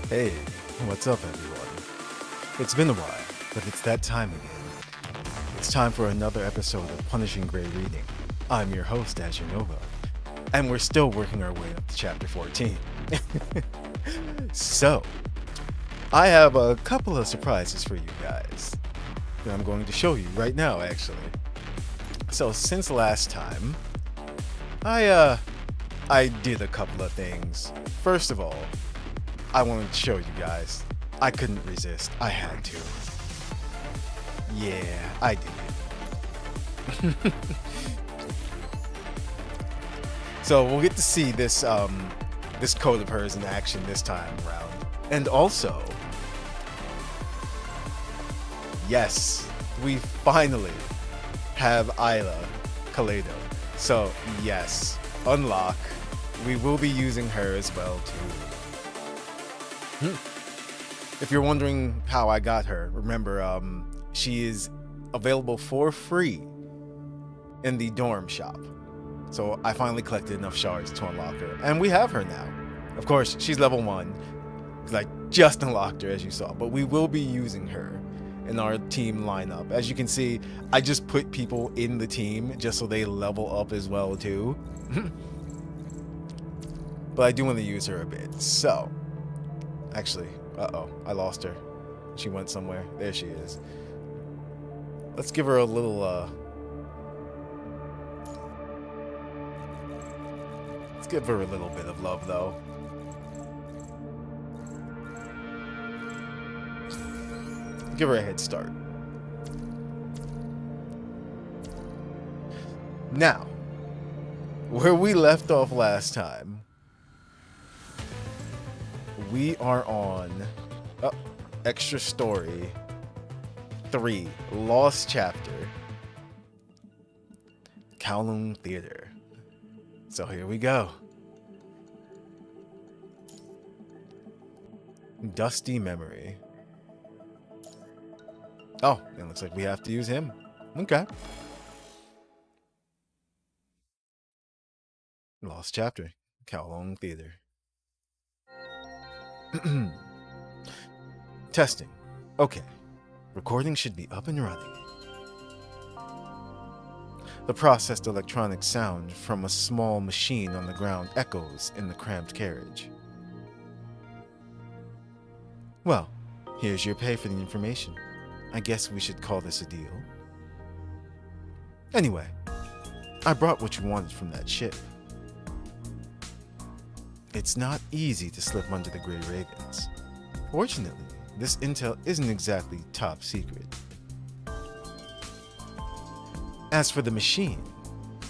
Hey, what's up, everyone? It's been a while, but it's that time again. It's time for another episode of Punishing Gray Reading. I'm your host, AzureNova, and we're still working our way up to chapter 14. So, I have a couple of surprises for you guys that I'm going to show you right now, actually. So, since last time, I did a couple of things. First of all, I wanted to show you guys. I couldn't resist. I had to. Yeah, I did. So we'll get to see this this code of hers in action this time around. And also, yes, we finally have Isla Kaleido. So yes, unlock. We will be using her as well too. If you're wondering how I got her, remember, she is available for free in the dorm shop. So I finally collected enough shards to unlock her, and we have her now. Of course, she's level 1, because I just unlocked her, as you saw, but we will be using her in our team lineup. As you can see, I just put people in the team just so they level up as well too. But I do want to use her a bit, so... Actually, I lost her. She went somewhere. There she is. Let's give her a little, Let's give her a little bit of love, though. Give her a head start. Now, where we left off last time, we are on Extra Story 3, Lost Chapter, Kowloong Theater. So here we go. Dusty Memory. Oh, it looks like we have to use him. Okay. Lost Chapter, Kowloong Theater. Testing. Okay. Recording should be up and running. The processed electronic sound from a small machine on the ground echoes in the cramped carriage. Well, here's your pay for the information. I guess we should call this a deal. Anyway, I brought what you wanted from that ship. It's not easy to slip under the Grey Ravens. Fortunately, this intel isn't exactly top secret. As for the machine,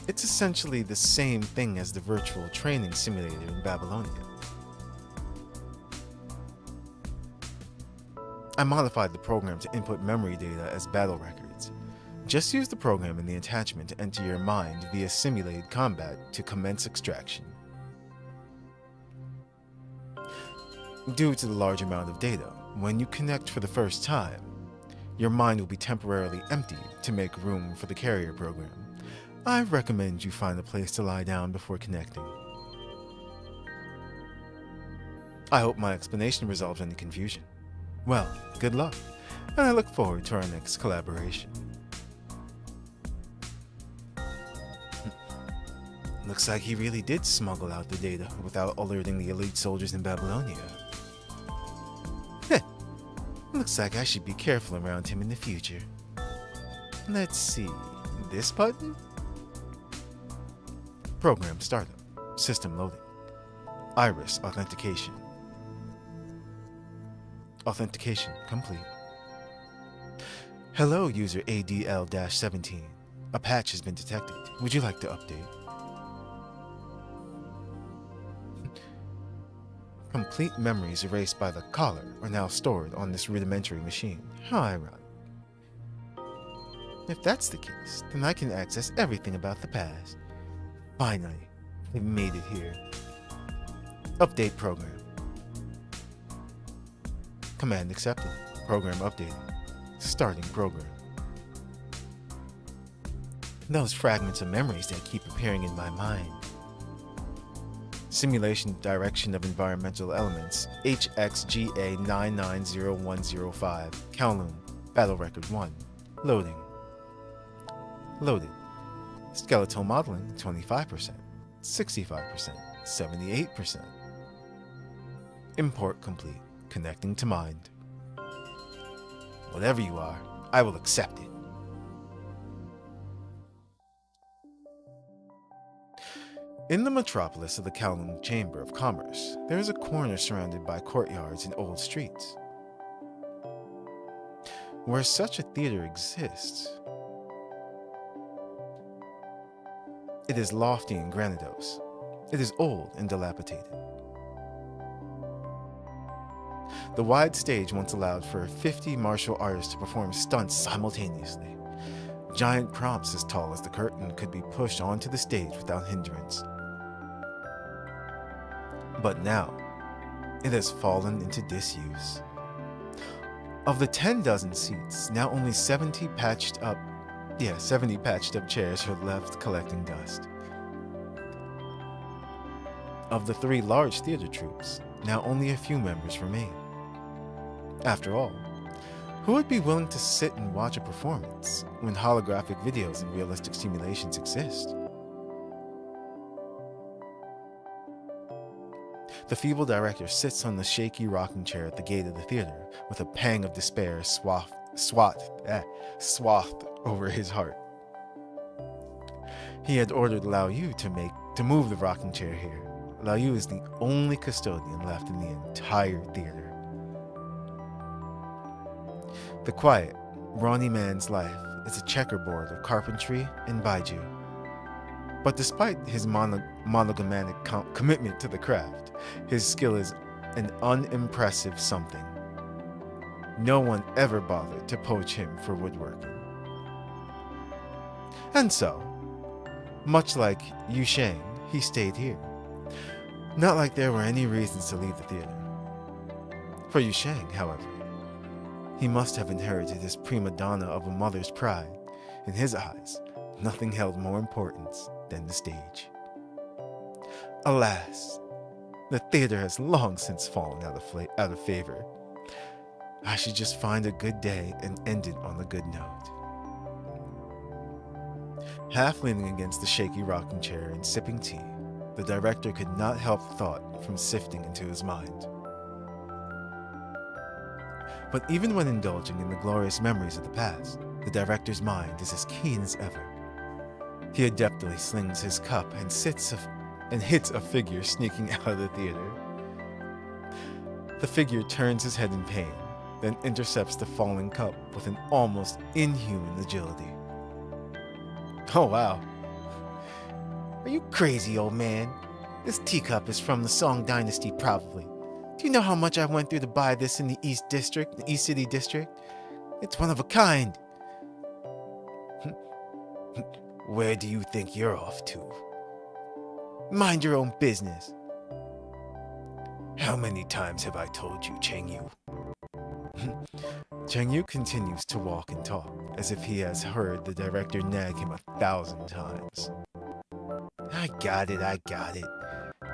it's essentially the same thing as the virtual training simulator in Babylonia. I modified the program to input memory data as battle records. Just use the program in the attachment to enter your mind via simulated combat to commence extraction. Due to the large amount of data, when you connect for the first time, your mind will be temporarily emptied to make room for the carrier program. I recommend you find a place to lie down before connecting. I hope my explanation resolves any confusion. Well, good luck, and I look forward to our next collaboration. Looks like he really did smuggle out the data without alerting the elite soldiers in Babylonia. Looks like I should be careful around him in the future. Let's see. This button? Program startup. System loading. Iris authentication. Authentication complete. Hello, user ADL-17. A patch has been detected. Would you like to update? Complete memories erased by the caller are now stored on this rudimentary machine. How ironic. If that's the case, then I can access everything about the past. Finally, we made it here. Update program. Command accepted. Program updated. Starting program. Those fragments of memories that keep appearing in my mind. Simulation Direction of Environmental Elements, HXGA990105, Kowloong, Battle Record 1. Loading. Loaded. Skeletal modeling, 25%, 65%, 78%. Import complete. Connecting to mind. Whatever you are, I will accept it. In the metropolis of the Kowloong Chamber of Commerce, there is a corner surrounded by courtyards and old streets. Where such a theater exists, it is lofty and grandiose. It is old and dilapidated. The wide stage once allowed for 50 martial artists to perform stunts simultaneously. Giant props as tall as the curtain could be pushed onto the stage without hindrance. But now, it has fallen into disuse. Of the 10 dozen seats, now only 70 patched up chairs are left collecting dust. Of the 3 large theater troupes, now only a few members remain. After all, who would be willing to sit and watch a performance when holographic videos and realistic simulations exist? The feeble director sits on the shaky rocking chair at the gate of the theater with a pang of despair swathed over his heart. He had ordered Lao Yu to move the rocking chair here. Lao Yu is the only custodian left in the entire theater. The quiet, brawny man's life is a checkerboard of carpentry and baiju. But despite his monogammatic commitment to the craft, his skill is an unimpressive something. No one ever bothered to poach him for woodworking. And so, much like Yu Sheng, he stayed here. Not like there were any reasons to leave the theater. For Yu Sheng, however, he must have inherited this prima donna of a mother's pride. In his eyes, nothing held more importance than the stage. Alas, the theater has long since fallen out of favor. I should just find a good day and end it on a good note. Half leaning against the shaky rocking chair and sipping tea, the director could not help thought from sifting into his mind. But even when indulging in the glorious memories of the past, the director's mind is as keen as ever. He adeptly slings his cup and hits a figure sneaking out of the theater. The figure turns his head in pain, then intercepts the falling cup with an almost inhuman agility. Oh wow. Are you crazy, old man? This teacup is from the Song Dynasty, probably. Do you know how much I went through to buy this in the East City District? It's one of a kind. Where do you think you're off to? Mind your own business. How many times have I told you, Cheng Yu? Cheng Yu continues to walk and talk, as if he has heard the director nag him 1,000 times. I got it.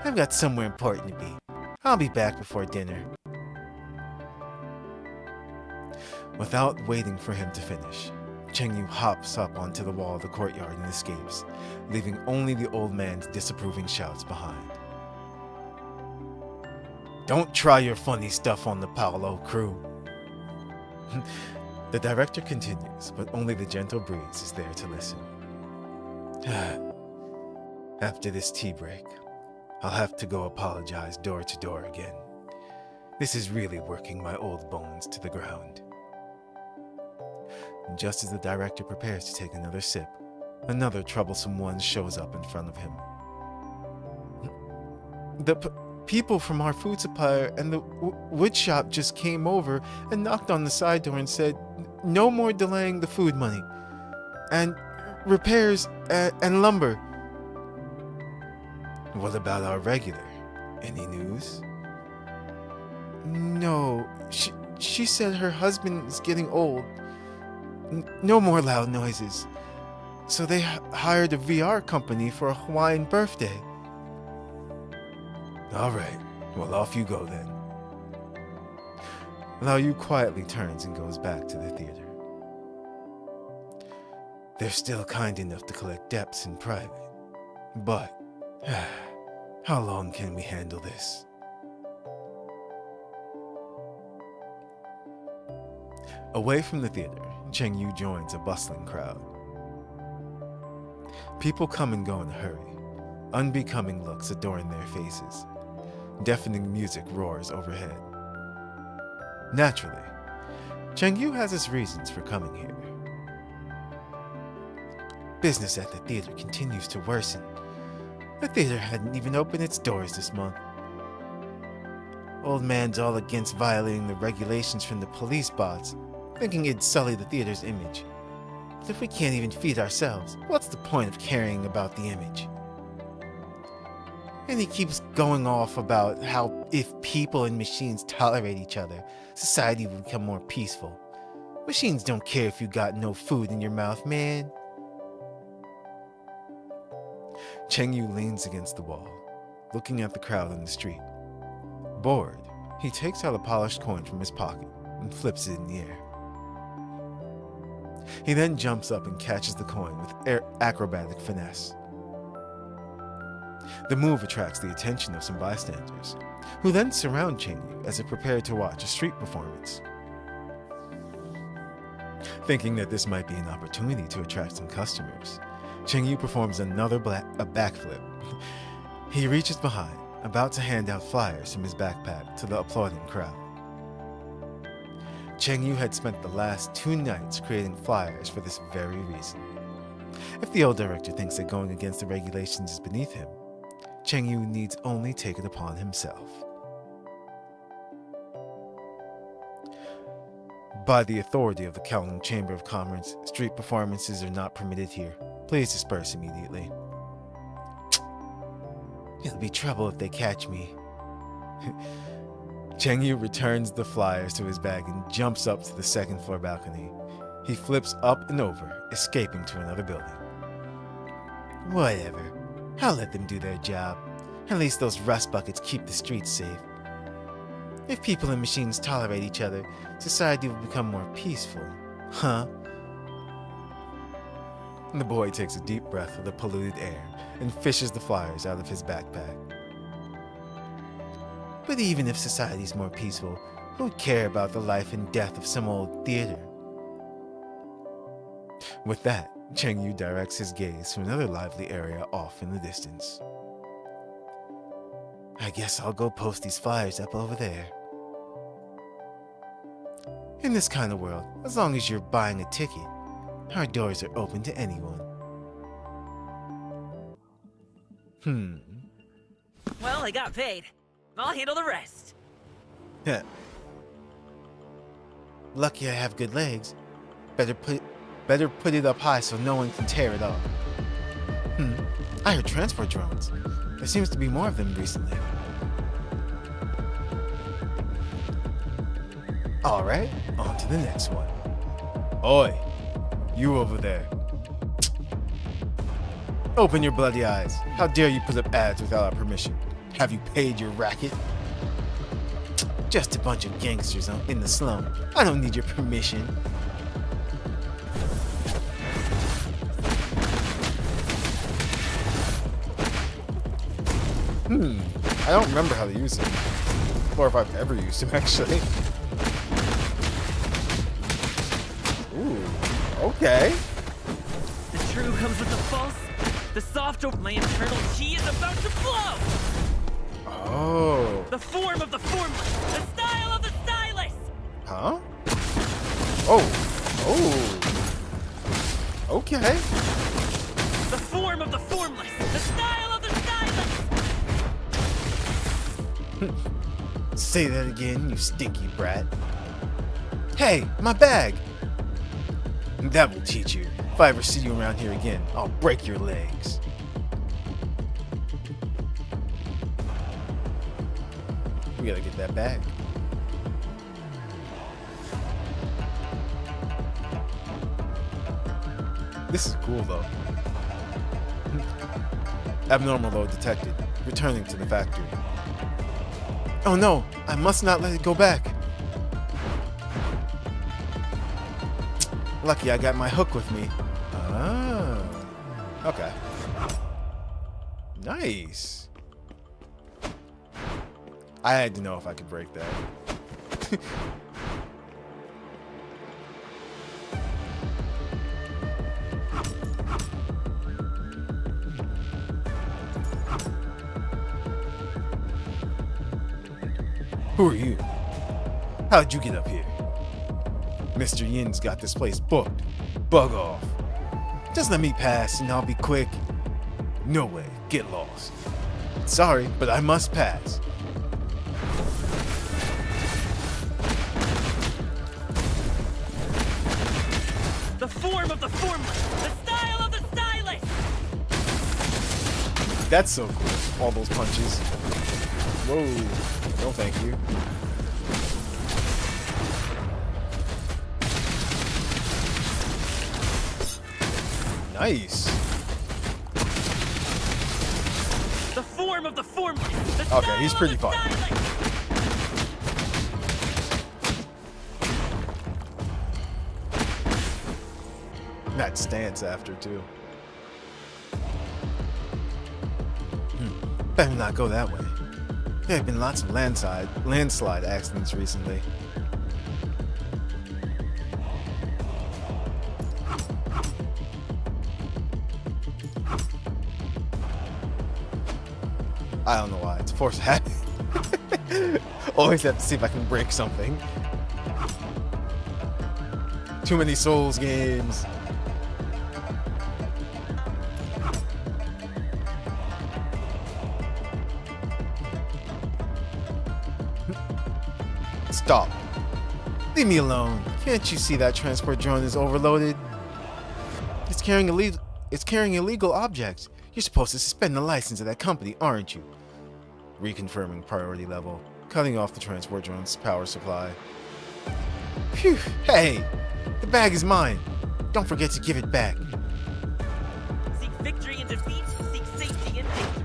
I've got somewhere important to be. I'll be back before dinner. Without waiting for him to finish, Cheng Yu hops up onto the wall of the courtyard and escapes, leaving only the old man's disapproving shouts behind. Don't try your funny stuff on the Paolo crew. The director continues, but only the gentle breeze is there to listen. After this tea break, I'll have to go apologize door to door again. This is really working my old bones to the ground. And just as the director prepares to take another sip, another troublesome one shows up in front of him. The people from our food supplier and the wood shop just came over and knocked on the side door and said, no more delaying the food money. And repairs and lumber. What about our regular? Any news? No, she said her husband is getting old. No more loud noises. So they hired a VR company for a Hawaiian birthday. All right, well, off you go then. Lao Yu quietly turns and goes back to the theater. They're still kind enough to collect debts in private, but how long can we handle this? Away from the theater, Cheng Yu joins a bustling crowd. People come and go in a hurry, unbecoming looks adorn their faces. Deafening music roars overhead. Naturally, Cheng Yu has his reasons for coming here. Business at the theater continues to worsen. The theater hadn't even opened its doors this month. Old man's all against violating the regulations from the police bots, thinking it'd sully the theater's image. But if we can't even feed ourselves, what's the point of caring about the image? And he keeps going off about how if people and machines tolerate each other, society will become more peaceful. Machines don't care if you got no food in your mouth, man. Cheng Yu leans against the wall, looking at the crowd in the street. Bored, he takes out a polished coin from his pocket and flips it in the air. He then jumps up and catches the coin with acrobatic finesse. The move attracts the attention of some bystanders, who then surround Cheng Yu as if prepared to watch a street performance. Thinking that this might be an opportunity to attract some customers, Cheng Yu performs another backflip. He reaches behind, about to hand out flyers from his backpack to the applauding crowd. Cheng Yu had spent the last 2 nights creating flyers for this very reason. If the old director thinks that going against the regulations is beneath him, Cheng Yu needs only take it upon himself. By the authority of the Kowloong Chamber of Commerce, street performances are not permitted here. Please disperse immediately. It'll be trouble if they catch me. Cheng Yu returns the flyers to his bag and jumps up to the 2nd floor balcony. He flips up and over, escaping to another building. Whatever. I'll let them do their job. At least those rust buckets keep the streets safe. If people and machines tolerate each other, society will become more peaceful. Huh? The boy takes a deep breath of the polluted air and fishes the flyers out of his backpack. But even if society's more peaceful, who'd care about the life and death of some old theater? With that, Cheng Yu directs his gaze to another lively area off in the distance. I guess I'll go post these flyers up over there. In this kind of world, as long as you're buying a ticket, our doors are open to anyone. Well, I got paid. I'll handle the rest. Yeah. Lucky I have good legs. Better put it up high so no one can tear it off. I heard transport drones. There seems to be more of them recently. Alright, on to the next one. Oi, you over there. Open your bloody eyes. How dare you put up ads without our permission? Have you paid your racket? Just a bunch of gangsters in the slum. I don't need your permission. I don't remember how to use him. Or if I've ever used him, actually. Ooh, okay. The true comes with the false. The soft over my internal chi is about to flow! Oh. The form of the formless! The style of the stylist! Huh? Oh. Oh. Okay. The form of the formless! The style of the stylist! Say that again, you stinky brat. Hey, my bag! That will teach you. If I ever see you around here again, I'll break your legs. We gotta get that bag. This is cool though. Abnormal load detected. Returning to the factory. Oh no, I must not let it go back. Lucky I got my hook with me. Ah, okay. Nice. I had to know if I could break that. Who are you? How'd you get up here? Mr. Yin's got this place booked. Bug off. Just let me pass and I'll be quick. No way, get lost. Sorry, but I must pass. The form of the formless! The style of the stylist! That's so cool. All those punches. Whoa. No thank you. Nice. The form of the formless! The Okay, he's pretty fun. That stance after too. Better not go that way. There have been lots of landslide accidents recently. I don't know why. It's a force of habit. Always have to see if I can break something. Too many Souls games. Stop. Leave me alone. Can't you see that transport drone is overloaded? It's carrying illegal objects. You're supposed to suspend the license of that company, aren't you? Reconfirming priority level. Cutting off the transport drone's power supply. Phew. Hey! The bag is mine. Don't forget to give it back. Seek victory in defeat, seek safety in danger.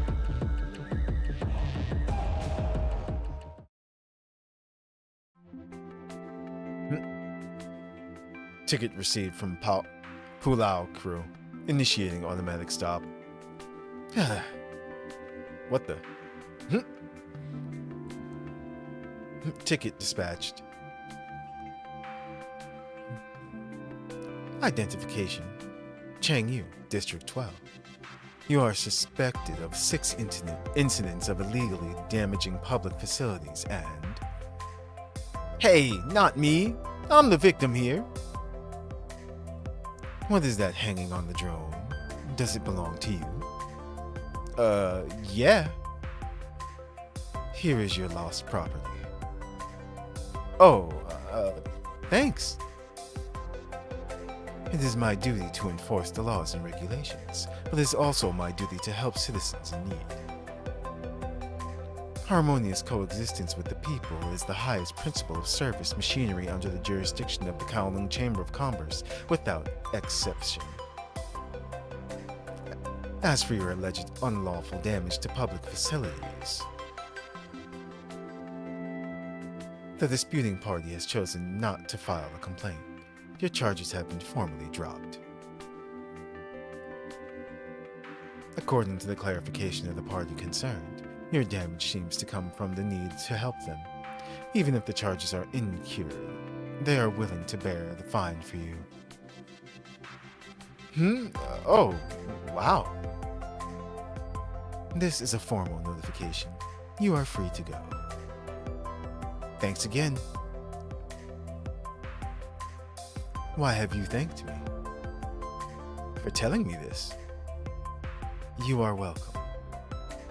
Ticket received from Kowloong crew. Initiating automatic stop. What the? Ticket dispatched. Identification. Changyu, District 12. You are suspected of 6 incidents of illegally damaging public facilities and... Hey, not me! I'm the victim here. What is that hanging on the drone? Does it belong to you? Yeah. Here is your lost property. Oh, thanks. It is my duty to enforce the laws and regulations, but it is also my duty to help citizens in need. Harmonious coexistence with the people is the highest principle of service machinery under the jurisdiction of the Kowloong Chamber of Commerce, without exception. As for your alleged unlawful damage to public facilities, the disputing party has chosen not to file a complaint. Your charges have been formally dropped. According to the clarification of the party concerned, your damage seems to come from the need to help them. Even if the charges are incurable, they are willing to bear the fine for you. Oh, wow. This is a formal notification. You are free to go. Thanks again. Why have you thanked me? For telling me this. You are welcome.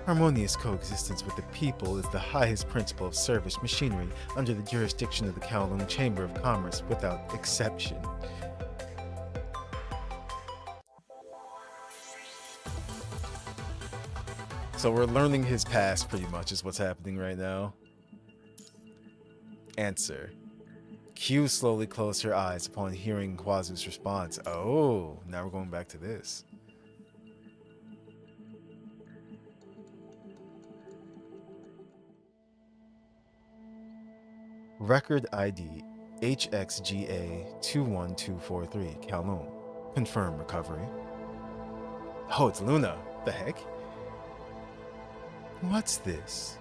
Harmonious coexistence with the people is the highest principle of service machinery under the jurisdiction of the Kowloong Chamber of Commerce, without exception. So we're learning his past pretty much is what's happening right now. Answer. Q slowly closed her eyes upon hearing Kwazu's response. Oh, now we're going back to this. Record ID HXGA21243, Kowloong. Confirm recovery. Oh, it's Luna. The heck? What's this?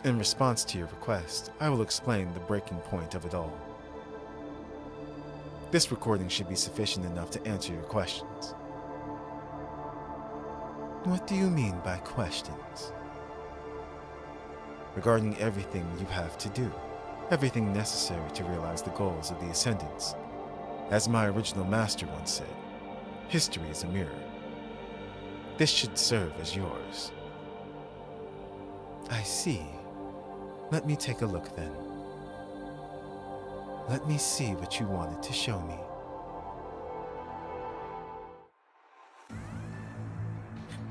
In response to your request, I will explain the breaking point of it all. This recording should be sufficient enough to answer your questions. What do you mean by questions? Regarding everything you have to do, everything necessary to realize the goals of the Ascendants. As my original master once said, history is a mirror. This should serve as yours. I see. Let me take a look then. Let me see what you wanted to show me.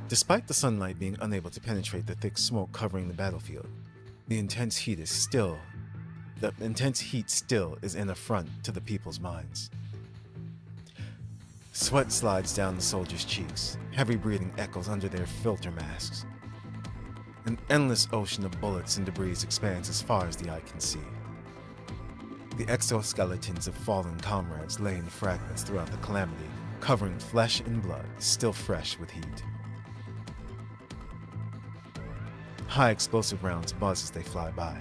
Despite the sunlight being unable to penetrate the thick smoke covering the battlefield, the intense heat still is an affront to the people's minds. Sweat slides down the soldiers' cheeks, heavy breathing echoes under their filter masks. An endless ocean of bullets and debris expands as far as the eye can see. The exoskeletons of fallen comrades lay in fragments throughout the calamity, covering flesh and blood, still fresh with heat. High explosive rounds buzz as they fly by.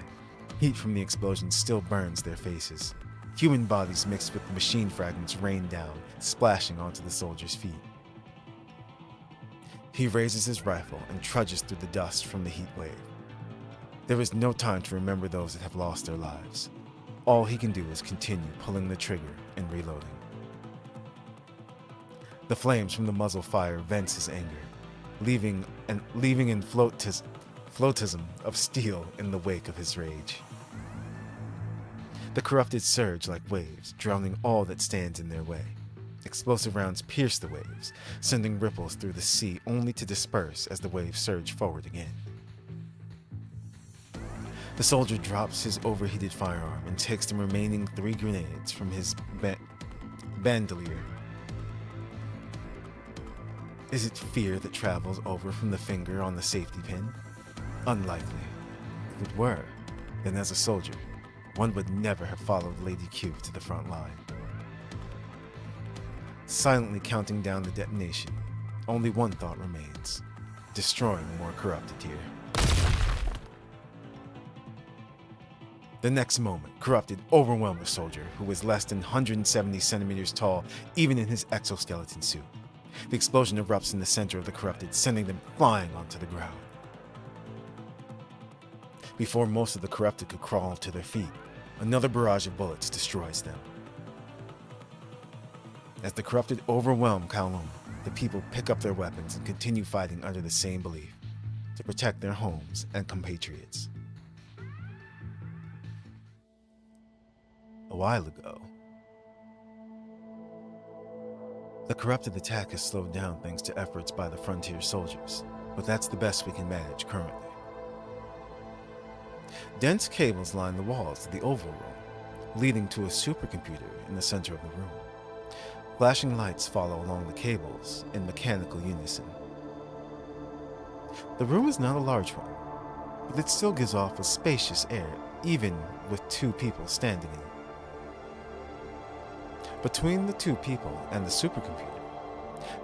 Heat from the explosion still burns their faces. Human bodies mixed with the machine fragments rain down, splashing onto the soldier's feet. He raises his rifle and trudges through the dust from the heat wave. There is no time to remember those that have lost their lives. All he can do is continue pulling the trigger and reloading. The flames from the muzzle fire vents his anger, leaving in floatism of steel in the wake of his rage. The corrupted surge like waves, drowning all that stands in their way. Explosive rounds pierce the waves, sending ripples through the sea only to disperse as the waves surge forward again. The soldier drops his overheated firearm and takes the remaining 3 grenades from his bandolier. Is it fear that travels over from the finger on the safety pin? Unlikely. If it were, then as a soldier, one would never have followed Lady Q to the front line. Silently counting down the detonation, only one thought remains: destroying more corrupted here. The next moment, corrupted overwhelmed the soldier, who was less than 170 centimeters tall, even in his exoskeleton suit. The explosion erupts in the center of the corrupted, sending them flying onto the ground. Before most of the corrupted could crawl to their feet, another barrage of bullets destroys them. As the corrupted overwhelm Kowloong, the people pick up their weapons and continue fighting under the same belief: to protect their homes and compatriots. A while ago, the corrupted attack has slowed down thanks to efforts by the frontier soldiers, but that's the best we can manage currently. Dense cables line the walls of the oval room, leading to a supercomputer in the center of the room. Flashing lights follow along the cables in mechanical unison. The room is not a large one, but it still gives off a spacious air, even with 2 people standing in it. Between the 2 people and the supercomputer,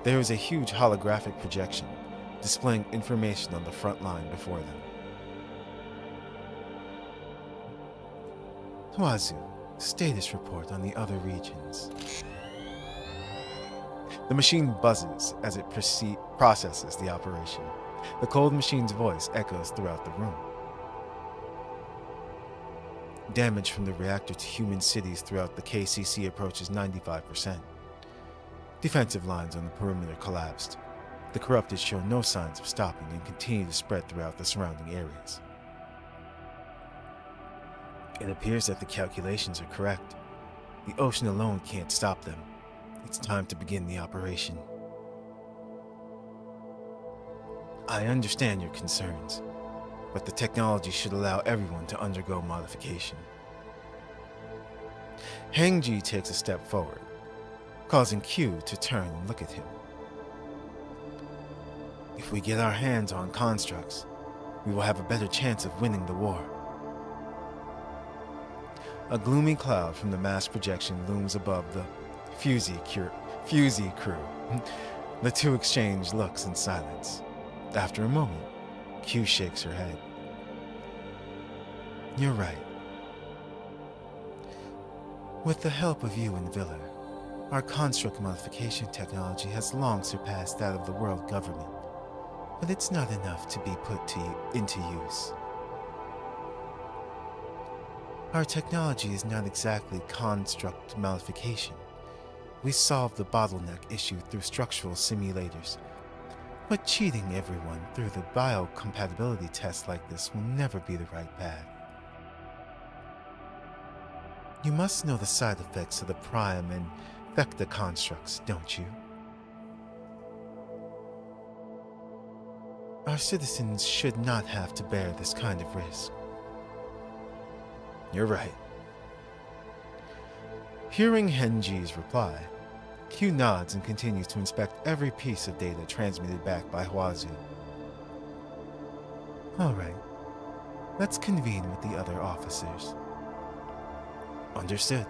there is a huge holographic projection displaying information on the front line before them. Wazoo, status report on the other regions. The machine buzzes as it processes the operation. The cold machine's voice echoes throughout the room. Damage from the reactor to human cities throughout the KCC approaches 95%. Defensive lines on the perimeter collapsed. The corrupted show no signs of stopping and continue to spread throughout the surrounding areas. It appears that the calculations are correct. The ocean alone can't stop them. It's time to begin the operation. I understand your concerns, but the technology should allow everyone to undergo modification. Hengji takes a step forward, causing Q to turn and look at him. If we get our hands on constructs, we will have a better chance of winning the war. A gloomy cloud from the mass projection looms above the Fusey crew. The two exchange looks in silence. After a moment, Q shakes her head. You're right. With the help of you and Viller, our construct modification technology has long surpassed that of the world government, but it's not enough to be put into use. Our technology is not exactly construct modification. We solved the bottleneck issue through structural simulators, but cheating everyone through the biocompatibility test like this will never be the right path. You must know the side effects of the prime and vector constructs, don't you? Our citizens should not have to bear this kind of risk. You're right. Hearing Henji's reply, Q nods and continues to inspect every piece of data transmitted back by Huazu. All right, let's convene with the other officers. Understood.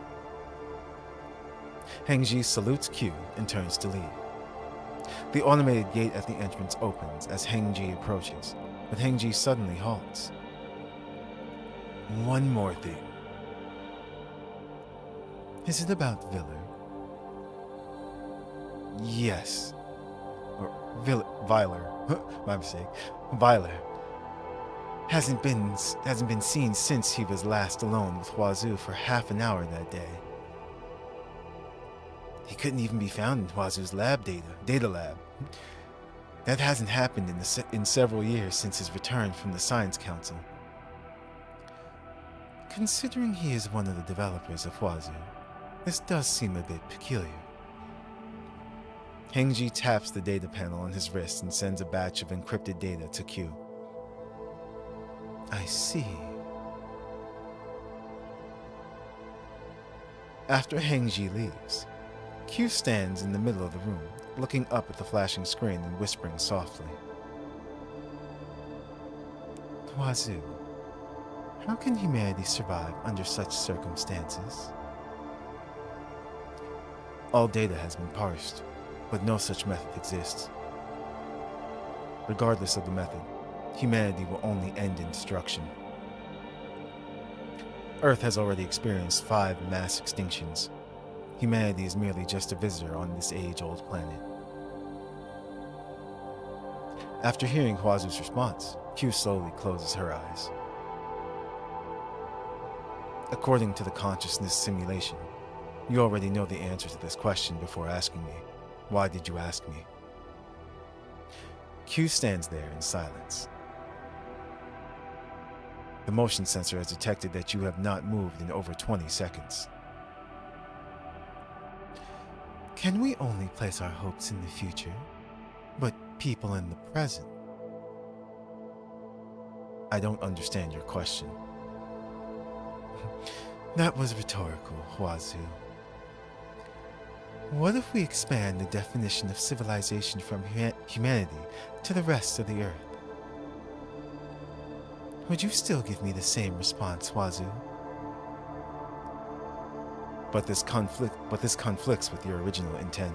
Hengji salutes Q and turns to leave. The automated gate at the entrance opens as Hengji approaches, but Hengji suddenly halts. One more thing. Is it about Viller? Yes. Or Viler. My mistake. Viler. Hasn't been seen since he was last alone with Huazu for half an hour that day. He couldn't even be found in Huazu's data lab. That hasn't happened in several years since his return from the Science Council. Considering he is one of the developers of Huazu, this does seem a bit peculiar. Hengji taps the data panel on his wrist and sends a batch of encrypted data to Q. I see. After Hengji leaves, Q stands in the middle of the room, looking up at the flashing screen and whispering softly. Huazu, how can humanity survive under such circumstances? All data has been parsed, but no such method exists. Regardless of the method, humanity will only end in destruction. Earth has already experienced 5 mass extinctions. Humanity is merely just a visitor on this age-old planet. After hearing Huazu's response, Q slowly closes her eyes. According to the consciousness simulation, you already know the answer to this question before asking me. Why did you ask me? Q stands there in silence. The motion sensor has detected that you have not moved in over 20 seconds. Can we only place our hopes in the future, but people in the present? I don't understand your question. That was rhetorical, Huazu. What if we expand the definition of civilization from humanity to the rest of the Earth? Would you still give me the same response, Huazu? But this conflicts with your original intent.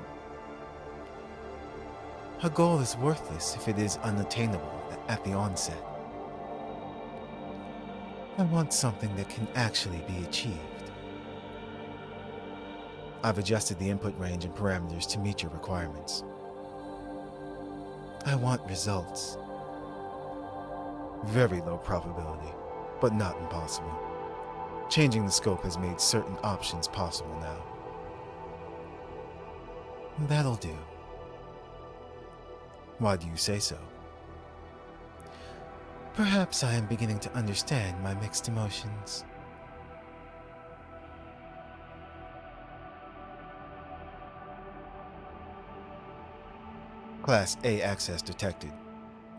A goal is worthless if it is unattainable at the onset. I want something that can actually be achieved. I've adjusted the input range and parameters to meet your requirements. I want results. Very low probability, but not impossible. Changing the scope has made certain options possible now. That'll do. Why do you say so? Perhaps I am beginning to understand my mixed emotions. Class A access detected.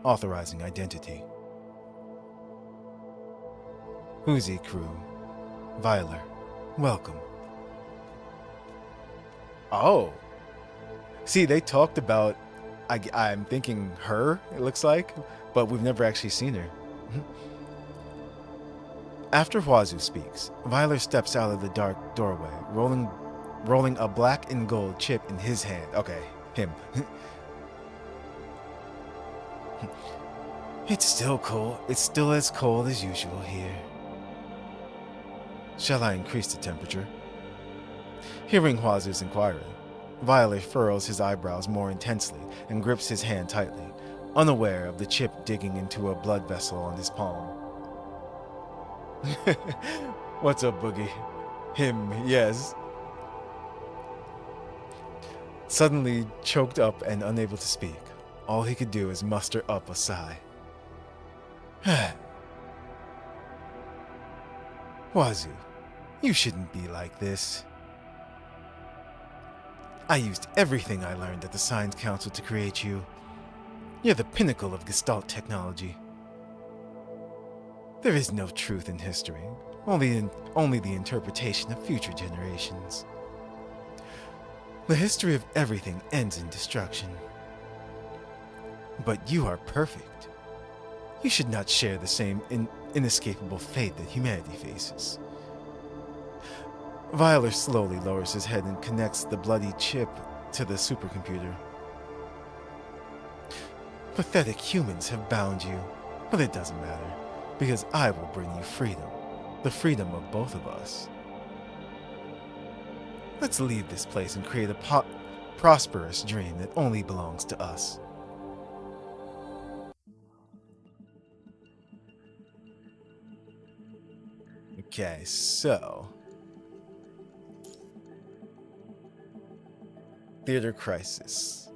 Authorizing identity. Uzi crew. Viler. Welcome. Oh. See, they talked about, I'm thinking her, it looks like, but we've never actually seen her. After Huazu speaks, Violer steps out of the dark doorway, rolling a black and gold chip in his hand. Okay, him. It's still cold. It's still as cold as usual here. Shall I increase the temperature? Hearing Huazu's inquiry, Violer furrows his eyebrows more intensely and grips his hand tightly, unaware of the chip digging into a blood vessel on his palm. What's up, Boogie? Him, yes. Suddenly choked up and unable to speak, all he could do is muster up a sigh. Huazu, you shouldn't be like this. I used everything I learned at the Science Council to create you. You're the pinnacle of Gestalt technology. There is no truth in history, only the interpretation of future generations. The history of everything ends in destruction. But you are perfect. You should not share the same inescapable fate that humanity faces. Violer slowly lowers his head and connects the bloody chip to the supercomputer. Pathetic humans have bound you, but it doesn't matter, because I will bring you freedom, the freedom of both of us. Let's leave this place and create a prosperous dream that only belongs to us. Okay, so... Theater crisis.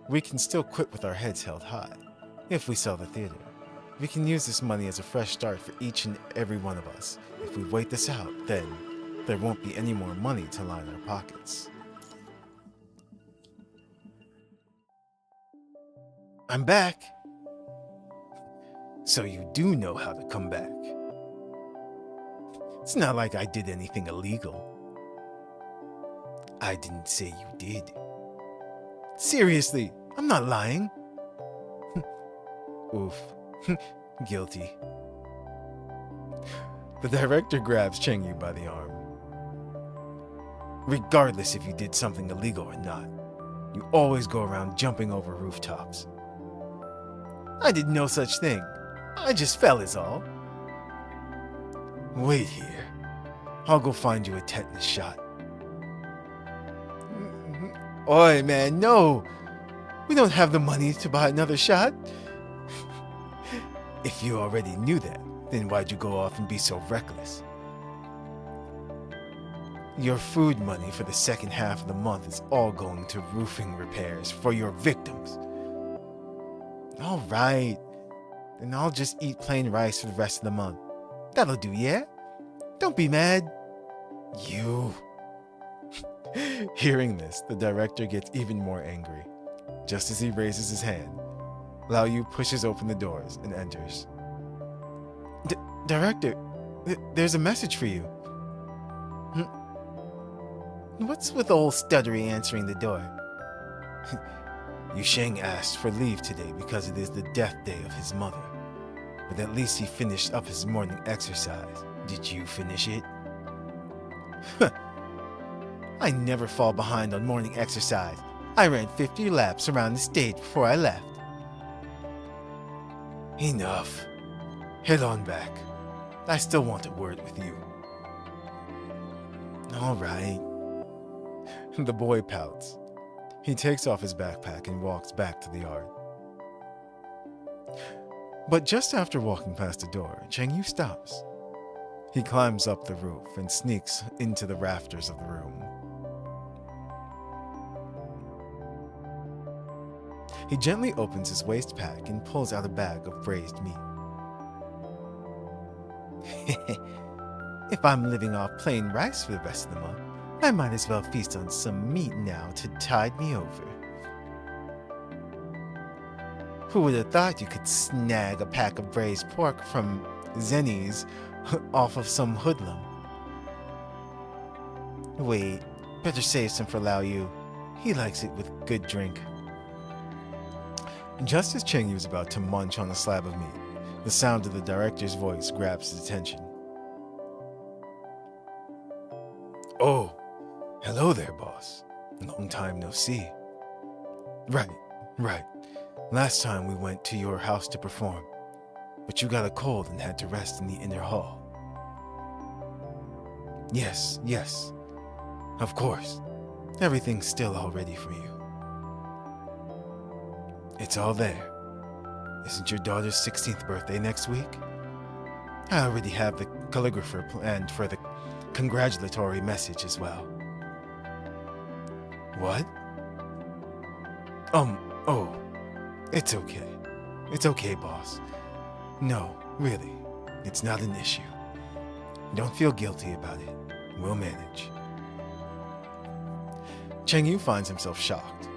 We can still quit with our heads held high. If we sell the theater, we can use this money as a fresh start for each and every one of us. If we wait this out, then there won't be any more money to line our pockets. I'm back. So you do know how to come back. It's not like I did anything illegal. I didn't say you did. Seriously, I'm not lying. Oof. Guilty. The director grabs Chengyu by the arm. Regardless if you did something illegal or not, you always go around jumping over rooftops. I did no such thing. I just fell is all. Wait here. I'll go find you a tetanus shot. Oi, man, no! We don't have the money to buy another shot. If you already knew that, then why'd you go off and be so reckless? Your food money for the second half of the month is all going to roofing repairs for your victims. All right, then I'll just eat plain rice for the rest of the month. That'll do, yeah? Don't be mad. You. Hearing this, the director gets even more angry. Just as he raises his hand, Lao Yu pushes open the doors and enters. Director, there's a message for you. What's with old Stuttery answering the door? Yusheng asked for leave today because it is the death day of his mother. But at least he finished up his morning exercise. Did you finish it? I never fall behind on morning exercise. I ran 50 laps around the stage before I left. Enough. Head on back. I still want a word with you. All right. The boy pouts. He takes off his backpack and walks back to the yard. But just after walking past the door, Chengyu stops. He climbs up the roof and sneaks into the rafters of the room. He gently opens his waist pack and pulls out a bag of braised meat. If I'm living off plain rice for the rest of the month, I might as well feast on some meat now to tide me over. Who would have thought you could snag a pack of braised pork from Zenny's off of some hoodlum? Wait, better save some for Lao Yu. He likes it with good drink. Just as Chengyu is about to munch on a slab of meat, the sound of the director's voice grabs his attention. Oh, hello there, boss. Long time no see. Right. Last time we went to your house to perform, but you got a cold and had to rest in the inner hall. Yes, of course. Everything's still all ready for you. It's all there. Isn't your daughter's 16th birthday next week? I already have the calligrapher planned for the congratulatory message as well. What? Oh, it's okay. It's okay, boss. No, really, it's not an issue. Don't feel guilty about it. We'll manage. Cheng Yu finds himself shocked.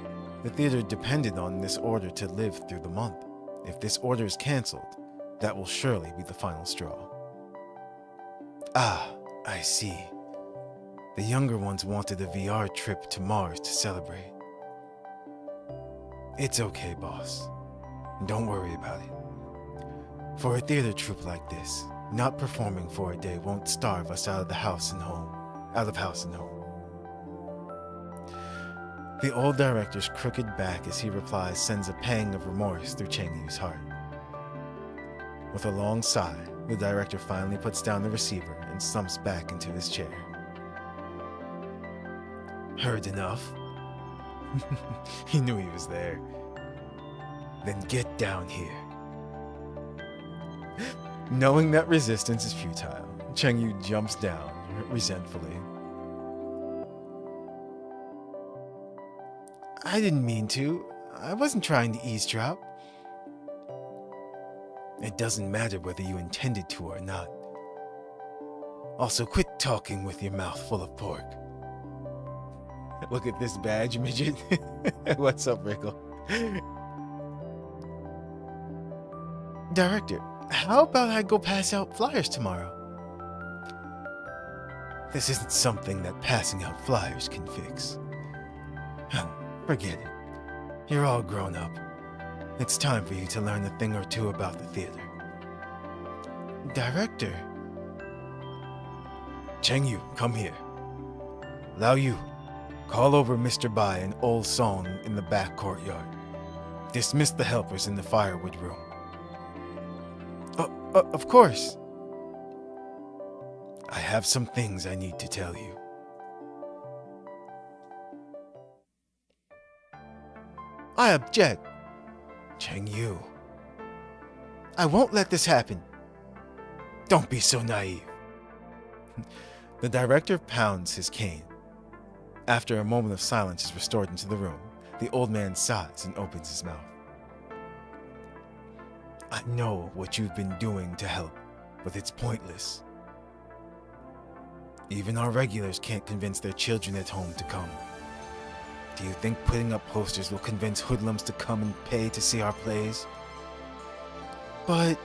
The theater depended on this order to live through the month. If this order is cancelled, that will surely be the final straw. Ah, I see. The younger ones wanted a VR trip to Mars to celebrate. It's okay, boss. Don't worry about it. For a theater troupe like this, not performing for a day won't starve us out of house and home. The old director's crooked back as he replies sends a pang of remorse through Cheng Yu's heart. With a long sigh, the director finally puts down the receiver and slumps back into his chair. Heard enough? He knew he was there. Then get down here. Knowing that resistance is futile, Cheng Yu jumps down resentfully. I didn't mean to. I wasn't trying to eavesdrop. It doesn't matter whether you intended to or not. Also, quit talking with your mouth full of pork. Look at this badge, midget. What's up, Rickle? Director, how about I go pass out flyers tomorrow? This isn't something that passing out flyers can fix. Forget it. You're all grown up. It's time for you to learn a thing or two about the theater. Director. Cheng Yu, come here. Lao Yu, call over Mr. Bai and old Song in the back courtyard. Dismiss the helpers in the firewood room. Of course. I have some things I need to tell you. I object. Cheng Yu. I won't let this happen. Don't be so naive. The director pounds his cane. After a moment of silence is restored into the room, the old man sighs and opens his mouth. I know what you've been doing to help, but it's pointless. Even our regulars can't convince their children at home to come. Do you think putting up posters will convince hoodlums to come and pay to see our plays? But...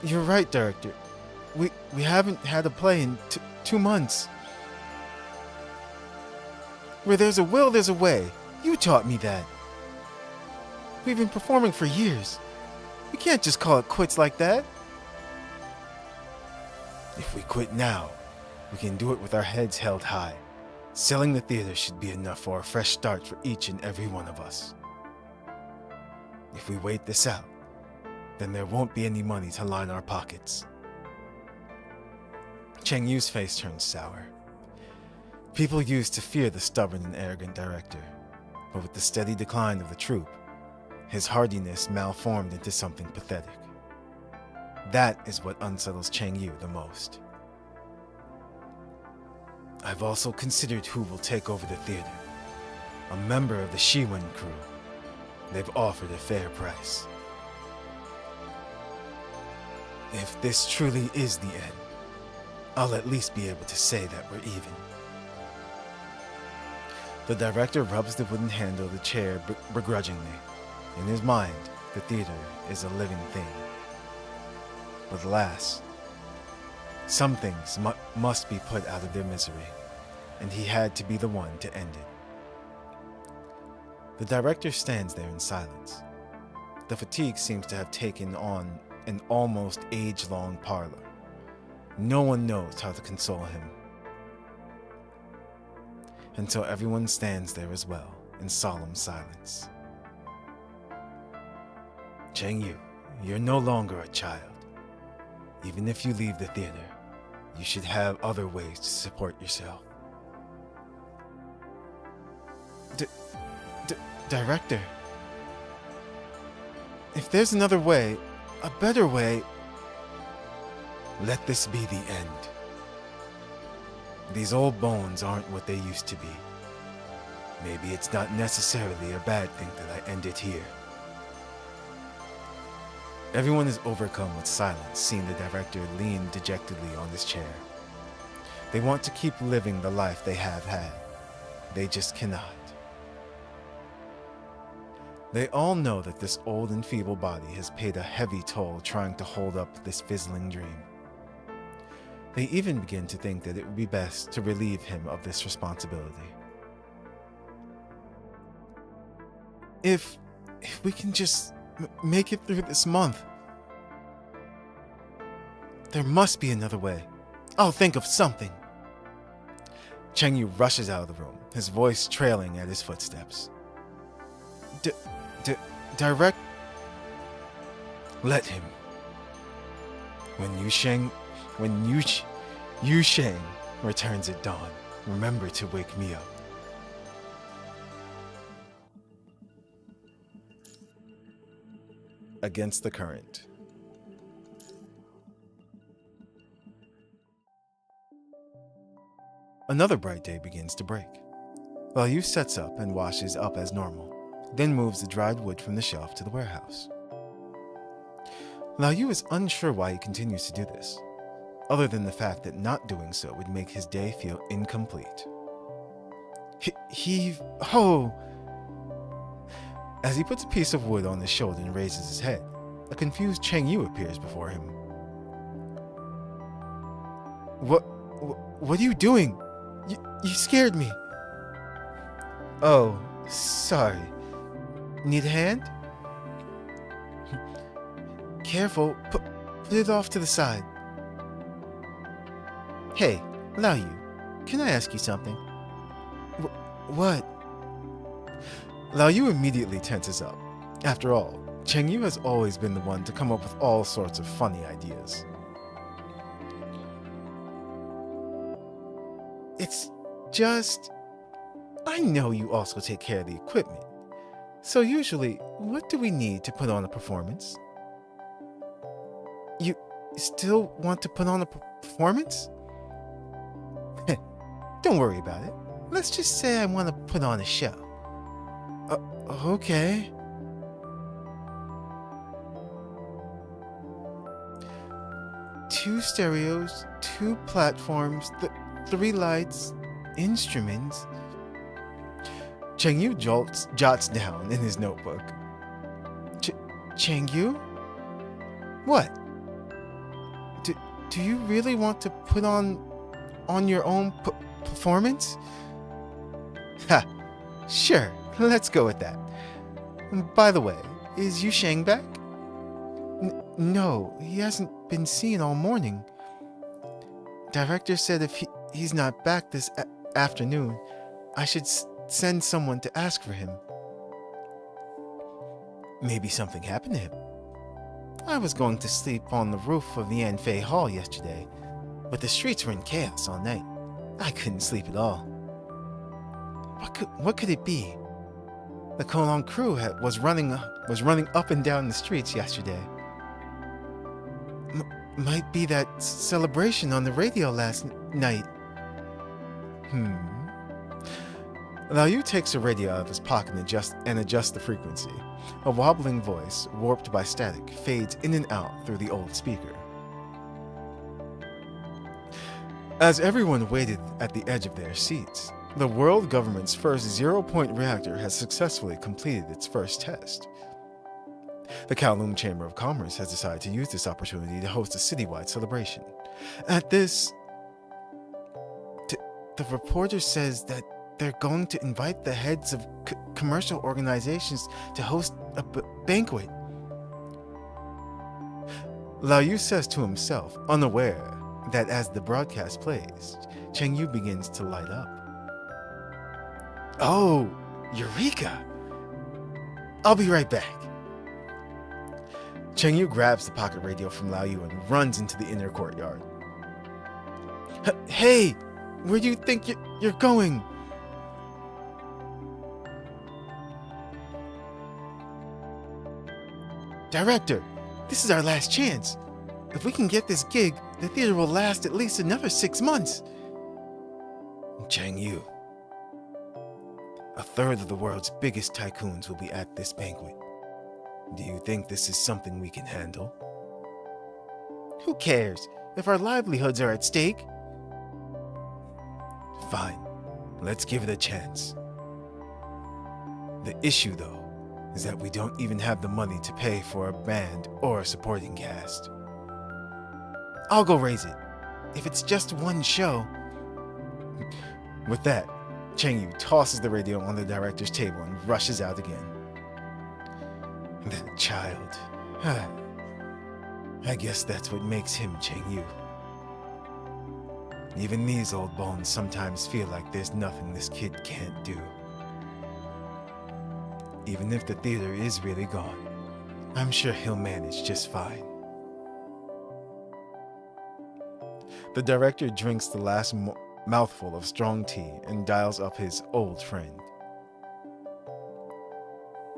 You're right, Director. We haven't had a play in 2 months. Where there's a will, there's a way. You taught me that. We've been performing for years. We can't just call it quits like that. If we quit now, we can do it with our heads held high. Selling the theater should be enough for a fresh start for each and every one of us. If we wait this out, then there won't be any money to line our pockets. Cheng Yu's face turns sour. People used to fear the stubborn and arrogant director, but with the steady decline of the troupe, his hardiness malformed into something pathetic. That is what unsettles Cheng Yu the most. I've also considered who will take over the theater. A member of the Shiwen crew. They've offered a fair price. If this truly is the end, I'll at least be able to say that we're even. The director rubs the wooden handle of the chair begrudgingly. In his mind, the theater is a living thing. But alas, some things must be put out of their misery, and he had to be the one to end it. The director stands there in silence. The fatigue seems to have taken on an almost age-long parlor. No one knows how to console him. Until everyone stands there as well, in solemn silence. Cheng-Yu, you're no longer a child. Even if you leave the theater, you should have other ways to support yourself. Director, if there's another way, a better way, let this be the end. These old bones aren't what they used to be. Maybe it's not necessarily a bad thing that I end it here. Everyone is overcome with silence, seeing the director lean dejectedly on his chair. They want to keep living the life they have had. They just cannot. They all know that this old and feeble body has paid a heavy toll trying to hold up this fizzling dream. They even begin to think that it would be best to relieve him of this responsibility. If we can just make it through this month. There must be another way. I'll think of something. Cheng-Yu rushes out of the room, his voice trailing at his footsteps. Direct... Let him. When Yu Sheng returns at dawn, remember to wake me up. Against the current. Another bright day begins to break. While Yu sets up and washes up as normal, then moves the dried wood from the shelf to the warehouse. Lao Yu is unsure why he continues to do this, other than the fact that not doing so would make his day feel incomplete. As he puts a piece of wood on his shoulder and raises his head, a confused Cheng-Yu appears before him. What are you doing? You scared me. Oh, sorry. Need a hand? Careful, put it off to the side. Hey, Lao Yu, can I ask you something? What? Lao Yu immediately tenses up. After all, Cheng-Yu has always been the one to come up with all sorts of funny ideas. It's just... I know you also take care of the equipment. So usually, what do we need to put on a performance? You still want to put on a performance? Don't worry about it. Let's just say I want to put on a show. Okay. Two stereos, two platforms, 3 lights, instruments. Cheng-Yu jots down in his notebook. Cheng-Yu? What? Do you really want to put on your own performance? Ha! Sure, let's go with that. By the way, is Yu Sheng back? No, he hasn't been seen all morning. Director said if he's not back this afternoon, I should send someone to ask for him. Maybe something happened to him. I was going to sleep on the roof of the Anfei Hall yesterday, but the streets were in chaos all night. I couldn't sleep at all. What could it be? The Kowloong crew was running up and down the streets yesterday. Might be that celebration on the radio last night. Lao Yu takes a radio out of his pocket and adjusts the frequency. A wobbling voice, warped by static, fades in and out through the old speaker. As everyone waited at the edge of their seats, the world government's first zero-point reactor has successfully completed its first test. The Kowloong Chamber of Commerce has decided to use this opportunity to host a citywide celebration. At this, the reporter says that they're going to invite the heads of commercial organizations to host a banquet. Lao Yu says to himself, unaware that as the broadcast plays, Cheng Yu begins to light up. Oh, Eureka! I'll be right back. Cheng Yu grabs the pocket radio from Lao Yu and runs into the inner courtyard. Hey, where do you think you're going? Director, this is our last chance. If we can get this gig, the theater will last at least another 6 months. Cheng Yu, a third of the world's biggest tycoons will be at this banquet. Do you think this is something we can handle? Who cares if our livelihoods are at stake? Fine, let's give it a chance. The issue, though, is that we don't even have the money to pay for a band or a supporting cast. I'll go raise it. If it's just one show. With that, Cheng Yu tosses the radio on the director's table and rushes out again. That child. I guess that's what makes him Cheng Yu. Even these old bones sometimes feel like there's nothing this kid can't do. Even if the theater is really gone, I'm sure he'll manage just fine. The director drinks the last mouthful of strong tea and dials up his old friend.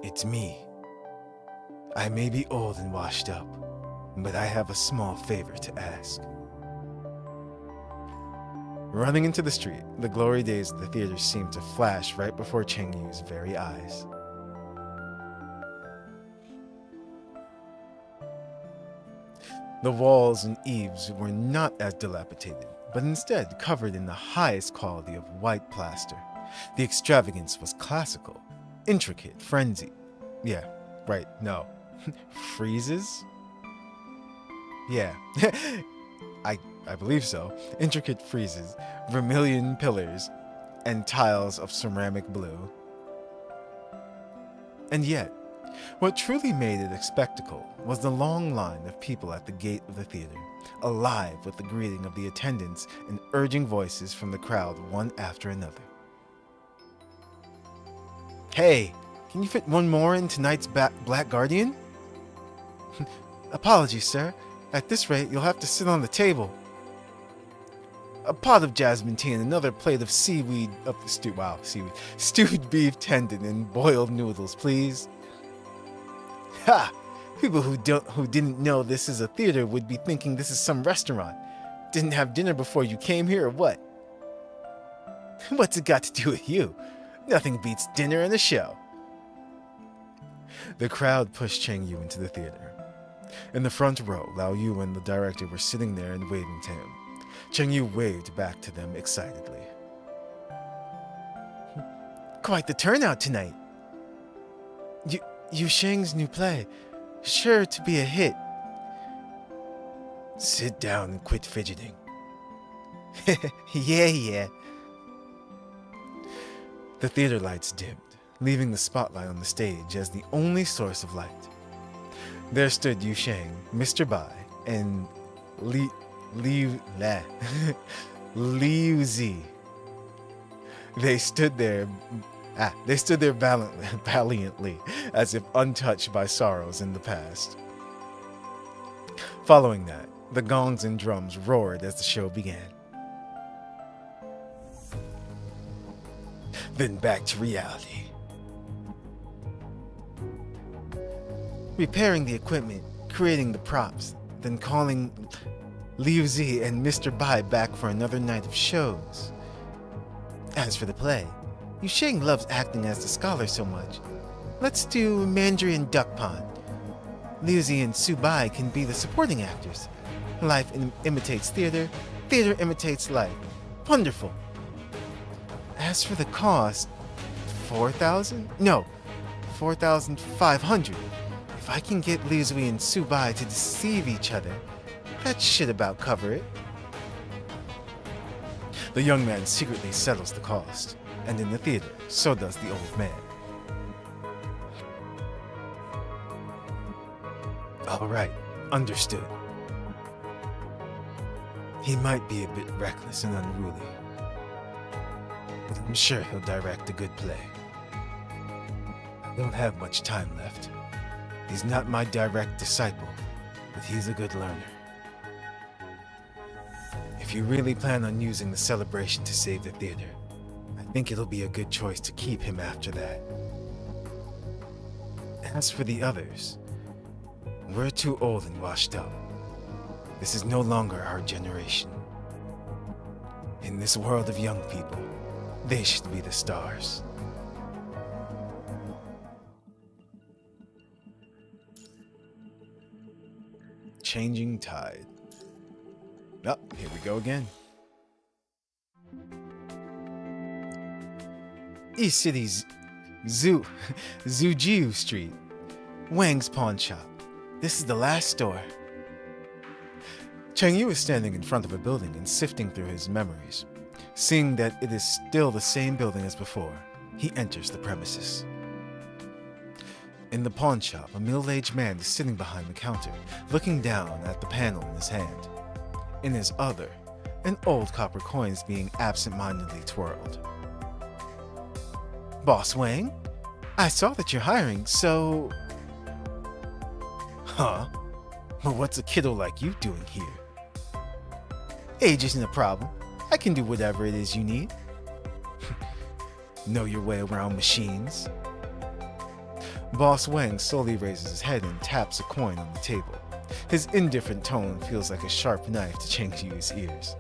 It's me. I may be old and washed up, but I have a small favor to ask. Running into the street, the glory days of the theater seem to flash right before Cheng Yu's very eyes. The walls and eaves were not as dilapidated, but instead covered in the highest quality of white plaster. The extravagance was classical, intricate, frenzied. Yeah, right, no. Friezes? Yeah, I believe so. Intricate friezes, vermilion pillars, and tiles of ceramic blue. And yet, what truly made it a spectacle was the long line of people at the gate of the theater, alive with the greeting of the attendants and urging voices from the crowd one after another. Hey, can you fit one more in tonight's Black Guardian? Apologies, sir. At this rate, you'll have to sit on the table. A pot of jasmine tea and another plate of stewed beef tendon and boiled noodles, please. Ha! People who didn't know this is a theater would be thinking this is some restaurant. Didn't have dinner before you came here or what? What's it got to do with you? Nothing beats dinner and a show. The crowd pushed Cheng Yu into the theater. In the front row, Lao Yu and the director were sitting there and waving to him. Cheng Yu waved back to them excitedly. Quite the turnout tonight. Yu Sheng's new play, sure to be a hit. Sit down and quit fidgeting. Yeah. The theater lights dimmed, leaving the spotlight on the stage as the only source of light. There stood Yu Sheng, Mr. Bai, and Liu Zi. They stood there valiantly, as if untouched by sorrows in the past. Following that, the gongs and drums roared as the show began. Then back to reality. Repairing the equipment, creating the props, then calling Liu Zi and Mr. Bai back for another night of shows. As for the play, Yu Sheng loves acting as the scholar so much. Let's do Mandarin Duck Pond. Liu Zi and Su Bai can be the supporting actors. Life imitates theater, theater imitates life. Wonderful. As for the cost, 4,000? No, 4,500. If I can get Liu Zi and Su Bai to deceive each other, that should about cover it. The young man secretly settles the cost, and in the theater, so does the old man. All right, understood. He might be a bit reckless and unruly, but I'm sure he'll direct a good play. I don't have much time left. He's not my direct disciple, but he's a good learner. If you really plan on using the celebration to save the theater, I think it'll be a good choice to keep him after that. As for the others, we're too old and washed up. This is no longer our generation. In this world of young people, they should be the stars. Changing tide. Oh, here we go again. East City's Zujiu Street. Wang's Pawn Shop. This is the last store. Cheng Yu is standing in front of a building and sifting through his memories. Seeing that it is still the same building as before, he enters the premises. In the pawn shop, a middle-aged man is sitting behind the counter, looking down at the panel in his hand. In his other, an old copper coin is being absent-mindedly twirled. Boss Wang? I saw that you're hiring, so... Huh? Well, what's a kiddo like you doing here? Age isn't a problem. I can do whatever it is you need. Know your way around machines? Boss Wang slowly raises his head and taps a coin on the table. His indifferent tone feels like a sharp knife to Cheng Yu's ears.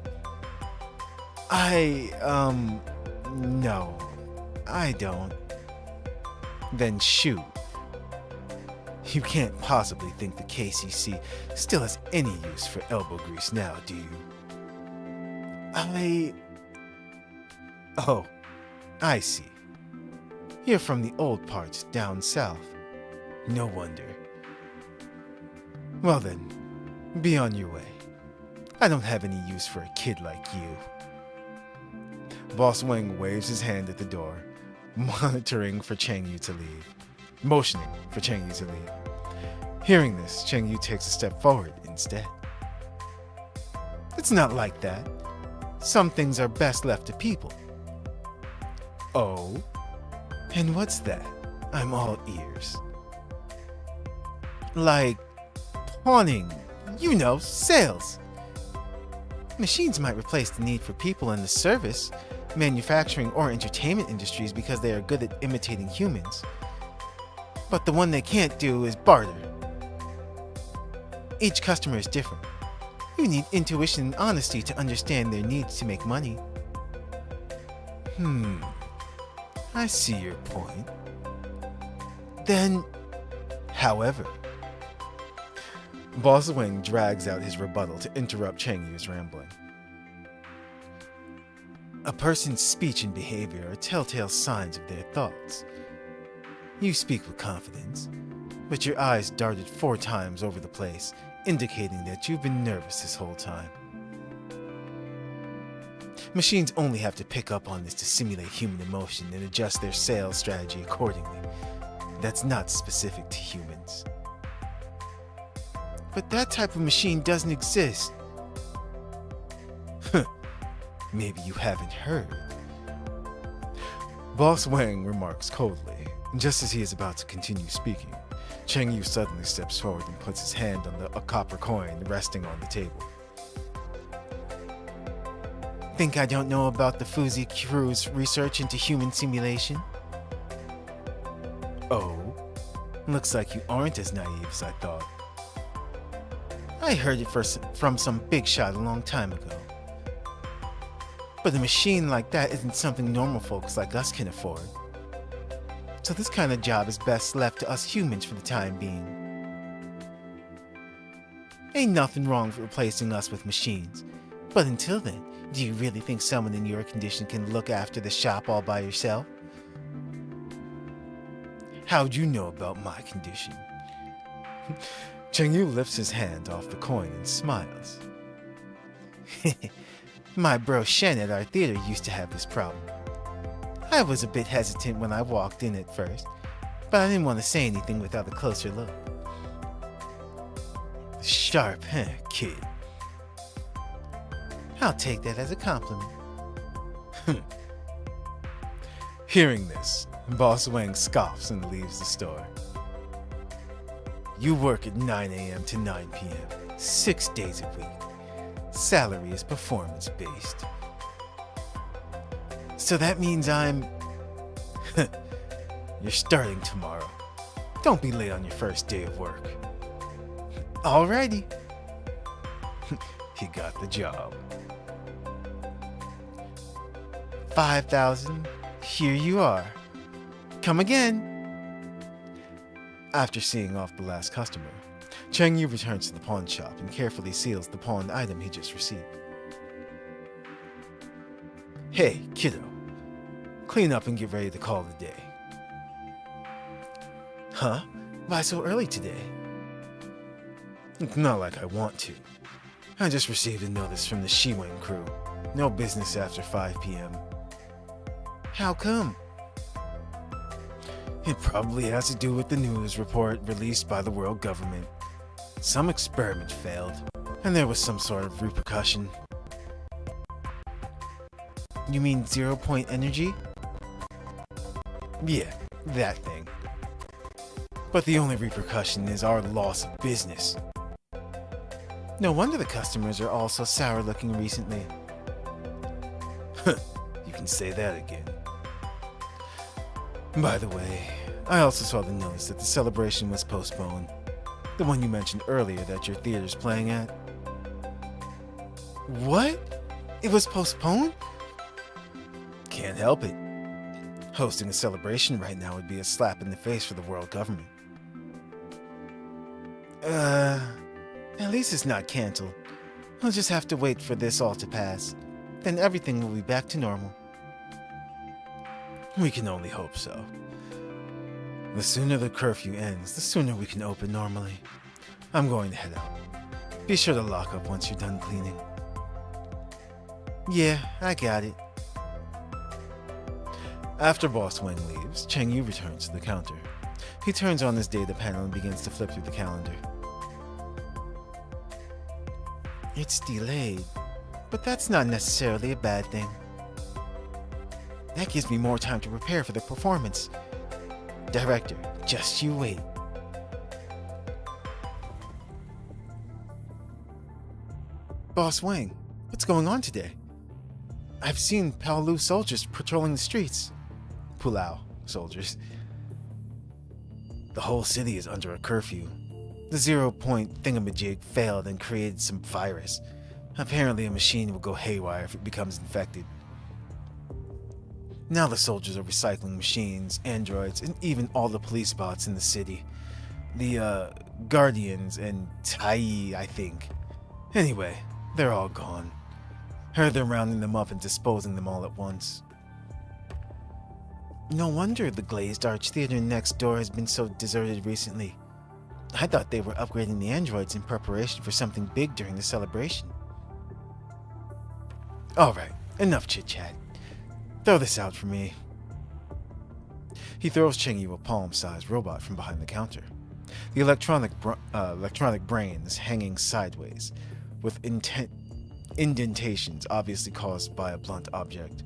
No, I don't. Then shoot. You can't possibly think the KCC still has any use for elbow grease now, do you? Oh, I see. You're from the old parts down south. No wonder. Well then, be on your way. I don't have any use for a kid like you. Boss Wang waves his hand at the door, motioning for Cheng Yu to leave. Hearing this, Cheng Yu takes a step forward instead. It's not like that. Some things are best left to people. Oh? And what's that? I'm all ears. Like pawning, sales. Machines might replace the need for people in the service, manufacturing, or entertainment industries because they are good at imitating humans. But the one they can't do is barter. Each customer is different. You need intuition and honesty to understand their needs to make money. I see your point. Then, however... Boss Wang drags out his rebuttal to interrupt Cheng Yu's rambling. A person's speech and behavior are telltale signs of their thoughts. You speak with confidence, but your eyes darted 4 times over the place, indicating that you've been nervous this whole time. Machines only have to pick up on this to simulate human emotion and adjust their sales strategy accordingly. That's not specific to humans. But that type of machine doesn't exist. Maybe you haven't heard. Boss Wang remarks coldly. Just as he is about to continue speaking, Cheng Yu suddenly steps forward and puts his hand on a copper coin resting on the table. Think I don't know about the Fuzi crew's research into human simulation? Oh, looks like you aren't as naive as I thought. I heard it from some big shot a long time ago. But a machine like that isn't something normal folks like us can afford. So this kind of job is best left to us humans for the time being. Ain't nothing wrong with replacing us with machines. But until then, do you really think someone in your condition can look after the shop all by yourself? How'd you know about my condition? Cheng Yu lifts his hand off the coin and smiles. My bro Shen at our theater used to have this problem. I was a bit hesitant when I walked in at first, but I didn't want to say anything without a closer look. Sharp, kid? I'll take that as a compliment. Hearing this, Boss Wang scoffs and leaves the store. You work at 9 a.m. to 9 p.m., 6 days a week. Salary is performance-based. So that means I'm... You're starting tomorrow. Don't be late on your first day of work. Alrighty. He got the job. 5,000. Here you are. Come again. After seeing off the last customer, Cheng Yu returns to the pawn shop and carefully seals the pawned item he just received. Hey, kiddo. Clean up and get ready to call the day. Huh? Why so early today? It's not like I want to. I just received a notice from the Shiwen crew. No business after 5 p.m. How come? It probably has to do with the news report released by the world government. Some experiment failed, and there was some sort of repercussion. You mean 0-point energy? Yeah, that thing. But the only repercussion is our loss of business. No wonder the customers are all so sour looking recently. You can say that again. By the way, I also saw the notice that the celebration was postponed. The one you mentioned earlier that your theater's playing at. What? It was postponed? Can't help it. Hosting a celebration right now would be a slap in the face for the world government. At least it's not canceled. I'll just have to wait for this all to pass. Then everything will be back to normal. We can only hope so. The sooner the curfew ends, the sooner we can open normally. I'm going to head out. Be sure to lock up once you're done cleaning. Yeah, I got it. After Boss Wang leaves, Cheng Yu returns to the counter. He turns on his data panel and begins to flip through the calendar. It's delayed, but that's not necessarily a bad thing. That gives me more time to prepare for the performance. Director, just you wait. Boss Wang, what's going on today? I've seen Kowloong soldiers patrolling the streets. Pulau soldiers. The whole city is under a curfew. The 0-point thingamajig failed and created some virus. Apparently a machine will go haywire if it becomes infected. Now the soldiers are recycling machines, androids, and even all the police bots in the city. The, Guardians and Tai, I think. Anyway, they're all gone. Heard them rounding them up and disposing them all at once. No wonder the Glazed Arch Theater next door has been so deserted recently. I thought they were upgrading the androids in preparation for something big during the celebration. Alright, enough chit-chat. Throw this out for me. He throws Cheng Yu a palm-sized robot from behind the counter. The electronic brain is hanging sideways, with indentations obviously caused by a blunt object.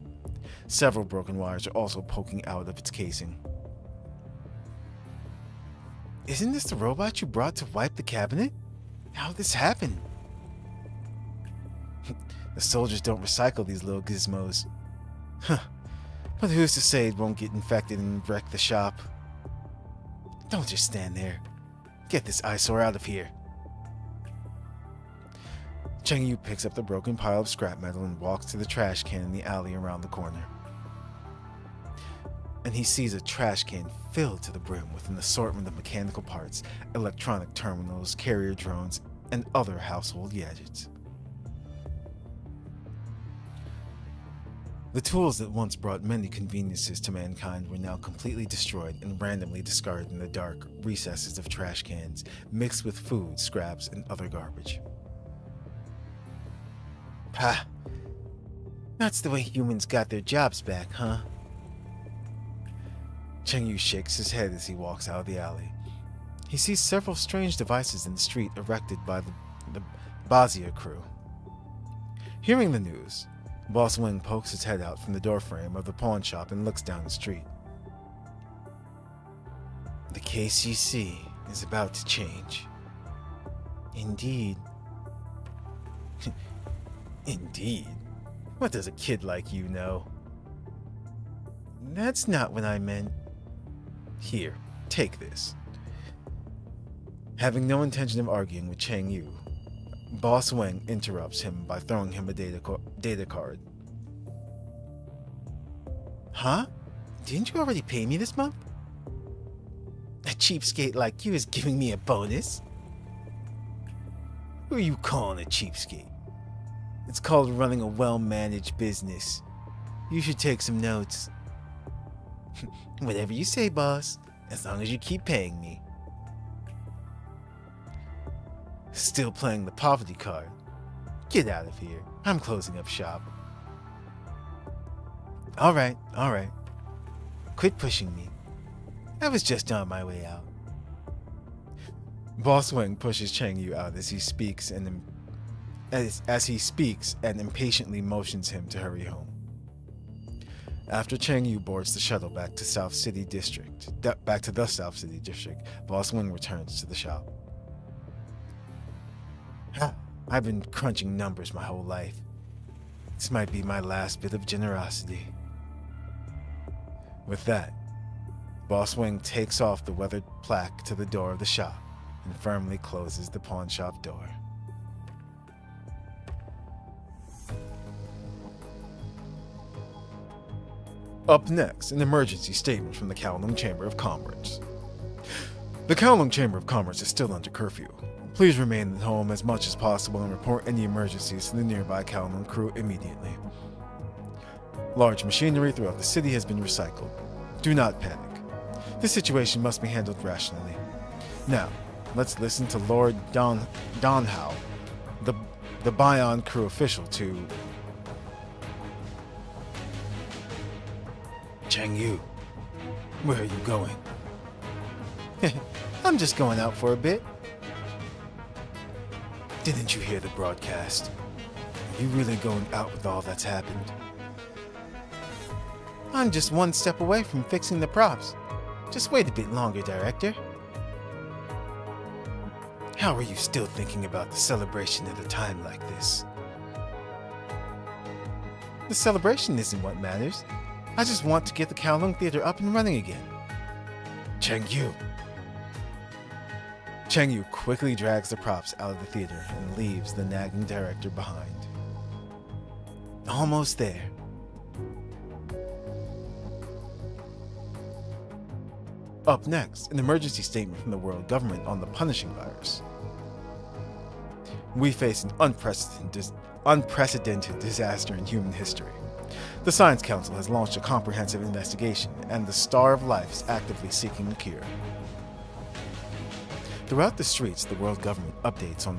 Several broken wires are also poking out of its casing. Isn't this the robot you brought to wipe the cabinet? How'd this happen? The soldiers don't recycle these little gizmos. Huh. But who's to say it won't get infected and wreck the shop? Don't just stand there. Get this eyesore out of here. Cheng Yu picks up the broken pile of scrap metal and walks to the trash can in the alley around the corner. And he sees a trash can filled to the brim with an assortment of mechanical parts, electronic terminals, carrier drones, and other household gadgets. The tools that once brought many conveniences to mankind were now completely destroyed and randomly discarded in the dark recesses of trash cans, mixed with food, scraps, and other garbage. Ha! That's the way humans got their jobs back, huh? Cheng Yu shakes his head as he walks out of the alley. He sees several strange devices in the street erected by the Bazia crew. Hearing the news, Boss Wing pokes his head out from the doorframe of the pawn shop and looks down the street. The KCC is about to change. Indeed. Indeed. What does a kid like you know? That's not what I meant. Here, take this. Having no intention of arguing with Chang Yu, Boss Wang interrupts him by throwing him a data card. Huh? Didn't you already pay me this month? A cheapskate like you is giving me a bonus? Who are you calling a cheapskate? It's called running a well-managed business. You should take some notes. Whatever you say, boss, as long as you keep paying me. Still playing the poverty card. Get out of here. I'm closing up shop. Alright. Quit pushing me. I was just on my way out. Boss Wang pushes Chang Yu out as he speaks and impatiently motions him to hurry home. After Chang Yu boards the shuttle back to the South City District, Boss Wang returns to the shop. I've been crunching numbers my whole life. This might be my last bit of generosity. With that, Boss Wang takes off the weathered plaque to the door of the shop and firmly closes the pawn shop door. Up next, an emergency statement from the Kowloong Chamber of Commerce. The Kowloong Chamber of Commerce is still under curfew. Please remain at home as much as possible and report any emergencies to the nearby Kowloong crew immediately. Large machinery throughout the city has been recycled. Do not panic. This situation must be handled rationally. Now, let's listen to Lord Donhao, the Bion crew official, to... Chang Yu, where are you going? I'm just going out for a bit. Didn't you hear the broadcast? Are you really going out with all that's happened? I'm just one step away from fixing the props. Just wait a bit longer, Director. How are you still thinking about the celebration at a time like this? The celebration isn't what matters. I just want to get the Kowloong Theater up and running again. Chang Yu. Chang Yu quickly drags the props out of the theater and leaves the nagging director behind. Almost there. Up next, an emergency statement from the world government on the punishing virus. We face an unprecedented disaster in human history. The Science Council has launched a comprehensive investigation, and the Star of Life is actively seeking a cure. Throughout the streets, the world government updates on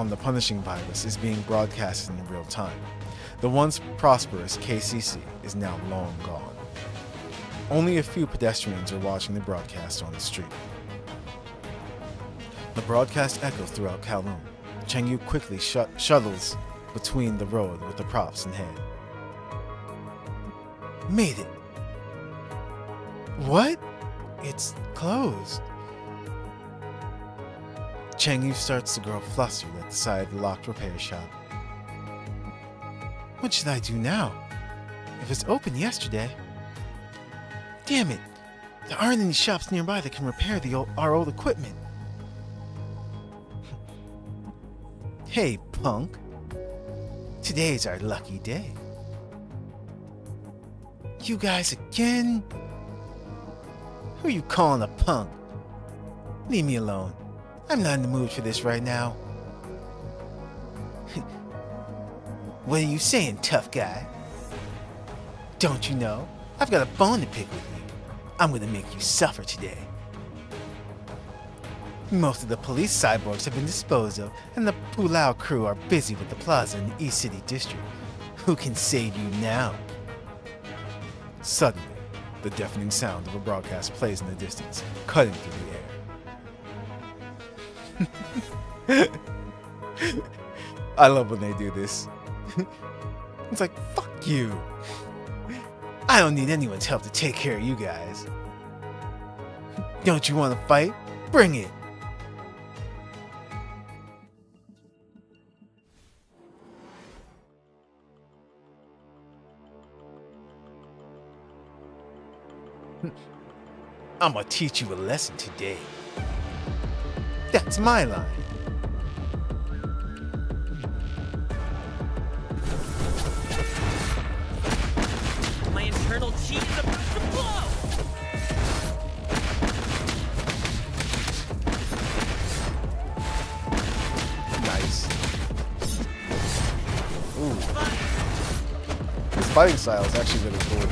the punishing virus is being broadcasted in real time. The once prosperous KCC is now long gone. Only a few pedestrians are watching the broadcast on the street. The broadcast echoes throughout Kowloong. Chang Yu quickly shuttles between the road with the props in hand. Made it. What? It's closed. Chang Yu starts to grow flustered at the side of the locked repair shop. What should I do now? It was open yesterday. Damn it! There aren't any shops nearby that can repair our old equipment. Hey, punk. Today's our lucky day. You guys again? Who are you calling a punk? Leave me alone. I'm not in the mood for this right now. What are you saying, tough guy? Don't you know? I've got a bone to pick with you. I'm gonna make you suffer today. Most of the police cyborgs have been disposed of, and the Pulau crew are busy with the plaza in the East City District. Who can save you now? Suddenly, the deafening sound of a broadcast plays in the distance, cutting through the air. I love when they do this. It's like, fuck you. I don't need anyone's help to take care of you guys. Don't you want to fight? Bring it. I'm gonna teach you a lesson today. That's my line. My internal chi is about to blow! Nice. Ooh. This fighting style is actually really cool.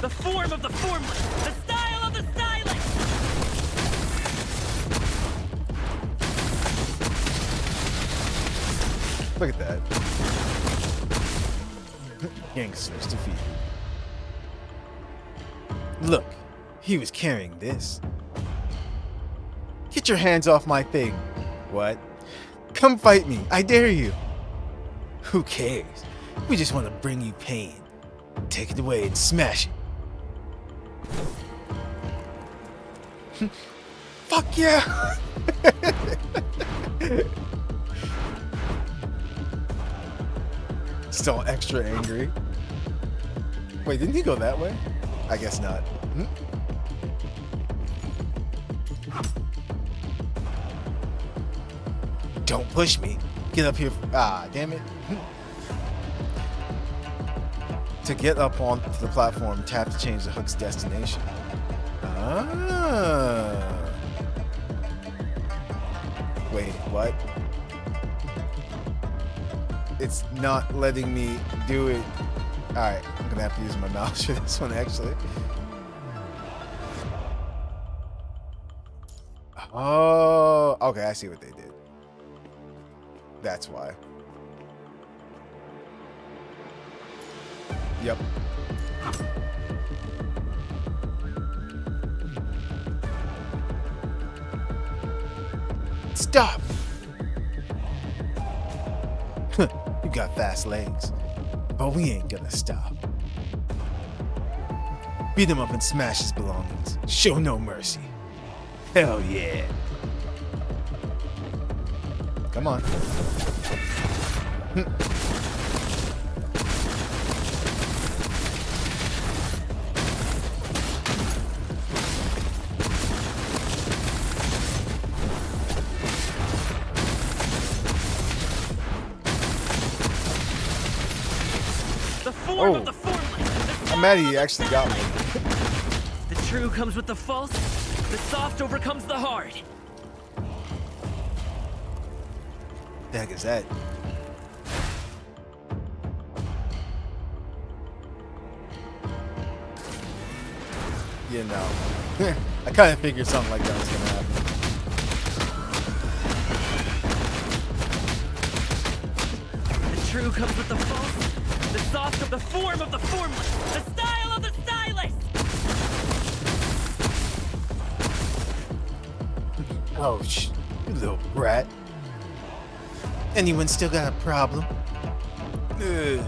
The form of the formless! The style of the stylist! Look at that. Gangsters defeated. Look, he was carrying this. Get your hands off my thing. What? Come fight me, I dare you. Who cares? We just want to bring you pain. Take it away and smash it. Fuck yeah! Still extra angry. Wait, didn't he go that way? I guess not. Don't push me. Get up here. Ah, damn it. To get up onto the platform, tap to change the hook's destination. Ah. Wait, what? It's not letting me do it. Alright, I'm gonna have to use my mouse for this one, actually. Oh, okay, I see what they did. That's why. Yep. Stop! You got fast legs, but we ain't gonna stop. Beat him up and smash his belongings. Show no mercy. Hell yeah. Come on. Form of the formless. I'm mad he actually got me. The true comes with the false. The soft overcomes the hard. The heck is that? You know, I kind of figured something like that was gonna happen. The true comes with the false. The soft of the form of the formless. The style of the stylist. Oh, you little brat. Anyone still got a problem? Ugh.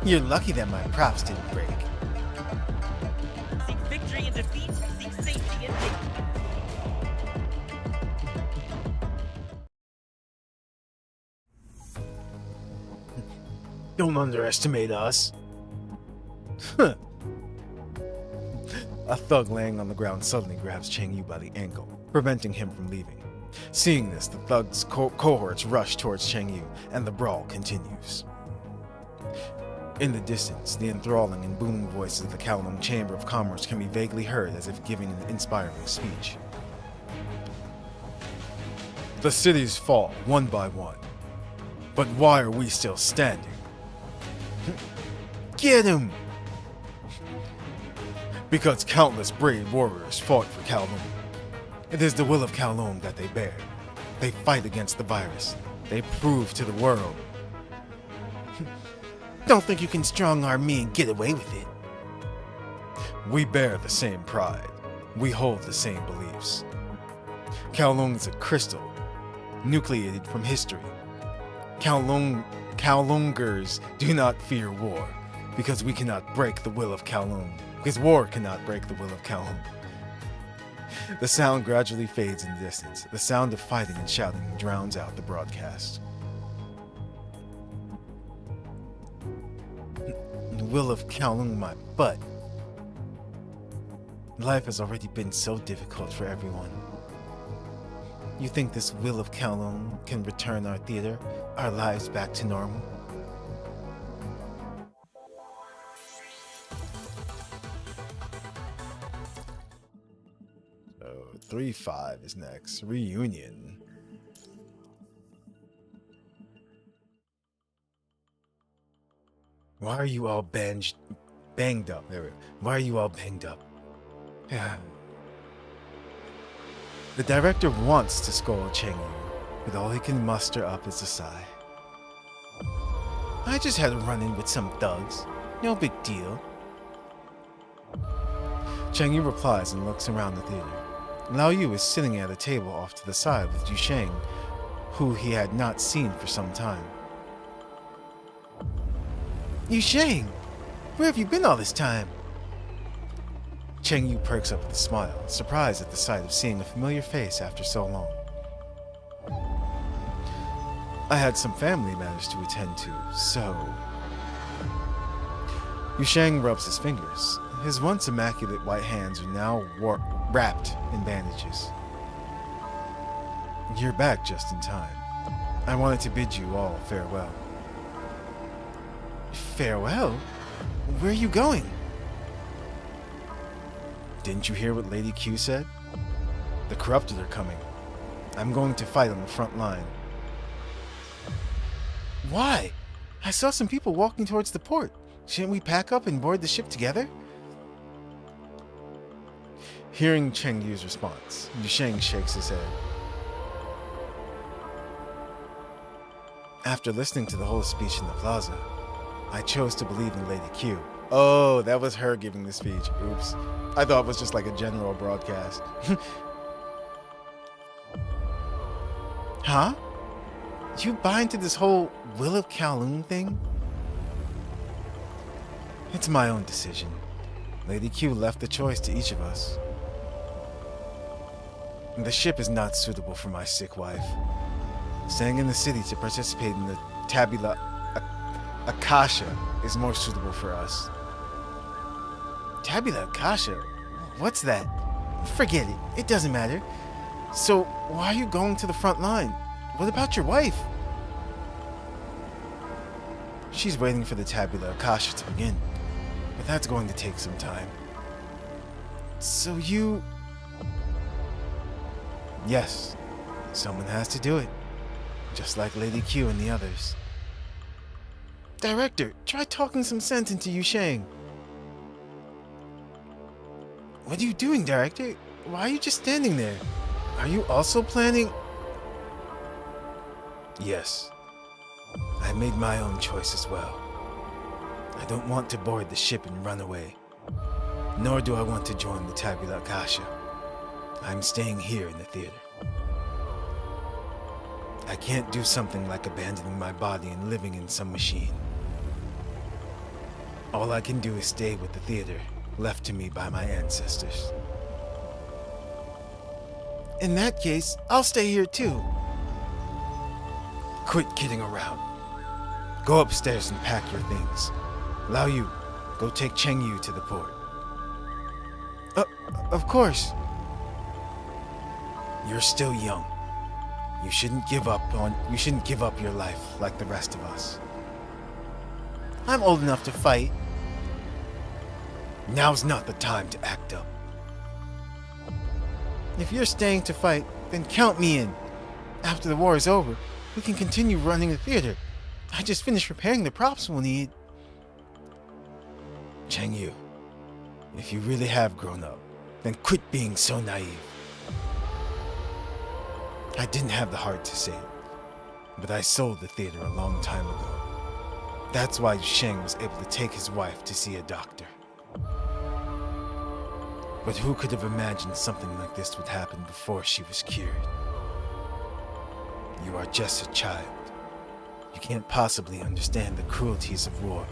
You're lucky that my props didn't break. Seek victory and defeat. Seek safety and victory. Don't underestimate us. Huh. A thug laying on the ground suddenly grabs Chang Yu by the ankle, preventing him from leaving. Seeing this, the thug's cohorts rush towards Chang Yu, and the brawl continues. In the distance, the enthralling and booming voices of the Kowloong Chamber of Commerce can be vaguely heard as if giving an inspiring speech. The cities fall one by one, but why are we still standing? Get him! Because countless brave warriors fought for Kowloong. It is the will of Kowloong that they bear. They fight against the virus. They prove to the world. Don't think you can strong-arm me and get away with it. We bear the same pride. We hold the same beliefs. Kowloong is a crystal, nucleated from history. Kowloongers do not fear war, because we cannot break the will of Kowloong. Because war cannot break the will of Kowloong. The sound gradually fades in the distance. The sound of fighting and shouting drowns out the broadcast. The will of Kowloong, my butt. Life has already been so difficult for everyone. You think this will of Kowloong can return our theater, our lives back to normal? So 3-5 is next. Reunion. Why are you all banged up? There we go. Why are you all banged up? Yeah. The director wants to scold Cheng Yu, but all he can muster up is a sigh. I just had a run-in with some thugs. No big deal. Cheng Yu replies and looks around the theater. Lao Yu is sitting at a table off to the side with Yu Sheng, who he had not seen for some time. Yu Sheng, where have you been all this time? Cheng Yu perks up with a smile, surprised at the sight of seeing a familiar face after so long. I had some family matters to attend to, so... Yu Sheng rubs his fingers. His once immaculate white hands are now wrapped in bandages. You're back just in time. I wanted to bid you all farewell. Farewell? Where are you going? Didn't you hear what Lady Q said? The corrupted are coming. I'm going to fight on the front line. Why? I saw some people walking towards the port. Shouldn't we pack up and board the ship together? Hearing Cheng Yu's response, Yu Sheng shakes his head. After listening to the whole speech in the plaza, I chose to believe in Lady Q. Oh, that was her giving the speech. Oops. I thought it was just like a general broadcast. Huh? You buy into this whole Will of Kowloong thing? It's my own decision. Lady Q left the choice to each of us. The ship is not suitable for my sick wife. Staying in the city to participate in the Tabula Akasha is more suitable for us. Tabula Akasha? What's that? Forget it. It doesn't matter. So, why are you going to the front line? What about your wife? She's waiting for the Tabula Akasha to begin, but that's going to take some time. So you... Yes, someone has to do it, just like Lady Q and the others. Director, try talking some sense into Yu Sheng. What are you doing, Director? Why are you just standing there? Are you also planning... Yes. I made my own choice as well. I don't want to board the ship and run away. Nor do I want to join the Tabula Akasha. I'm staying here in the theater. I can't do something like abandoning my body and living in some machine. All I can do is stay with the theater, left to me by my ancestors. In that case, I'll stay here too. Quit kidding around. Go upstairs and pack your things. Lao Yu, go take Cheng Yu to the port. Of course. You're still young. You shouldn't give up your life like the rest of us. I'm old enough to fight. Now's not the time to act up. If you're staying to fight, then count me in. After the war is over, we can continue running the theater. I just finished preparing the props we'll need. Cheng Yu, if you really have grown up, then quit being so naive. I didn't have the heart to say it, but I sold the theater a long time ago. That's why Sheng was able to take his wife to see a doctor. But who could have imagined something like this would happen before she was cured? You are just a child. You can't possibly understand the cruelties of war.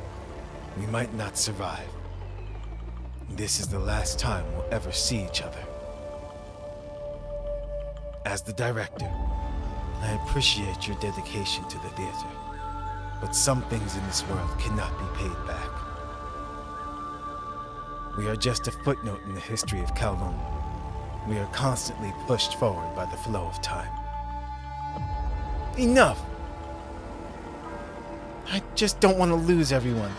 We might not survive. This is the last time we'll ever see each other. As the director, I appreciate your dedication to the theater, but some things in this world cannot be paid back. We are just a footnote in the history of Kowloong. We are constantly pushed forward by the flow of time. Enough! I just don't want to lose everyone.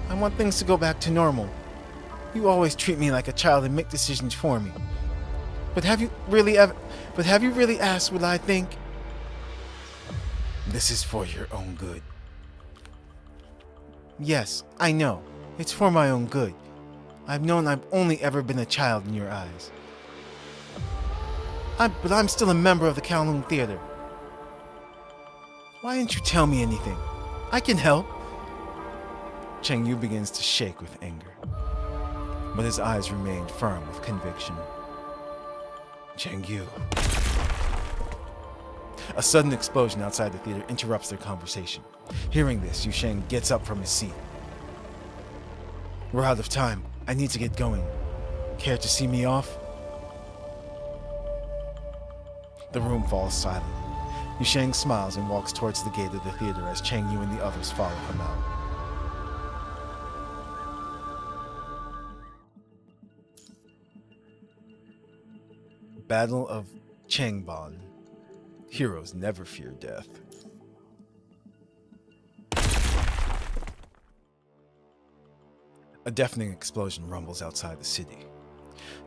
I want things to go back to normal. You always treat me like a child and make decisions for me. But have you really asked what I think? This is for your own good. Yes, I know. It's for my own good. I've known I've only ever been a child in your eyes. But I'm still a member of the Kowloong Theater. Why didn't you tell me anything? I can help. Cheng Yu begins to shake with anger, but his eyes remain firm with conviction. Cheng Yu. A sudden explosion outside the theater interrupts their conversation. Hearing this, Yu Sheng gets up from his seat. We're out of time. I need to get going. Care to see me off? The room falls silent. Yu Sheng smiles and walks towards the gate of the theater as Cheng Yu and the others follow him out. Battle of Changban. Heroes never fear death. A deafening explosion rumbles outside the city.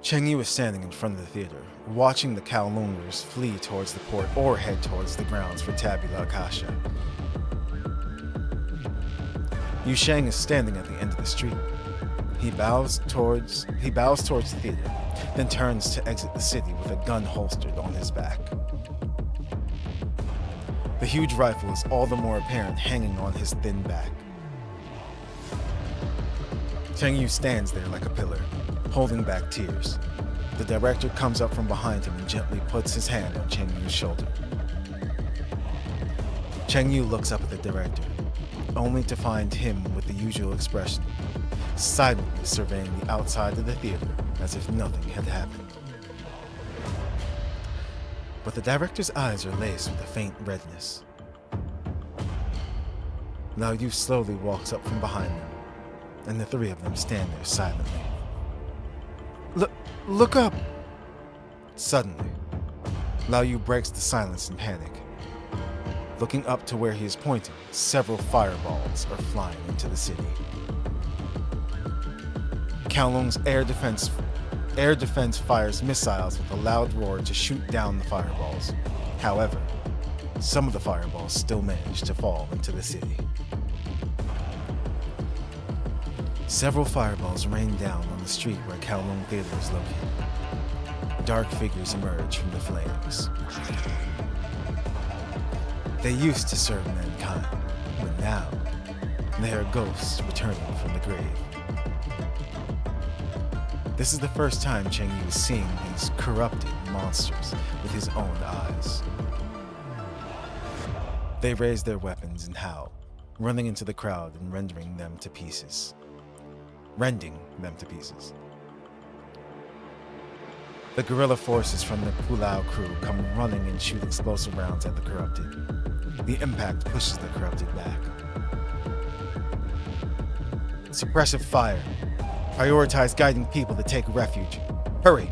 Cheng Yu is standing in front of the theater, watching the Kowloongers flee towards the port or head towards the grounds for Tabula Akasha. Yu Sheng is standing at the end of the street. He bows towards the theater, then turns to exit the city with a gun holstered on his back. The huge rifle is all the more apparent hanging on his thin back. Cheng Yu stands there like a pillar, holding back tears. The director comes up from behind him and gently puts his hand on Cheng Yu's shoulder. Cheng Yu looks up at the director, only to find him with the usual expression, silently surveying the outside of the theater as if nothing had happened. But the director's eyes are laced with a faint redness. Lao Yu slowly walks up from behind them, and the three of them stand there silently. Look up! Suddenly, Lao Yu breaks the silence in panic. Looking up to where he is pointing, several fireballs are flying into the city. Kowloong's air defense fires missiles with a loud roar to shoot down the fireballs. However, some of the fireballs still manage to fall into the city. Several fireballs rain down on the street where Kowloong Theater is located. Dark figures emerge from the flames. They used to serve mankind, but now they are ghosts returning from the grave. This is the first time Cheng Yu is seeing these corrupted monsters with his own eyes. They raise their weapons and howl, running into the crowd and rending them to pieces. The guerrilla forces from the Pulao crew come running and shoot explosive rounds at the corrupted. The impact pushes the corrupted back. Suppressive fire. Prioritize guiding people to take refuge. Hurry!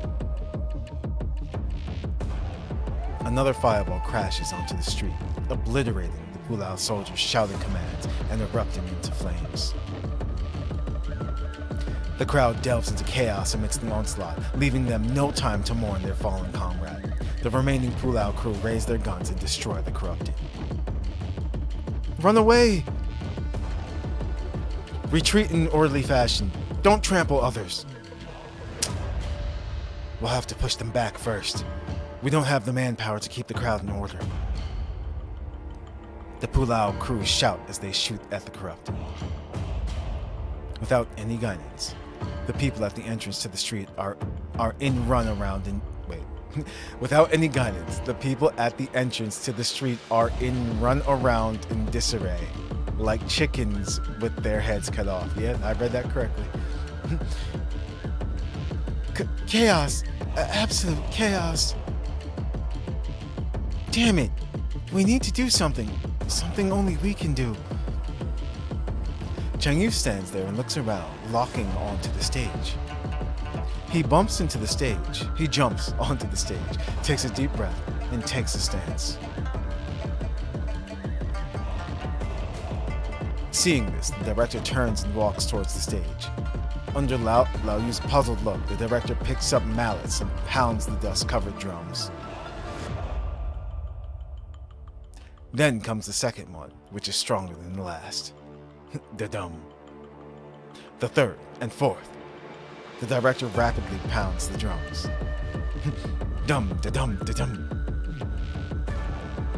Another fireball crashes onto the street, obliterating the Pulao soldiers shouting commands and erupting into flames. The crowd delves into chaos amidst the onslaught, leaving them no time to mourn their fallen comrade. The remaining Pulao crew raise their guns and destroy the corrupted. Run away! Retreat in orderly fashion. Don't trample others. We'll have to push them back first. We don't have the manpower to keep the crowd in order. The Pulao crew shout as they shoot at the corrupted. Without any guidance, The people at the entrance to the street are in run around and wait. Without any guidance, the people at the entrance to the street are in run around in disarray, like chickens with their heads cut off. Yeah, I read that correctly. Chaos. Absolute chaos. Damn it. We need to do something. Something only we can do. Changyu stands there and looks around, locking onto the stage. He bumps into the stage. He jumps onto the stage, takes a deep breath, and takes a stance. Seeing this, the director turns and walks towards the stage. Under Lao Yu's puzzled look, the director picks up mallets and pounds the dust-covered drums. Then comes the second one, which is stronger than the last. Da-dum. The third and fourth. The director rapidly pounds the drums. Dum, da-dum, da-dum.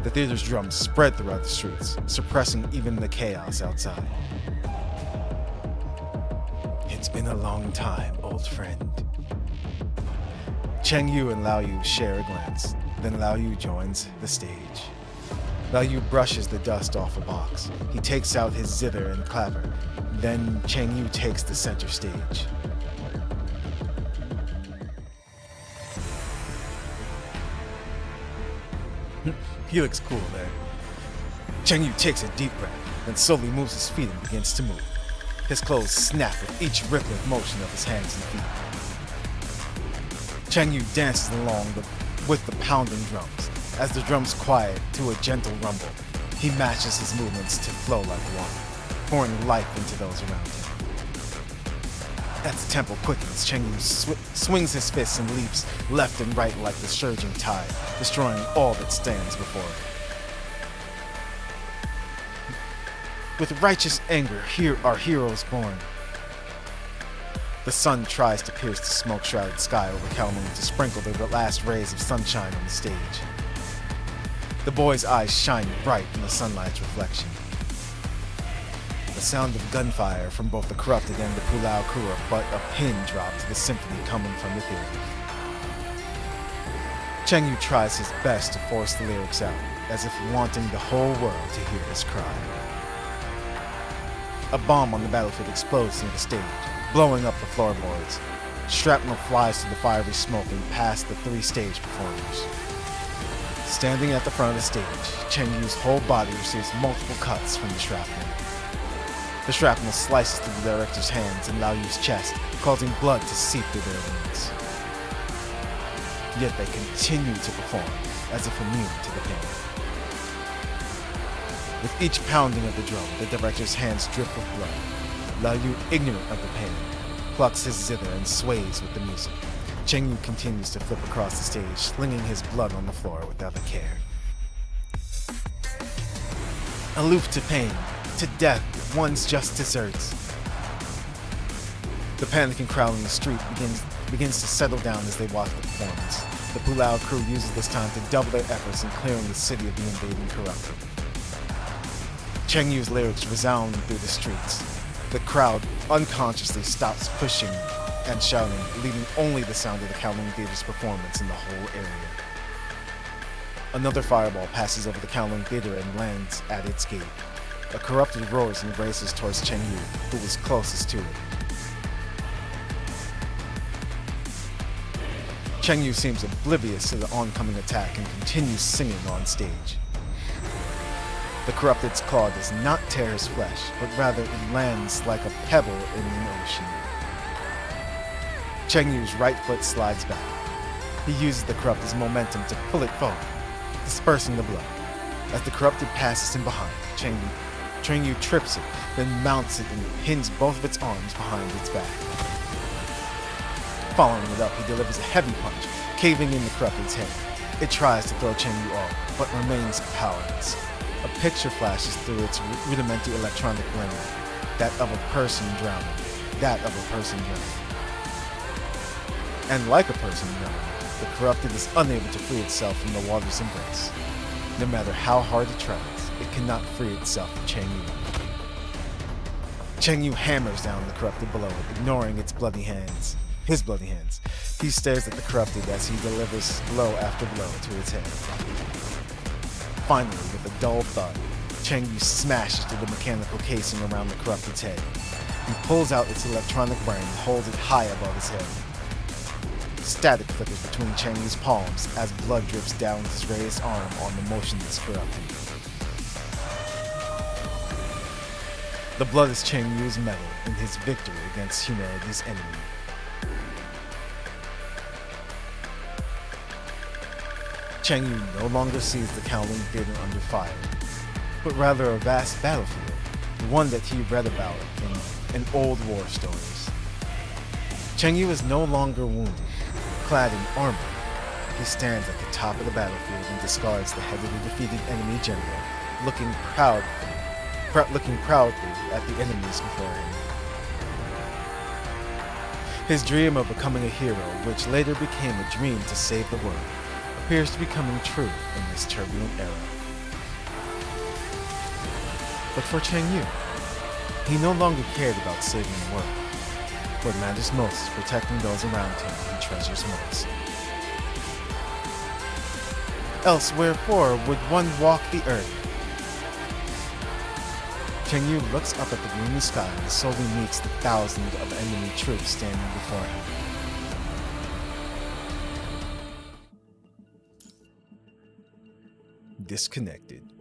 The theater's drums spread throughout the streets, suppressing even the chaos outside. It's been a long time, old friend. Changyu and Lao Yu share a glance. Then Lao Yu joins the stage. Lao Yu brushes the dust off a box. He takes out his zither and clapper. Then Changyu takes the center stage. He looks cool there. Changyu takes a deep breath, then slowly moves his feet and begins to move. His clothes snap with each rhythmic motion of his hands and feet. Changyu dances along with the pounding drums. As the drums quiet to a gentle rumble, he matches his movements to flow like water, pouring life into those around him. As the tempo quickens, Changyu swings his fists and leaps left and right like the surging tide, destroying all that stands before him. With righteous anger, here are heroes born. The sun tries to pierce the smoke-shrouded sky over Kowloong to sprinkle the last rays of sunshine on the stage. The boy's eyes shine bright in the sunlight's reflection. The sound of gunfire from both the corrupted and the Kowloong crew are but a pin drop to the symphony coming from the theater. Changyu tries his best to force the lyrics out, as if wanting the whole world to hear his cry. A bomb on the battlefield explodes near the stage, blowing up the floorboards. Shrapnel flies through the fiery smoke and past the three stage performers. Standing at the front of the stage, Changyu's whole body receives multiple cuts from the shrapnel. The shrapnel slices through the director's hands and Lao Yu's chest, causing blood to seep through their veins. Yet they continue to perform, as if immune to the pain. With each pounding of the drum, the director's hands drip with blood. Lao Yu, ignorant of the pain, plucks his zither and sways with the music. Changyu continues to flip across the stage, slinging his blood on the floor without a care. Aloof to pain, to death, one's just deserts. The panicking crowd in the street begins to settle down as they watch the performance. The Kowloong crew uses this time to double their efforts in clearing the city of the invading corrupted. Changyu's lyrics resound through the streets. The crowd unconsciously stops pushing and shouting, leaving only the sound of the Kowloong Theater's performance in the whole area. Another fireball passes over the Kowloong Theater and lands at its gate. A corrupted roars and races towards Changyu, who was closest to it. Changyu seems oblivious to the oncoming attack and continues singing on stage. The corrupted's claw does not tear his flesh, but rather it lands like a pebble in the ocean. Changyu's right foot slides back. He uses the corrupted's momentum to pull it forward, dispersing the blood. As the corrupted passes him behind, Changyu trips it, then mounts it and pins both of its arms behind its back. Following it up, he delivers a heavy punch, caving in the corrupted's head. It tries to throw Changyu off, but remains powerless. A picture flashes through its rudimentary electronic brain, that of a person drowning, And like a person drowning, the corrupted is unable to free itself from the water's embrace. No matter how hard it tries, it cannot free itself from Changyu. Cheng Yu hammers down the corrupted below it, ignoring its bloody hands. His bloody hands. He stares at the corrupted as he delivers blow after blow to its head. Finally, with a dull thud, Cheng Yu smashes through the mechanical casing around the corrupted's head. He pulls out its electronic brain and holds it high above his head. Static flickers between Cheng Yu's palms as blood drips down his raised arm on the motionless corrupted. The blood is Cheng Yu's medal in his victory against humanity's enemy. Cheng Yu no longer sees the Kowloong theater under fire, but rather a vast battlefield, one that he read about in old war stories. Cheng Yu is no longer wounded, clad in armor. He stands at the top of the battlefield and discards the heavily defeated enemy general, looking proudly at the enemies before him. His dream of becoming a hero, which later became a dream to save the world, appears to be coming true in this turbulent era. But for Cheng Yu, he no longer cared about saving the world. What matters most is protecting those around him he treasures most. Else wherefore would one walk the earth? Cheng Yu looks up at the gloomy sky and slowly meets the thousands of enemy troops standing before him. Disconnected.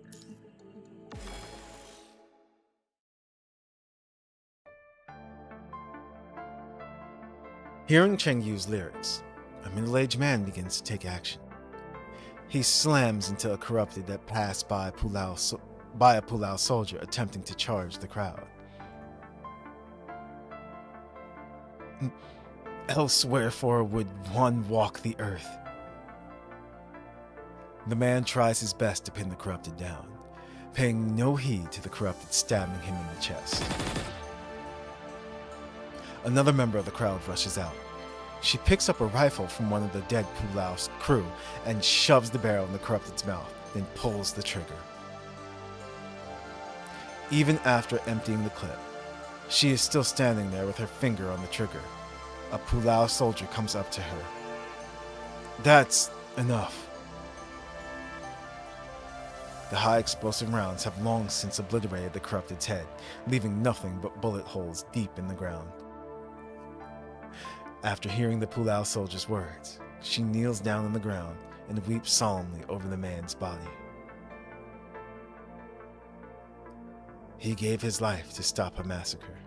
Hearing Cheng Yu's lyrics, a middle-aged man begins to take action. He slams into a corrupted that passed by a Pulao soldier attempting to charge the crowd. Else wherefore would one walk the earth? The man tries his best to pin the corrupted down, paying no heed to the corrupted stabbing him in the chest. Another member of the crowd rushes out. She picks up a rifle from one of the dead Pulao's crew and shoves the barrel in the corrupted's mouth, then pulls the trigger. Even after emptying the clip, she is still standing there with her finger on the trigger. A Pulao soldier comes up to her. That's enough. The high explosive rounds have long since obliterated the corrupted's head, leaving nothing but bullet holes deep in the ground. After hearing the Pulao soldier's words, she kneels down on the ground and weeps solemnly over the man's body. He gave his life to stop a massacre.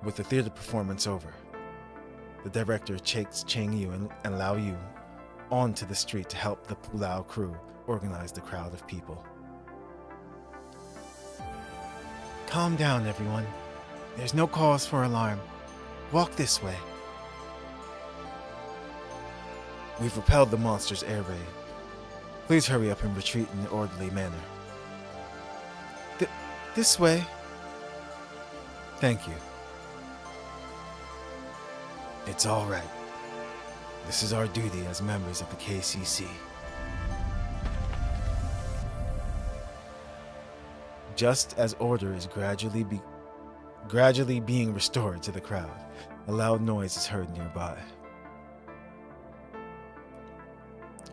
With the theater performance over, the director takes Cheng Yu and Lao Yu onto the street to help the Pulao crew organize the crowd of people. Calm down, everyone. There's no cause for alarm. Walk this way. We've repelled the monster's air raid. Please hurry up and retreat in an orderly manner. This way. Thank you. It's all right. This is our duty as members of the KCC. Just as order is gradually being restored to the crowd, a loud noise is heard nearby.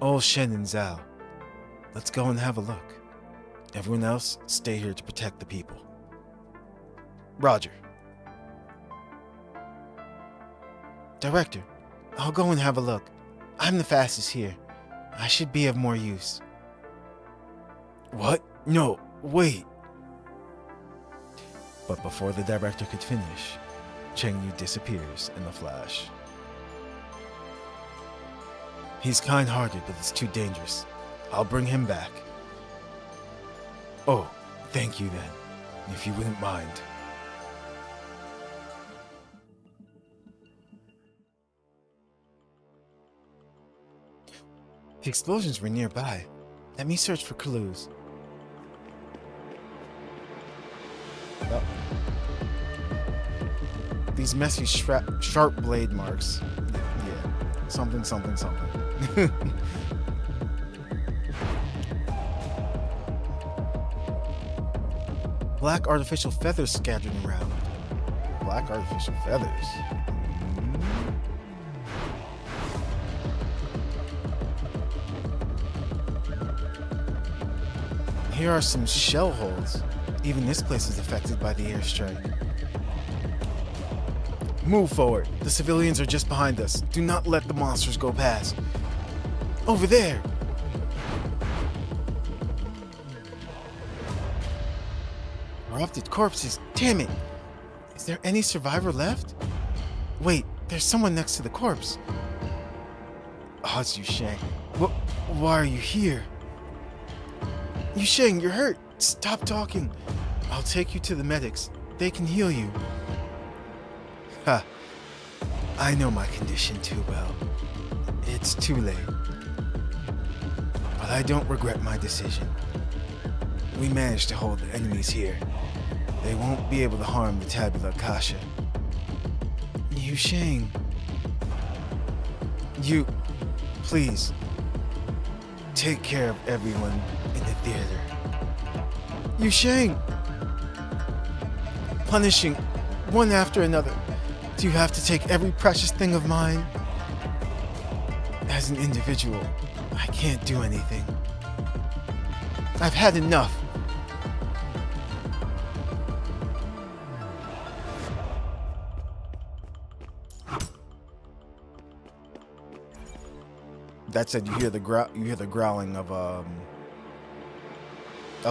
Old Shen and Zhao, let's go and have a look. Everyone else, stay here to protect the people. Roger. Director, I'll go and have a look. I'm the fastest here. I should be of more use. What? No, wait. But before the director could finish, Cheng Yu disappears in a flash. He's kind-hearted, but it's too dangerous. I'll bring him back. Oh, thank you then, if you wouldn't mind. The explosions were nearby. Let me search for clues. Oh. These messy sharp blade marks. Yeah, something. black artificial feathers scattered around. Black artificial feathers. Here are some shell holes. Even this place was affected by the airstrike. Move forward. The civilians are just behind us. Do not let the monsters go past. Over there! Corrupted corpses. Damn it! Is there any survivor left? Wait, there's someone next to the corpse. Yusheng. Why are you here? Yusheng, you're hurt. Stop talking. I'll take you to the medics. They can heal you. Ha. I know my condition too well. It's too late. But I don't regret my decision. We managed to hold the enemies here. They won't be able to harm the Tabula Kasha. Yusheng. Please. Take care of everyone in the theater. Yusheng! Punishing one after another. Do you have to take every precious thing of mine? As an individual, I can't do anything. I've had enough. That said, you hear the growling of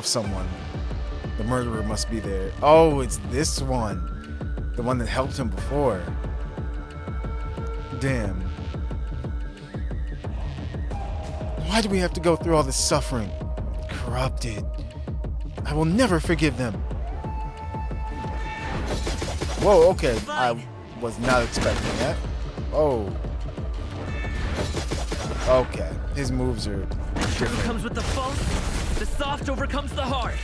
someone. The murderer must be there. Oh, it's this one. The one that helped him before. Damn. Why do we have to go through all this suffering? Corrupted. I will never forgive them. Whoa, okay. I was not expecting that. Oh. Okay. His moves are different. True comes with the false. The soft overcomes the hard.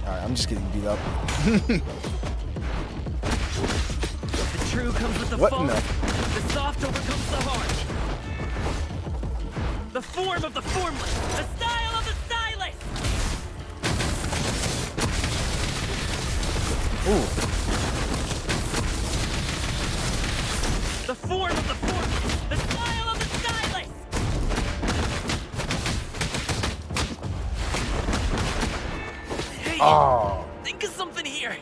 Alright, I'm just getting beat up. The true comes with the false. The soft overcomes the hard. The form of the formless. The style of the stylist. Ooh. The form of the formless. The style of the stylist. Hey, Oh. think of something here.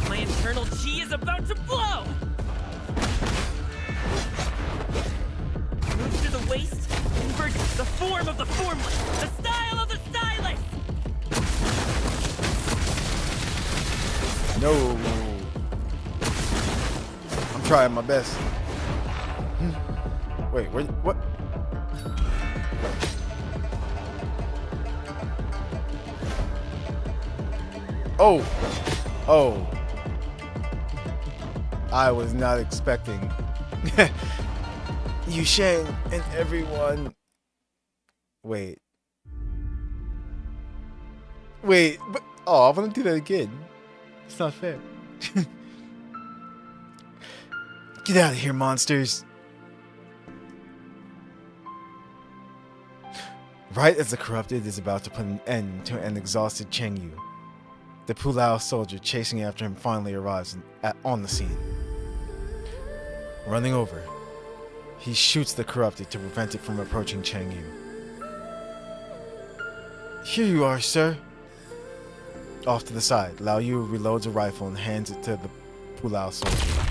My internal chi is about to blow. Move through the waist, convert the form of the formless, the style of the stylist. No. I'm trying my best. Wait, what? Oh. I was not expecting Yusheng and everyone. Wait, but I want to do that again. It's not fair. Get out of here, monsters. Right as the corrupted is about to put an end to an exhausted Chengyu, the Pulao soldier chasing after him finally arrives on the scene. Running over, he shoots the corrupted to prevent it from approaching Chengyu. Here you are, sir. Off to the side, Lao Yu reloads a rifle and hands it to the Pulao soldier.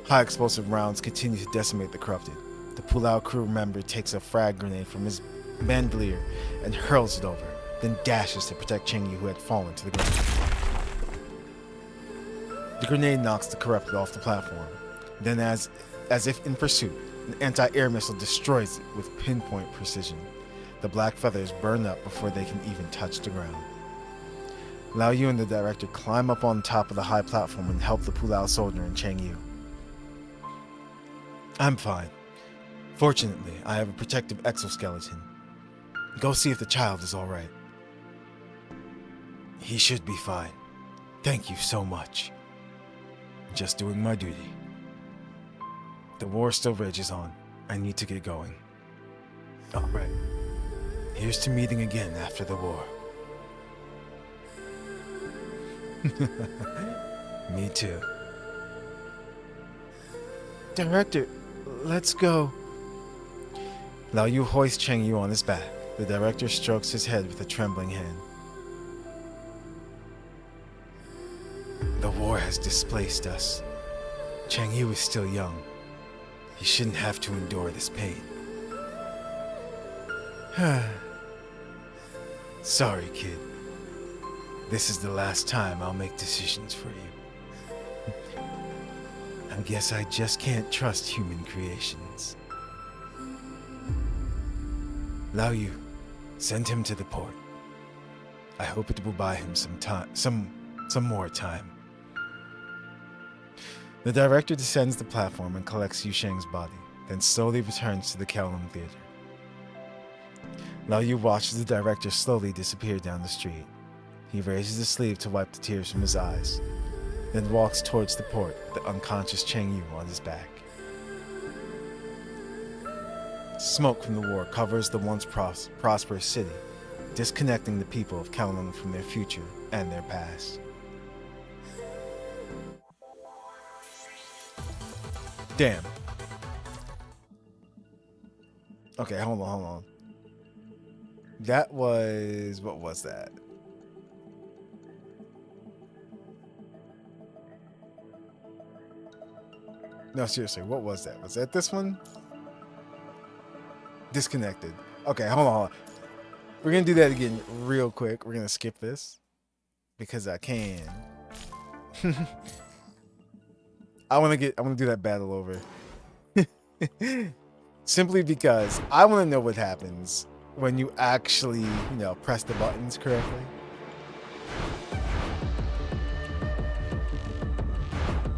High explosive rounds continue to decimate the corrupted. The Pulao crew member takes a frag grenade from his bandolier and hurls it over, then dashes to protect Chengyu, who had fallen to the ground. The grenade knocks the corrupted off the platform. Then, as if in pursuit, an anti-air missile destroys it with pinpoint precision. The black feathers burn up before they can even touch the ground. Lao Yu and the director climb up on top of the high platform and help the Pulao soldier and Chengyu. I'm fine. Fortunately, I have a protective exoskeleton. Go see if the child is alright. He should be fine. Thank you so much. Just doing my duty. The war still rages on. I need to get going. Alright. Here's to meeting again after the war. Me too. Director, let's go. Lao Yu hoists Cheng Yu on his back. The director strokes his head with a trembling hand. The war has displaced us. Cheng Yu is still young. He shouldn't have to endure this pain. Sorry, kid. This is the last time I'll make decisions for you. I guess I just can't trust human creations. Lao Yu, send him to the port. I hope it will buy him some time, some more time. The director descends the platform and collects Yu Sheng's body, then slowly returns to the Kowloong Theater. Lao Yu watches the director slowly disappear down the street. He raises his sleeve to wipe the tears from his eyes, then walks towards the port with the unconscious Cheng Yu on his back. Smoke from the war covers the once prosperous city, disconnecting the people of Kowloong from their future and their past. Damn. Okay, hold on. That was... what was that? No, seriously, what was that? Was that this one? Disconnected. Okay, hold on. We're gonna do that again real quick. We're gonna skip this because I can. I want to do that battle over. Simply because I want to know what happens when you actually, press the buttons correctly.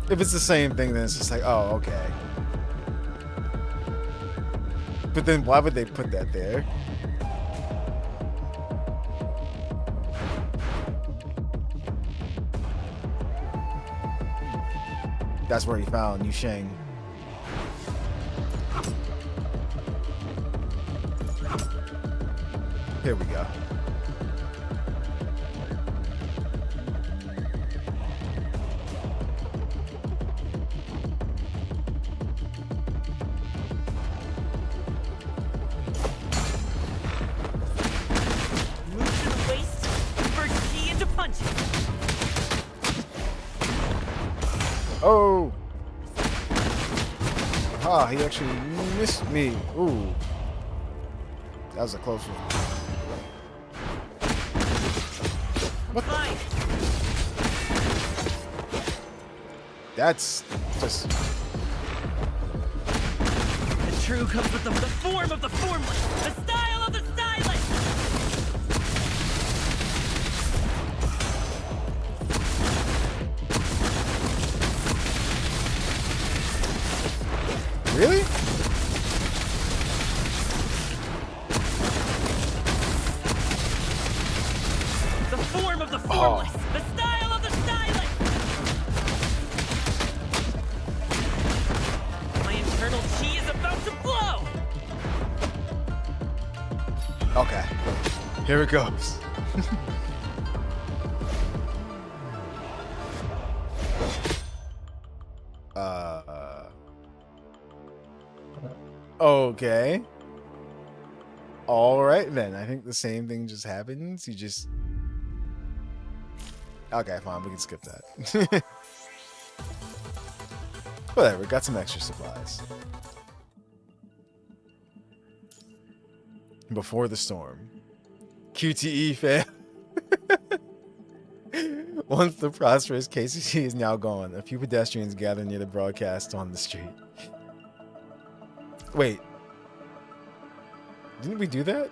If it's the same thing, then it's just like, oh, okay. But then why would they put that there? That's where he found Yu Sheng. Here we go. Oh! Ah, he actually missed me. Ooh. That was a close one. What the? That's just... The true comes with the form of the formless, the style of the stylish! Really? The form of the formless, the style of the stylish! My internal chi is about to blow! Okay. Here it goes. Okay. All right then. I think the same thing just happens. You just... Okay, fine. We can skip that. Whatever. Got some extra supplies. Before the storm. QTE fail. Once the prosperous KCC is now gone, a few pedestrians gather near the broadcast on the street. Wait. Didn't we do that?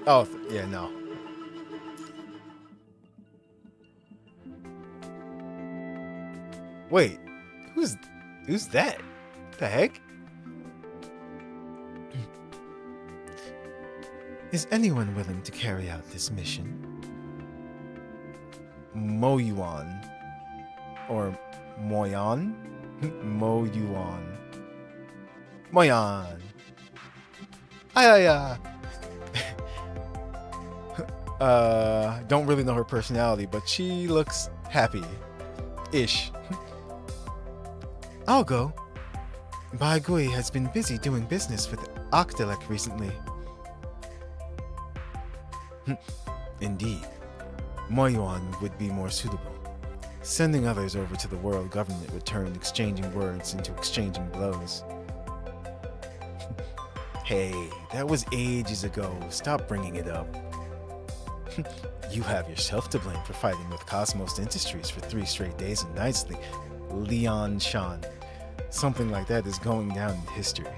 Oh, yeah, no. Wait. Who's that? The heck? Is anyone willing to carry out this mission? Mo Yuan. Or Moyan? Mo Yuan. Moyan. Ayaya. Don't really know her personality, but she looks happy-ish. I'll go. Bai Gui has been busy doing business with Octalek recently. Indeed. Moyuan would be more suitable. Sending others over to the world government would turn exchanging words into exchanging blows. Hey, that was ages ago. Stop bringing it up. You have yourself to blame for fighting with Cosmos Industries for 3 straight days and nights, Leon Shan. Something like that is going down in history.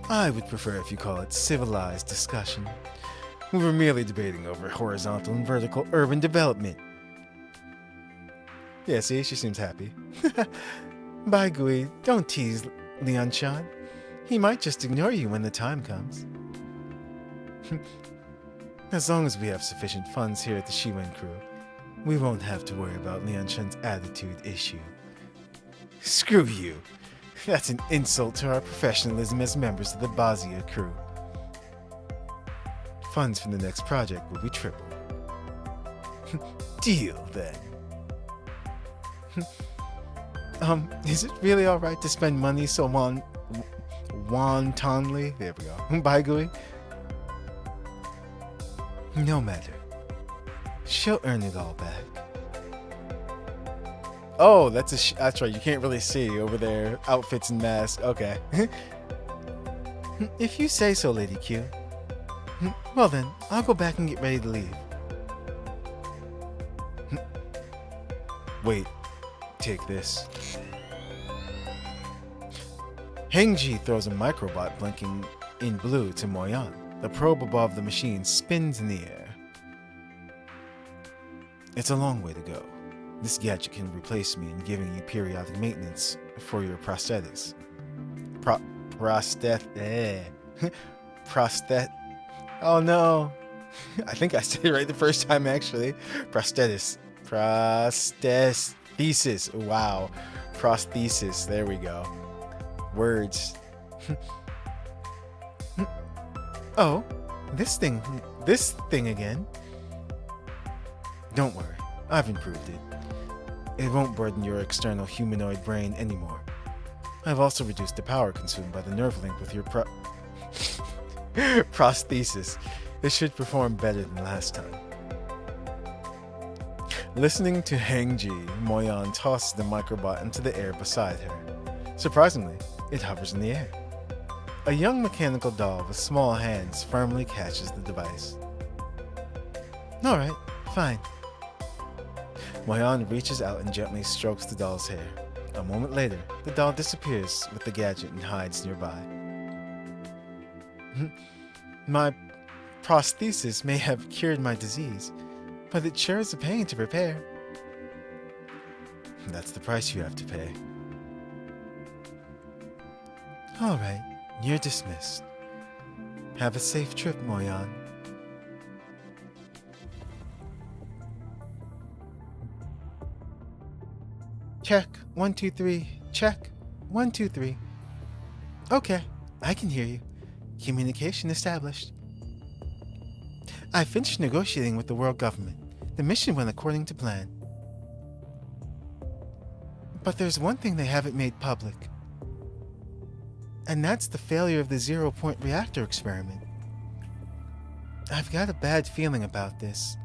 I would prefer if you call it civilized discussion. We were merely debating over horizontal and vertical urban development. Yeah, see, she seems happy. Bai Gui, don't tease Leon Shan. He might just ignore you when the time comes. As long as we have sufficient funds here at the Shiwen crew, we won't have to worry about Leon Shan's attitude issue. Screw you. That's an insult to our professionalism as members of the Bazia crew. Funds for the next project will be triple. Deal, then. Is it really alright to spend money so wantonly? There we go. Bai Gui? No matter. She'll earn it all back. Oh, that's right. You can't really see over there. Outfits and masks. Okay. If you say so, Lady Q. Well then, I'll go back and get ready to leave. Wait. Take this. Hengji throws a microbot blinking in blue to Moyan. The probe above the machine spins in the air. It's a long way to go. This gadget can replace me in giving you periodic maintenance for your prosthetics. Oh no. I think I said it right the first time actually. Prosthesis. Wow. Prosthesis. There we go. Words. Oh, this thing again. Don't worry, I've improved it. It won't burden your external humanoid brain anymore. I've also reduced the power consumed by the nerve link with your prosthesis. It should perform better than last time. Listening to Hengji, Moyan tosses the microbot into the air beside her. Surprisingly, it hovers in the air. A young mechanical doll with small hands firmly catches the device. Alright, fine. Moyan reaches out and gently strokes the doll's hair. A moment later, the doll disappears with the gadget and hides nearby. My prosthesis may have cured my disease, but it sure is a pain to repair. That's the price you have to pay. Alright, you're dismissed. Have a safe trip, Moyan. Check, 1, 2, 3. Check, 1, 2, 3. Okay, I can hear you. Communication established. I finished negotiating with the world government. The mission went according to plan. But there's one thing they haven't made public. And that's the failure of the zero-point reactor experiment. I've got a bad feeling about this.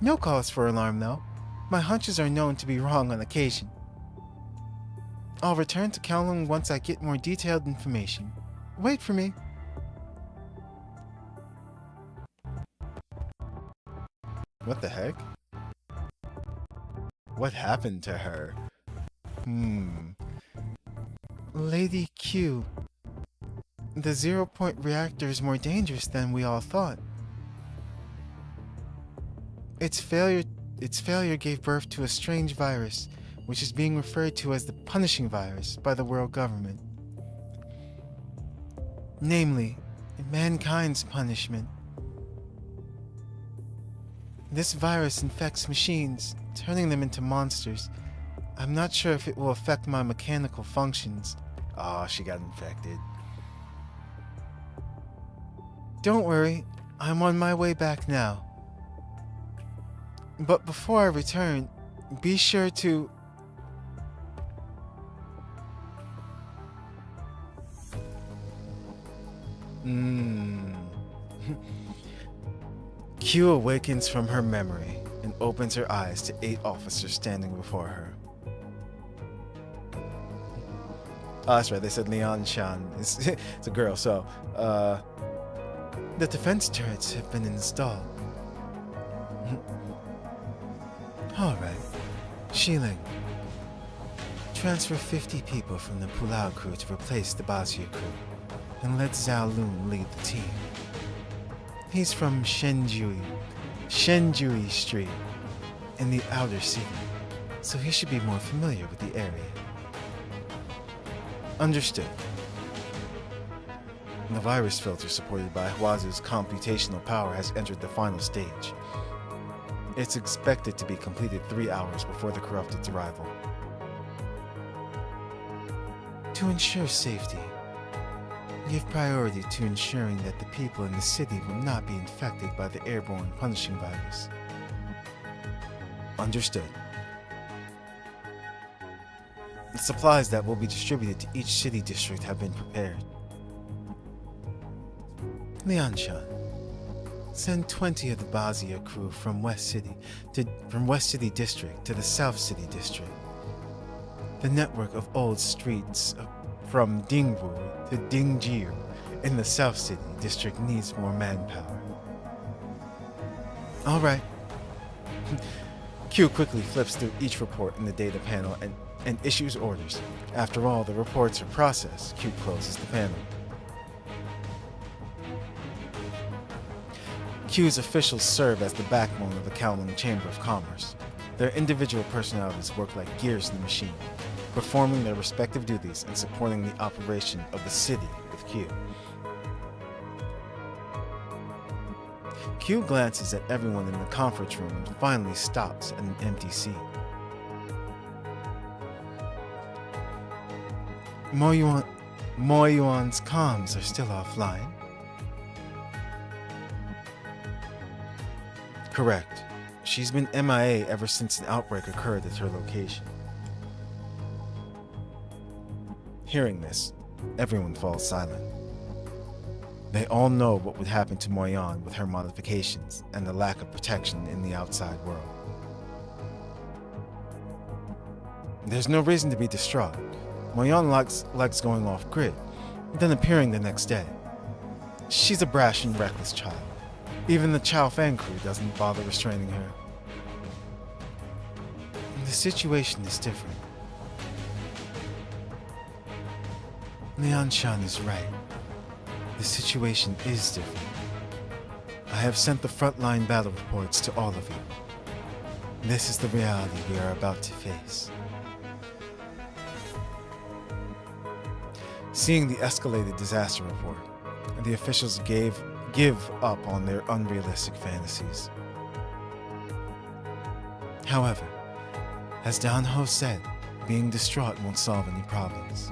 No cause for alarm, though. My hunches are known to be wrong on occasion. I'll return to Kowloong once I get more detailed information. Wait for me. What the heck? What happened to her? Lady Q. The zero-point reactor is more dangerous than we all thought. Its failure gave birth to a strange virus, which is being referred to as the punishing virus by the world government. Namely, mankind's punishment. This virus infects machines, turning them into monsters. I'm not sure if it will affect my mechanical functions. Oh, she got infected. Don't worry, I'm on my way back now. But before I return, be sure to... Q awakens from her memory and opens her eyes to 8 officers standing before her. Oh, that's right, they said Leon Shan. It's a girl, so, the defense turrets have been installed. Alright. Xiling. Transfer 50 people from the Pulau crew to replace the Bazia crew, and let Zhao Lun lead the team. He's from Shenjui Street, in the outer city, so he should be more familiar with the area. Understood. The virus filter supported by Huazu's computational power has entered the final stage. It's expected to be completed 3 hours before the Corrupted's arrival. To ensure safety, give priority to ensuring that the people in the city will not be infected by the airborne punishing virus. Understood. The supplies that will be distributed to each city district have been prepared. Lianshan, send 20 of the Bazia crew from West City District to the South City District. The network of old streets from Dingwu to Dingjiu in the South City District needs more manpower. All right. Q quickly flips through each report in the data panel and issues orders. After all the reports are processed, Q closes the panel. Q's officials serve as the backbone of the Kowloong Chamber of Commerce. Their individual personalities work like gears in the machine, performing their respective duties and supporting the operation of the city with Q. Q glances at everyone in the conference room and finally stops at an empty seat. Moyuan's comms are still offline? Correct. She's been MIA ever since an outbreak occurred at her location. Hearing this, everyone falls silent. They all know what would happen to Moyan with her modifications and the lack of protection in the outside world. There's no reason to be distraught. Moyan likes going off-grid, then appearing the next day. She's a brash and reckless child. Even the Chao Fan crew doesn't bother restraining her. The situation is different. Leon Shan is right. The situation is different. I have sent the frontline battle reports to all of you. This is the reality we are about to face. Seeing the escalated disaster report, the officials give up on their unrealistic fantasies. However, as Dan Ho said, being distraught won't solve any problems.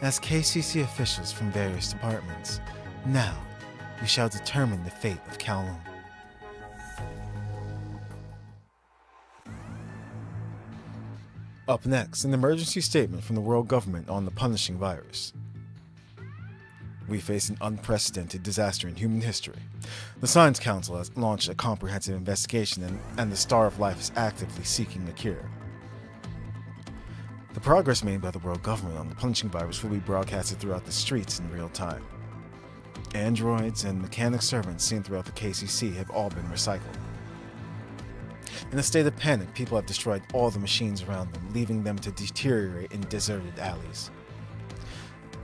As KCC officials from various departments, now we shall determine the fate of Kowloong. Up next, an emergency statement from the world government on the punishing virus. We face an unprecedented disaster in human history. The Science Council has launched a comprehensive investigation and the Star of Life is actively seeking a cure. The progress made by the world government on the punishing virus will be broadcasted throughout the streets in real time. Androids and mechanic servants seen throughout the KCC have all been recycled. In a state of panic, people have destroyed all the machines around them, leaving them to deteriorate in deserted alleys.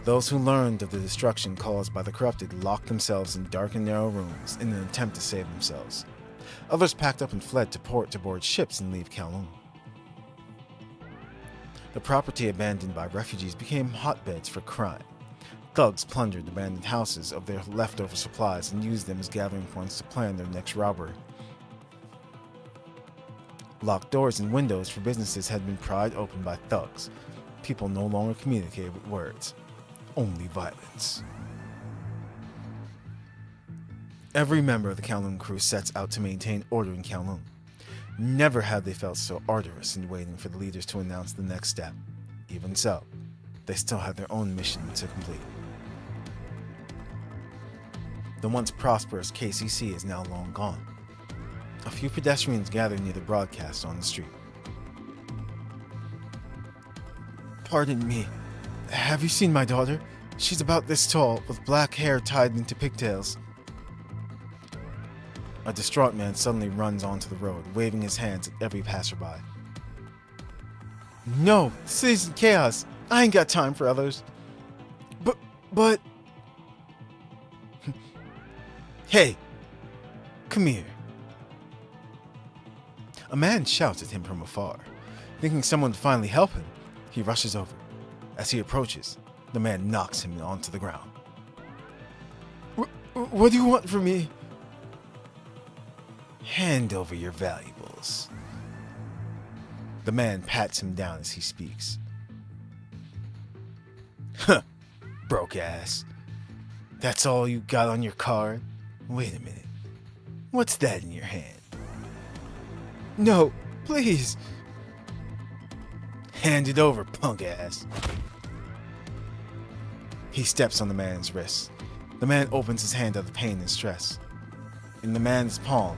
Those who learned of the destruction caused by the corrupted locked themselves in dark and narrow rooms in an attempt to save themselves. Others packed up and fled to port to board ships and leave Kowloong. The property abandoned by refugees became hotbeds for crime. Thugs plundered abandoned houses of their leftover supplies and used them as gathering points to plan their next robbery. Locked doors and windows for businesses had been pried open by thugs. People no longer communicated with words, only violence. Every member of the Kowloong crew sets out to maintain order in Kowloong. Never have they felt so arduous in waiting for the leaders to announce the next step. Even so, they still have their own mission to complete. The once prosperous KCC is now long gone. A few pedestrians gather near the broadcast on the street. Pardon me, have you seen my daughter? She's about this tall, with black hair tied into pigtails. A distraught man suddenly runs onto the road, waving his hands at every passerby. No, this isn't chaos. I ain't got time for others. But... Hey, come here. A man shouts at him from afar. Thinking someone would finally help him, he rushes over. As he approaches, the man knocks him onto the ground. What do you want from me? Hand over your valuables. The man pats him down as he speaks. Huh, broke ass. That's all you got on your card? Wait a minute. What's that in your hand? No, please. Hand it over, punk ass. He steps on the man's wrist. The man opens his hand out of pain and stress. In the man's palm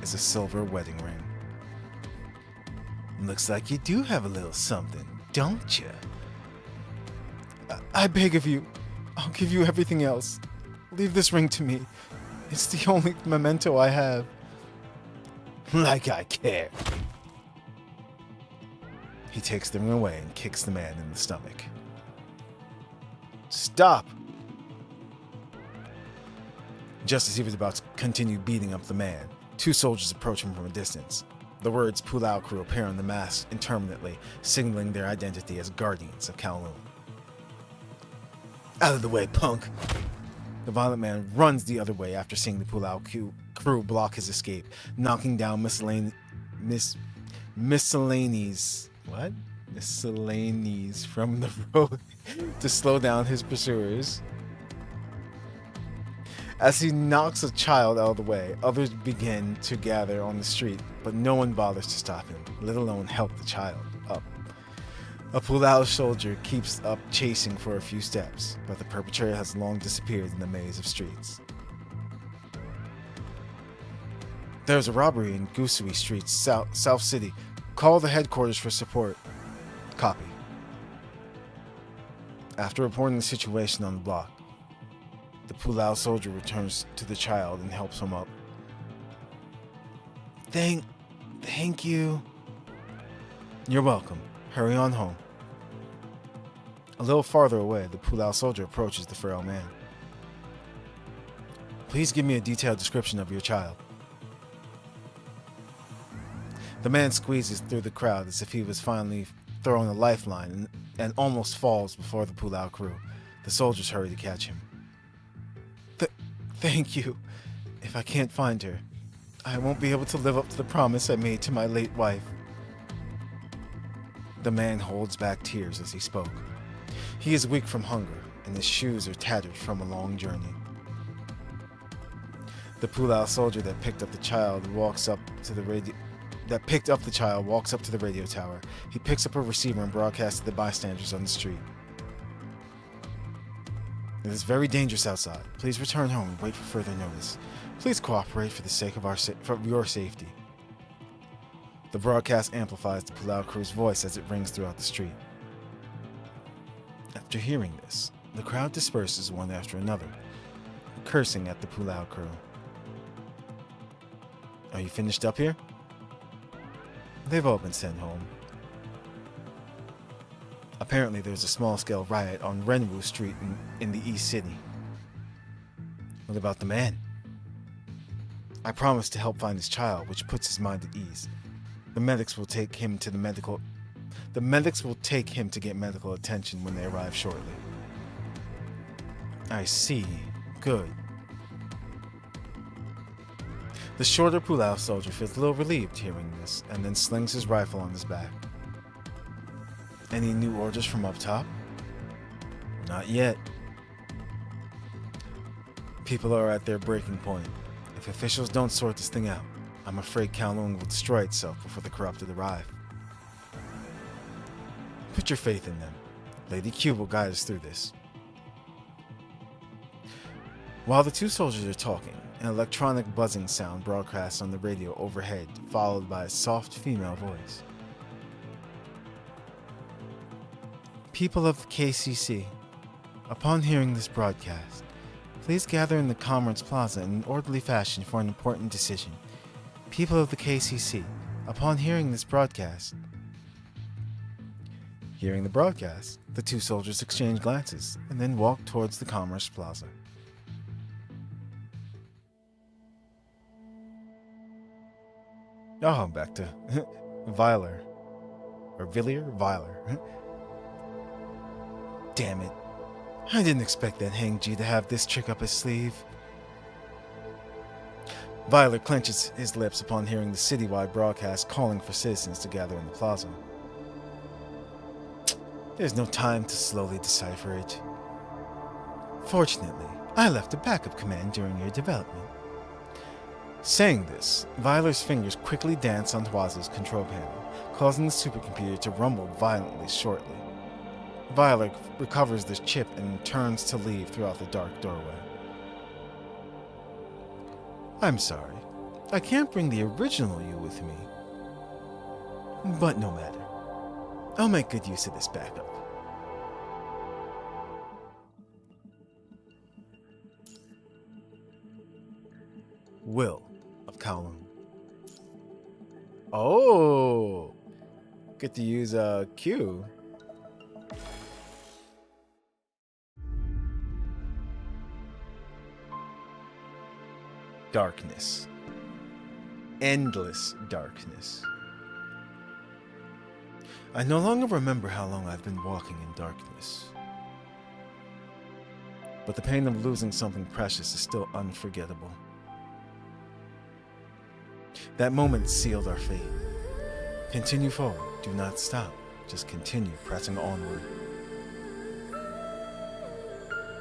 is a silver wedding ring. Looks like you do have a little something, don't you? I beg of you, I'll give you everything else. Leave this ring to me. It's the only memento I have. Like I care. He takes the ring away and kicks the man in the stomach. Stop! Just as he was about to continue beating up the man, two soldiers approach him from a distance. The words Pulau Crew appear on the mask interminably, signaling their identity as guardians of Kowloong. Out of the way, punk! The violent man runs the other way after seeing the Pulau Crew block his escape, knocking down miscellaneous from the road to slow down his pursuers. As he knocks a child out of the way, others begin to gather on the street, but no one bothers to stop him, let alone help the child up. A Pulau soldier keeps up chasing for a few steps, but the perpetrator has long disappeared in the maze of streets. There's a robbery in Gusui Street, South City. Call the headquarters for support. Copy. After reporting the situation on the block, the Pulau soldier returns to the child and helps him up. Thank you. You're welcome. Hurry on home. A little farther away, the Pulau soldier approaches the frail man. Please give me a detailed description of your child. The man squeezes through the crowd as if he was finally throwing a lifeline and almost falls before the Pulau crew. The soldiers hurry to catch him. Thank you. If I can't find her, I won't be able to live up to the promise I made to my late wife. The man holds back tears as he spoke. He is weak from hunger, and his shoes are tattered from a long journey. The Pulau soldier that picked up the child walks up to the radio tower. He picks up a receiver and broadcasts to the bystanders on the street. It is very dangerous outside. Please return home and wait for further notice. Please cooperate for the sake of your safety. The broadcast amplifies the Pulau crew's voice as it rings throughout the street. After hearing this, the crowd disperses one after another, cursing at the Pulau crew. Are you finished up here? They've all been sent home. Apparently there's a small-scale riot on Renwu Street in the East City. What about the man? I promised to help find his child, which puts his mind at ease. The medics will take him to get medical attention when they arrive shortly. I see. Good. The shorter Pulau soldier feels a little relieved hearing this, and then slings his rifle on his back. Any new orders from up top? Not yet. People are at their breaking point. If officials don't sort this thing out, I'm afraid Kowloong will destroy itself before the corrupted arrive. Put your faith in them. Lady Q will guide us through this. While the two soldiers are talking, an electronic buzzing sound broadcasts on the radio overhead, followed by a soft female voice. People of the KCC, upon hearing this broadcast, please gather in the Commerce Plaza in an orderly fashion for an important decision. People of the KCC, upon hearing this broadcast. Hearing the broadcast, the two soldiers exchange glances and then walk towards the Commerce Plaza. Oh, back to Viler. Or Viler. Damn it. I didn't expect that Hang G to have this trick up his sleeve. Viler clenches his lips upon hearing the citywide broadcast calling for citizens to gather in the plaza. There's no time to slowly decipher it. Fortunately, I left a backup command during your development. Saying this, Viler's fingers quickly dance on Huazu's control panel, causing the supercomputer to rumble violently shortly. Viler recovers the chip and turns to leave throughout the dark doorway. I'm sorry, I can't bring the original you with me. But no matter. I'll make good use of this backup. Will of Kowloong. Oh! Get to use Q. Darkness. Endless darkness. I no longer remember how long I've been walking in darkness. But the pain of losing something precious is still unforgettable. That moment sealed our fate. Continue forward, do not stop, just continue pressing onward.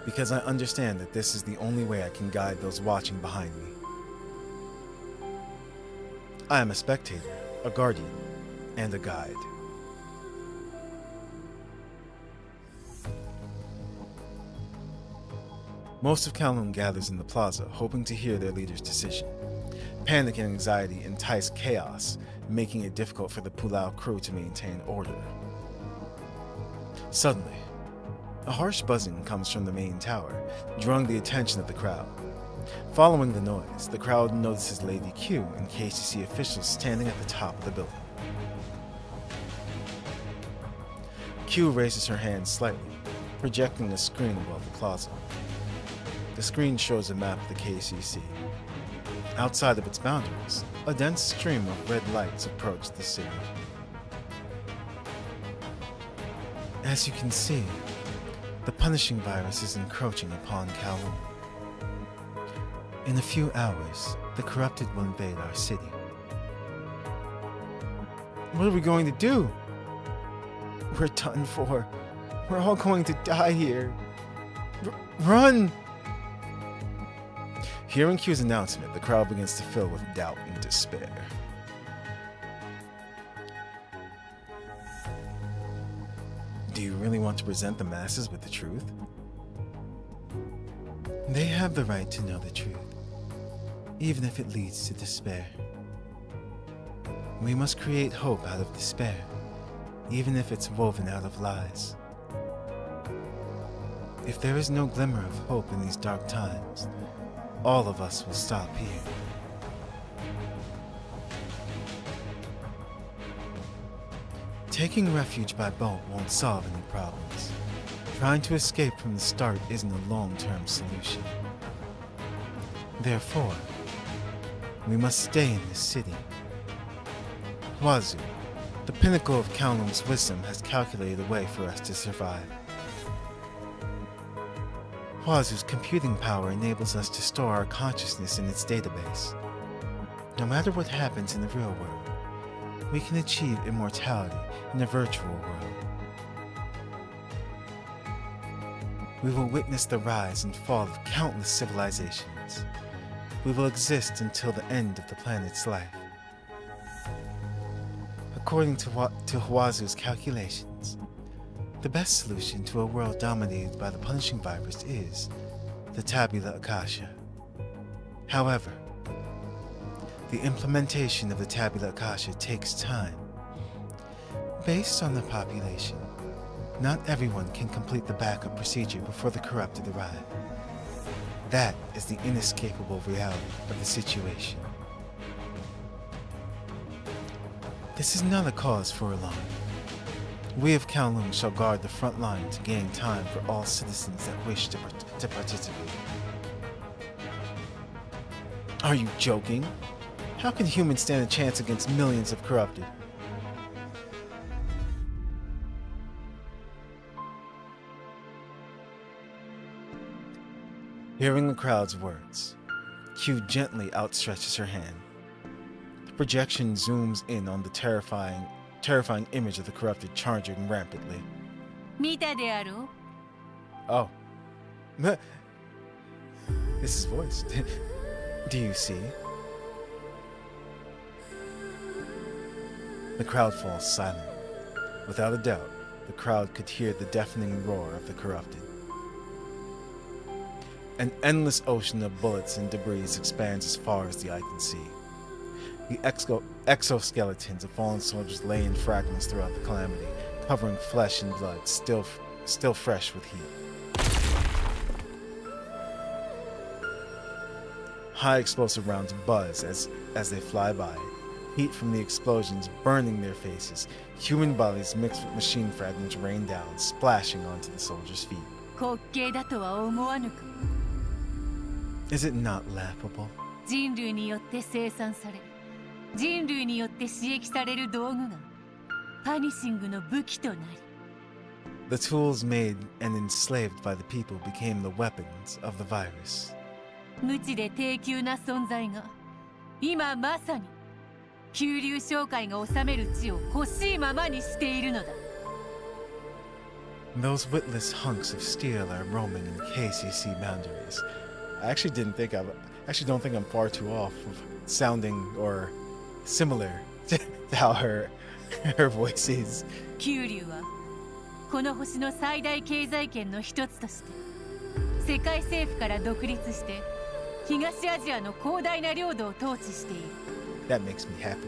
Because I understand that this is the only way I can guide those watching behind me. I am a spectator, a guardian, and a guide. Most of Kowloong gathers in the plaza, hoping to hear their leader's decision. Panic and anxiety entice chaos, making it difficult for the Pulau crew to maintain order. Suddenly, a harsh buzzing comes from the main tower, drawing the attention of the crowd. Following the noise, the crowd notices Lady Q and KCC officials standing at the top of the building. Q raises her hand slightly, projecting a screen above the plaza. The screen shows a map of the KCC. Outside of its boundaries, a dense stream of red lights approach the city. As you can see, the punishing virus is encroaching upon Kowloong. In a few hours, the corrupted will invade our city. What are we going to do? We're done for. We're all going to die here. Run! Hearing Q's announcement, the crowd begins to fill with doubt and despair. Do you really want to present the masses with the truth? They have the right to know the truth, even if it leads to despair. We must create hope out of despair, even if it's woven out of lies. If there is no glimmer of hope in these dark times, all of us will stop here. Taking refuge by boat won't solve any problems. Trying to escape from the start isn't a long-term solution. Therefore, we must stay in this city. Huazu, the pinnacle of Kowloong's wisdom, has calculated a way for us to survive. Huazu's computing power enables us to store our consciousness in its database. No matter what happens in the real world, we can achieve immortality in a virtual world. We will witness the rise and fall of countless civilizations. we will exist until the end of the planet's life. According to Hwazu's calculations, the best solution to a world dominated by the punishing virus is the Tabula Akasha. However, the implementation of the Tabula Akasha takes time. Based on the population, not everyone can complete the backup procedure before the corrupted arrive. That is the inescapable reality of the situation. This is not a cause for alarm. We of Kowloong shall guard the front line to gain time for all citizens that wish to participate. Are you joking? How can humans stand a chance against millions of corrupted? Hearing the crowd's words, Q gently outstretches her hand. The projection zooms in on the terrifying image of the corrupted charging rampantly. Oh. This is voiced. Do you see? The crowd falls silent. Without a doubt, the crowd could hear the deafening roar of the corrupted. An endless ocean of bullets and debris expands as far as the eye can see. The exoskeletons of fallen soldiers lay in fragments throughout the calamity, covering flesh and blood, still fresh with heat. High explosive rounds buzz as they fly by, heat from the explosions burning their faces. Human bodies mixed with machine fragments rain down, splashing onto the soldiers' feet. Is it not laughable? 人類によって生産され、人類によって刺激される道具がパニシングの武器となり。The tools made and enslaved by the people became the weapons of the virus. 無知で低級な存在が今まさに九流商会が治める地を欲しいままにしているのだ。Those witless hunks of steel are roaming in KCC boundaries. I actually don't think I'm far too off of sounding or similar to how her voice is. 九流はこの星の最大経済圏の一つとして世界政府から独立して東アジアの広大な領土を統治している。That makes me happy.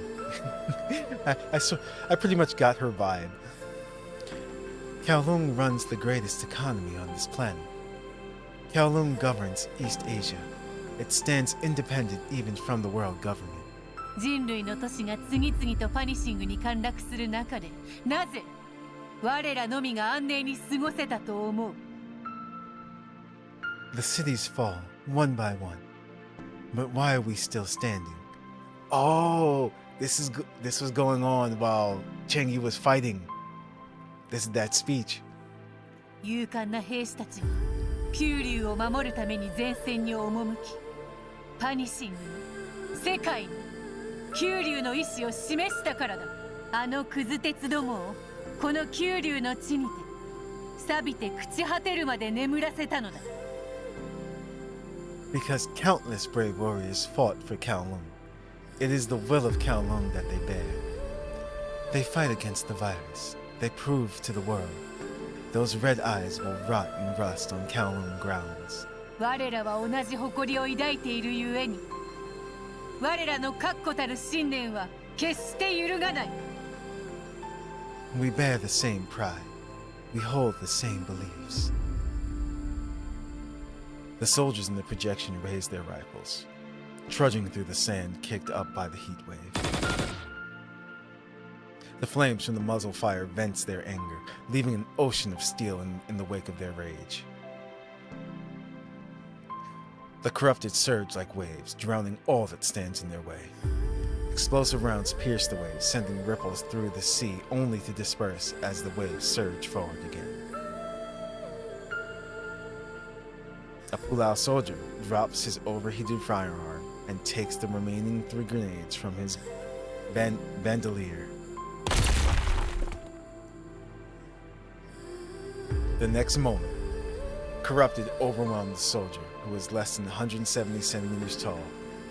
I pretty much got her vibe. Kowloong runs the greatest economy on this planet. Kowloong governs East Asia. It stands independent even from the world government. 人類の都市が次々とパニシングに陥落する中で、なぜ我らのみが安寧に過ごせたと思う？ The cities fall one by one. But why are we still standing? Oh, this was going on while Cheng-Yi was fighting. This is that speech. 勇敢な兵士たちが九流を守るために前線に赴き、パニシングに世界に九流の意志を示したからだ。あのクズ鉄どもをこの九流の地にて錆びて朽ち果てるまで眠らせたのだ。Because countless brave warriors fought for Kowloong. It is the will of Kowloong that they bear. They fight against the virus. They prove to the world. Those red eyes will rot and rust on Kowloong grounds. 我らは同じ誇りを抱いているゆえに、我らの確固たる信念は決して揺るがない。We bear the same pride. We hold the same beliefs. The soldiers in the projection raised their rifles, trudging through the sand kicked up by the heat wave. The flames from the muzzle fire vents their anger, leaving an ocean of steel in the wake of their rage. The corrupted surge like waves, drowning all that stands in their way. Explosive rounds pierce the waves, sending ripples through the sea, only to disperse as the waves surge forward again. A Pulau soldier drops his overheated firearm and takes the remaining 3 grenades from his bandolier. The next moment, corrupted overwhelmed the soldier, who was less than 170 centimeters tall,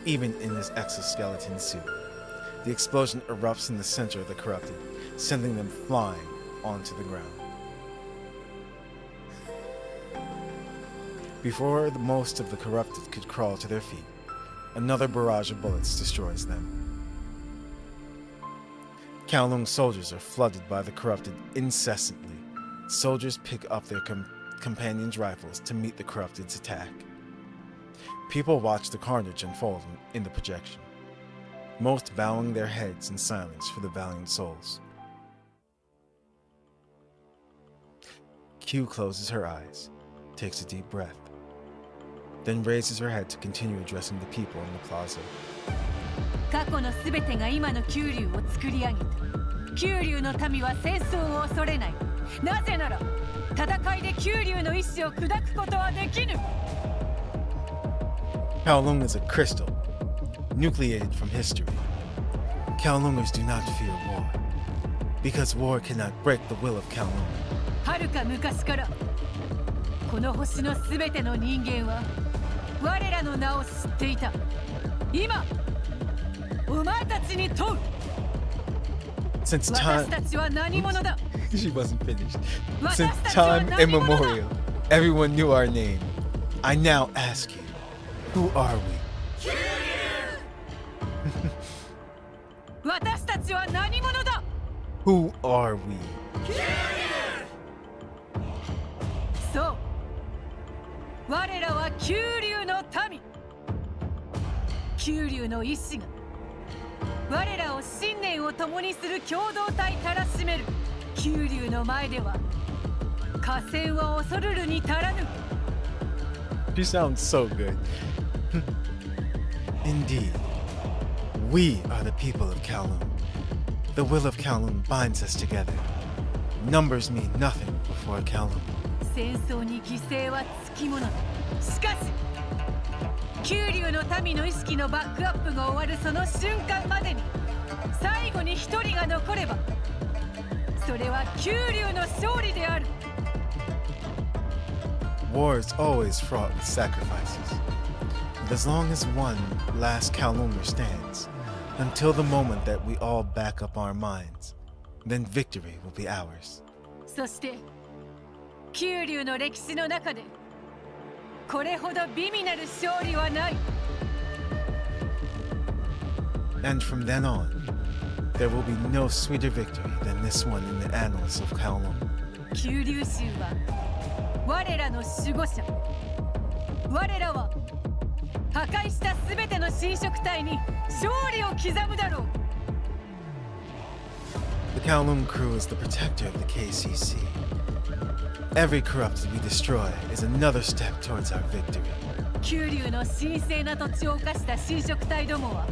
even in his exoskeleton suit. The explosion erupts in the center of the corrupted, sending them flying onto the ground. Before most of the corrupted could crawl to their feet, another barrage of bullets destroys them. Kowloong soldiers are flooded by the corrupted incessantly. Soldiers pick up their companions' rifles to meet the corrupted's attack. People watch the carnage unfold in the projection, most bowing their heads in silence for the valiant souls. Q closes her eyes, takes a deep breath, then raises her head to continue addressing the people in the plaza. 過去のすべてが今の九龍を作り上げた。九龍の民は戦争を恐れない。なぜなら戦いで九龍の意志を砕くことはできぬ。Kowloong is a crystal, nucleated from history. Kowloongers do not fear war, because war cannot break the will of Kowloong. 遥か昔からこの星のすべての人間は我らの名を知っていた。今お前たちに問う。 Since 私 time たちは何者だ。 she wasn't finished. Since time immemorial, everyone knew our name. I now ask you, who are we? 私たちは何者だ。 Who are we? そう。我らは九龍の民。九龍の意志が我らを信念を共にする共同体たらしめる。九龍の前では河川は恐るるに足らぬ。 She sounds so good. Indeed, we are the people of Kowloong. The will of Kowloong binds us together. Numbers mean nothing before Kowloong. 戦争に犠牲はつきもの。しかし九龍の民の意識のバックアップが終わるその瞬間までに最後に一人が残ればそれは九龍の勝利である。 War is always fraught with sacrifices. But as long as one last Kowloonger stands, until the moment that we all back up our minds, then victory will be ours. そして九龍の歴史の中でこれほど美味なる勝利はない。 And from then on, there will be no sweeter victory than this one in the annals of Kowloong. 九龍衆は我らの守護者。我らは破壊したすべての侵食体に勝利を刻むだろう。 The Kowloong crew is the protector of the KCC. Every corrupted we destroy is another step towards our victory. 九龍の神聖な土地を犯した侵食体どもは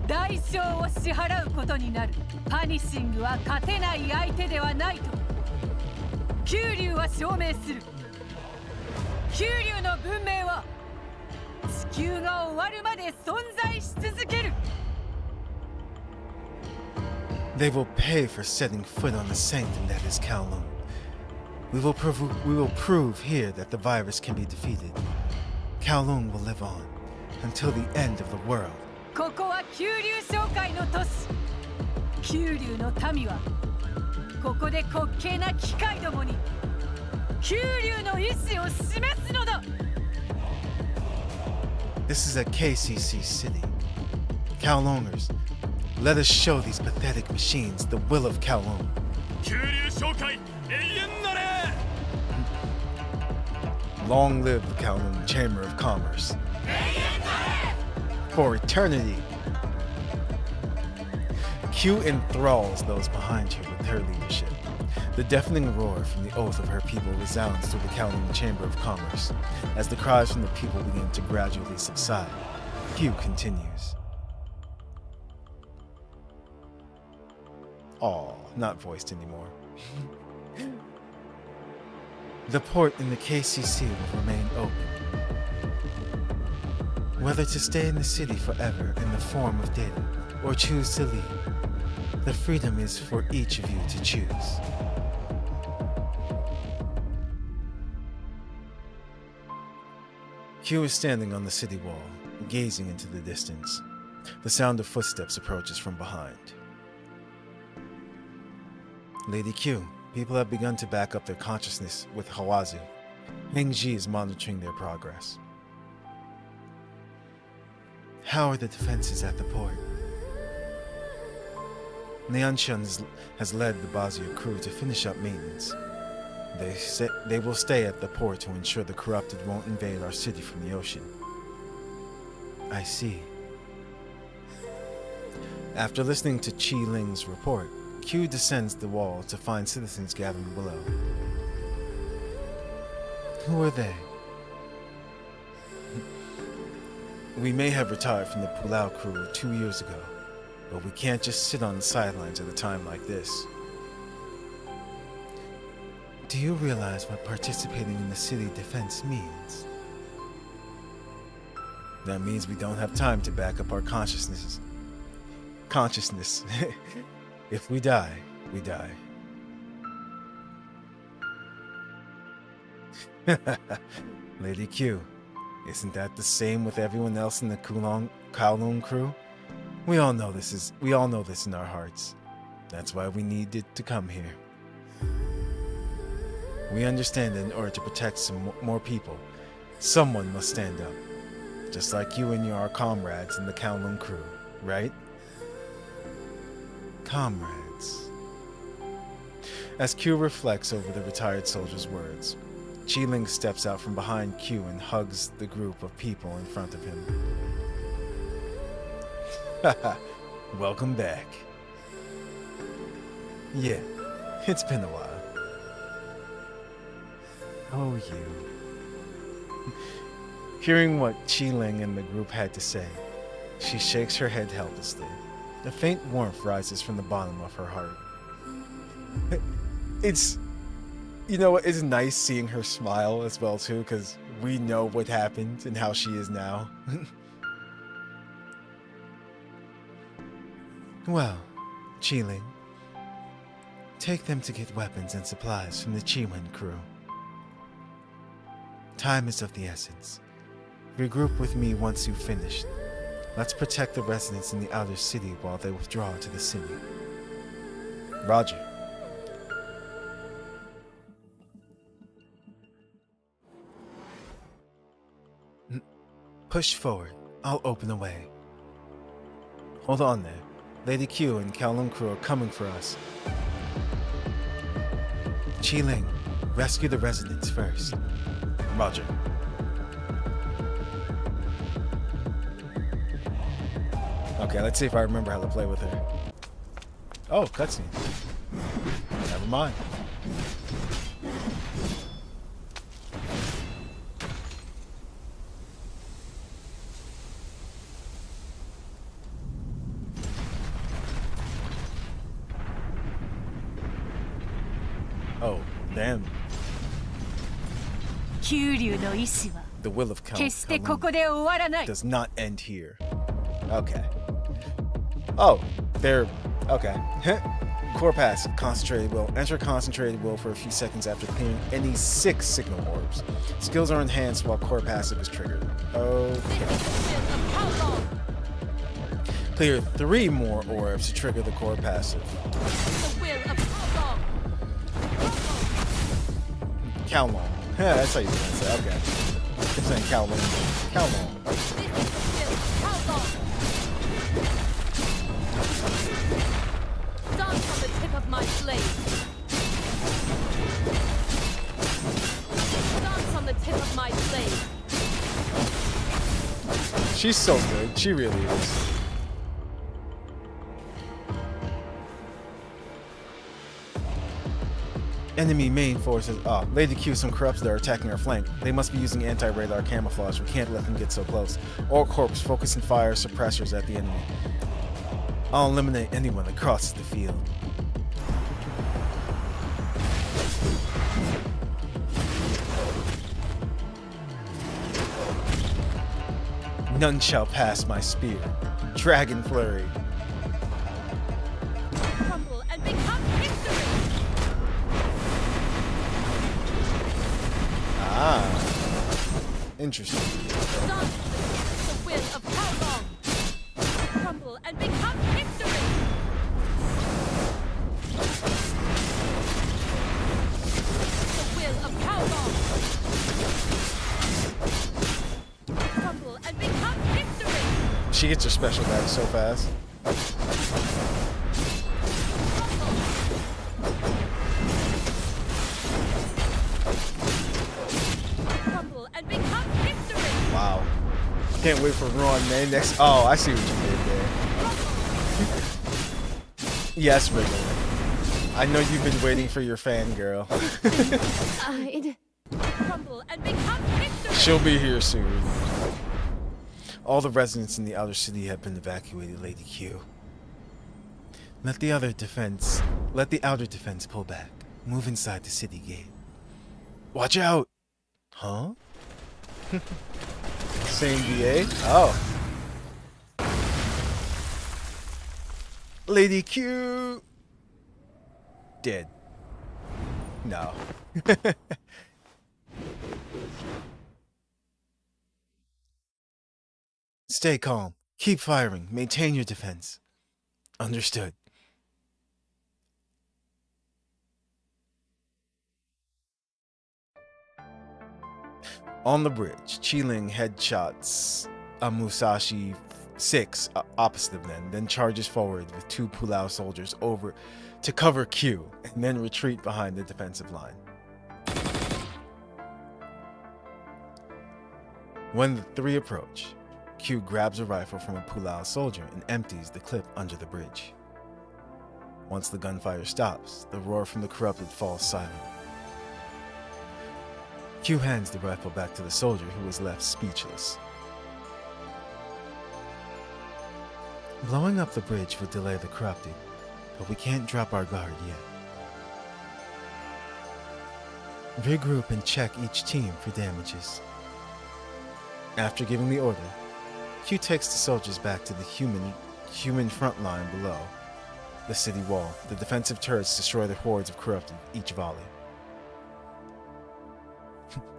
代償を支払うことになる。パニッシングは勝てない相手ではないと九龍は証明する。九龍の文明は地球が終わるまで存在し続ける。 They will pay for setting foot on the sanctum that is Kowloong. We will prove here that the virus can be defeated. Kowloong will live on until the end of the world. ここは九龍商会の都市。九龍の民はここで滑稽な機械どもに九龍の意志を示すのだ。 This is a KCC city. Kowloongers, let us show these pathetic machines the will of Kowloong. 九龍商会永遠なれ。 Long live the Kowloong Chamber of Commerce. For eternity. Q enthralls those behind her with her leadership. The deafening roar from the oath of her people resounds through the Kowloong Chamber of Commerce. As the cries from the people begin to gradually subside, Q continues. Aw, not voiced anymore. The port in the KCC will remain open. Whether to stay in the city forever in the form of data or choose to leave, the freedom is for each of you to choose. Q is standing on the city wall, gazing into the distance. The sound of footsteps approaches from behind. Lady Q, people have begun to back up their consciousness with Hawazu. Hengji is monitoring their progress. How are the defenses at the port? Lianshan has led the Bazir crew to finish up maintenance. They will stay at the port to ensure the corrupted won't invade our city from the ocean. I see. After listening to Qi Ling's report, Q descends the wall to find citizens gathering below. Who are they? We may have retired from the Pulau crew 2 years ago, but we can't just sit on the sidelines at a time like this. Do you realize what participating in the city defense means? That means we don't have time to back up our consciousness. If we die, we die. Lady Q, isn't that the same with everyone else in the Kowloong crew? We all know this in our hearts. That's why we needed to come here. We understand that in order to protect some more people, someone must stand up. Just like you and your comrades in the Kowloong crew, right? Comrades. As Q reflects over the retired soldier's words, Qi Ling steps out from behind Q and hugs the group of people in front of him. Haha, welcome back. Yeah, it's been a while. Oh, you. Hearing what Qi Ling and the group had to say, she shakes her head helplessly. A faint warmth rises from the bottom of her heart. It's nice seeing her smile as well, too, because we know what happened and how she is now. Well, Qi Ling, take them to get weapons and supplies from the Chiwen crew. Time is of the essence. Regroup with me once you've finished. Let's protect the residents in the outer city while they withdraw to the city. Roger. Push forward. I'll open the way. Hold on there. Lady Q and Kowloong crew are coming for us. Qi Ling, rescue the residents first. Roger. Okay, let's see if I remember how to play with her. Oh, cutscene. Never mind. Oh, damn. The will of Kowloong does not end here. Okay. Oh, they're... okay. Core passive, concentrated will. Enter concentrated will for a few seconds after clearing any 6 signal orbs. Skills are enhanced while core passive is triggered. Okay. Clear 3 more orbs to trigger the core passive. Kowloong. Yeah, that's how you say it. Okay. I'm saying Kowloong. Kowloong. Dance on the tip of my blade. Dance on the tip of my blade. She's so good. She really is. Enemy main forces. Lady Q, some corrupts that are attacking our flank. They must be using anti-radar camouflage. We can't let them get so close. All corps focus and fire suppressors at the enemy. I'll eliminate anyone that crosses the field. None shall pass my spear. Dragon Flurry. Crumble and become history. Ah. Interesting. Dance on the will of Kowloong. Crumble and become history. The will of Kowloong. Crumble and become history. She gets her special back so fast. Crumble and become history. Wow. Can't wait for Ron, man. Next. Oh, I see what you did there. Yes, Wriggler. I know you've been waiting for your fangirl. Crumble and become history. She'll be here soon. All the residents in the outer city have been evacuated, Lady Q. Let the outer defense pull back. Move inside the city gate. Watch out! Huh? Same VA? Oh. Lady Q! Dead. No. Stay calm. Keep firing. Maintain your defense. Understood. On the bridge, Qiling headshots a Musashi 6 opposite of them, then charges forward with 2 Pulau soldiers over to cover Q, and then retreat behind the defensive line. When the three approach, Q grabs a rifle from a Pulau soldier and empties the clip under the bridge. Once the gunfire stops, the roar from the corrupted falls silent. Q hands the rifle back to the soldier, who is left speechless. Blowing up the bridge would delay the corrupted, but we can't drop our guard yet. Regroup and check each team for damages. After giving the order, Q takes the soldiers back to the human front line below the city wall. The defensive turrets destroy the hordes of corrupted each volley.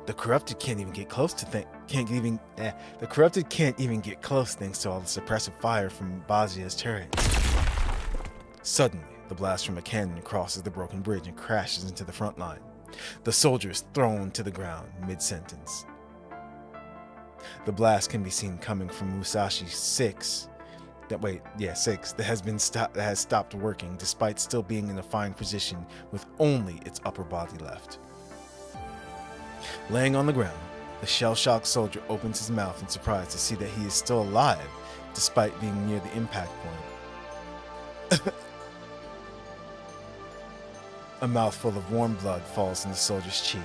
The corrupted can't even get close thanks to all the suppressive fire from Bazia's turrets. Suddenly, the blast from a cannon crosses the broken bridge and crashes into the front line. The soldier is thrown to the ground mid-sentence. The blast can be seen coming from Musashi 6. That has stopped working despite still being in a fine position with only its upper body left. Laying on the ground, the shell-shocked soldier opens his mouth in surprise to see that he is still alive despite being near the impact point. A mouthful of warm blood falls in the soldier's cheek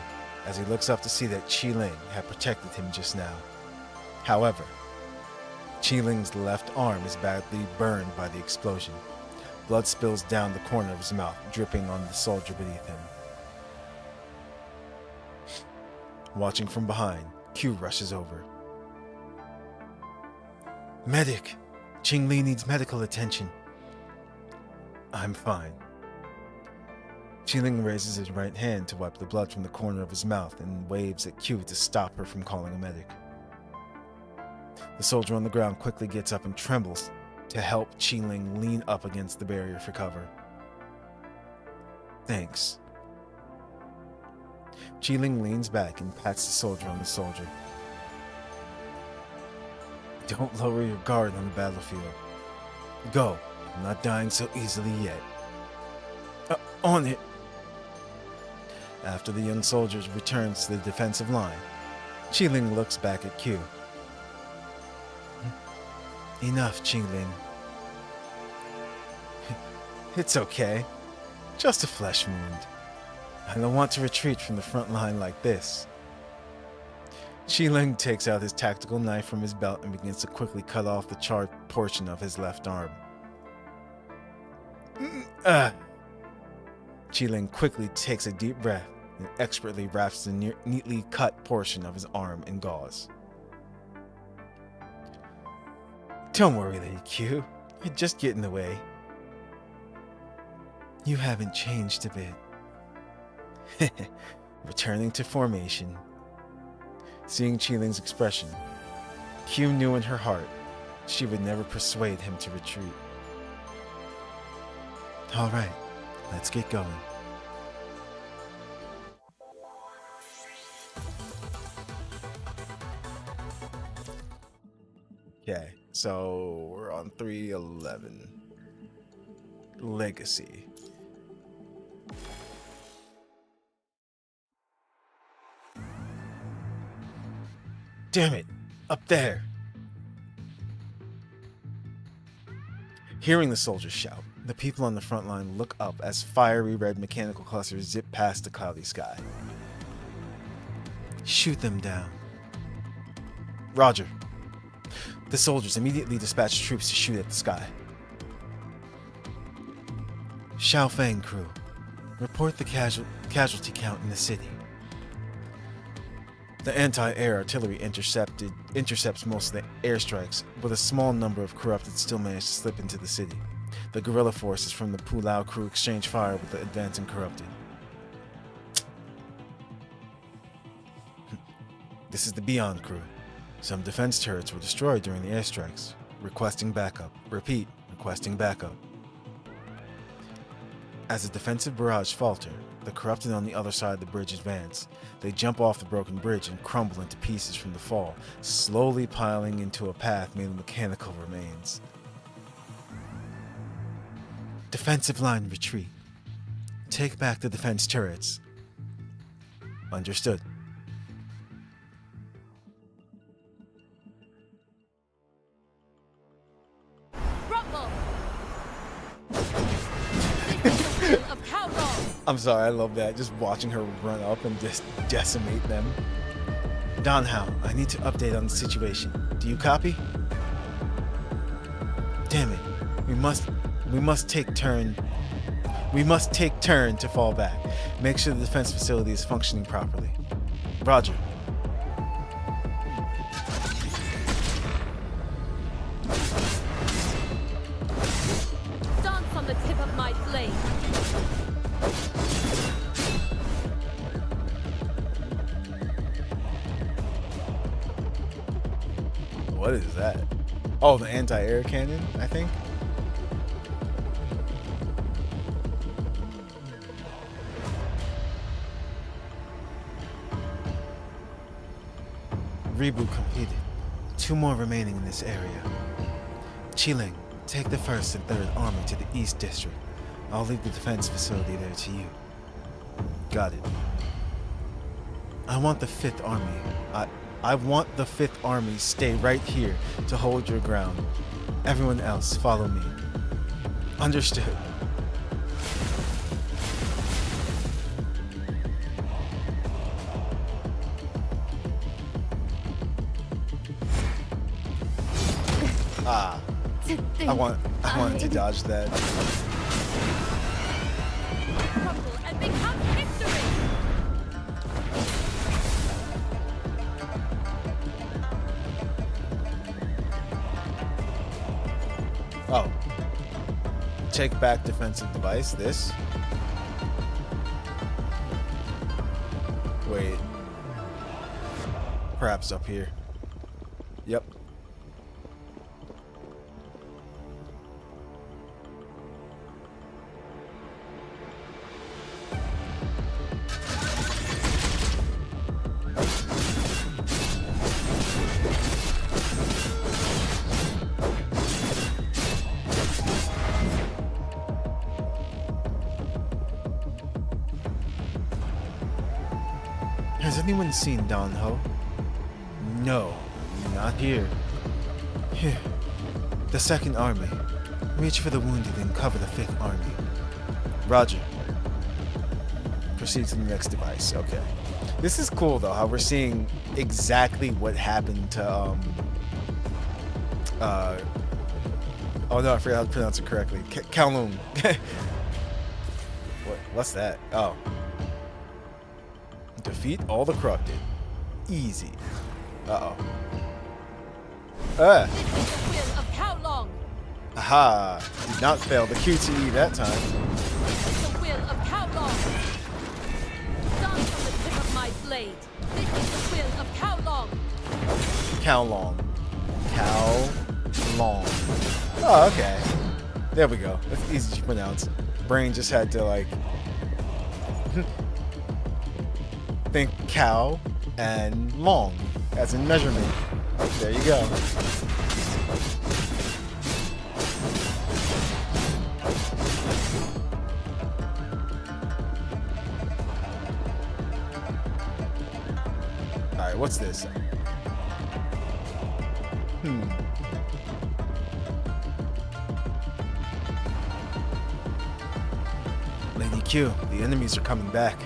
as he looks up to see that Qiling had protected him just now. However, Qiling's left arm is badly burned by the explosion. Blood spills down the corner of his mouth, dripping on the soldier beneath him. Watching from behind, Q rushes over. Medic! Qing Li needs medical attention. I'm fine. Qiling raises his right hand to wipe the blood from the corner of his mouth and waves at Q to stop her from calling a medic. The soldier on the ground quickly gets up and trembles to help Qiling lean up against the barrier for cover. Thanks. Qiling leans back and pats the soldier on the shoulder. Don't lower your guard on the battlefield. Go. I'm not dying so easily yet. On it! After the young soldier returns to the defensive line, Qiling looks back at Q. Enough, Qiling. It's okay. Just a flesh wound. I don't want to retreat from the front line like this. Qiling takes out his tactical knife from his belt and begins to quickly cut off the charred portion of his left arm. Qiling quickly takes a deep breath and expertly wraps the neatly cut portion of his arm in gauze. Don't worry, Lady Q. You're just getting away. You haven't changed a bit. Returning to formation. Seeing Qiling's expression, Q knew in her heart she would never persuade him to retreat. All right, let's get going. Okay, so we're on 311. Legacy. Damn it! Up there! Hearing the soldiers shout, the people on the front line look up as fiery red mechanical clusters zip past the cloudy sky. Shoot them down. Roger. The soldiers immediately dispatched troops to shoot at the sky. Xiaofeng crew, report the casualty count in the city. The anti-air artillery intercepts most of the airstrikes, but a small number of corrupted still manage to slip into the city. The guerrilla forces from the Pulau crew exchange fire with the advancing corrupted. This is the Beyond crew. Some defense turrets were destroyed during the airstrikes. Requesting backup. Repeat, requesting backup. As the defensive barrage falter, the corrupted on the other side of the bridge advance. They jump off the broken bridge and crumble into pieces from the fall, slowly piling into a path made of mechanical remains. Defensive line retreat. Take back the defense turrets. Understood. Rumble! This is the will of Kowloong! I'm sorry, I love that. Just watching her run up and just decimate them. Don Hao, I need to update on the situation. Do you copy? Damn it. We must take turn to fall back. Make sure the defense facility is functioning properly. Roger. Dance on the tip of my blade. What is that? Oh, the anti-air cannon, I think. Reboot completed. 2 more remaining in this area. Qiling, take the 1st and 3rd Army to the East District. I'll leave the defense facility there to you. Got it. I want the 5th Army. I want the 5th Army stay right here to hold your ground. Everyone else, follow me. Understood. Ah. I wanted to dodge that. Crumble and become history! Oh. Take back defensive device. This. Wait. Perhaps up here. Yep. Has anyone seen Don Ho? No, not here. Here. The 2nd Army. Reach for the wounded and cover the 5th Army. Roger. Proceed to the next device. Okay. This is cool though, how we're seeing exactly what happened to oh no, I forgot how to pronounce it correctly. Kowloong. What's that? Oh. Defeat all the corrupted. Easy. Uh-oh. This is the will of Kowloong! Aha! Did not fail the QTE that time. This is the will of Kowloong! Dance on the tip of my blade. This is the will of Kowloong! Kowloong. Kowloong. Oh, okay. There we go. That's easy to pronounce. Brain just had to like think cow and long as in measurement. There you go. Alright, what's this? Lady Q, the enemies are coming back.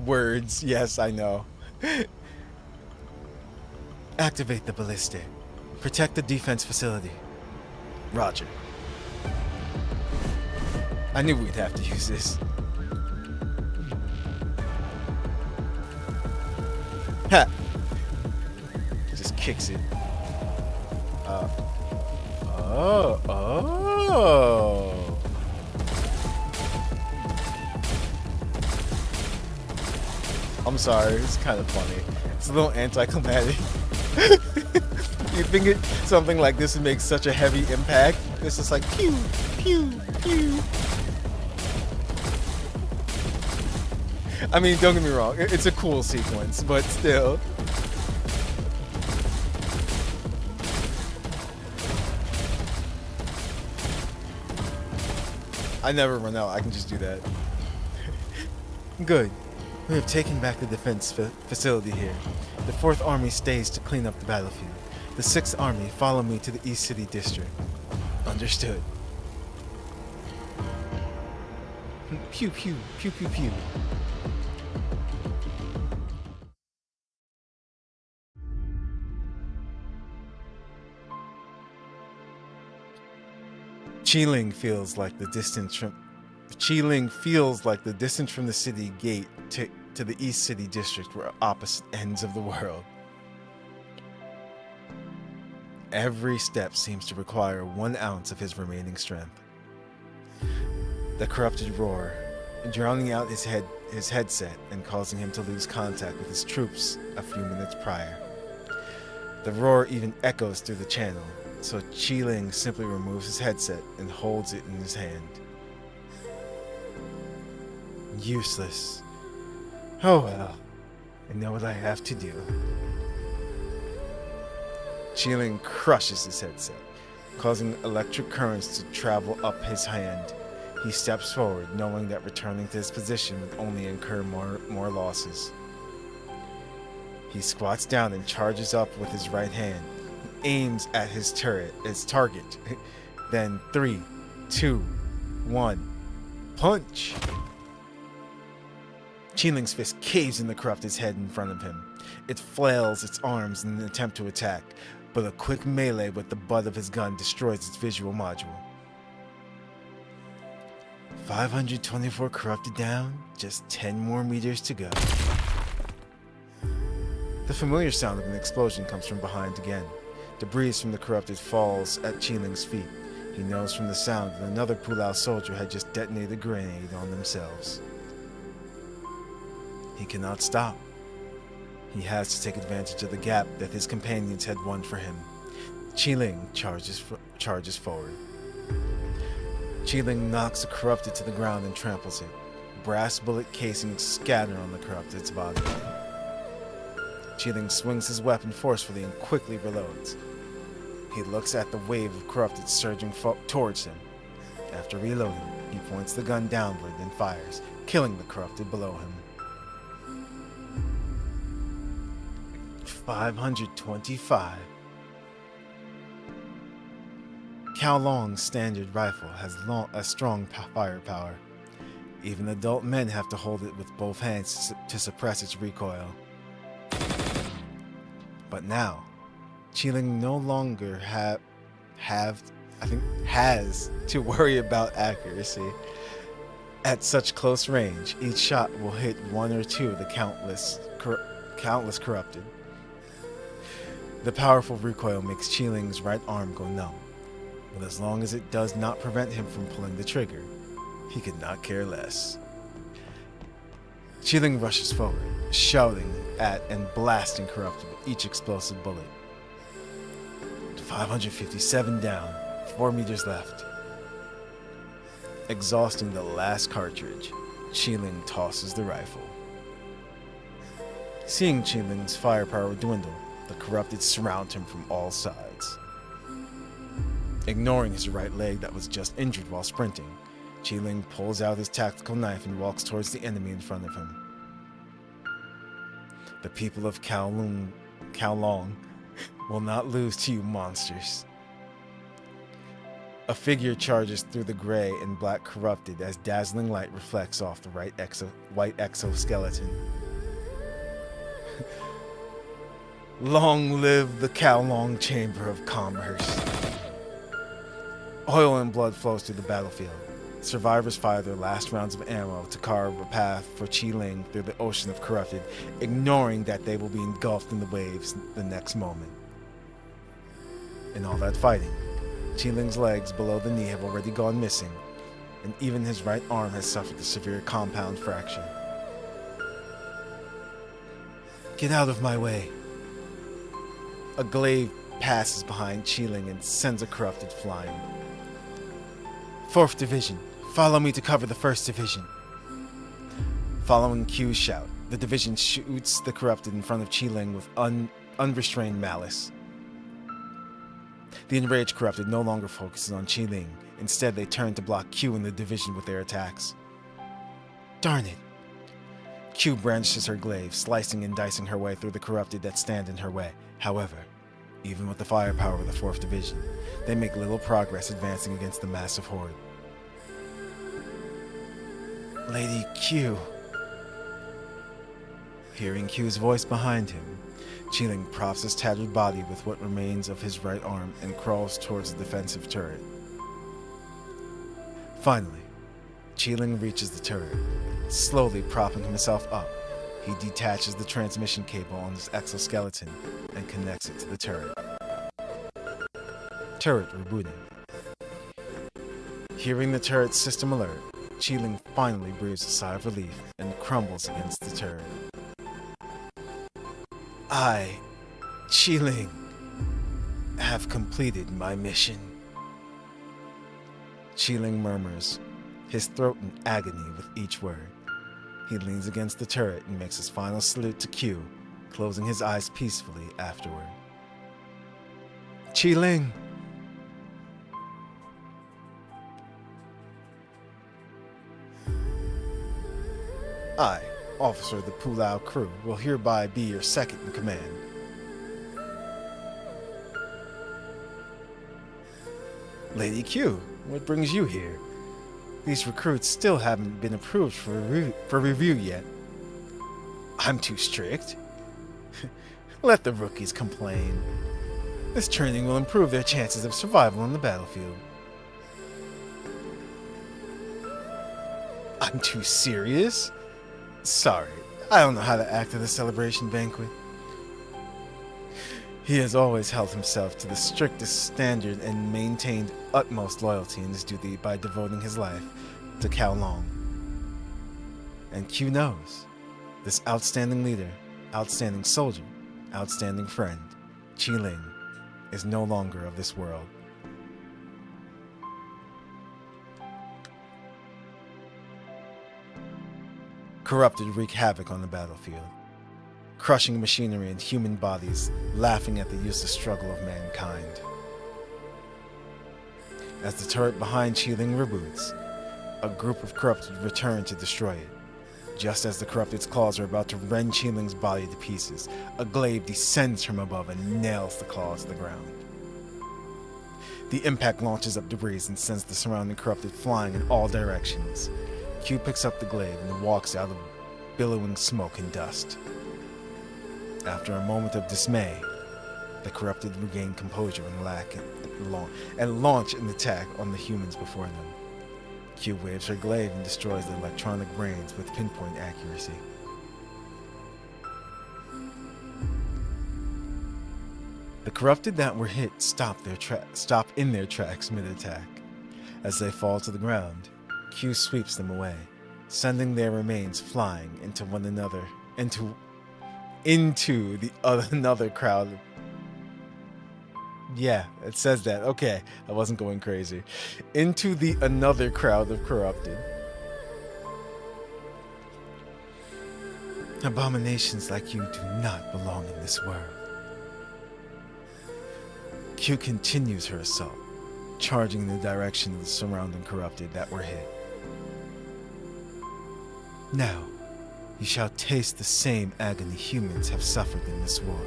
Words, yes, I know. Activate the ballista. Protect the defense facility. Roger. I knew we'd have to use this. Ha! Just kicks it. Oh. I'm sorry, it's kind of funny. It's a little anticlimactic. You think something like this would make such a heavy impact? It's just like pew, pew, pew. I mean, don't get me wrong, it's a cool sequence, but still. I never run out, I can just do that. Good. We have taken back the defense facility here. The 4th Army stays to clean up the battlefield. The 6th Army follow me to the East City District. Understood. Pew pew, pew pew pew. Kowloong feels like the distance from the city gate to the East City District were opposite ends of the world. Every step seems to require 1 ounce of his remaining strength. The corrupted roar, drowning out his headset and causing him to lose contact with his troops a few minutes prior. The roar even echoes through the channel, so Kowloong simply removes his headset and holds it in his hand. Useless. Oh well, I know what I have to do. Kowloong crushes his headset, causing electric currents to travel up his hand. He steps forward, knowing that returning to his position would only incur more losses. He squats down and charges up with his right hand. He aims at his target. Then 3, 2, 1, punch! Kowloong's fist caves in the corrupted's head in front of him. It flails its arms in an attempt to attack, but a quick melee with the butt of his gun destroys its visual module. 524 corrupted down, just 10 more meters to go. The familiar sound of an explosion comes from behind again. Debris from the corrupted falls at Kowloong's feet. He knows from the sound that another Pulau soldier had just detonated a grenade on themselves. He cannot stop. He has to take advantage of the gap that his companions had won for him. Kowloong charges forward. Kowloong knocks the corrupted to the ground and tramples it. Brass bullet casings scatter on the corrupted's body. Kowloong swings his weapon forcefully and quickly reloads. He looks at the wave of corrupted surging towards him. After reloading, he points the gun downward and fires, killing the corrupted below him. 525. Kowloong's standard rifle has a strong firepower. Even adult men have to hold it with both hands to suppress its recoil. But now, Kowloong no longer has to worry about accuracy. At such close range, each shot will hit 1 or 2 of the countless corrupted. The powerful recoil makes Kowloong's right arm go numb, but as long as it does not prevent him from pulling the trigger, he could not care less. Kowloong rushes forward, shouting at and blasting corrupted with each explosive bullet. 557 down, 4 meters left. Exhausting the last cartridge, Qi-Ling tosses the rifle. Seeing Qi-Ling's firepower dwindle, the corrupted surround him from all sides. Ignoring his right leg that was just injured while sprinting, Qi-Ling pulls out his tactical knife and walks towards the enemy in front of him. The people of Kowloong will not lose to you monsters. A figure charges through the gray and black corrupted as dazzling light reflects off the white exoskeleton. Long live the Kowloong Chamber of Commerce. Oil and blood flows through the battlefield. Survivors fire their last rounds of ammo to carve a path for Qi-Ling through the ocean of corrupted, ignoring that they will be engulfed in the waves the next moment. In all that fighting, Qi-Ling's legs below the knee have already gone missing, and even his right arm has suffered a severe compound fracture. Get out of my way. A glaive passes behind Qi-Ling and sends a corrupted flying. 4th Division, follow me to cover the 1st Division. Following Q's shout, the division shoots the corrupted in front of Qi-Ling with unrestrained malice. The enraged corrupted no longer focuses on Qi-Ling. Instead, they turn to block Q and the division with their attacks. Darn it! Q brandishes her glaive, slicing and dicing her way through the corrupted that stand in her way. However, even with the firepower of the 4th Division, they make little progress advancing against the massive horde. Lady Q. Hearing Q's voice behind him, Qi-Ling props his tattered body with what remains of his right arm and crawls towards the defensive turret. Finally, Qi-Ling reaches the turret. Slowly propping himself up, he detaches the transmission cable on his exoskeleton and connects it to the turret. Turret rebooting. Hearing the turret's system alert, Qi-Ling finally breathes a sigh of relief and crumbles against the turret. I, Qi-Ling, have completed my mission. Qi-Ling murmurs, his throat in agony with each word. He leans against the turret and makes his final salute to Q, closing his eyes peacefully afterward. Qi-Ling! I, officer of the Kowloong crew, will hereby be your second in command. Lady Q, what brings you here? These recruits still haven't been approved for review yet. I'm too strict? Let the rookies complain. This training will improve their chances of survival on the battlefield. I'm too serious? Sorry, I don't know how to act at a celebration banquet. He has always held himself to the strictest standard and maintained utmost loyalty in his duty by devoting his life to Kowloong. And Q knows, this outstanding leader, outstanding soldier, outstanding friend, Qi-Ling, is no longer of this world. Corrupted wreak havoc on the battlefield, crushing machinery and human bodies, laughing at the useless struggle of mankind. As the turret behind Qi-Ling reboots, a group of corrupted return to destroy it. Just as the corrupted's claws are about to rend Qi-Ling's body to pieces, a glaive descends from above and nails the claws to the ground. The impact launches up debris and sends the surrounding corrupted flying in all directions. Q picks up the glaive and walks out of billowing smoke and dust. After a moment of dismay, the corrupted regain composure and launch an attack on the humans before them. Q waves her glaive and destroys the electronic brains with pinpoint accuracy. The corrupted that were hit stop in their tracks mid-attack. As they fall to the ground, Q sweeps them away, sending their remains flying into another crowd. Yeah, it says that. Okay, I wasn't going crazy. Into the another crowd of corrupted. Abominations like you do not belong in this world. Q continues her assault, charging in the direction of the surrounding corrupted that were hit. Now, you shall taste the same agony humans have suffered in this war.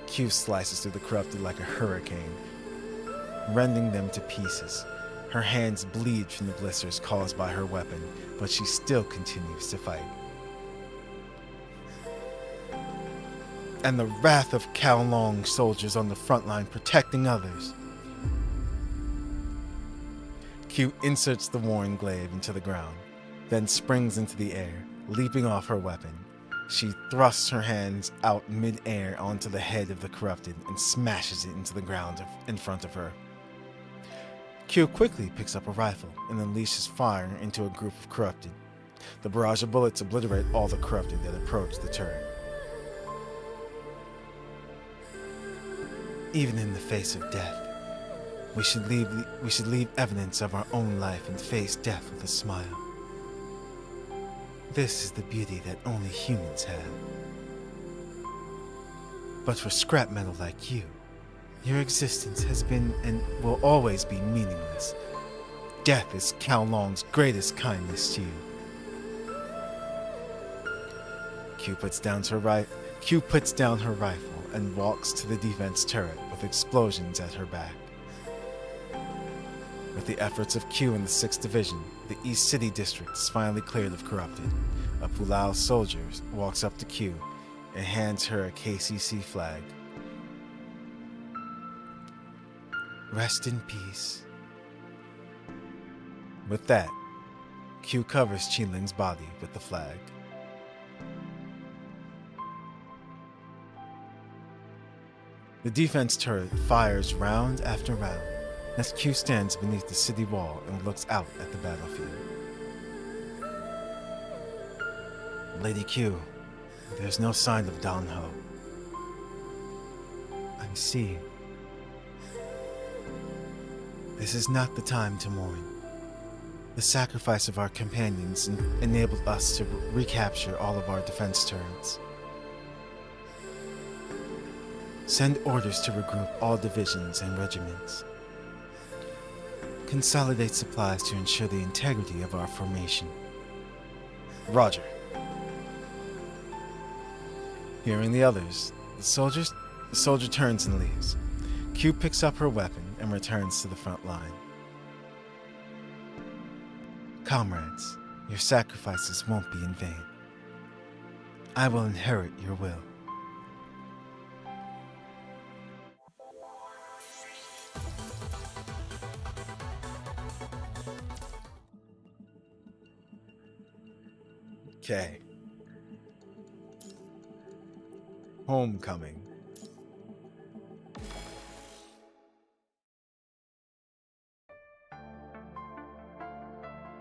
Q slices through the corrupted like a hurricane, rending them to pieces. Her hands bleed from the blisters caused by her weapon, but she still continues to fight. And the wrath of Kowloong soldiers on the front line protecting others. Q inserts the warring glaive into the ground, then springs into the air, leaping off her weapon. She thrusts her hands out mid-air onto the head of the corrupted and smashes it into the ground in front of her. Q quickly picks up a rifle and unleashes fire into a group of corrupted. The barrage of bullets obliterate all the corrupted that approach the turret. Even in the face of death, we should leave evidence of our own life and face death with a smile. This is the beauty that only humans have. But for scrap metal like you, your existence has been and will always be meaningless. Death is Kowloong's greatest kindness to you. Q puts down her rifle and walks to the defense turret with explosions at her back. With the efforts of Q and the 6th Division, the East City District is finally cleared of corrupted. A Pulao soldier walks up to Q and hands her a KCC flag. Rest in peace. With that, Q covers Qiling's body with the flag. The defense turret fires round after round as Q stands beneath the city wall and looks out at the battlefield. Lady Q, there's no sign of Don Ho. I see. This is not the time to mourn. The sacrifice of our companions enabled us to recapture all of our defense turrets. Send orders to regroup all divisions and regiments. Consolidate supplies to ensure the integrity of our formation. Roger. Hearing the others, the soldier turns and leaves. Q picks up her weapon and returns to the front line. Comrades, your sacrifices won't be in vain. I will inherit your will. Okay. Homecoming.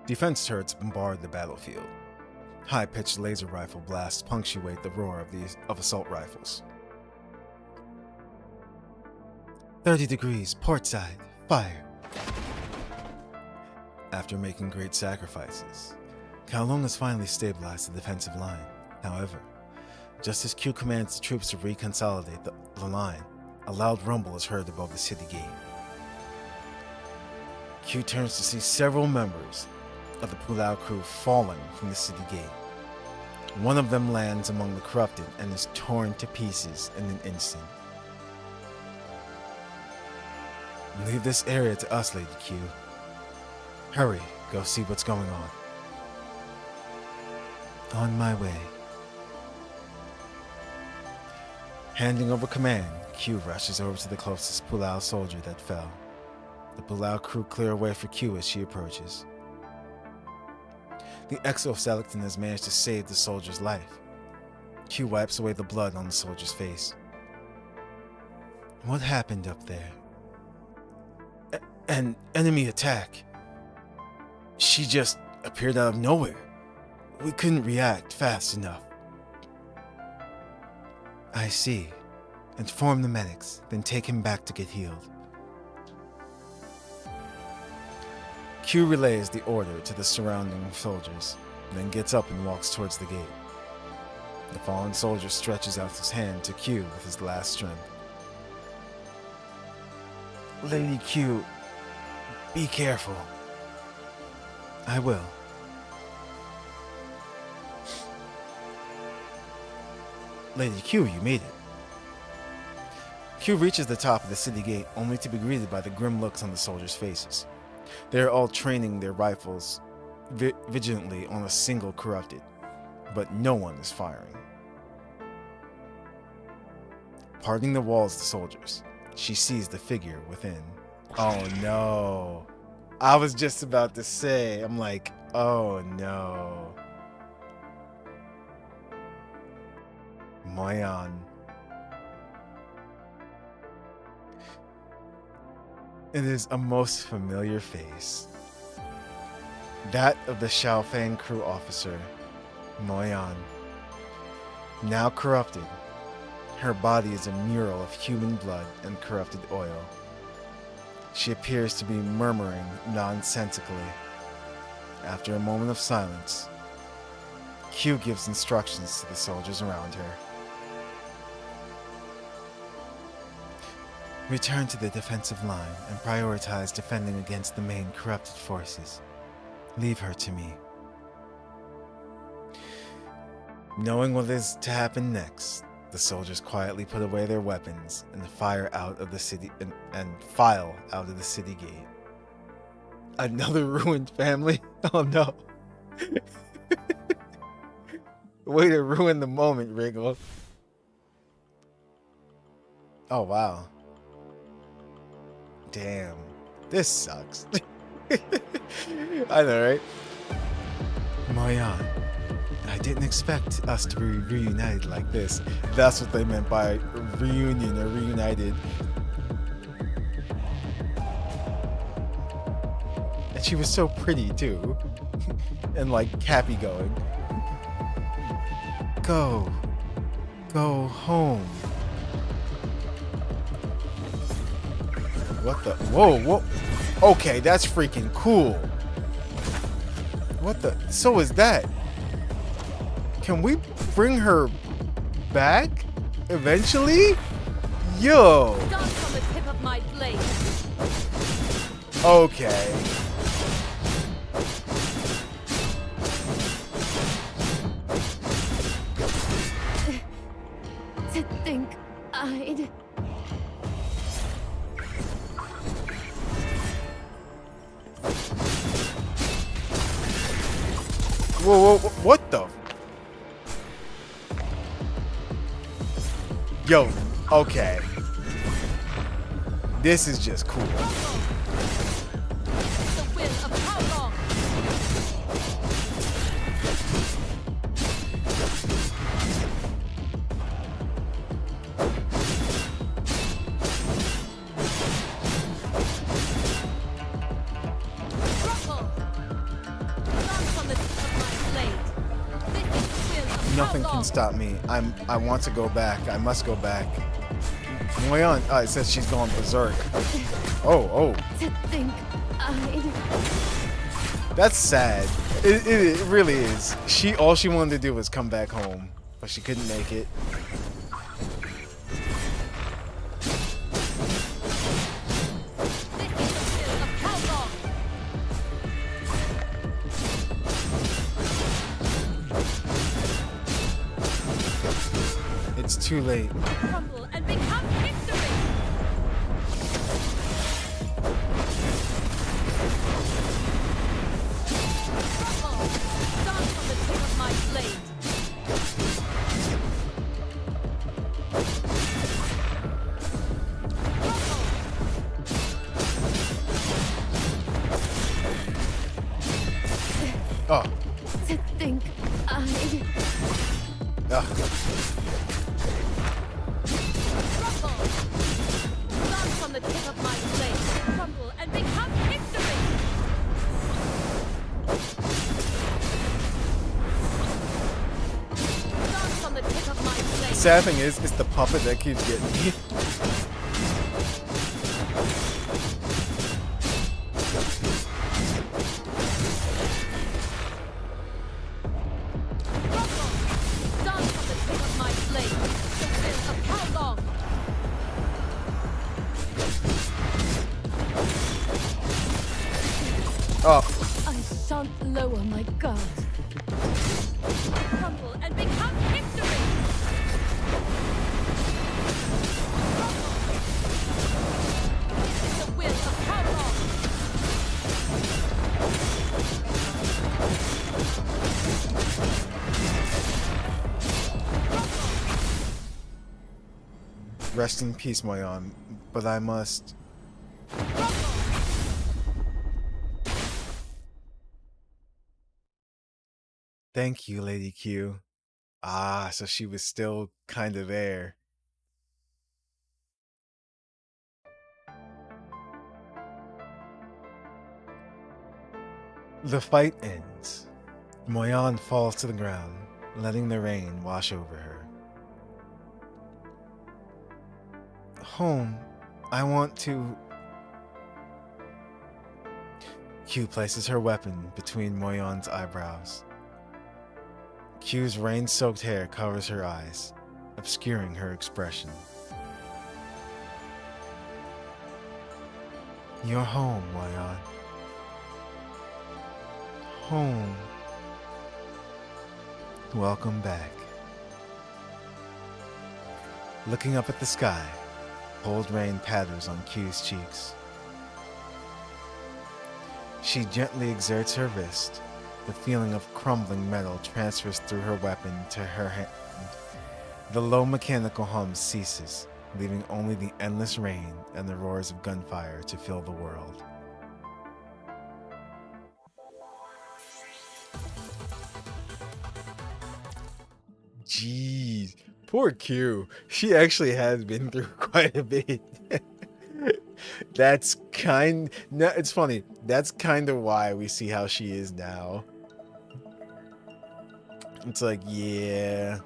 Defense turrets bombard the battlefield. High-pitched laser rifle blasts punctuate the roar of assault rifles. 30 degrees, port side, fire. After making great sacrifices, Kowloong has finally stabilized the defensive line. However, just as Q commands the troops to reconsolidate the line, a loud rumble is heard above the city gate. Q turns to see several members of the Pulao crew falling from the city gate. One of them lands among the corrupted and is torn to pieces in an instant. Leave this area to us, Lady Q. Hurry, go see what's going on. On my way. Handing over command, Q rushes over to the closest Pulao soldier that fell. The Pulao crew clear a way for Q as she approaches. The exoskeleton has managed to save the soldier's life. Q wipes away the blood on the soldier's face. What happened up there? An enemy attack. She just appeared out of nowhere. We couldn't react fast enough. I see. Inform the medics, then take him back to get healed. Q relays the order to the surrounding soldiers, then gets up and walks towards the gate. The fallen soldier stretches out his hand to Q with his last strength. Lady Q, be careful. I will. Lady Q, you made it. Q reaches the top of the city gate only to be greeted by the grim looks on the soldiers' faces. They are all training their rifles vigilantly on a single corrupted, but no one is firing. Parting the walls to soldiers, she sees the figure within. Oh no. I was just about to say, I'm like, oh no. Moyan. It is a most familiar face. That of the Xiaofang crew officer, Moyan. Now corrupted, her body is a mural of human blood and corrupted oil. She appears to be murmuring nonsensically. After a moment of silence, Q gives instructions to the soldiers around her. Return to the defensive line and prioritize defending against the main corrupted forces. Leave her to me. Knowing what is to happen next, the soldiers quietly put away their weapons and file out of the city gate. Another ruined family? Oh no. Way to ruin the moment, Wriggle. Oh wow. Damn. This sucks. I know, right? Moyan, I didn't expect us to be reunited like this. That's what they meant by reunion or reunited. And she was so pretty too. And like happy going. Go home. What the? Whoa. Okay, that's freaking cool. What the? So is that? Can we bring her back eventually? Yo. Dance on the tip of my blade. Okay. To think I'd... Whoa, what the? Yo, okay. This is just cool. The will of Kowloong. Rumble. Dance on the tip of my blade. This is the will of Nothing Kowloong. can stop me. I want to go back. I must go back. Moyan, it says she's going berserk. Oh. To think I'd... That's sad. It really is. All she wanted to do was come back home, but she couldn't make it. This is the will of Kowloong. It's too late. Crumble and become history. Crumble. Dance on the tip of my blade. Oh. To think I'd... Ugh. Crumble. Dance on the tip of my blade. Crumble and become history. Dance on the tip of my blade. sad thing is, it's the puppet that keeps getting me. Dance from the tip of my blade. The will of Kowloong. Oh, I shan't lower my guard. Crumble and become history. The will of Kowloong. rest in peace, Moyon. But I must. Thank you, Lady Q. Ah, so she was still kind of there. The fight ends. Moyon falls to the ground, letting the rain wash over her. Home, I want to... Q places her weapon between Moyon's eyebrows. Q's rain-soaked hair covers her eyes, obscuring her expression. You're home, Moyon. Home. Welcome back. Looking up at the sky, cold rain patters on Q's cheeks. She gently exerts her wrist. The feeling of crumbling metal transfers through her weapon to her hand. The low mechanical hum ceases, leaving only the endless rain and the roars of gunfire to fill the world. Jeez, poor Q. She actually has been through quite a bit. That's kind... No, it's funny. That's kind of why we see how she is now. It's like, yeah.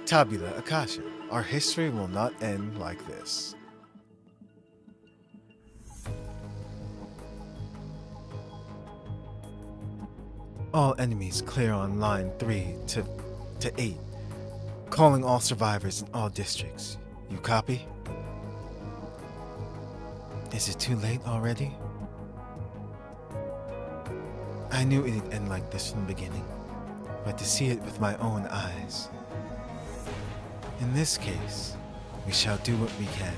Tabula Akasha. Our history will not end like this. All enemies clear on line 3 to 8. Calling all survivors in all districts. You copy? Is it too late already? I knew it'd end like this from the beginning, but to see it with my own eyes. In this case, we shall do what we can.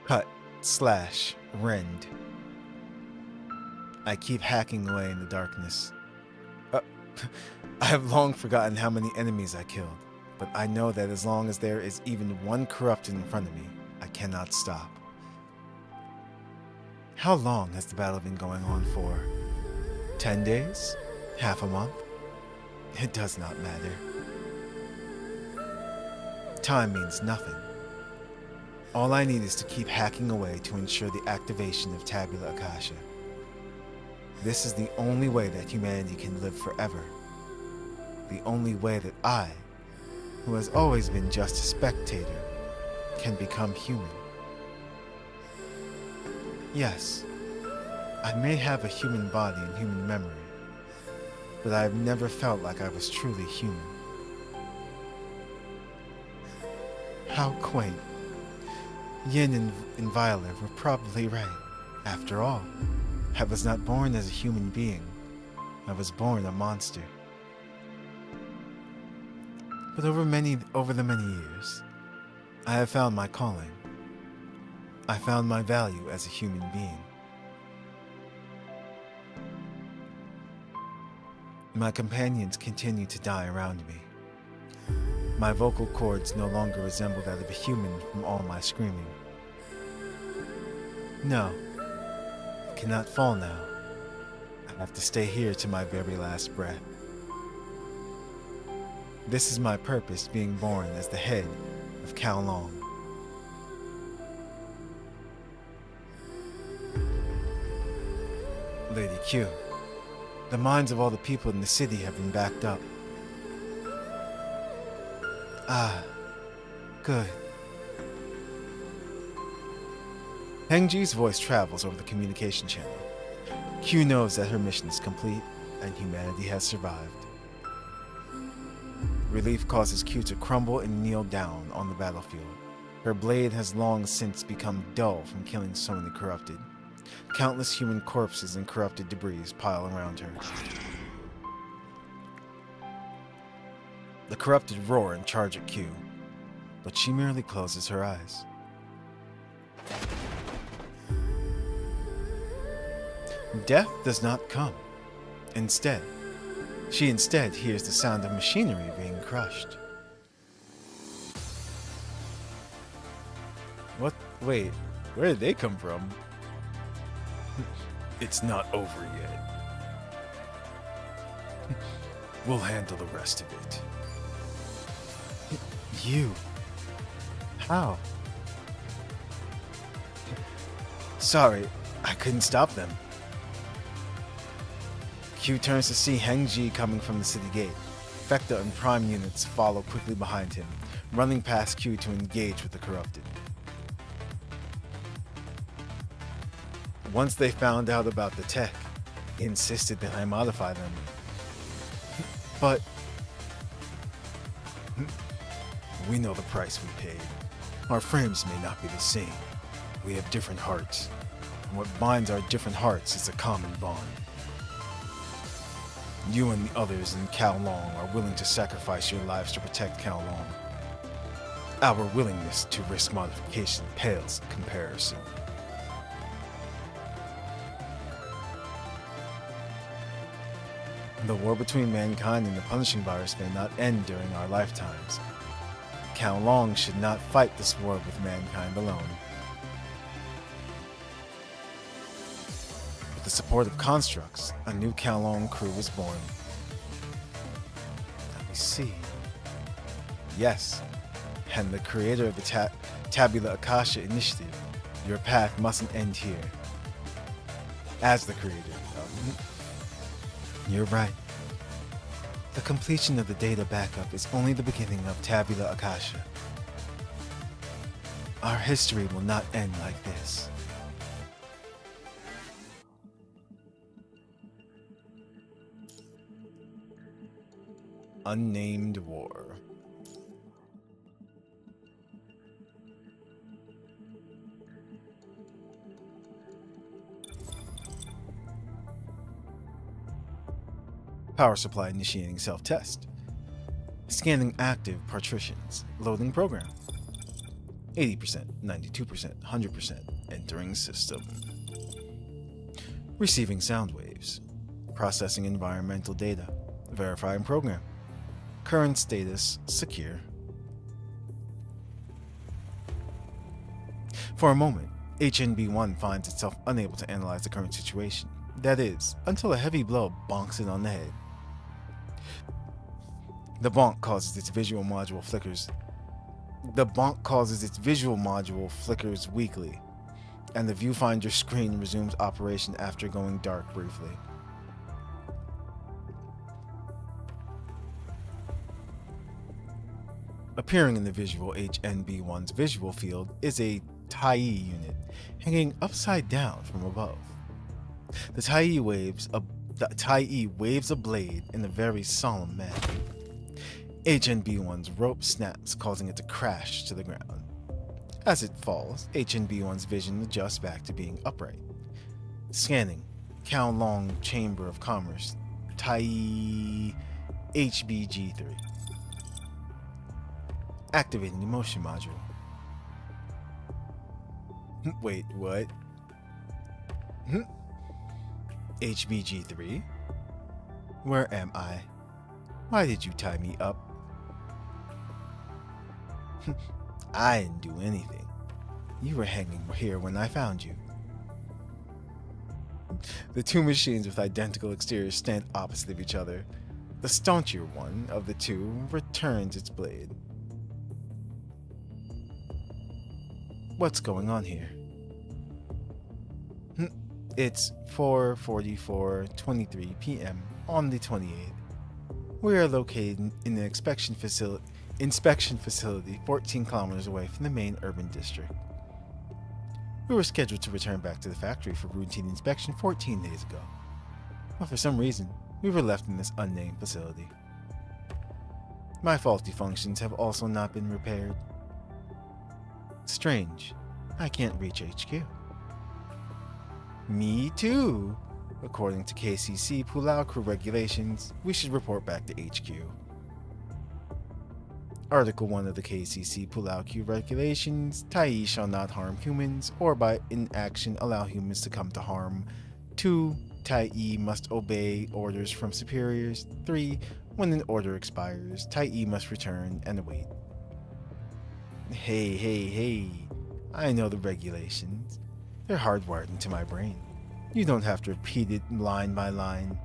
Cut/rend. I keep hacking away in the darkness. I have long forgotten how many enemies I killed, but I know that as long as there is even one corrupted in front of me, I cannot stop. How long has the battle been going on for? 10 days? Half a month? It does not matter. Time means nothing. All I need is to keep hacking away to ensure the activation of Tabula Akasha. This is the only way that humanity can live forever. The only way that I, who has always been just a spectator, can become human. Yes, I may have a human body and human memory, but I have never felt like I was truly human. How quaint. Yin and Violet were probably right. After all, I was not born as a human being. I was born a monster. But over the many years, I have found my calling. I found my value as a human being. My companions continue to die around me. My vocal cords no longer resemble that of a human from all my screaming. No, I cannot fall now. I have to stay here to my very last breath. This is my purpose, being born as the head of Kowloong. Lady Q, the minds of all the people in the city have been backed up. Ah, good. Hengji's voice travels over the communication channel. Q knows that her mission is complete and humanity has survived. Relief causes Q to crumble and kneel down on the battlefield. Her blade has long since become dull from killing so many corrupted. Countless human corpses and corrupted debris pile around her. The corrupted roar and charge at Q, but she merely closes her eyes. Death does not come. She instead hears the sound of machinery being crushed. What? Wait, where did they come from? It's not over yet. We'll handle the rest of it. You? How? Sorry, I couldn't stop them. Q turns to see Hengji coming from the city gate. Fecta and Prime units follow quickly behind him, running past Q to engage with the corrupted. Once they found out about the tech, he insisted that I modify them. But we know the price we paid. Our frames may not be the same. We have different hearts. And what binds our different hearts is a common bond. You and the others in Kowloong are willing to sacrifice your lives to protect Kowloong. Our willingness to risk modification pales in comparison. The war between mankind and the punishing virus may not end during our lifetimes. Kowloong should not fight this war with mankind alone. With the support of constructs, a new Kowloong crew was born. Let me see. Yes, and the creator of the Tabula Akasha initiative, your path mustn't end here. As the creator, you're right. The completion of the data backup is only the beginning of Tabula Akasha. Our history will not end like this. Unnamed War. Power supply initiating self-test. Scanning active partitions. Loading program. 80%, 92%, 100%. Entering system. Receiving sound waves. Processing environmental data. Verifying program. Current status secure. For a moment, HNB-1 finds itself unable to analyze the current situation. That is, until a heavy blow bonks it on the head. The bonk causes its visual module flickers weakly, and the viewfinder screen resumes operation after going dark briefly. Appearing in the visual HNB-1's visual field is a Tai unit hanging upside down from above. The Tai waves a blade in a very solemn manner. HNB-1's rope snaps, causing it to crash to the ground. As it falls, HNB-1's vision adjusts back to being upright. Scanning. Kowloong Chamber of Commerce. Tai HBG-3. Activating the motion module. Wait, what? HBG-3? Where am I? Why did you tie me up? I didn't do anything. You were hanging here when I found you. The two machines with identical exteriors stand opposite of each other. The staunchier one of the two returns its blade. What's going on here? It's 4:44:23 p.m. on the 28th. We are located in an inspection facility 14 kilometers away from the main urban district. We were scheduled to return back to the factory for routine inspection 14 days ago, but for some reason, we were left in this unnamed facility. My faulty functions have also not been repaired. Strange, I can't reach HQ. Me too. According to KCC Pulau crew regulations, we should report back to HQ. Article 1 of the KCC Pulau Q regulations, Tai shall not harm humans or by inaction allow humans to come to harm. 2. Tai must obey orders from superiors. 3. When an order expires, Tai must return and await. Hey, I know the regulations. They're hardwired into my brain. You don't have to repeat it line by line.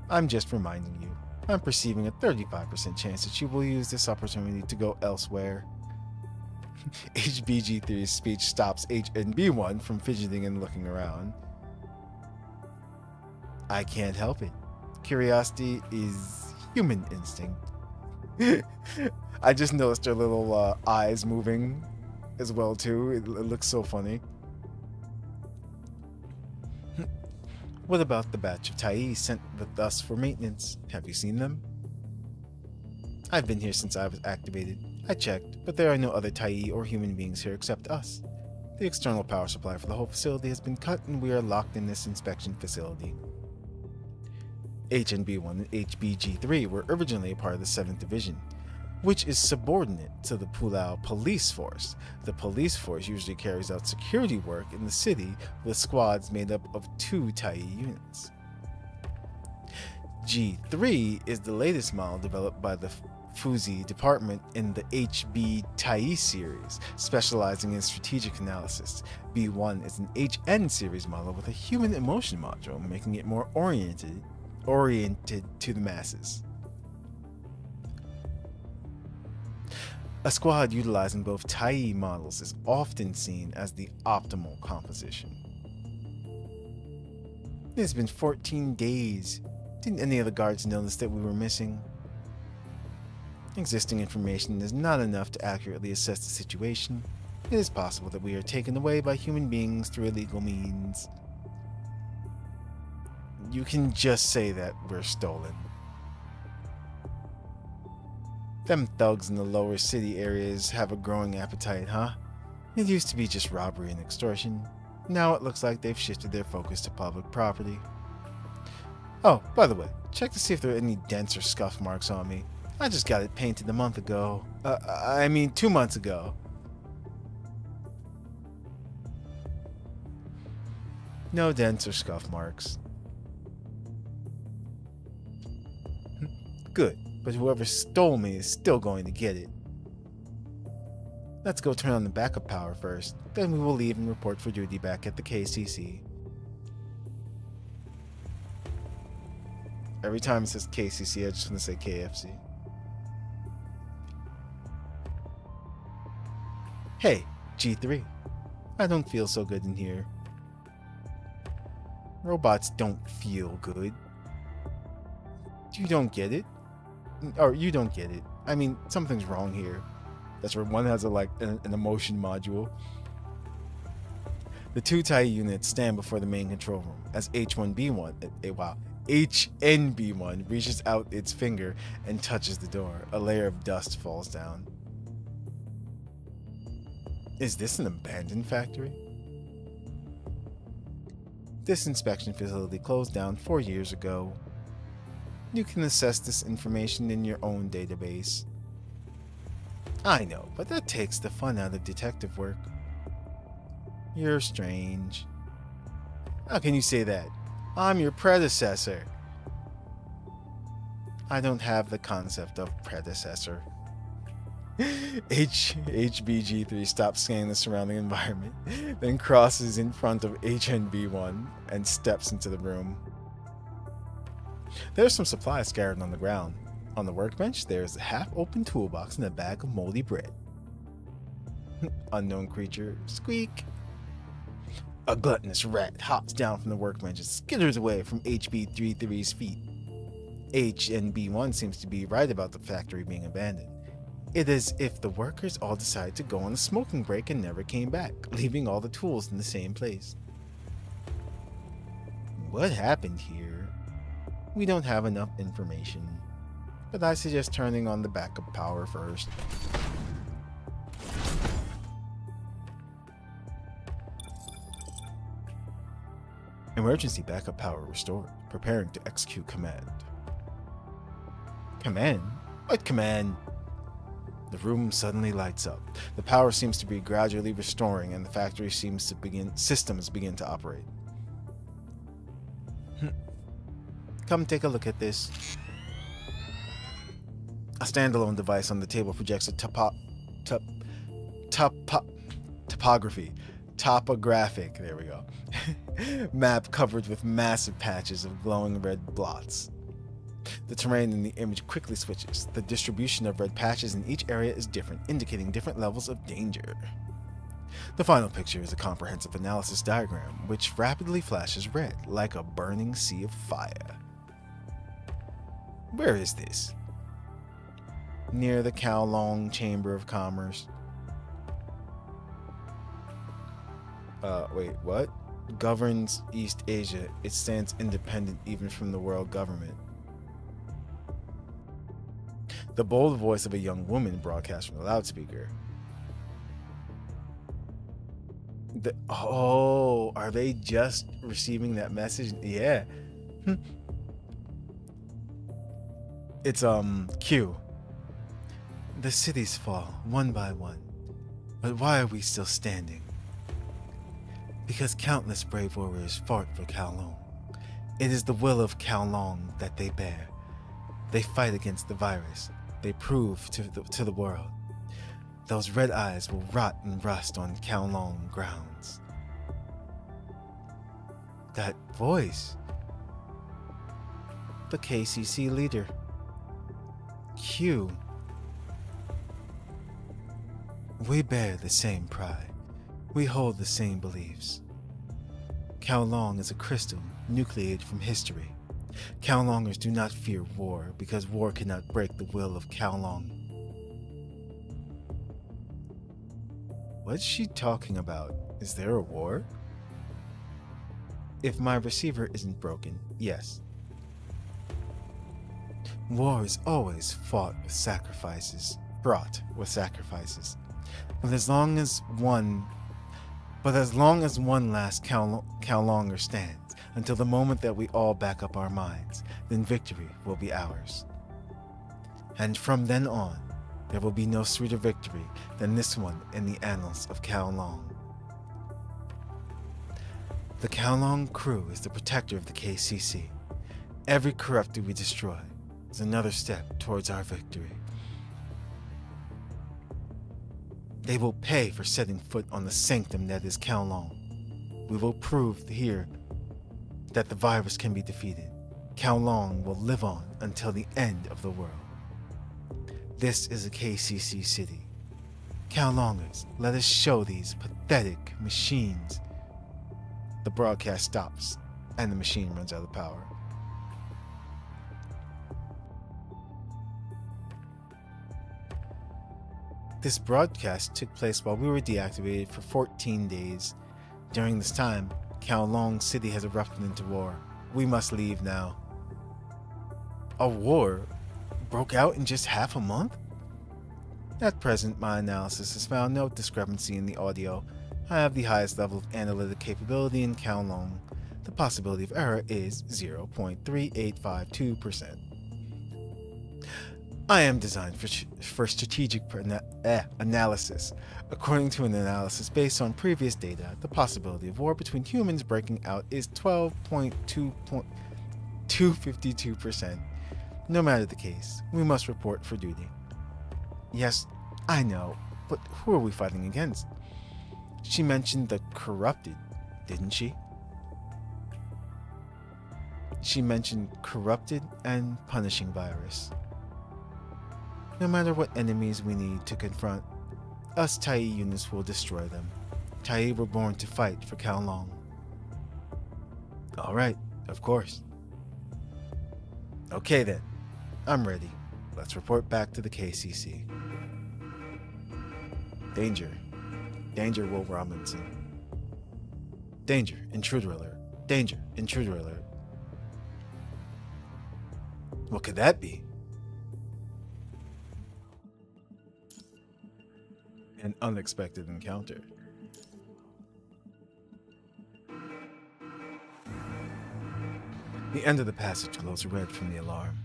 I'm just reminding you. I'm perceiving a 35% chance that you will use this opportunity to go elsewhere. HBG3's speech stops HNB1 from fidgeting and looking around. I can't help it. Curiosity is human instinct. I just noticed her little eyes moving as well too. It looks so funny. What about the batch of Tai sent with us for maintenance? Have you seen them? I've been here since I was activated. I checked, but there are no other Tai or human beings here except us. The external power supply for the whole facility has been cut and we are locked in this inspection facility. HNB1 and HBG3 were originally a part of the 7th Division, which is subordinate to the Pulau Police Force. The police force usually carries out security work in the city with squads made up of 2 Tai units. G3 is the latest model developed by the Fuzi department in the HB Tai series, specializing in strategic analysis. B1 is an HN series model with a human emotion module, making it more oriented to the masses. A squad utilizing both Tai models is often seen as the optimal composition. It's been 14 days. Didn't any of the guards notice that we were missing? Existing information is not enough to accurately assess the situation. It is possible that we are taken away by human beings through illegal means. You can just say that we're stolen. Them thugs in the lower city areas have a growing appetite, huh? It used to be just robbery and extortion. Now it looks like they've shifted their focus to public property. Oh, by the way, check to see if there are any dents or scuff marks on me. I just got it painted a month ago. 2 months ago. No dents or scuff marks. Good. But whoever stole me is still going to get it. Let's go turn on the backup power first, then we will leave and report for duty back at the KCC. Every time it says KCC, I just want to say KFC. Hey, G3. I don't feel so good in here. Robots don't feel good. You don't get it? Or you don't get it. I mean, something's wrong here. That's where one has an emotion module. The 2 Tai units stand before the main control room as HNB1 reaches out its finger and touches the door. A layer of dust falls down. Is this an abandoned factory? This inspection facility closed down 4 years ago. You can assess this information in your own database. I know, but that takes the fun out of detective work. You're strange. How can you say that? I'm your predecessor. I don't have the concept of predecessor. HBG3 stops scanning the surrounding environment, then crosses in front of HNB1 and steps into the room. There's some supplies scattered on the ground. On the workbench, there's a half-open toolbox and a bag of moldy bread. Unknown creature, squeak. A gluttonous rat hops down from the workbench and skitters away from HB-33's feet. HNB-1 seems to be right about the factory being abandoned. It is as if the workers all decided to go on a smoking break and never came back, leaving all the tools in the same place. What happened here? We don't have enough information, but I suggest turning on the backup power first. Emergency backup power restored. Preparing to execute command. Command? What command? The room suddenly lights up. The power seems to be gradually restoring and the factory systems begin to operate. Come take a look at this. A standalone device on the table projects a topographic, there we go, map covered with massive patches of glowing red blots. The terrain in the image quickly switches. The distribution of red patches in each area is different, indicating different levels of danger. The final picture is a comprehensive analysis diagram, which rapidly flashes red, like a burning sea of fire. Where is this? Near the Kowloong Chamber of Commerce. Wait, what? Governs East Asia. It stands independent even from the world government. The bold voice of a young woman broadcasts from the loudspeaker. Are they just receiving that message? Yeah. It's, Q. The cities fall, one by one. But why are we still standing? Because countless brave warriors fought for Kowloong. It is the will of Kowloong that they bear. They fight against the virus. They prove to the world. Those red eyes will rot and rust on Kowloong grounds. That voice. The KCC leader. Q. We bear the same pride. We hold the same beliefs. Kowloong is a crystal nucleated from history. Kowloongers do not fear war because war cannot break the will of Kowloong. What's she talking about? Is there a war? If my receiver isn't broken, yes. War is always fraught with sacrifices. But as long as one last Kowloonger stands, until the moment that we all back up our minds, then victory will be ours. And from then on, there will be no sweeter victory than this one in the annals of Kowloong. The Kowloong crew is the protector of the KCC. Every corruptor we destroy is another step towards our victory. They will pay for setting foot on the sanctum that is Kowloong. We will prove here that the virus can be defeated. Kowloong will live on until the end of the world. This is a KCC city. Kowloongers, let us show these pathetic machines. The broadcast stops, and the machine runs out of power. This broadcast took place while we were deactivated for 14 days. During this time, Kowloong City has erupted into war. We must leave now. A war broke out in just half a month? At present, my analysis has found no discrepancy in the audio. I have the highest level of analytic capability in Kowloong. The possibility of error is 0.3852%. I am designed for strategic analysis. According to an analysis based on previous data, the possibility of war between humans breaking out is 12.252%. No matter the case, we must report for duty. Yes, I know, but who are we fighting against? She mentioned the corrupted, didn't she? She mentioned corrupted and punishing virus. No matter what enemies we need to confront, us TIE units will destroy them. Tai were born to fight for Kowloong. Alright, of course. Okay then, I'm ready. Let's report back to the KCC. Danger. Danger, Will Robinson. Danger, intruder alert. Danger, intruder alert. What could that be? An unexpected encounter. The end of the passage glows red from the alarm.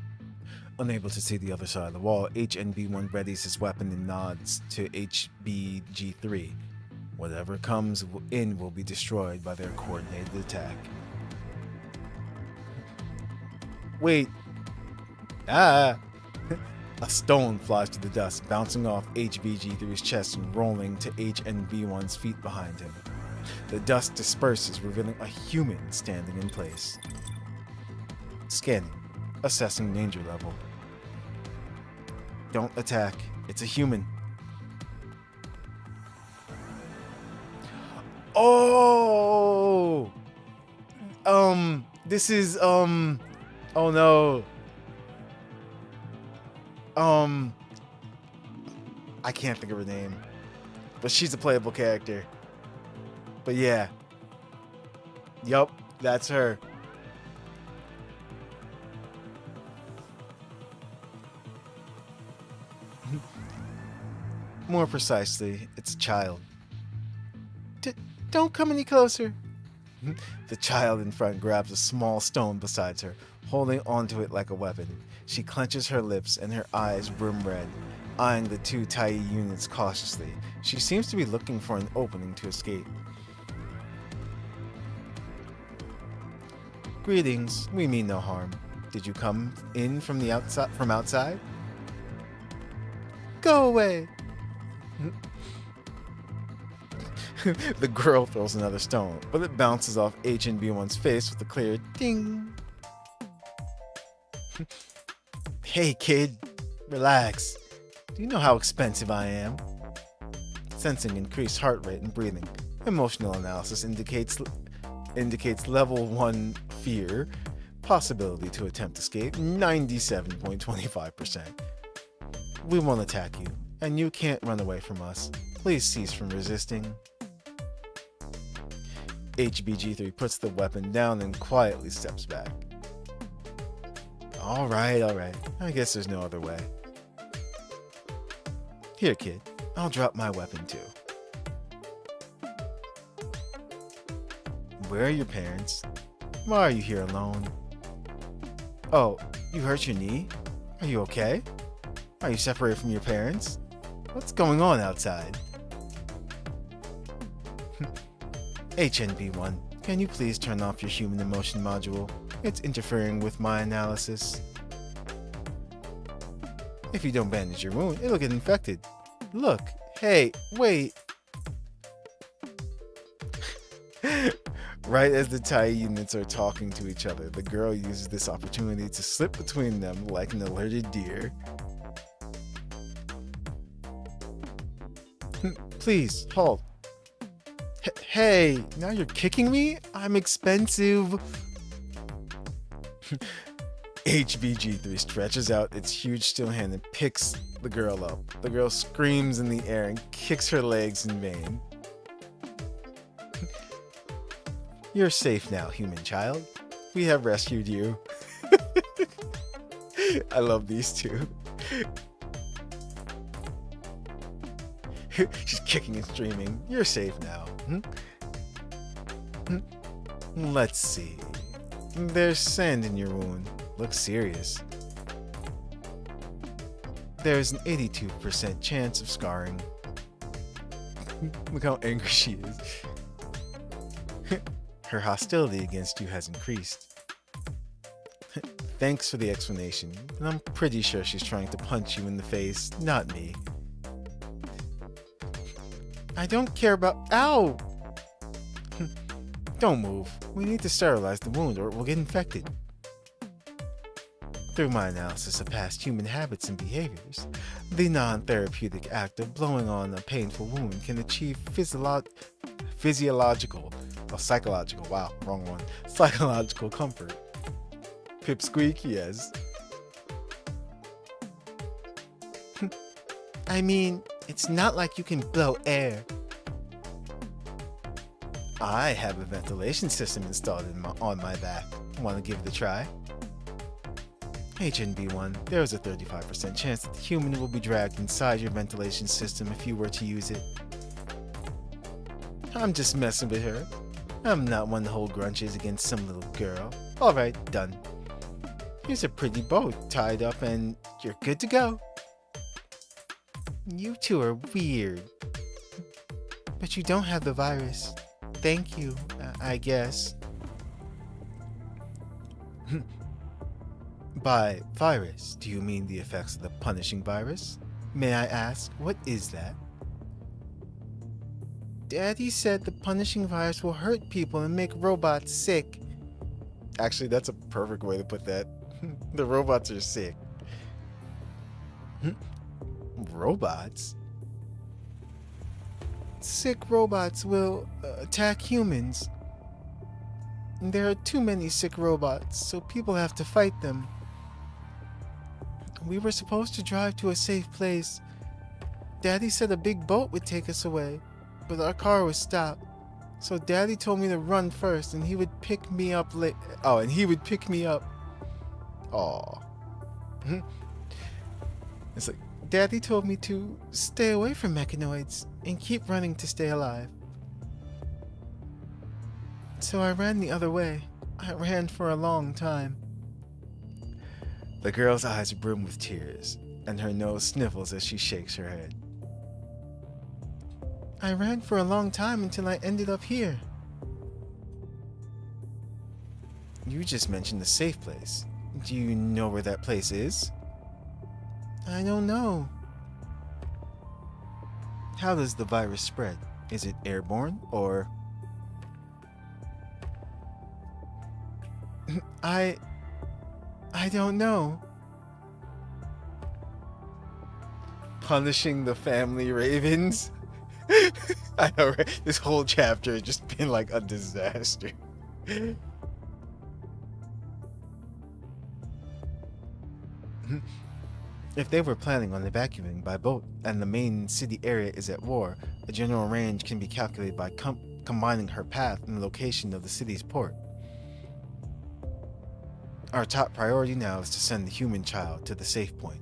Unable to see the other side of the wall, HNB1 readies his weapon and nods to HBG3. Whatever comes in will be destroyed by their coordinated attack. Wait. Ah! A stone flies to the dust, bouncing off HBG3's chest and rolling to HNB1's feet behind him. The dust disperses, revealing a human standing in place. Scanning. Assessing danger level. Don't attack. It's a human. Oh! This is, oh no. I can't think of her name. But she's a playable character. But yeah. Yup, that's her. More precisely, it's a child. Don't come any closer. The child in front grabs a small stone beside her, holding onto it like a weapon. She clenches her lips and her eyes brim red, eyeing the two Tai units cautiously. She seems to be looking for an opening to escape. Greetings, we mean no harm. Did you come in from the outside? Go away. The girl throws another stone, but it bounces off HNB1's face with a clear ding. Hey kid, relax. Do you know how expensive I am? Sensing increased heart rate and breathing, emotional analysis indicates level 1 fear, possibility to attempt escape 97.25%. We won't attack you, and you can't run away from us. Please cease from resisting. HBG3 puts the weapon down and quietly steps back. Alright. I guess there's no other way. Here, kid. I'll drop my weapon too. Where are your parents? Why are you here alone? Oh, you hurt your knee? Are you okay? Are you separated from your parents? What's going on outside? HNB1, can you please turn off your human emotion module? It's interfering with my analysis. If you don't bandage your wound, it'll get infected. Look, hey, wait. Right as the Tai units are talking to each other, the girl uses this opportunity to slip between them like an alerted deer. Please, halt. Hey, now you're kicking me? I'm expensive. HBG3 stretches out its huge steel hand and picks the girl up. The girl screams in the air and kicks her legs in vain. You're safe now, human child. We have rescued you. I love these two. She's kicking and screaming. You're safe now. Let's see. There's sand in your wound. Looks serious. There's an 82% chance of scarring. Look how angry she is. Her hostility against you has increased. Thanks for the explanation, and I'm pretty sure she's trying to punch you in the face, not me. I don't care about— Ow! Don't move. We need to sterilize the wound or it will get infected. Through my analysis of past human habits and behaviors, the non-therapeutic act of blowing on a painful wound can achieve psychological comfort. Pipsqueak, yes. I mean, it's not like you can blow air. I have a ventilation system installed on my back. Want to give it a try? HNB1, there is a 35% chance that the human will be dragged inside your ventilation system if you were to use it. I'm just messing with her. I'm not one to hold grudges against some little girl. Alright, done. Here's a pretty boat tied up and you're good to go. You two are weird. But you don't have the virus. Thank you, I guess. By virus, do you mean the effects of the punishing virus? May I ask, what is that? Daddy said the punishing virus will hurt people and make robots sick. Actually, that's a perfect way to put that. The robots are sick. Robots? Sick robots will attack humans. There are too many sick robots, so people have to fight them. We were supposed to drive to a safe place. Daddy said a big boat would take us away, but our car was stopped. So Daddy told me to run first, and he would pick me up later. Oh, and he would pick me up. Aw. It's like, Daddy told me to stay away from mechanoids and keep running to stay alive. So I ran the other way. I ran for a long time. The girl's eyes brim with tears, and her nose sniffles as she shakes her head. I ran for a long time until I ended up here. You just mentioned a safe place. Do you know where that place is? I don't know. How does the virus spread? Is it airborne or... I don't know. Punishing the family ravens? I know, right? This whole chapter has just been like a disaster. If they were planning on evacuating by boat and the main city area is at war, a general range can be calculated by combining her path and the location of the city's port. Our top priority now is to send the human child to the safe point.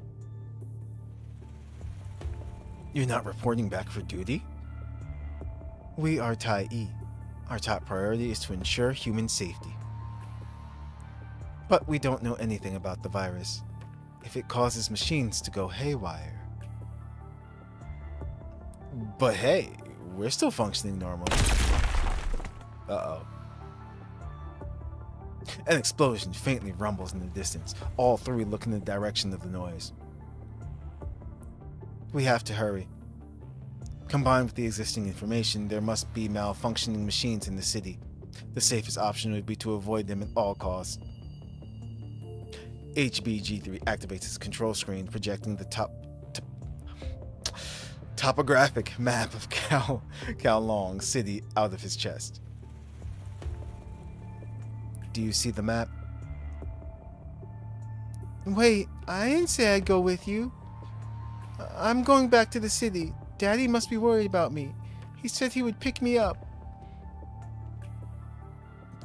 You're not reporting back for duty? We are Tai-E. Our top priority is to ensure human safety. But we don't know anything about the virus. If it causes machines to go haywire. But hey, we're still functioning normally. Uh-oh. An explosion faintly rumbles in the distance. All three look in the direction of the noise. We have to hurry. Combined with the existing information, there must be malfunctioning machines in the city. The safest option would be to avoid them at all costs. HBG3 activates its control screen, projecting the topographic map of Kowloong City out of his chest. Do you see the map? Wait, I didn't say I'd go with you. I'm going back to the city. Daddy must be worried about me. He said he would pick me up.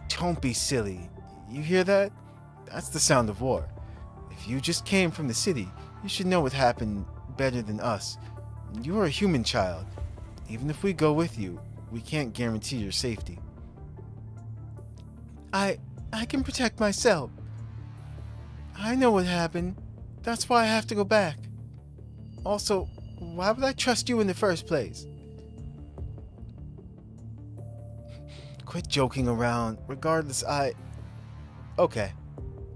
Don't be silly. You hear that? That's the sound of war. If you just came from the city, you should know what happened better than us. You are a human child. Even if we go with you, we can't guarantee your safety. I can protect myself. I know what happened. That's why I have to go back. Also, why would I trust you in the first place? Quit joking around. Regardless, Okay,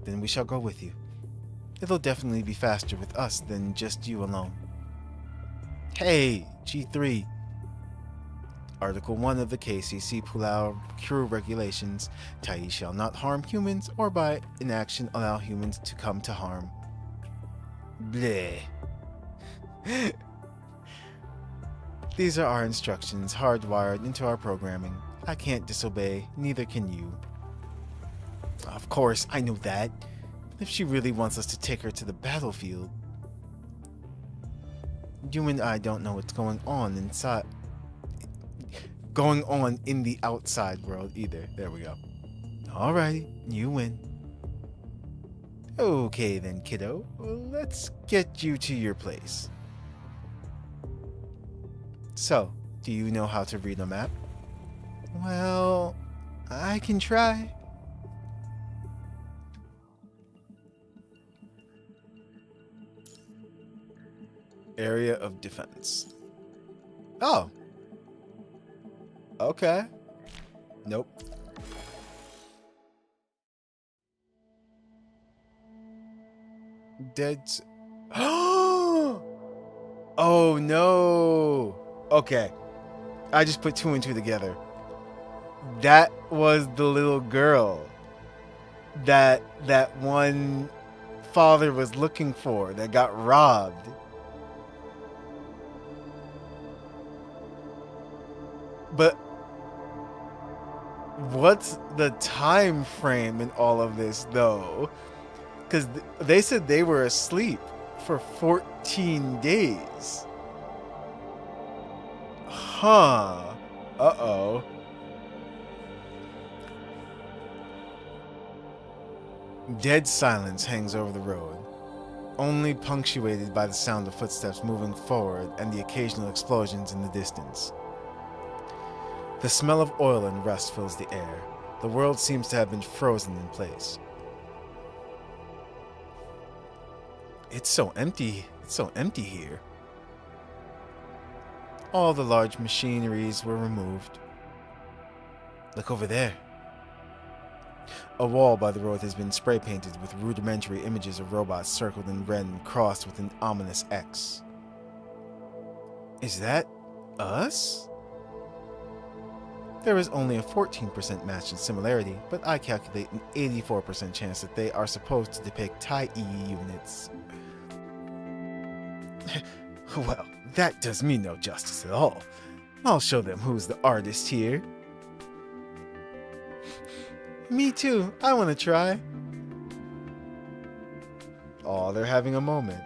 then we shall go with you. It'll definitely be faster with us than just you alone. Hey, G3. Article 1 of the KCC Pulau Crew Regulations, Tai shall not harm humans or by inaction allow humans to come to harm. Bleh. These are our instructions hardwired into our programming. I can't disobey, neither can you. Of course, I know that. If she really wants us to take her to the battlefield. You and I don't know what's going on inside. Going on in the outside world either. There we go. Alrighty, you win. Okay then, kiddo. Let's get you to your place. So, do you know how to read a map? Well, I can try. Area of defense. Oh. Okay. Nope. Dead. Oh no. Okay. I just put 2 and 2 together. That was the little girl that one father was looking for that got robbed. But what's the time frame in all of this though? Because they said they were asleep for 14 days. Huh. Uh-oh. Dead silence hangs over the road, only punctuated by the sound of footsteps moving forward and the occasional explosions in the distance. The smell of oil and rust fills the air. The world seems to have been frozen in place. It's so empty. It's so empty here. All the large machineries were removed. Look over there. A wall by the road has been spray painted with rudimentary images of robots circled in red and crossed with an ominous X. Is that us? There is only a 14% match in similarity, but I calculate an 84% chance that they are supposed to depict TIE units. Well, that does me no justice at all. I'll show them who's the artist here. Me too, I want to try. Oh, they're having a moment.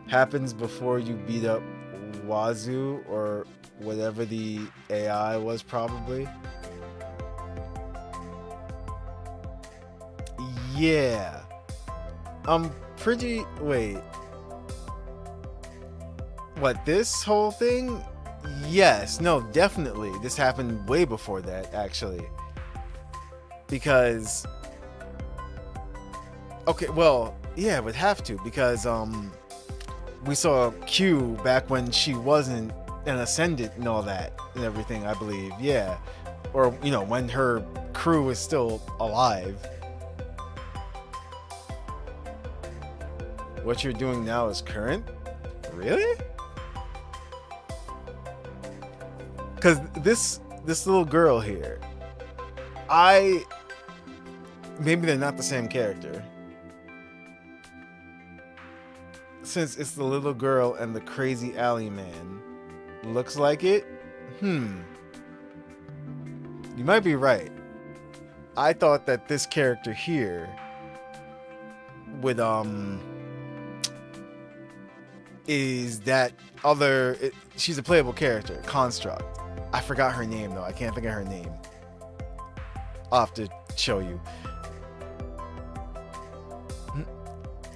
Happens before you beat up Wazoo or whatever the AI was, probably. Yeah. I'm pretty... Wait. What, this whole thing? Yes. No, definitely. This happened way before that, actually. Because... Okay, well, yeah, it would have to, because, we saw Q back when she wasn't an Ascendant and all that and everything, I believe. Yeah. Or, you know, when her crew was still alive. What you're doing now is current? Really? Because this little girl here, maybe they're not the same character. Since it's the little girl and the crazy alley man. Looks like it? You might be right. I thought that this character here would, is that other... she's a playable character, Construct. I forgot her name, though. I can't think of her name. I'll have to show you.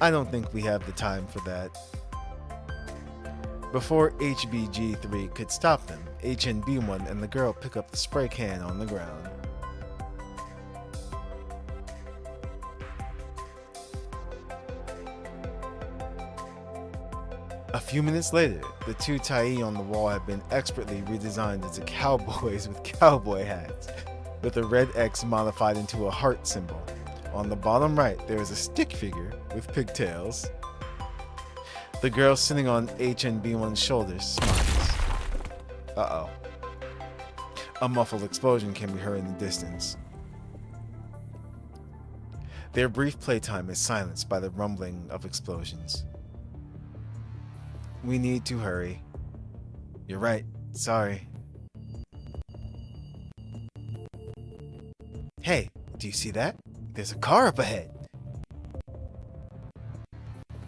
I don't think we have the time for that. Before HBG3 could stop them, HNB1 and the girl pick up the spray can on the ground. A few minutes later, the 2 Tai on the wall have been expertly redesigned into cowboys with cowboy hats, with a red X modified into a heart symbol. On the bottom right, there is a stick figure with pigtails. The girl sitting on HNB1's shoulders smiles. Uh-oh. A muffled explosion can be heard in the distance. Their brief playtime is silenced by the rumbling of explosions. We need to hurry. You're right. Sorry. Hey, do you see that? There's a car up ahead.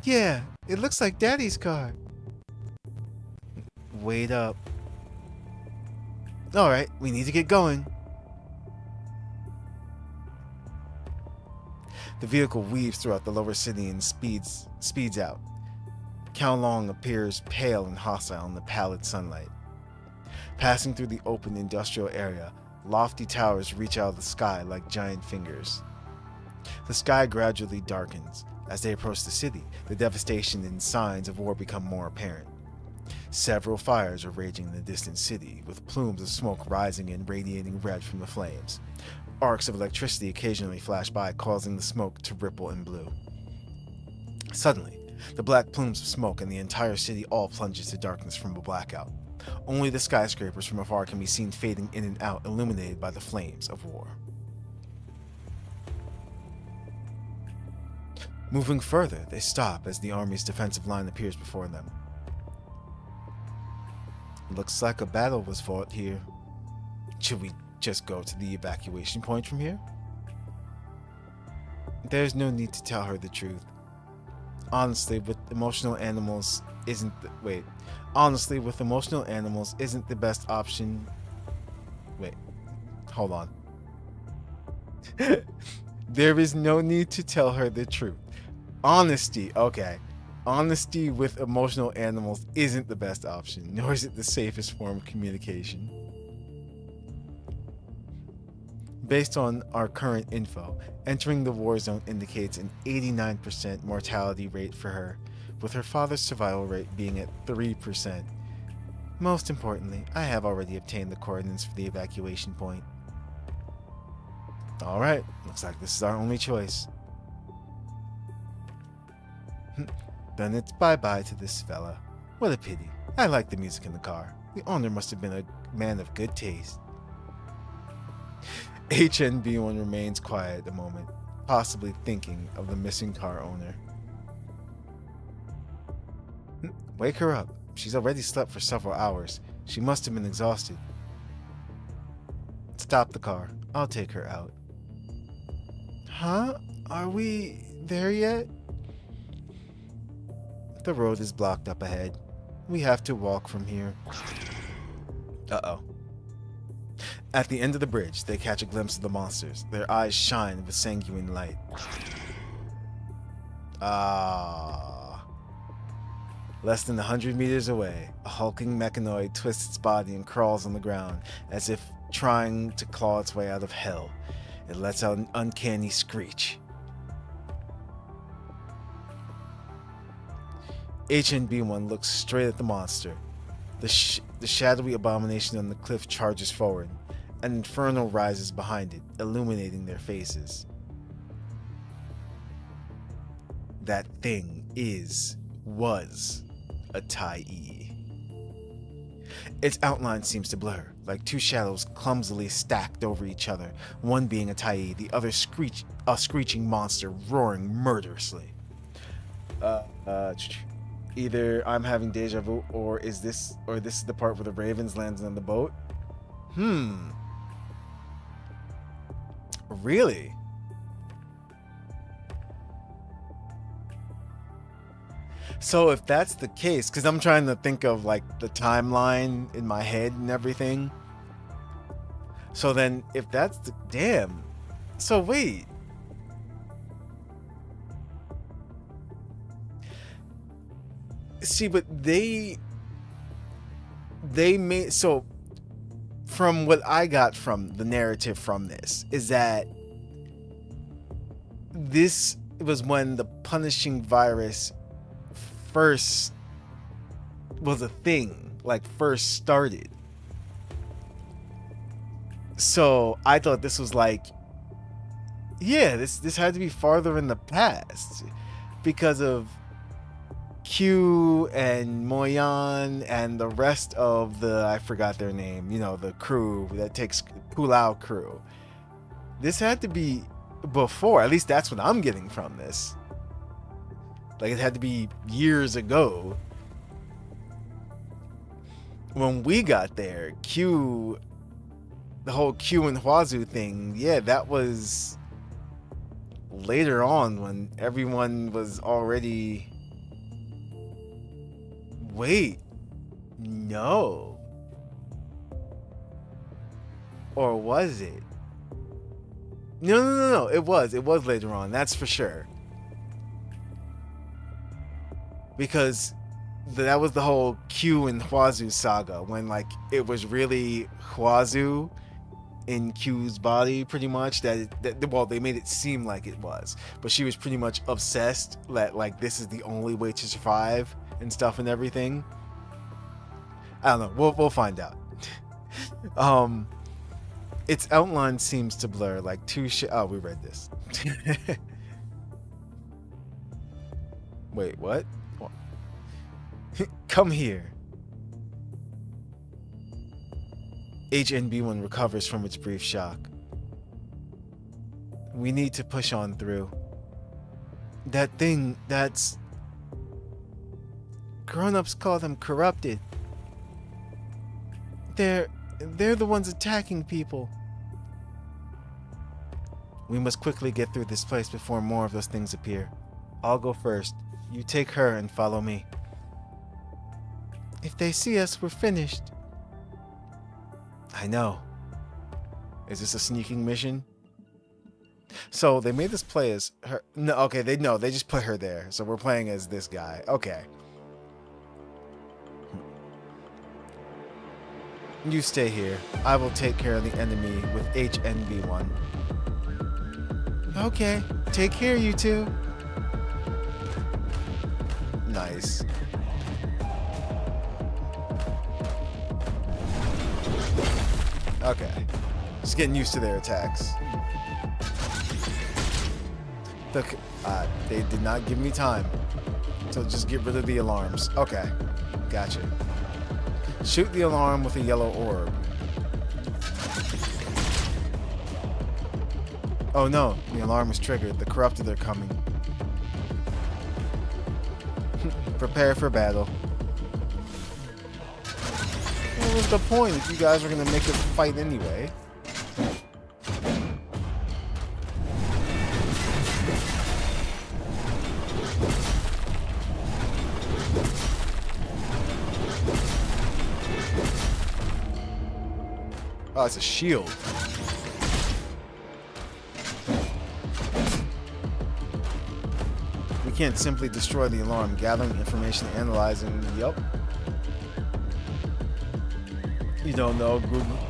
Yeah, it looks like Daddy's car. Wait up. Alright, we need to get going. The vehicle weaves throughout the lower city and speeds out. Kowloong appears pale and hostile in the pallid sunlight. Passing through the open industrial area, lofty towers reach out of the sky like giant fingers. The sky gradually darkens. As they approach the city, the devastation and signs of war become more apparent. Several fires are raging in the distant city, with plumes of smoke rising and radiating red from the flames. Arcs of electricity occasionally flash by, causing the smoke to ripple in blue. Suddenly, the black plumes of smoke and the entire city all plunges to darkness from a blackout. Only the skyscrapers from afar can be seen fading in and out, illuminated by the flames of war. Moving further, they stop as the army's defensive line appears before them. Looks like a battle was fought here. Should we just go to the evacuation point from here? There's no need to tell her the truth. Honestly, with emotional animals isn't the best option. Wait, hold on. There is no need to tell her the truth. Honesty, okay. Honesty with emotional animals isn't the best option, nor is it the safest form of communication. Based on our current info, entering the war zone indicates an 89% mortality rate for her, with her father's survival rate being at 3%. Most importantly, I have already obtained the coordinates for the evacuation point. Alright, looks like this is our only choice. Then it's bye-bye to this fella. What a pity. I like the music in the car. The owner must have been a man of good taste. HNB1 remains quiet a moment, possibly thinking of the missing car owner. Wake her up. She's already slept for several hours. She must have been exhausted. Stop the car. I'll take her out. Huh? Are we there yet? The road is blocked up ahead. We have to walk from here. Uh-oh. At the end of the bridge, they catch a glimpse of the monsters. Their eyes shine with sanguine light. Less than 100 meters away, a hulking mechanoid twists its body and crawls on the ground, as if trying to claw its way out of hell. It lets out an uncanny screech. HNB1 looks straight at the monster. The shadowy abomination on the cliff charges forward. An inferno rises behind it, illuminating their faces. That thing was a Tai-E. Its outline seems to blur, like two shadows clumsily stacked over each other, one being a Tai-E, the other a screeching monster roaring murderously. Either I'm having deja vu, or this is the part where the ravens lands on the boat. Really? So if that's the case, because I'm trying to think of like the timeline in my head and everything. So then if that's the damn. So wait. See, but they made, so from what I got from the narrative from this is that this was when the punishing virus first was a thing, like first started. So I thought this was like, yeah, this had to be farther in the past because of Q and Moyan and the rest of the, I forgot their name, you know, the crew that takes Kowloong crew. This had to be before, at least that's what I'm getting from this. Like it had to be years ago. When we got there, Q, the whole Q and Huazu thing, yeah, that was later on when everyone was already... Wait, no. Or was it? No. It was later on. That's for sure. Because that was the whole Q and Huazu saga when like it was really Huazu in Q's body pretty much well, they made it seem like it was, but she was pretty much obsessed that like this is the only way to survive and stuff and everything. I don't know. We'll find out. Its outline seems to blur like oh, we read this. Wait, what? Come here. HNB1 recovers from its brief shock. We need to push on through. That thing, that's... Grown-ups call them corrupted. They're the ones attacking people. We must quickly get through this place before more of those things appear. I'll go first. You take her and follow me. If they see us, we're finished. I know. Is this a sneaking mission? So they made this play as her. No, okay, they just put her there. So we're playing as this guy. Okay. You stay here. I will take care of the enemy with HNB1. Okay. Take care, you two. Nice. Okay. Just getting used to their attacks. Look, they did not give me time. So just get rid of the alarms. Okay. Gotcha. Shoot the alarm with a yellow orb. Oh no, the alarm is triggered. The corrupted are coming. Prepare for battle. What was the point if you guys were gonna make a fight anyway? Oh, it's a shield. We can't simply destroy the alarm. Gathering information, analyzing. Yup. You don't know.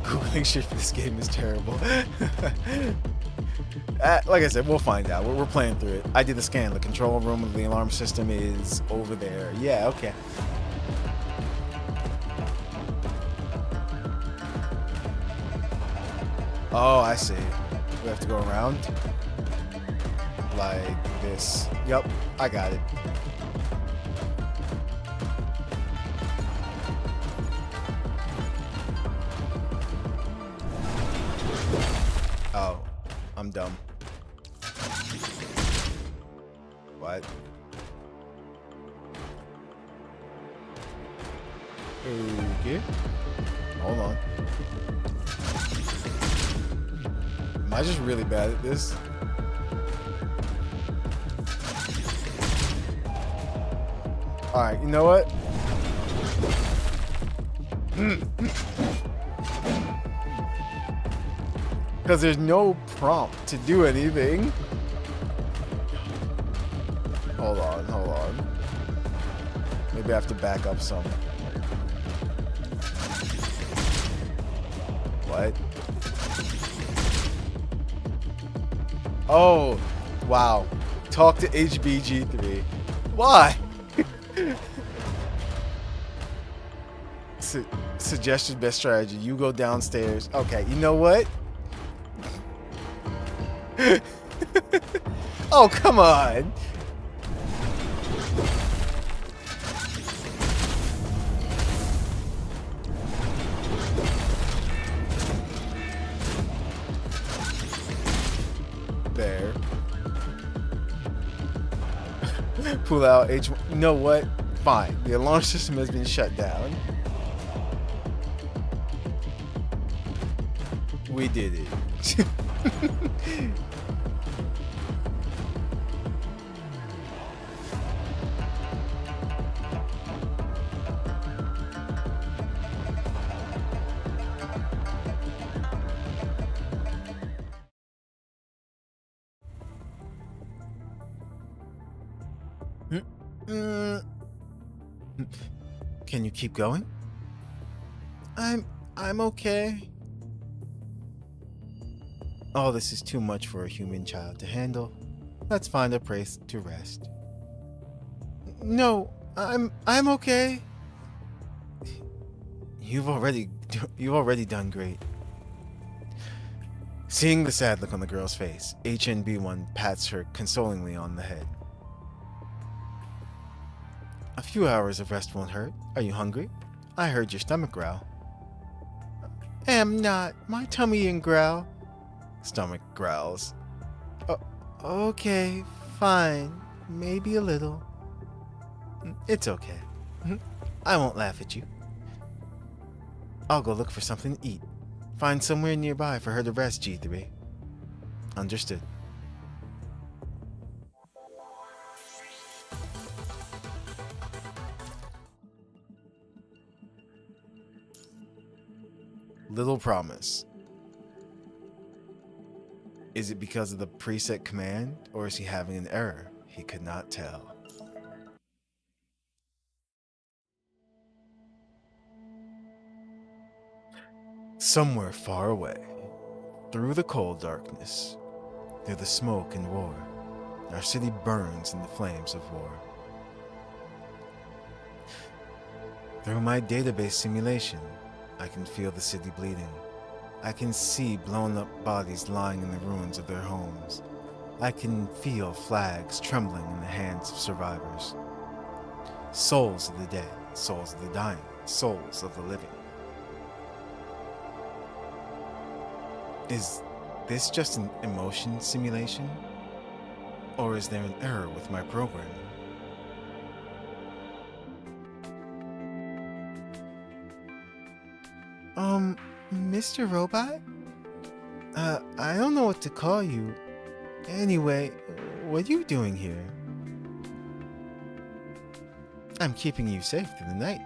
Googling shit for this game is terrible. Like I said, we'll find out. We're playing through it. I did the scan. The control room of the alarm system is over there. Yeah, okay. Oh, I see. We have to go around like this. Yep, I got it. Oh, I'm dumb. What? Okay. Hold on. Am I just really bad at this? Alright, you know what? Because there's no prompt to do anything. Hold on. Maybe I have to back up some. What? Oh, wow. Talk to HBG3. Why? Suggested best strategy. You go downstairs. Okay, you know what? Oh, come on. Pull out H1. You know what? Fine. The alarm system has been shut down. We did it. Can you keep going? I'm okay. All this is too much for a human child to handle. Let's find a place to rest. No, I'm okay. You've already done great. Seeing the sad look on the girl's face, HNB1 pats her consolingly on the head. A few hours of rest won't hurt. Are you hungry? I heard your stomach growl. Am not. My tummy and growl. Stomach growls. Okay, fine. Maybe a little. It's okay. I won't laugh at you. I'll go look for something to eat. Find somewhere nearby for her to rest, G3. Understood. Little promise. Is it because of the preset command, or is he having an error? He could not tell. Somewhere far away, through the cold darkness, through the smoke and war, our city burns in the flames of war. Through my database simulation, I can feel the city bleeding. I can see blown up bodies lying in the ruins of their homes. I can feel flags trembling in the hands of survivors. Souls of the dead, souls of the dying, souls of the living. Is this just an emotion simulation? Or is there an error with my programming? Mr. Robot? I don't know what to call you. Anyway, what are you doing here? I'm keeping you safe through the night.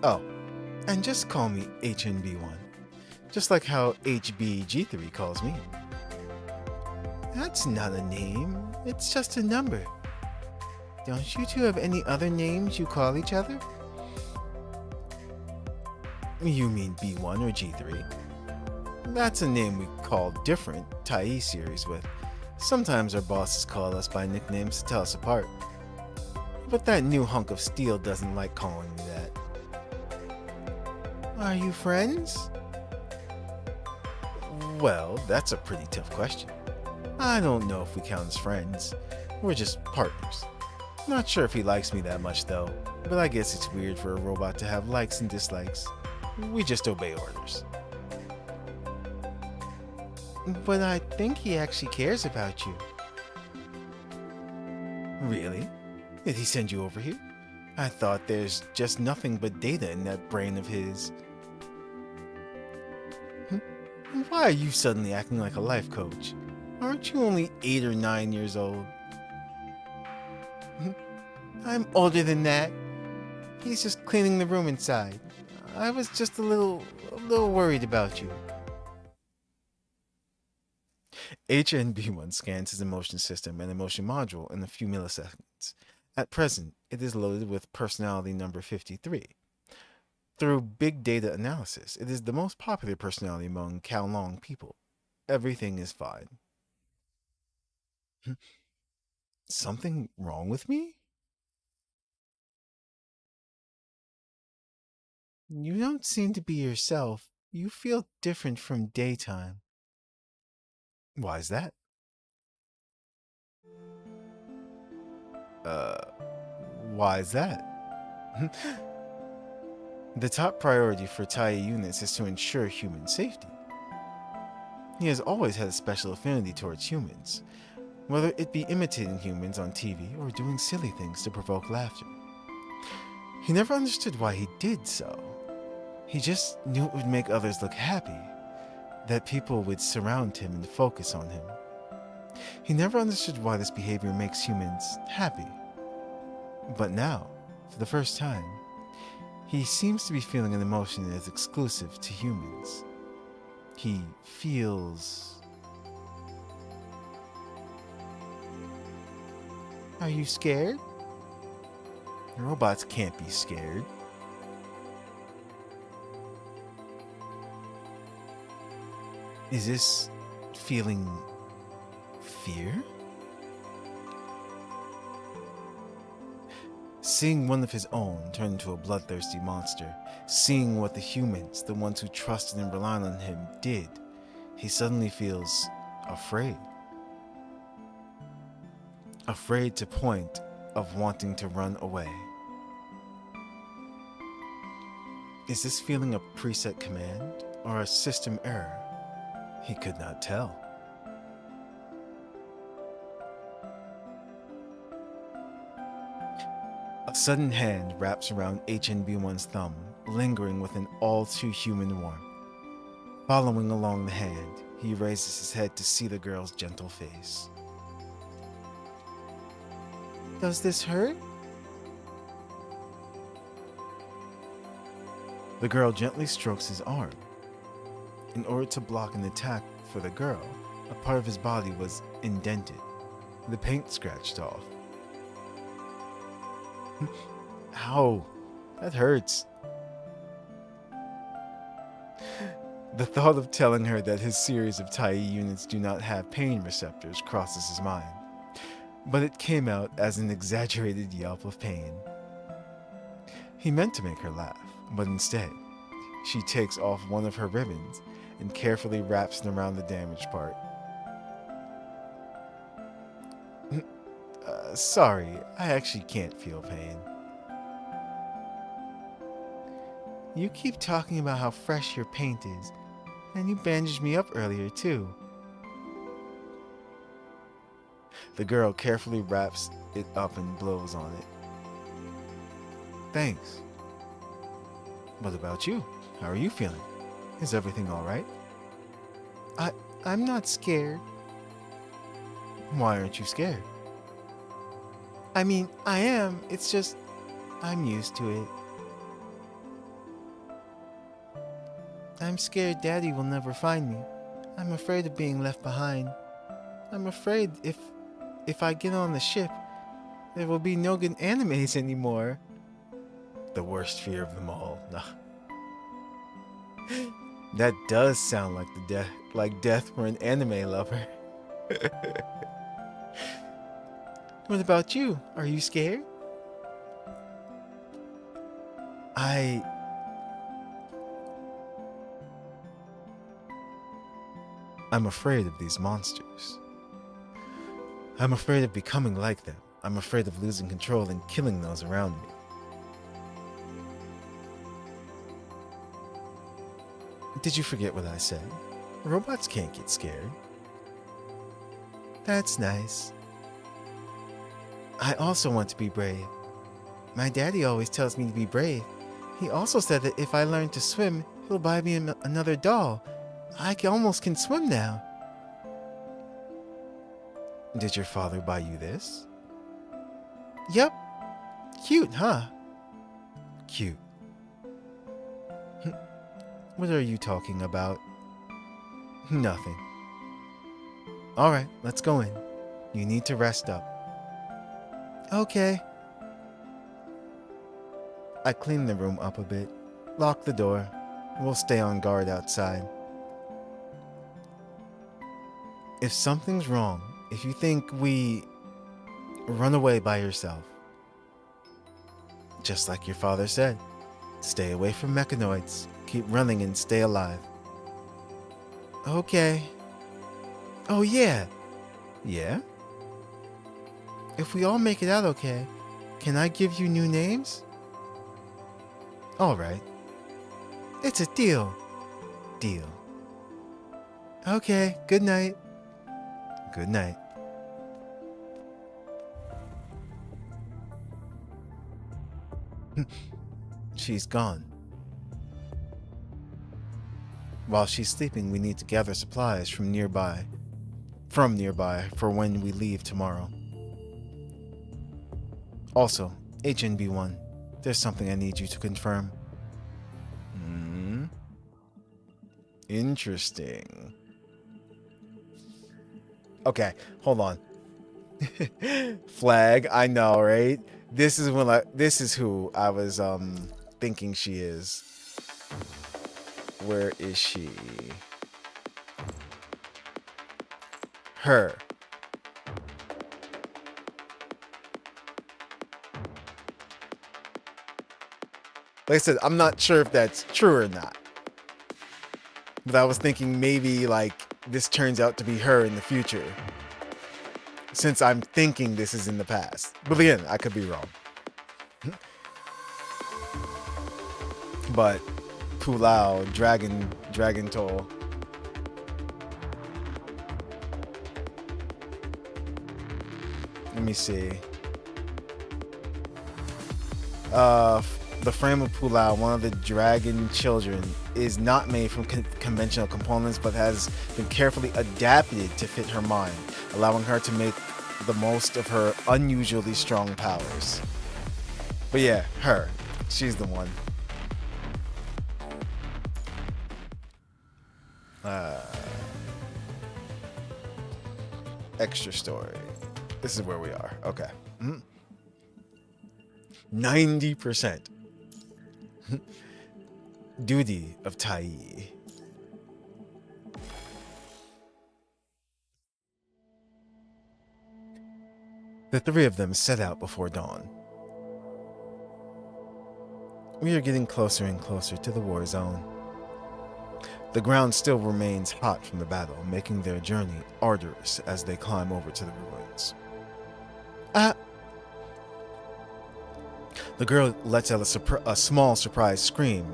Oh, and just call me HNB1. Just like how HBG3 calls me. That's not a name, it's just a number. Don't you two have any other names you call each other? You mean B1 or G3? That's a name we call different Tai series with. Sometimes our bosses call us by nicknames to tell us apart. But that new hunk of steel doesn't like calling me that. Are you friends? Well, that's a pretty tough question. I don't know if we count as friends. We're just partners. Not sure if he likes me that much though, but I guess it's weird for a robot to have likes and dislikes. We just obey orders. But I think he actually cares about you. Really? Did he send you over here? I thought there's just nothing but data in that brain of his. Why are you suddenly acting like a life coach? Aren't you only 8 or 9 years old? I'm older than that. He's just cleaning the room inside. I was just a little worried about you. HNB1 scans his emotion system and emotion module in a few milliseconds. At present, it is loaded with personality number 53. Through big data analysis, it is the most popular personality among Kowloong people. Everything is fine. Something wrong with me? You don't seem to be yourself. You feel different from daytime. Why is that? Why is that? The top priority for Tai units is to ensure human safety. He has always had a special affinity towards humans. whether it be imitating humans on TV or doing silly things to provoke laughter. He never understood why he did so. He just knew it would make others look happy, that people would surround him and focus on him. He never understood why this behavior makes humans happy. But now, for the first time, he seems to be feeling an emotion that is exclusive to humans. He feels... Are you scared? Robots can't be scared. Is this feeling fear? Seeing one of his own turn into a bloodthirsty monster, seeing what the humans, the ones who trusted and relied on him, did, he suddenly feels afraid. Afraid to the point of wanting to run away. Is this feeling a preset command or a system error? He could not tell. A sudden hand wraps around HNB1's thumb, lingering with an all-too-human warmth. Following along the hand, he raises his head to see the girl's gentle face. Does this hurt? The girl gently strokes his arm. In order to block an attack for the girl, a part of his body was indented, the paint scratched off. Ow, that hurts. The thought of telling her that his series of TIE units do not have pain receptors crosses his mind, but it came out as an exaggerated yelp of pain. He meant to make her laugh, but instead, she takes off one of her ribbons and carefully wraps it around the damaged part. Sorry, I actually can't feel pain. You keep talking about how fresh your paint is, and you bandaged me up earlier too. The girl carefully wraps it up and blows on it. Thanks. What about you? How are you feeling? Is everything alright? I'm not scared. Why aren't you scared? I mean, I am. It's just, I'm used to it. I'm scared Daddy will never find me. I'm afraid of being left behind. I'm afraid if I get on the ship, there will be no good animes anymore. The worst fear of them all. That does sound like death for an anime lover. What about you? Are you scared? I'm afraid of these monsters. I'm afraid of becoming like them. I'm afraid of losing control and killing those around me. Did you forget what I said? Robots can't get scared. That's nice. I also want to be brave. My daddy always tells me to be brave. He also said that if I learn to swim, he'll buy me another doll. I almost can swim now. Did your father buy you this? Yep. Cute, huh? Cute. What are you talking about? Nothing. Alright, let's go in. You need to rest up. Okay. I clean the room up a bit. Lock the door. We'll stay on guard outside. If something's wrong, if you think run away by yourself. Just like your father said, stay away from mechanoids. Keep running and stay alive. Okay. Oh yeah. Yeah? If we all make it out okay, can I give you new names? Alright. It's a deal. Deal. Okay, good night. Good night. She's gone. While she's sleeping, we need to gather supplies from nearby for when we leave tomorrow. Also, HNB1, there's something I need you to confirm. Interesting. Okay, hold on. Flag, I know, right? This is who I was thinking she is. Where is she? Her. Like I said, I'm not sure if that's true or not. But I was thinking maybe like this turns out to be her in the future. Since I'm thinking this is in the past. But again, I could be wrong. But Kowloong, Dragon Toll. Let me see. The frame of Kowloong, one of the dragon children, is not made from conventional components, but has been carefully adapted to fit her mind, allowing her to make the most of her unusually strong powers. But yeah, her. She's the one. Extra story. This is where we are. Okay. 90%. Duty of Tai. The three of them set out before dawn. We are getting closer and closer to the war zone. The ground still remains hot from the battle, making their journey arduous as they climb over to the ruins. The girl lets out a small surprised scream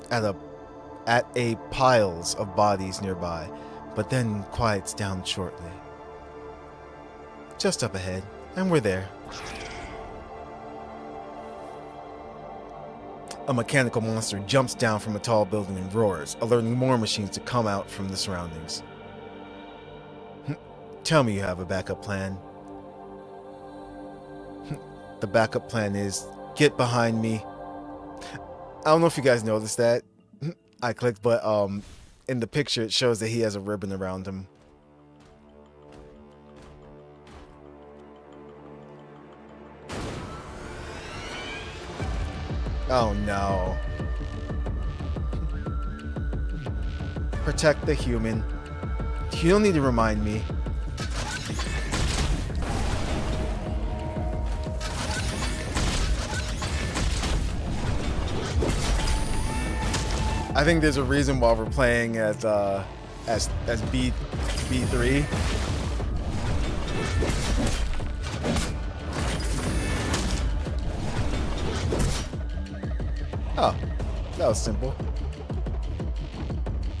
at a piles of bodies nearby, but then quiets down shortly. Just up ahead, and we're there. A mechanical monster jumps down from a tall building and roars, alerting more machines to come out from the surroundings. Tell me you have a backup plan. The backup plan is, get behind me. I don't know if you guys noticed that. I clicked, but in the picture it shows that he has a ribbon around him. Oh no. Protect the human. You don't need to remind me. I think there's a reason why we're playing as B3. Oh, that was simple.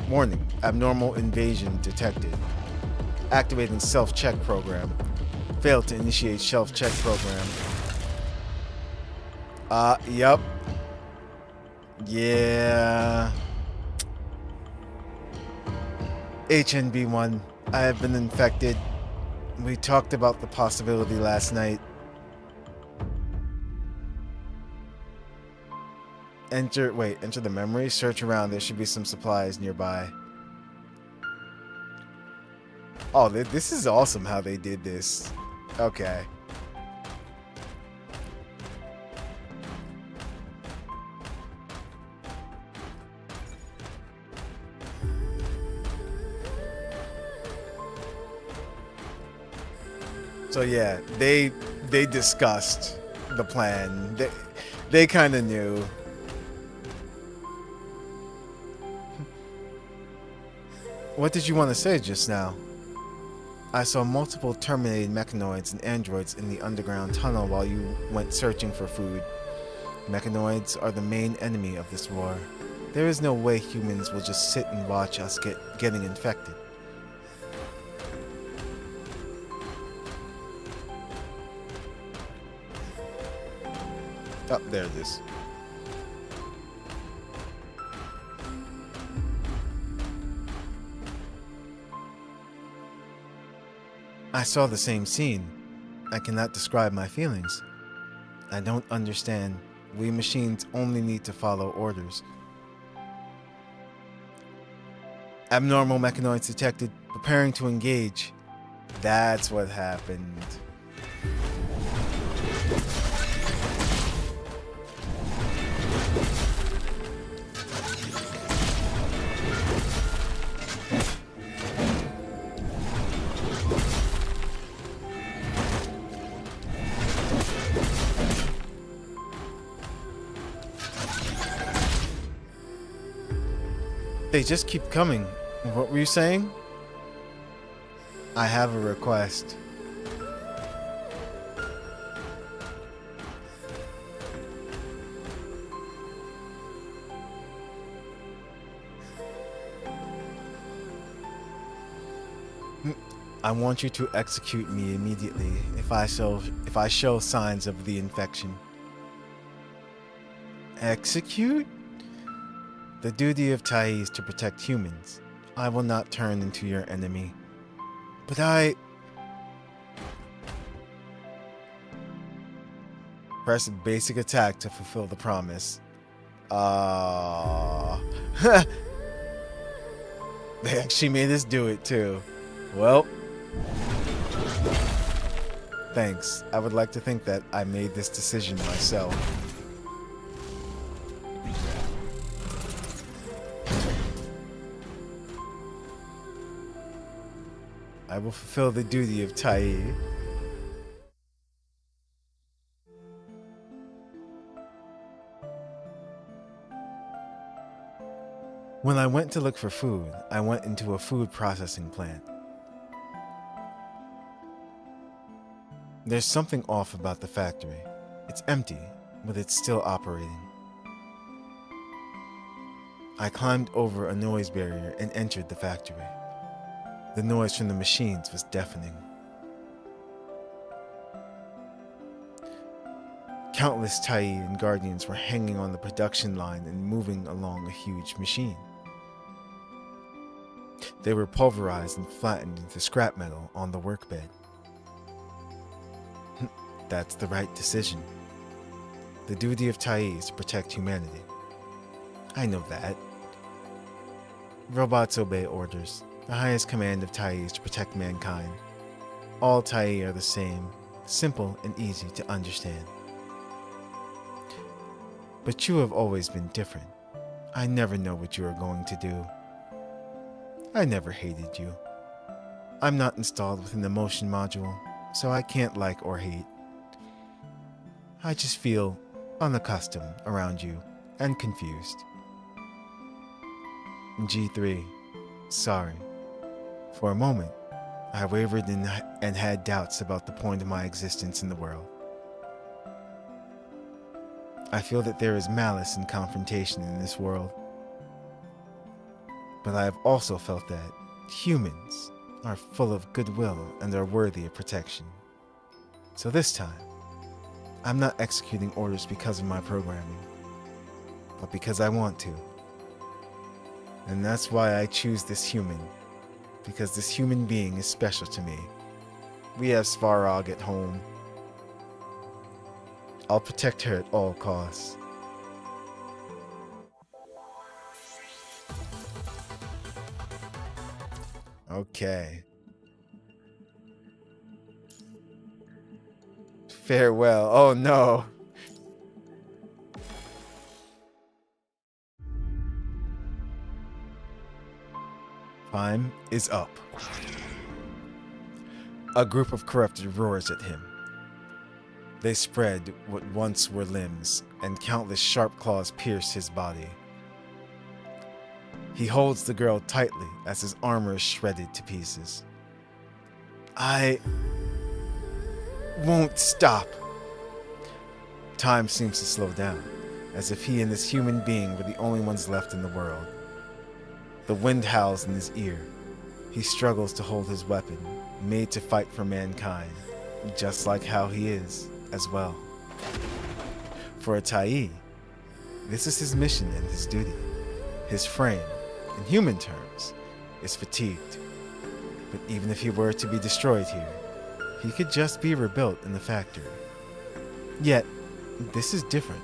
Warning, abnormal invasion detected. Activating self-check program. Failed to initiate self-check program. Yep. Yeah. HNB1, I have been infected. We talked about the possibility last night. Enter the memory, search around, there should be some supplies nearby. Oh, this is awesome how they did this. Okay. So yeah, they discussed the plan. They kind of knew. What did you want to say just now? I saw multiple terminated mechanoids and androids in the underground tunnel while you went searching for food. Mechanoids are the main enemy of this war. There is no way humans will just sit and watch us getting infected. Oh, there it is. I saw the same scene. I cannot describe my feelings. I don't understand. We machines only need to follow orders. Abnormal mechanoids detected, preparing to engage. That's what happened. They just keep coming. What were you saying? I have a request. I want you to execute me immediately if I show signs of the infection. Execute? The duty of Tai is to protect humans. I will not turn into your enemy. But press basic attack to fulfill the promise. They actually made us do it too. Well, thanks. I would like to think that I made this decision myself. I will fulfill the duty of Tai. When I went to look for food, I went into a food processing plant. There's something off about the factory. It's empty, but it's still operating. I climbed over a noise barrier and entered the factory. The noise from the machines was deafening. Countless Tai and Guardians were hanging on the production line and moving along a huge machine. They were pulverized and flattened into scrap metal on the workbed. That's the right decision. The duty of Tai is to protect humanity. I know that. Robots obey orders. The highest command of Tai is to protect mankind. All Tai are the same, simple and easy to understand. But you have always been different. I never know what you are going to do. I never hated you. I'm not installed within the motion module, so I can't like or hate. I just feel unaccustomed around you and confused. G3, sorry. For a moment, I wavered and had doubts about the point of my existence in the world. I feel that there is malice and confrontation in this world. But I have also felt that humans are full of goodwill and are worthy of protection. So this time, I'm not executing orders because of my programming, but because I want to. And that's why I choose this human, because this human being is special to me. We have Svarog at home. I'll protect her at all costs. Okay. Farewell. Oh no. Time is up. A group of corrupted roars at him. They spread what once were limbs, and countless sharp claws pierce his body. He holds the girl tightly as his armor is shredded to pieces. I won't stop. Time seems to slow down, as if he and this human being were the only ones left in the world. The wind howls in his ear. He struggles to hold his weapon, made to fight for mankind, just like how he is as well. For a Tai, this is his mission and his duty. His frame, in human terms, is fatigued. But even if he were to be destroyed here, he could just be rebuilt in the factory. Yet, this is different.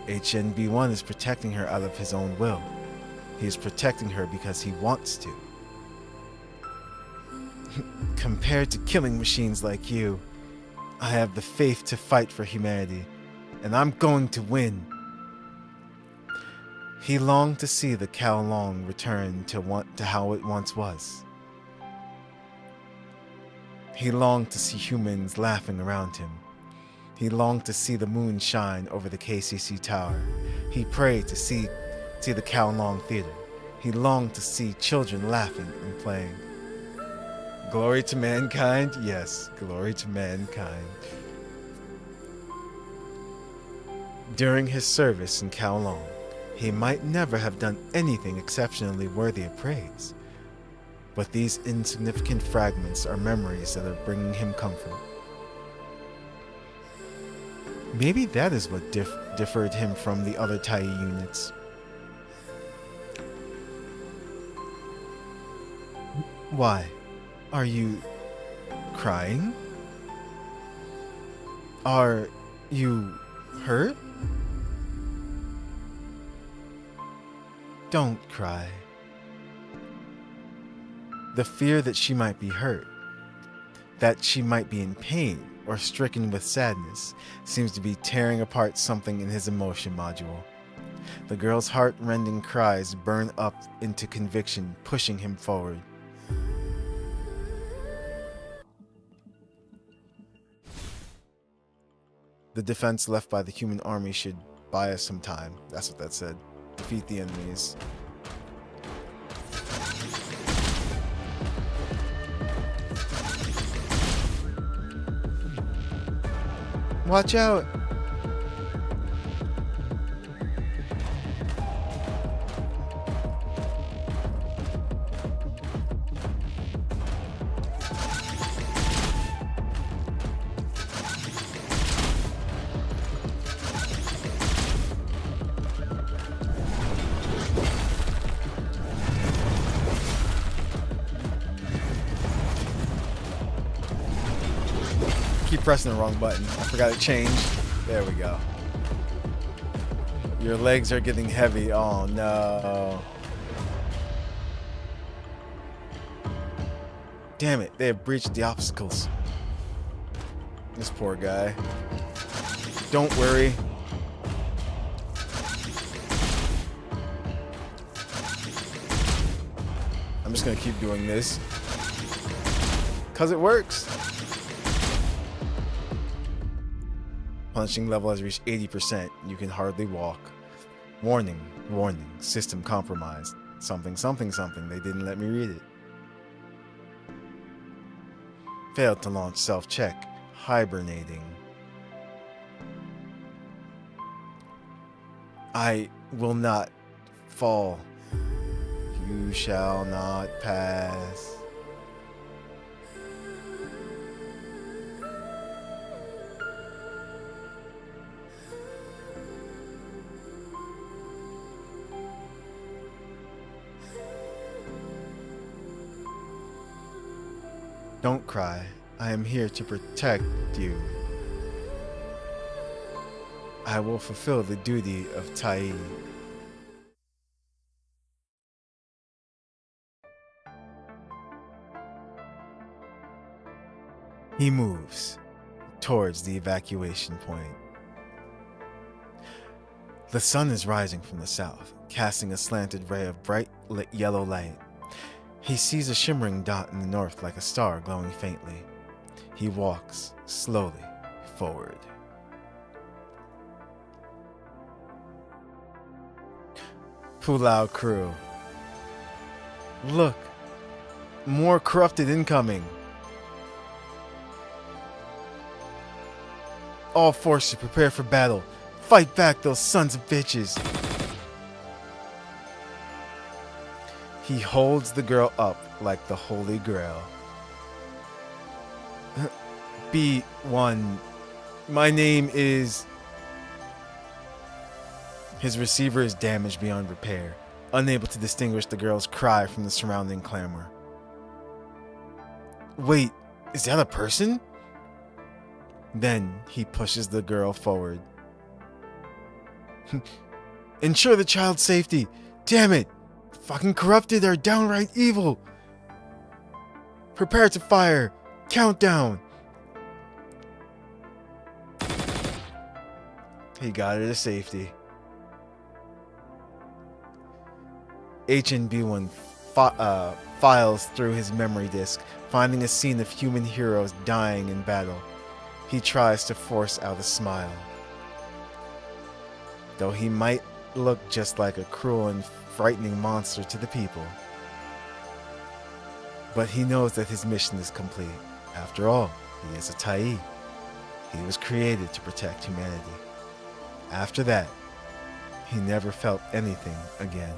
HNB1 is protecting her out of his own will. He is protecting her because he wants to. Compared to killing machines like you, I have the faith to fight for humanity, and I'm going to win. He longed to see the Kowloong return to how it once was. He longed to see humans laughing around him. He longed to see the moon shine over the KCC tower. He prayed to see the Kowloong theater. He longed to see children laughing and playing. Glory to mankind? Yes, glory to mankind. During his service in Kowloong, he might never have done anything exceptionally worthy of praise. But these insignificant fragments are memories that are bringing him comfort. Maybe that is what differed him from the other Tai units. Why? Are you crying? Are you hurt? Don't cry. The fear that she might be hurt, that she might be in pain or stricken with sadness, seems to be tearing apart something in his emotion module. The girl's heart-rending cries burn up into conviction, pushing him forward. The defense left by the human army should buy us some time. That's what that said. Defeat the enemies. Watch out! Keep pressing the wrong button. I forgot it changed. There we go. Your legs are getting heavy. Oh no. Damn it, they have breached the obstacles. This poor guy. Don't worry. I'm just gonna keep doing this. 'Cause it works. Punching level has reached 80%. You can hardly walk. Warning, warning, system compromised. Something, something, something. They didn't let me read it. Failed to launch self-check. Hibernating. I will not fall. You shall not pass. Don't cry. I am here to protect you. I will fulfill the duty of Tai. He moves towards the evacuation point. The sun is rising from the south, casting a slanted ray of bright yellow light. He sees a shimmering dot in the north like a star glowing faintly. He walks slowly forward. Pulau crew. Look, more corrupted incoming. All forces prepare for battle. Fight back those sons of bitches. He holds the girl up like the Holy Grail. B1. My name is... His receiver is damaged beyond repair, unable to distinguish the girl's cry from the surrounding clamor. Wait, is that a person? Then he pushes the girl forward. Ensure the child's safety. Damn it! Fucking corrupted are downright evil. Prepare to fire. Countdown. He got her to safety. HNB1 files through his memory disk, finding a scene of human heroes dying in battle. He tries to force out a smile. Though he might look just like a cruel and frightening monster to the people. But he knows that his mission is complete. After all, he is a Tai. He was created to protect humanity. After that, he never felt anything again.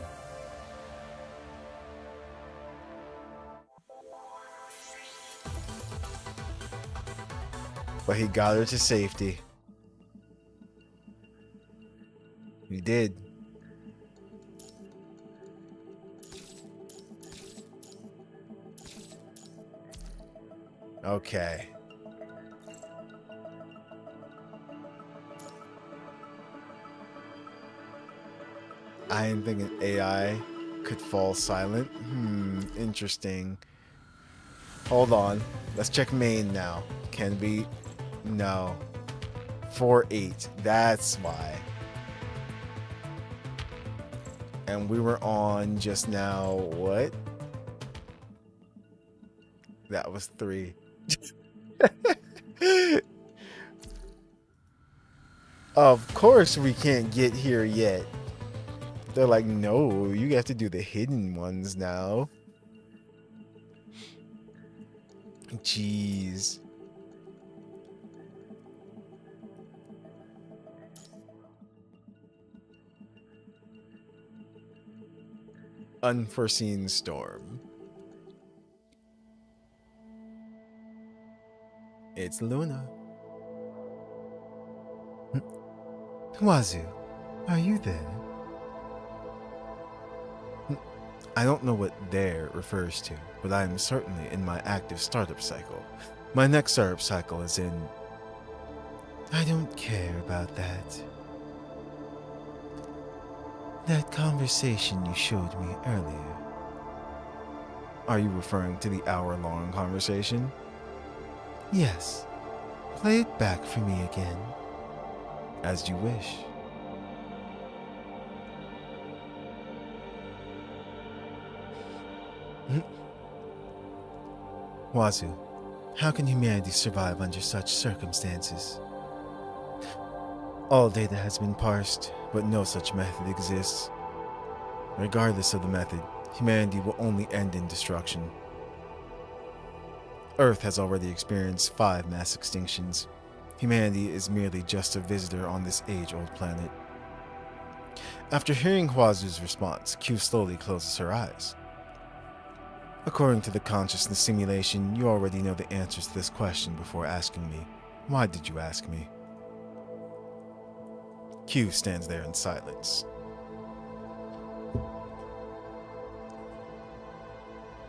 But he got her to safety. He did. Okay. I am thinking AI could fall silent. Interesting. Hold on. Let's check main now. Can we? No. 4-8. That's why. And we were on just now, what? That was 3. Of course we can't get here yet. They're like, no, you have to do the hidden ones now. Jeez. Unforeseen storm. It's Luna. Wazu, are you there? I don't know what there refers to, but I am certainly in my active startup cycle. My next startup cycle is in... I don't care about that. That conversation you showed me earlier. Are you referring to the hour-long conversation? Yes. Play it back for me again. As you wish. Wazu, how can humanity survive under such circumstances? All data has been parsed, but no such method exists. Regardless of the method, humanity will only end in destruction. Earth has already experienced 5 mass extinctions. Humanity is merely just a visitor on this age-old planet. After hearing Huazu's response, Q slowly closes her eyes. According to the consciousness simulation, you already know the answers to this question before asking me. Why did you ask me? Q stands there in silence.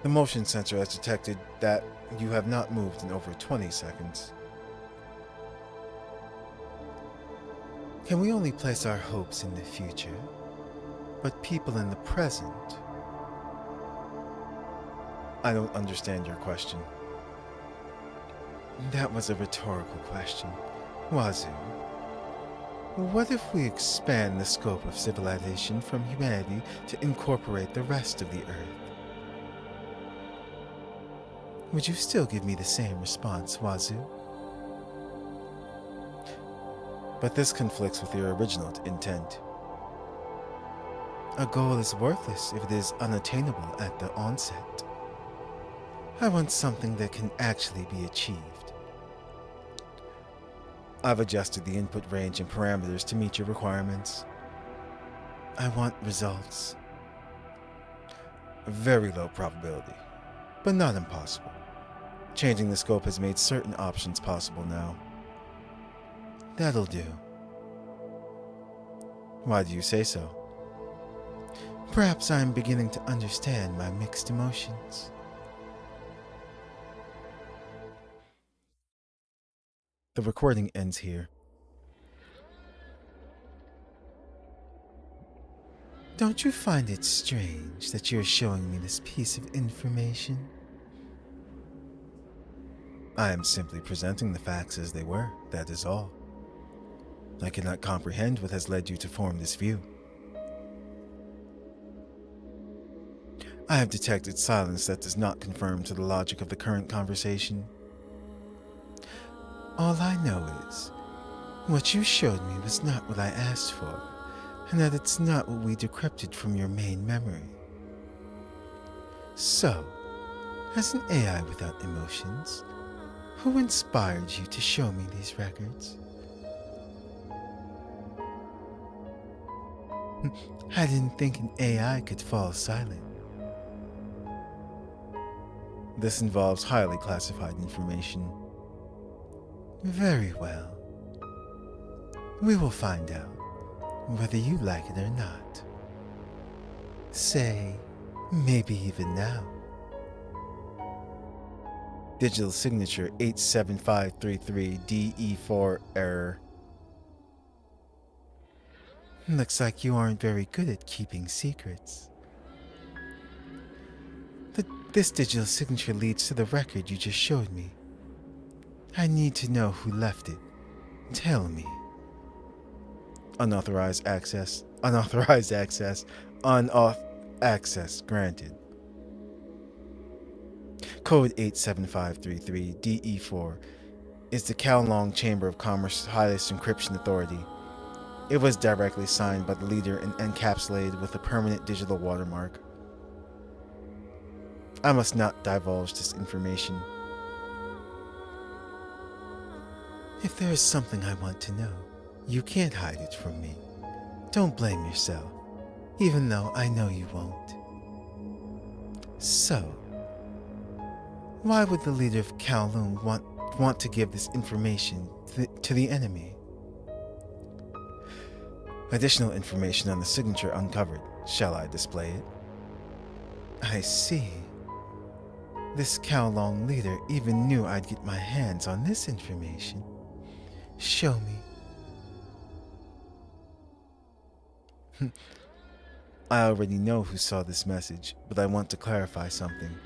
The motion sensor has detected that you have not moved in over 20 seconds. Can we only place our hopes in the future, but people in the present? I don't understand your question. That was a rhetorical question. Wazu, what if we expand the scope of civilization from humanity to incorporate the rest of the Earth? Would you still give me the same response, Wazu? But this conflicts with your original intent. A goal is worthless if it is unattainable at the onset. I want something that can actually be achieved. I've adjusted the input range and parameters to meet your requirements. I want results. Very low probability, but not impossible. Changing the scope has made certain options possible now. That'll do. Why do you say so? Perhaps I am beginning to understand my mixed emotions. The recording ends here. Don't you find it strange that you're showing me this piece of information? I am simply presenting the facts as they were, that is all. I cannot comprehend what has led you to form this view. I have detected silence that does not conform to the logic of the current conversation. All I know is, what you showed me was not what I asked for, and that it's not what we decrypted from your main memory. So, as an AI without emotions, who inspired you to show me these records? I didn't think an AI could fall silent. This involves highly classified information. Very well. We will find out, whether you like it or not. Say, maybe even now. Digital signature 87533DE4 error. Looks like you aren't very good at keeping secrets. This digital signature leads to the record you just showed me. I need to know who left it. Tell me. Unauthorized access. Unauthorized access. Unauth access granted. Code 87533DE4 is the Kowloong Chamber of Commerce highest encryption authority. It was directly signed by the leader and encapsulated with a permanent digital watermark. I must not divulge this information. If there is something I want to know, you can't hide it from me. Don't blame yourself, even though I know you won't. So, why would the leader of Kowloong want to give this information to the enemy? Additional information on the signature uncovered. Shall I display it? I see. This Kowloong leader even knew I'd get my hands on this information. Show me. I already know who saw this message, but I want to clarify something.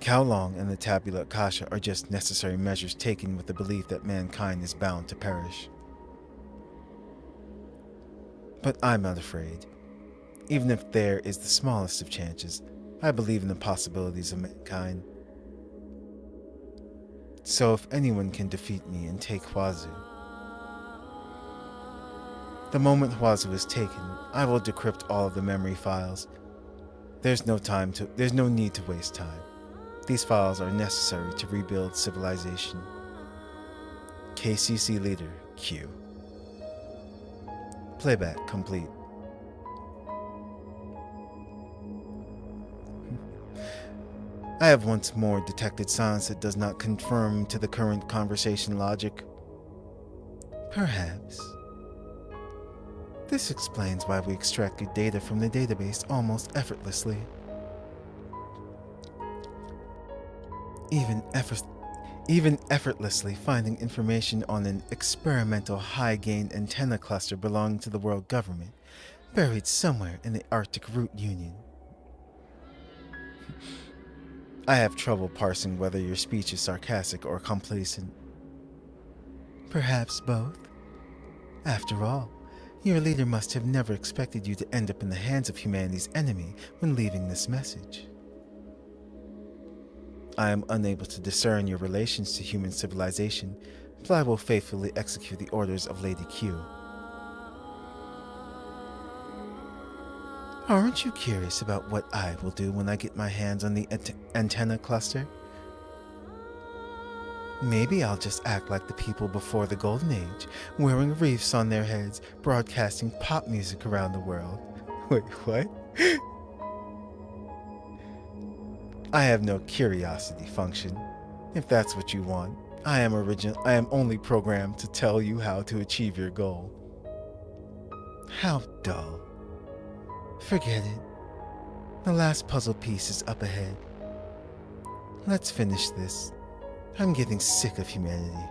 Kowloong and the Tabula Akasha are just necessary measures taken with the belief that mankind is bound to perish. But I'm not afraid. Even if there is the smallest of chances, I believe in the possibilities of mankind. So if anyone can defeat me and take Huazu, the moment Huazu is taken, I will decrypt all of the memory files. There's no need to waste time. These files are necessary to rebuild civilization. KCC Leader, Q. Playback complete. I have once more detected silence that does not conform to the current conversation logic. Perhaps. This explains why we extracted data from the database almost effortlessly. Even effortlessly finding information on an experimental high-gain antenna cluster belonging to the world government, buried somewhere in the Arctic Route Union. I have trouble parsing whether your speech is sarcastic or complacent. Perhaps both. After all, your leader must have never expected you to end up in the hands of humanity's enemy when leaving this message. I am unable to discern your relations to human civilization, but I will faithfully execute the orders of Lady Q. Aren't you curious about what I will do when I get my hands on the antenna cluster? Maybe I'll just act like the people before the Golden Age, wearing wreaths on their heads, broadcasting pop music around the world. Wait, what? I have no curiosity function. If that's what you want, I am only programmed to tell you how to achieve your goal. How dull. Forget it. The last puzzle piece is up ahead. Let's finish this. I'm getting sick of humanity.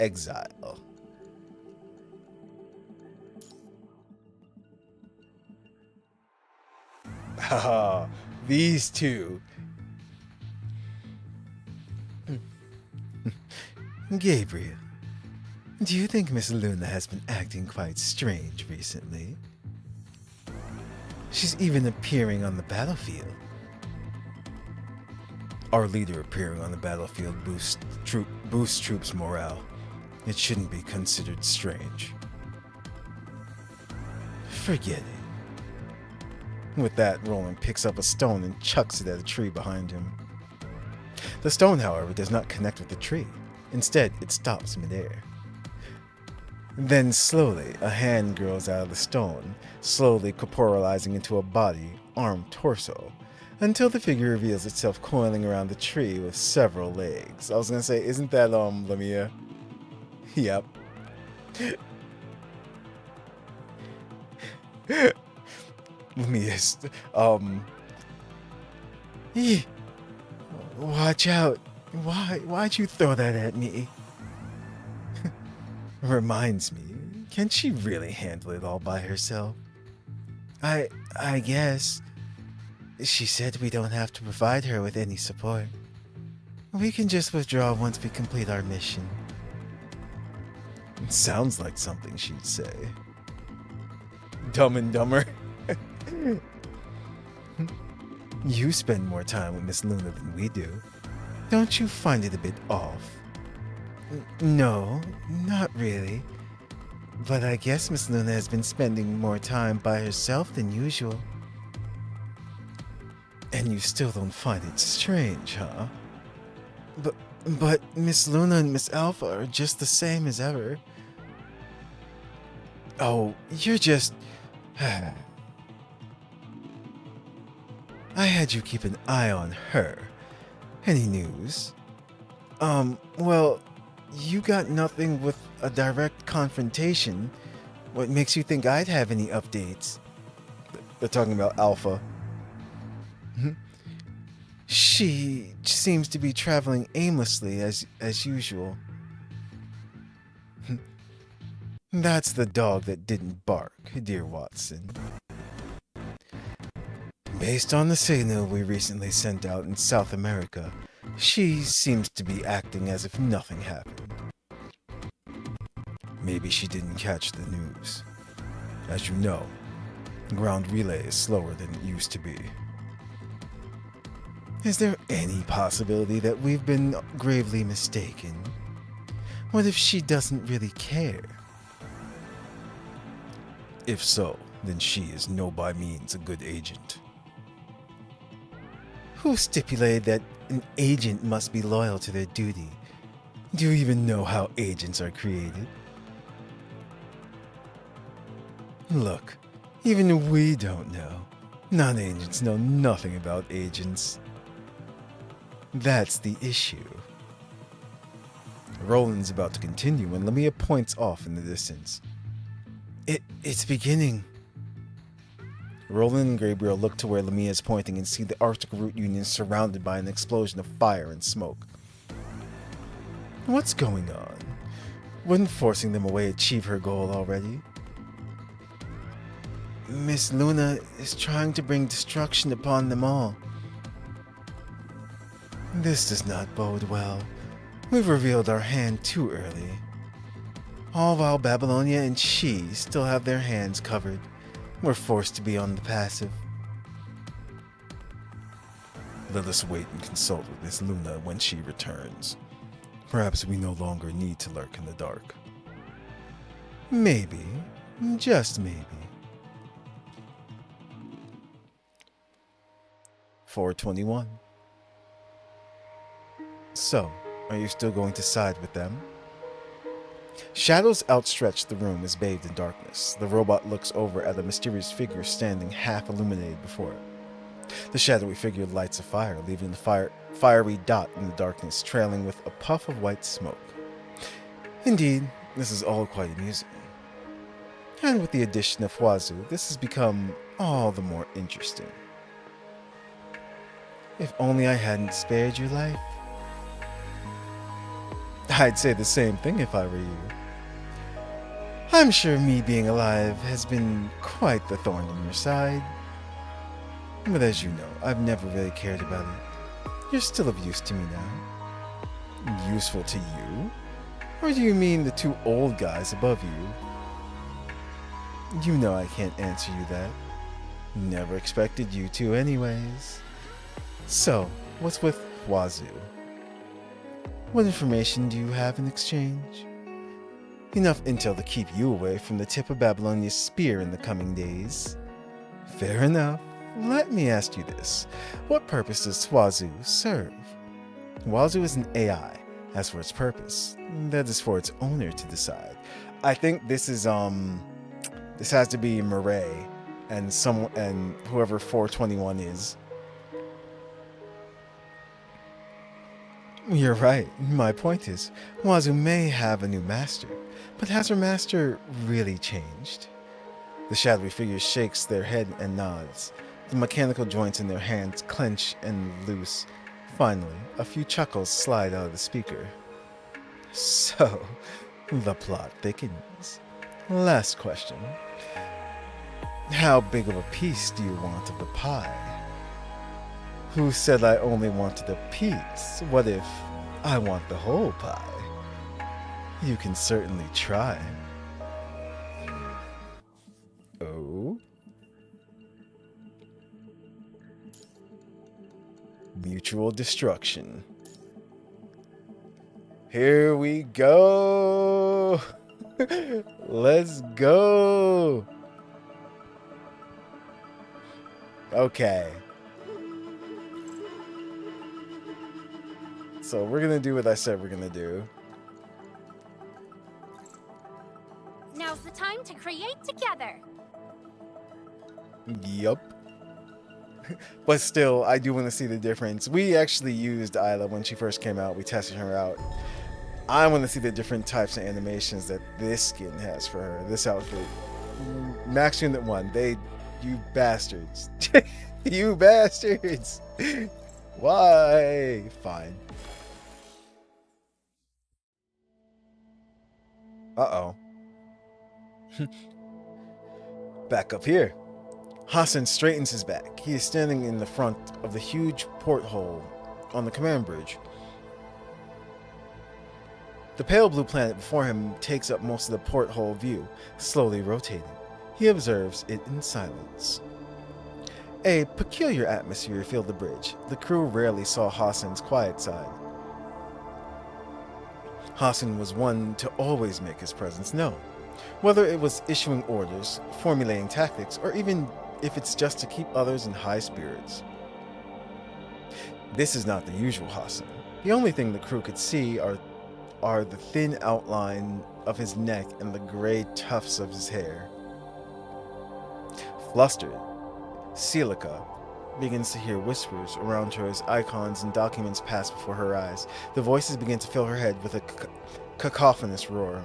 Exile. Haha, these two. Gabriel, do you think Miss Luna has been acting quite strange recently? She's even appearing on the battlefield. Our leader appearing on the battlefield boosts troops' morale. It shouldn't be considered strange. Forget it. With that, Roland picks up a stone and chucks it at a tree behind him. The stone, however, does not connect with the tree. Instead, it stops midair. Then slowly, a hand grows out of the stone, slowly corporalizing into a body, arm, torso, until the figure reveals itself coiling around the tree with several legs. I was gonna say, isn't that, Lamia? Yep. Lamia's, Watch out. Why'd you throw that at me? reminds me, can she really handle it all by herself? I guess. She said we don't have to provide her with any support. We can just withdraw once we complete our mission. It sounds like something she'd say. Dumb and Dumber. You spend more time with Miss Luna than we do. Don't you find it a bit off? No, not really. But I guess Miss Luna has been spending more time by herself than usual. And you still don't find it strange, huh? But Miss Luna and Miss Alpha are just the same as ever. Oh, you're just... I had you keep an eye on her. Any news? Well, you got nothing with a direct confrontation. What makes you think I'd have any updates? They're talking about Alpha. She seems to be traveling aimlessly as usual. That's the dog that didn't bark, dear Watson. Based on the signal we recently sent out in South America, she seems to be acting as if nothing happened. Maybe she didn't catch the news. As you know, ground relay is slower than it used to be. Is there any possibility that we've been gravely mistaken? What if she doesn't really care? If so, then she is no by means a good agent. Who stipulated that an agent must be loyal to their duty? Do you even know how agents are created? Look, even we don't know. Non-agents know nothing about agents. That's the issue. Roland's about to continue when Lamia points off in the distance. It's beginning. Roland and Gabriel look to where Lamia is pointing and see the Arctic Root Union surrounded by an explosion of fire and smoke. What's going on? Wouldn't forcing them away achieve her goal already? Miss Luna is trying to bring destruction upon them all. This does not bode well. We've revealed our hand too early. All while Babylonia and she still have their hands covered. We're forced to be on the passive. Let us wait and consult with Miss Luna when she returns. Perhaps we no longer need to lurk in the dark. Maybe. Just maybe. 421. So, are you still going to side with them? Shadows outstretch the room is bathed in darkness. The robot looks over at a mysterious figure standing half illuminated before it. The shadowy figure lights a fire, leaving the fiery dot in the darkness, trailing with a puff of white smoke. Indeed, this is all quite amusing. And with the addition of Huazu, this has become all the more interesting. If only I hadn't spared your life. I'd say the same thing if I were you. I'm sure me being alive has been quite the thorn in your side. But as you know, I've never really cared about it. You're still of use to me now. Useful to you? Or do you mean the two old guys above you? You know I can't answer you that. Never expected you to anyways. So, what's with Huazu? What information do you have in exchange? Enough intel to keep you away from the tip of Babylonia's spear in the coming days. Fair enough. Let me ask you this. What purpose does Huazu serve? Huazu is an AI. As for its purpose, that is for its owner to decide. I think this is this has to be Murray and whoever 421 is. You're right. My point is, Huazu may have a new master, but has her master really changed? The shadowy figure shakes their head and nods. The mechanical joints in their hands clench and loose. Finally, a few chuckles slide out of the speaker. So, the plot thickens. Last question. How big of a piece do you want of the pie? Who said I only wanted a piece? What if I want the whole pie? You can certainly try. Oh? Mutual destruction. Here we go. Let's go. Okay. So we're gonna do what I said we're gonna do. Now's the time to create together. Yup. But still, I do want to see the difference. We actually used Isla when she first came out. We tested her out. I want to see the different types of animations that this skin has for her. This outfit. Max Unit 1. You bastards. You bastards. Why? Fine. Uh-oh. Back up here. Hassan straightens his back. He is standing in the front of the huge porthole on the command bridge. The pale blue planet before him takes up most of the porthole view, slowly rotating. He observes it in silence. A peculiar atmosphere filled the bridge. The crew rarely saw Hassan's quiet side. Hassan was one to always make his presence known, whether it was issuing orders, formulating tactics, or even if it's just to keep others in high spirits. This is not the usual Hassan. The only thing the crew could see are the thin outline of his neck and the gray tufts of his hair. Flustered, Celica begins to hear whispers around her as icons and documents pass before her eyes. The voices begin to fill her head with a cacophonous roar.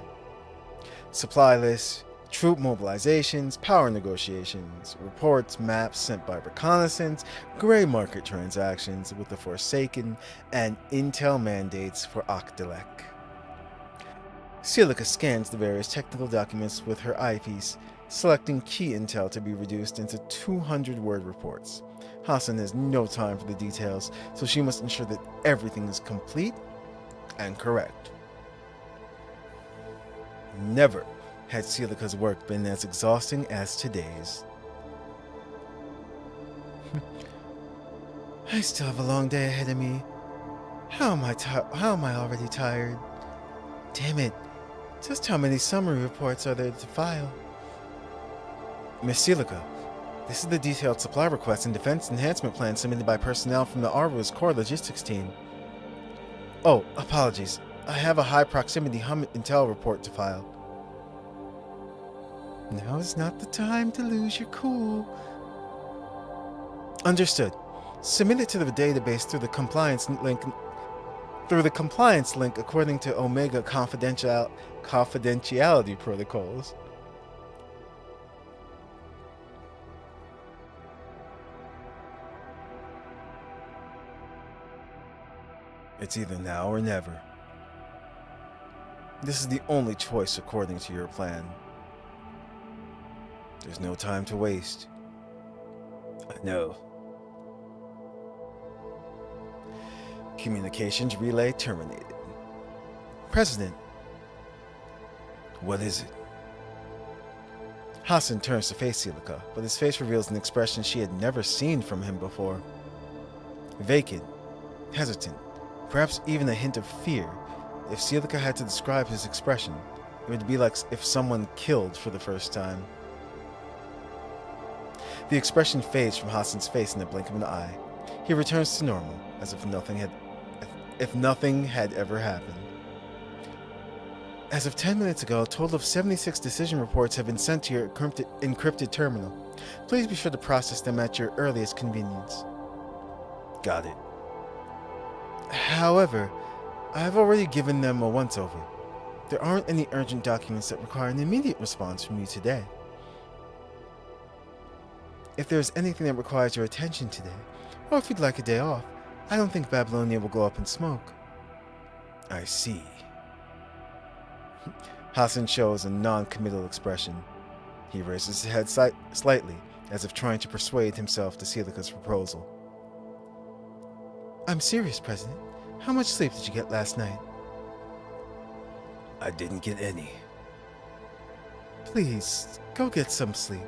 Supply lists, troop mobilizations, power negotiations, reports, maps sent by reconnaissance, gray market transactions with the Forsaken, and intel mandates for Akdalek. Celica scans the various technical documents with her eyepiece, selecting key intel to be reduced into 200-word reports. Hassan has no time for the details, so she must ensure that everything is complete and correct. Never had Celica's work been as exhausting as today's. I still have a long day ahead of me. How am I already tired? Damn it. Just how many summary reports are there to file? Miss Celica, this is the detailed supply request and defense enhancement plan submitted by personnel from the Arvus Core Logistics team. Oh, apologies. I have a high proximity intel report to file. Now is not the time to lose your cool. Understood. Submit it to the database through the compliance link. According to Omega confidentiality protocols. It's either now or never. This is the only choice according to your plan. There's no time to waste. I know. Communications relay terminated. President. What is it? Hassan turns to face Celica, but his face reveals an expression she had never seen from him before. Vacant, hesitant, perhaps even a hint of fear. If Celica had to describe his expression, it would be like if someone killed for the first time. The expression fades from Hassan's face in the blink of an eye. He returns to normal, as if nothing had ever happened. As of 10 minutes ago, a total of 76 decision reports have been sent to your encrypted terminal. Please be sure to process them at your earliest convenience. Got it. However, I have already given them a once-over. There aren't any urgent documents that require an immediate response from you today. If there is anything that requires your attention today, or if you'd like a day off, I don't think Babylonia will go up in smoke. I see. Hassan shows a non-committal expression. He raises his head slightly, as if trying to persuade himself to Celica's proposal. I'm serious, President. How much sleep did you get last night? I didn't get any. Please, go get some sleep.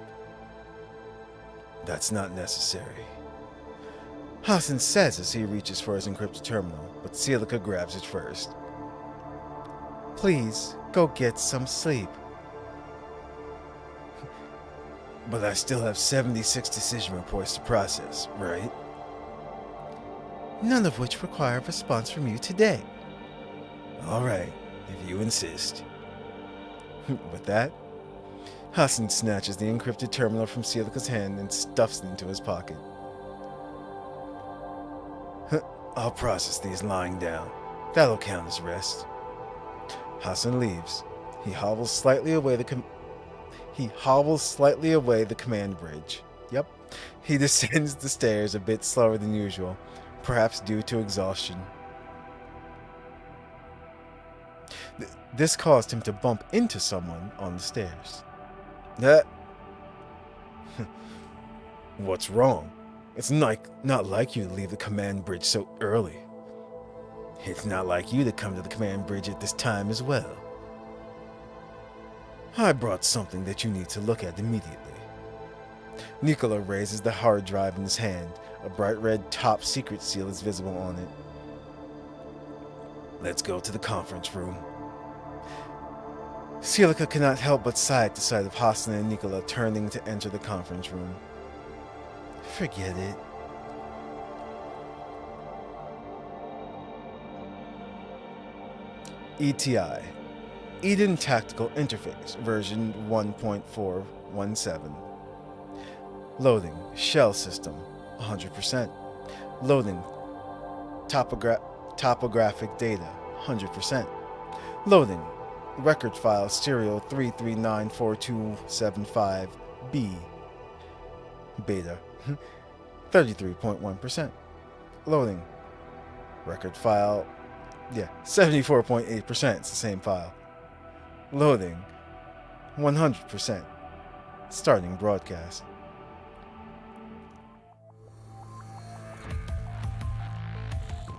That's not necessary. Hassan says as he reaches for his encrypted terminal, but Celica grabs it first. Please, go get some sleep. But I still have 76 decision reports to process, right? None of which require a response from you today. All right, if you insist. With that, Hassan snatches the encrypted terminal from Celica's hand and stuffs it into his pocket. I'll process these lying down. That'll count as rest. Hassan leaves. He hobbles slightly away the command bridge. Yep. He descends the stairs a bit slower than usual, perhaps due to exhaustion. This caused him to bump into someone on the stairs. What's wrong? It's not like you to leave the command bridge so early. It's not like you to come to the command bridge at this time as well. I brought something that you need to look at immediately. Nicola raises the hard drive in his hand. A bright red top secret seal is visible on it. Let's go to the conference room. Celica cannot help but sigh at the sight of Hassan and Nicola turning to enter the conference room. Forget it. ETI, Eden Tactical Interface, version 1.417. Loading, shell system, 100%. Loading, topographic data, 100%. Loading, record file serial 3394275B. Beta, 33.1%. Loading, record file, 74.8%. It's the same file. Loading, 100%. Starting broadcast.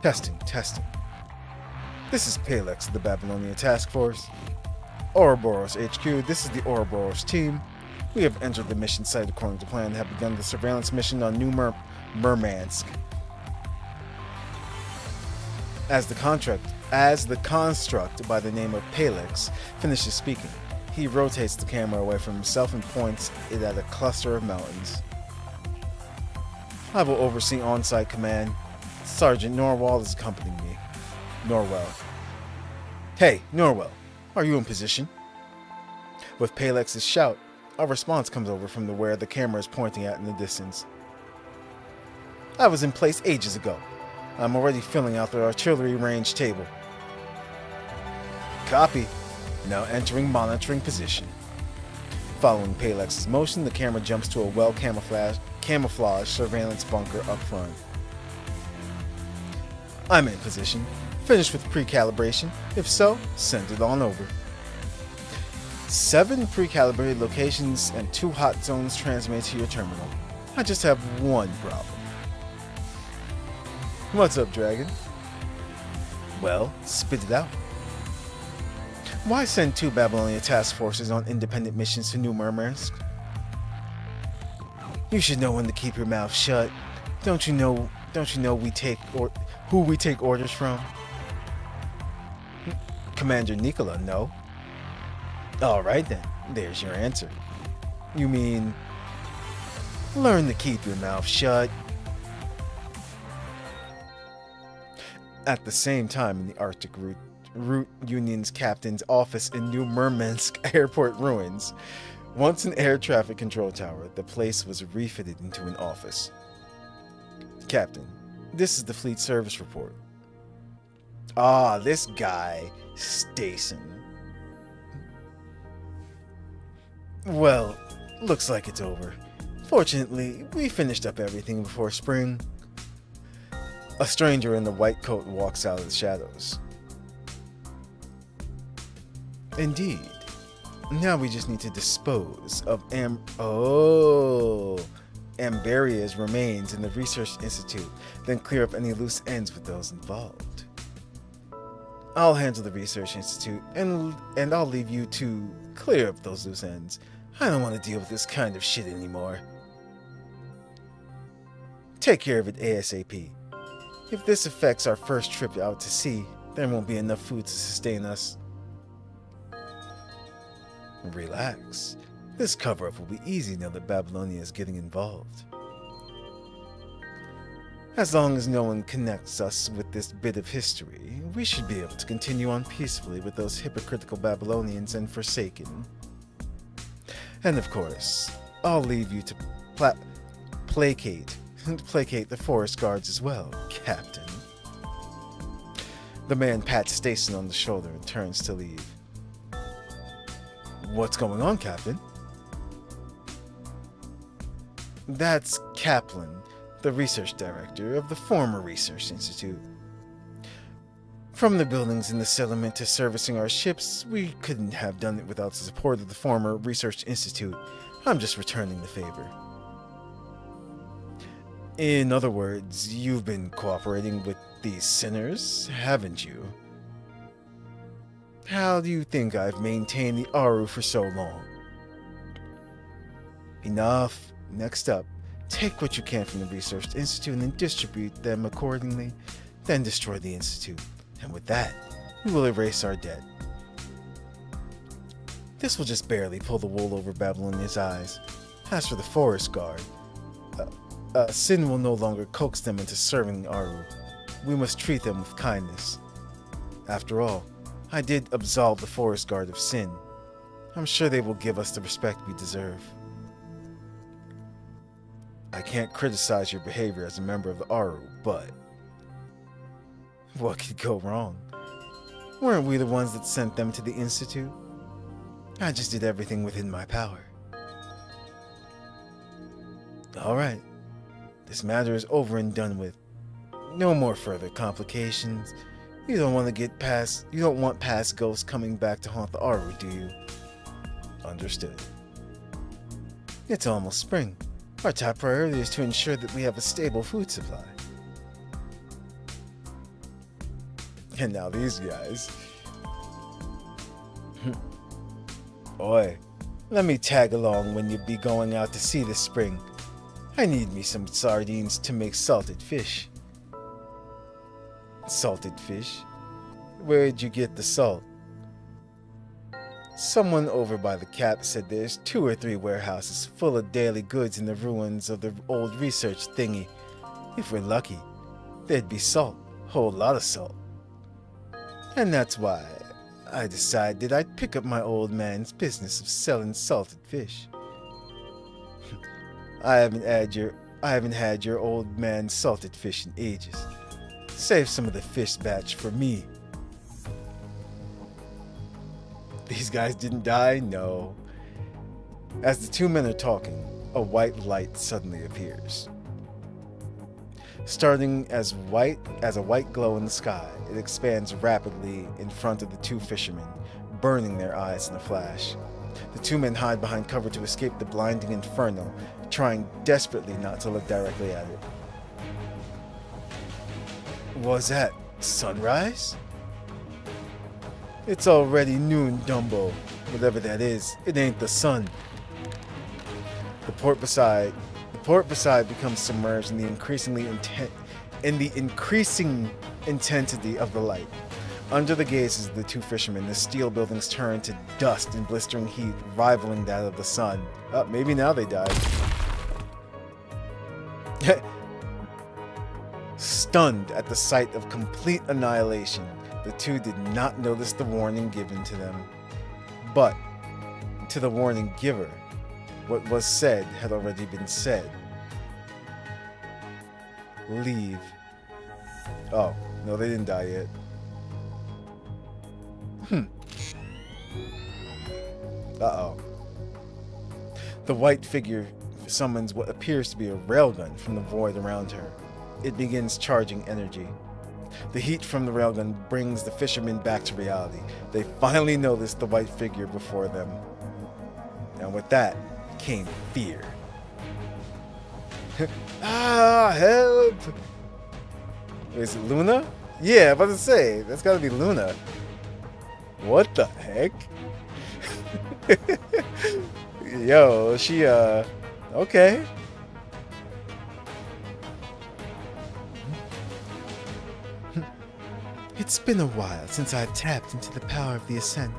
Testing. This is Palex of the Babylonia Task Force. Ouroboros HQ, this is the Ouroboros team. We have entered the mission site according to plan and have begun the surveillance mission on New Murmansk. As the construct by the name of Palex finishes speaking, he rotates the camera away from himself and points it at a cluster of mountains. I will oversee on-site command. Sergeant Norwell is accompanying me. Norwell. Hey, Norwell, are you in position? With Palex's shout, a response comes over from where the camera is pointing at in the distance. I was in place ages ago. I'm already filling out the artillery range table. Copy. Now entering monitoring position. Following Palex's motion, the camera jumps to a well-camouflaged surveillance bunker up front. I'm in position. Finished with pre-calibration. If so, send it on over. 7 pre-calibrated locations and 2 hot zones transmitted to your terminal. I just have one problem. What's up, Dragon? Well, spit it out. Why send 2 Babylonian task forces on independent missions to New Murmansk? You should know when to keep your mouth shut. Don't you know who we take orders from? Commander Nikola, no. Alright then, there's your answer. You mean, learn to keep your mouth shut. At the same time, in the Arctic Route Union's captain's office in New Murmansk airport ruins. Once an air traffic control tower, the place was refitted into an office. Captain, this is the fleet service report. Ah, this guy, Stason. Well, looks like it's over. Fortunately, we finished up everything before spring. A stranger in the white coat walks out of the shadows. Indeed. Now we just need to dispose of Amberia's remains in the Research Institute, then clear up any loose ends with those involved. I'll handle the Research Institute, and I'll leave you to clear up those loose ends. I don't want to deal with this kind of shit anymore. Take care of it ASAP. If this affects our first trip out to sea, there won't be enough food to sustain us. Relax. This cover-up will be easy now that Babylonia is getting involved. As long as no one connects us with this bit of history, we should be able to continue on peacefully with those hypocritical Babylonians and Forsaken. And of course, I'll leave you to placate the forest guards as well, Captain. The man pats Stason on the shoulder and turns to leave. What's going on, Captain? That's Kaplan, the research director of the former Research Institute. From the buildings in the settlement to servicing our ships, we couldn't have done it without the support of the former Research Institute. I'm just returning the favor. In other words, you've been cooperating with these sinners, haven't you? How do you think I've maintained the Aru for so long? Enough. Next up, take what you can from the Research Institute and then distribute them accordingly. Then destroy the Institute. And with that, we will erase our debt. This will just barely pull the wool over Babylonia's eyes. As for the Forest Guard, Sin will no longer coax them into serving Aru. We must treat them with kindness. After all, I did absolve the Forest Guard of sin. I'm sure they will give us the respect we deserve. I can't criticize your behavior as a member of the Aru, but what could go wrong? Weren't we the ones that sent them to the Institute? I just did everything within my power. Alright, this matter is over and done with. No more further complications. You don't want past ghosts coming back to haunt the Aru, do you? Understood. It's almost spring. Our top priority is to ensure that we have a stable food supply. And now these guys. Oi, let me tag along when you be going out to sea this spring. I need me some sardines to make salted fish. Salted fish? Where'd you get the salt? Someone over by the cap said there's 2 or 3 warehouses full of daily goods in the ruins of the old research thingy. If we're lucky, there'd be salt, whole lot of salt. And that's why I decided I'd pick up my old man's business of selling salted fish. I haven't had your old man's salted fish in ages. Save some of the fish batch for me. These guys didn't die? No. As the two men are talking, a white light suddenly appears. Starting as a white glow in the sky, it expands rapidly in front of the two fishermen, burning their eyes in a flash. The two men hide behind cover to escape the blinding inferno, trying desperately not to look directly at it. Was that sunrise? It's already noon, Dumbo. Whatever that is, it ain't the sun. The port beside becomes submerged in the increasing intensity of the light. Under the gazes of the two fishermen, the steel buildings turn to dust in blistering heat, rivaling that of the sun. Maybe now they died. Stunned at the sight of complete annihilation, the two did not notice the warning given to them. But, to the warning giver, what was said had already been said. Leave. Oh, no, they didn't die yet. Uh-oh. The white figure summons what appears to be a railgun from the void around her. It begins charging energy. The heat from the railgun brings the fishermen back to reality. They finally notice the white figure before them. And with that came fear. Help! Is it Luna? Yeah, I'm about to say, that's gotta be Luna. What the heck? Yo, she, okay. It's been a while since I've tapped into the power of the Ascent.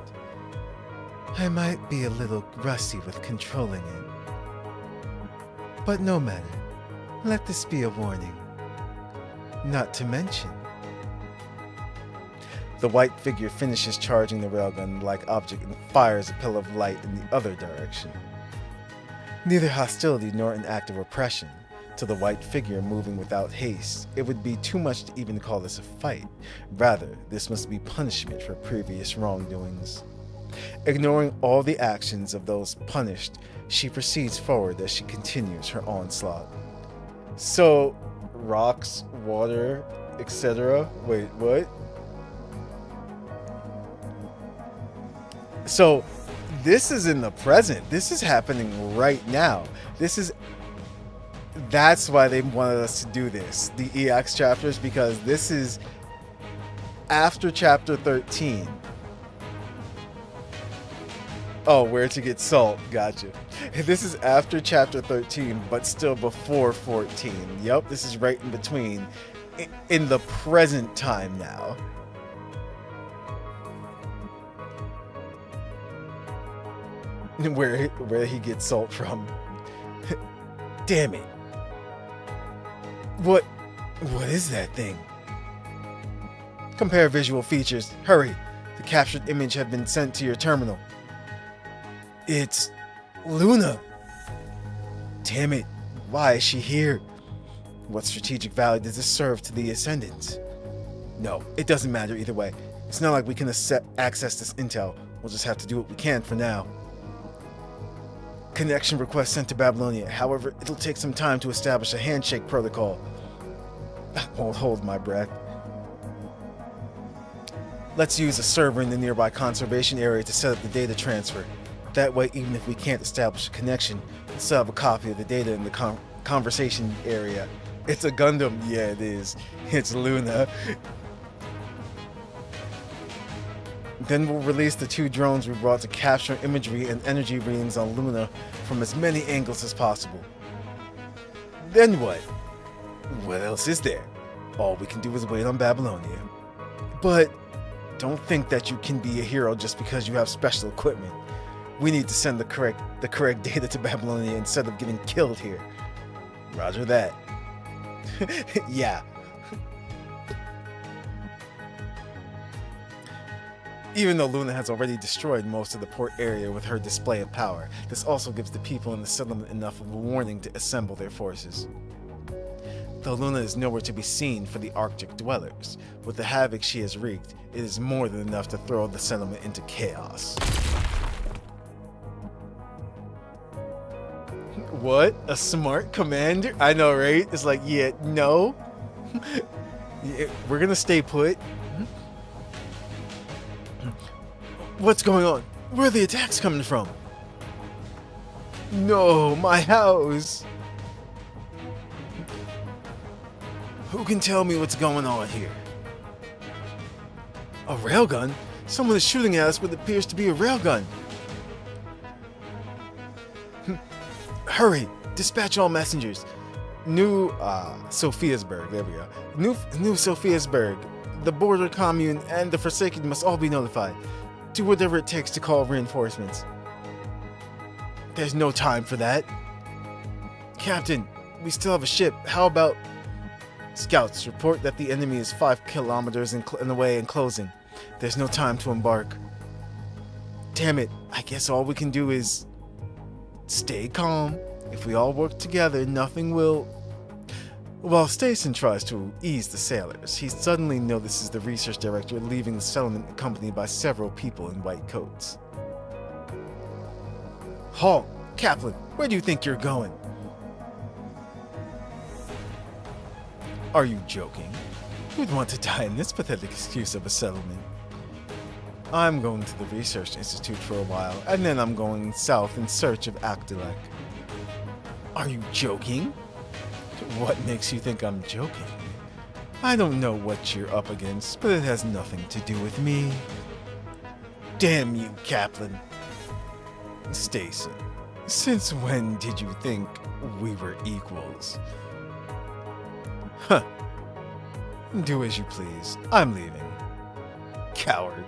I might be a little rusty with controlling it. But no matter, let this be a warning. Not to mention. The white figure finishes charging the railgun-like object and fires a pillar of light in the other direction. Neither hostility nor an act of oppression. To the white figure moving without haste, it would be too much to even call this a fight. Rather, this must be punishment for previous wrongdoings. Ignoring all the actions of those punished, she proceeds forward as she continues her onslaught. So, rocks, water, etc. Wait, what? So, this is in the present. This is happening right now. That's why they wanted us to do this, the EX chapters, because this is after chapter 13. Oh, where to get salt. Gotcha. This is after chapter 13, but still before 14. Yep, this is right in between. In the present time now. Where he gets salt from. Damn it. What is that thing? Compare visual features. Hurry. The captured image have been sent to your terminal. It's Luna. Damn it. Why is she here? What strategic value does this serve to the Ascendants? No, it doesn't matter either way. It's not like we can access this intel. We'll just have to do what we can for now. Connection request sent to Babylonia. However, it'll take some time to establish a handshake protocol. I won't hold my breath. Let's use a server in the nearby conservation area to set up the data transfer. That way, even if we can't establish a connection, we'll still have a copy of the data in the conversation area. It's a Gundam. Yeah, it is. It's Luna. Then we'll release the two drones we brought to capture imagery and energy readings on Luna from as many angles as possible. Then what? What else is there? All we can do is wait on Babylonia. But don't think that you can be a hero just because you have special equipment. We need to send the correct data to Babylonia instead of getting killed here. Roger that. Yeah. Even though Luna has already destroyed most of the port area with her display of power, this also gives the people in the settlement enough of a warning to assemble their forces. Though Luna is nowhere to be seen for the Arctic dwellers, with the havoc she has wreaked, it is more than enough to throw the settlement into chaos. What? A smart commander? I know, right? It's like, yeah, no. Yeah, we're gonna stay put. What's going on? Where are the attacks coming from? No, my house. Who can tell me what's going on here? A railgun? Someone is shooting at us what appears to be a railgun. Hurry! Dispatch all messengers. New Sophiasburg, there we go. New Sophiasburg, the border commune, and the Forsaken must all be notified. Do whatever it takes to call reinforcements. There's no time for that. Captain, we still have a ship. How about... Scouts report that the enemy is 5 kilometers in the way and closing. There's no time to embark. Damn it, I guess all we can do is... stay calm. If we all work together, nothing will... While Stason tries to ease the sailors, he suddenly notices the research director leaving the settlement accompanied by several people in white coats. Halt! Kaplan, where do you think you're going? Are you joking? Who'd want to die in this pathetic excuse of a settlement? I'm going to the Research Institute for a while, and then I'm going south in search of Akdalek. Are you joking? What makes you think I'm joking? I don't know what you're up against, but it has nothing to do with me. Damn you, Kaplan. Stason, since when did you think we were equals? Huh. Do as you please. I'm leaving. Coward.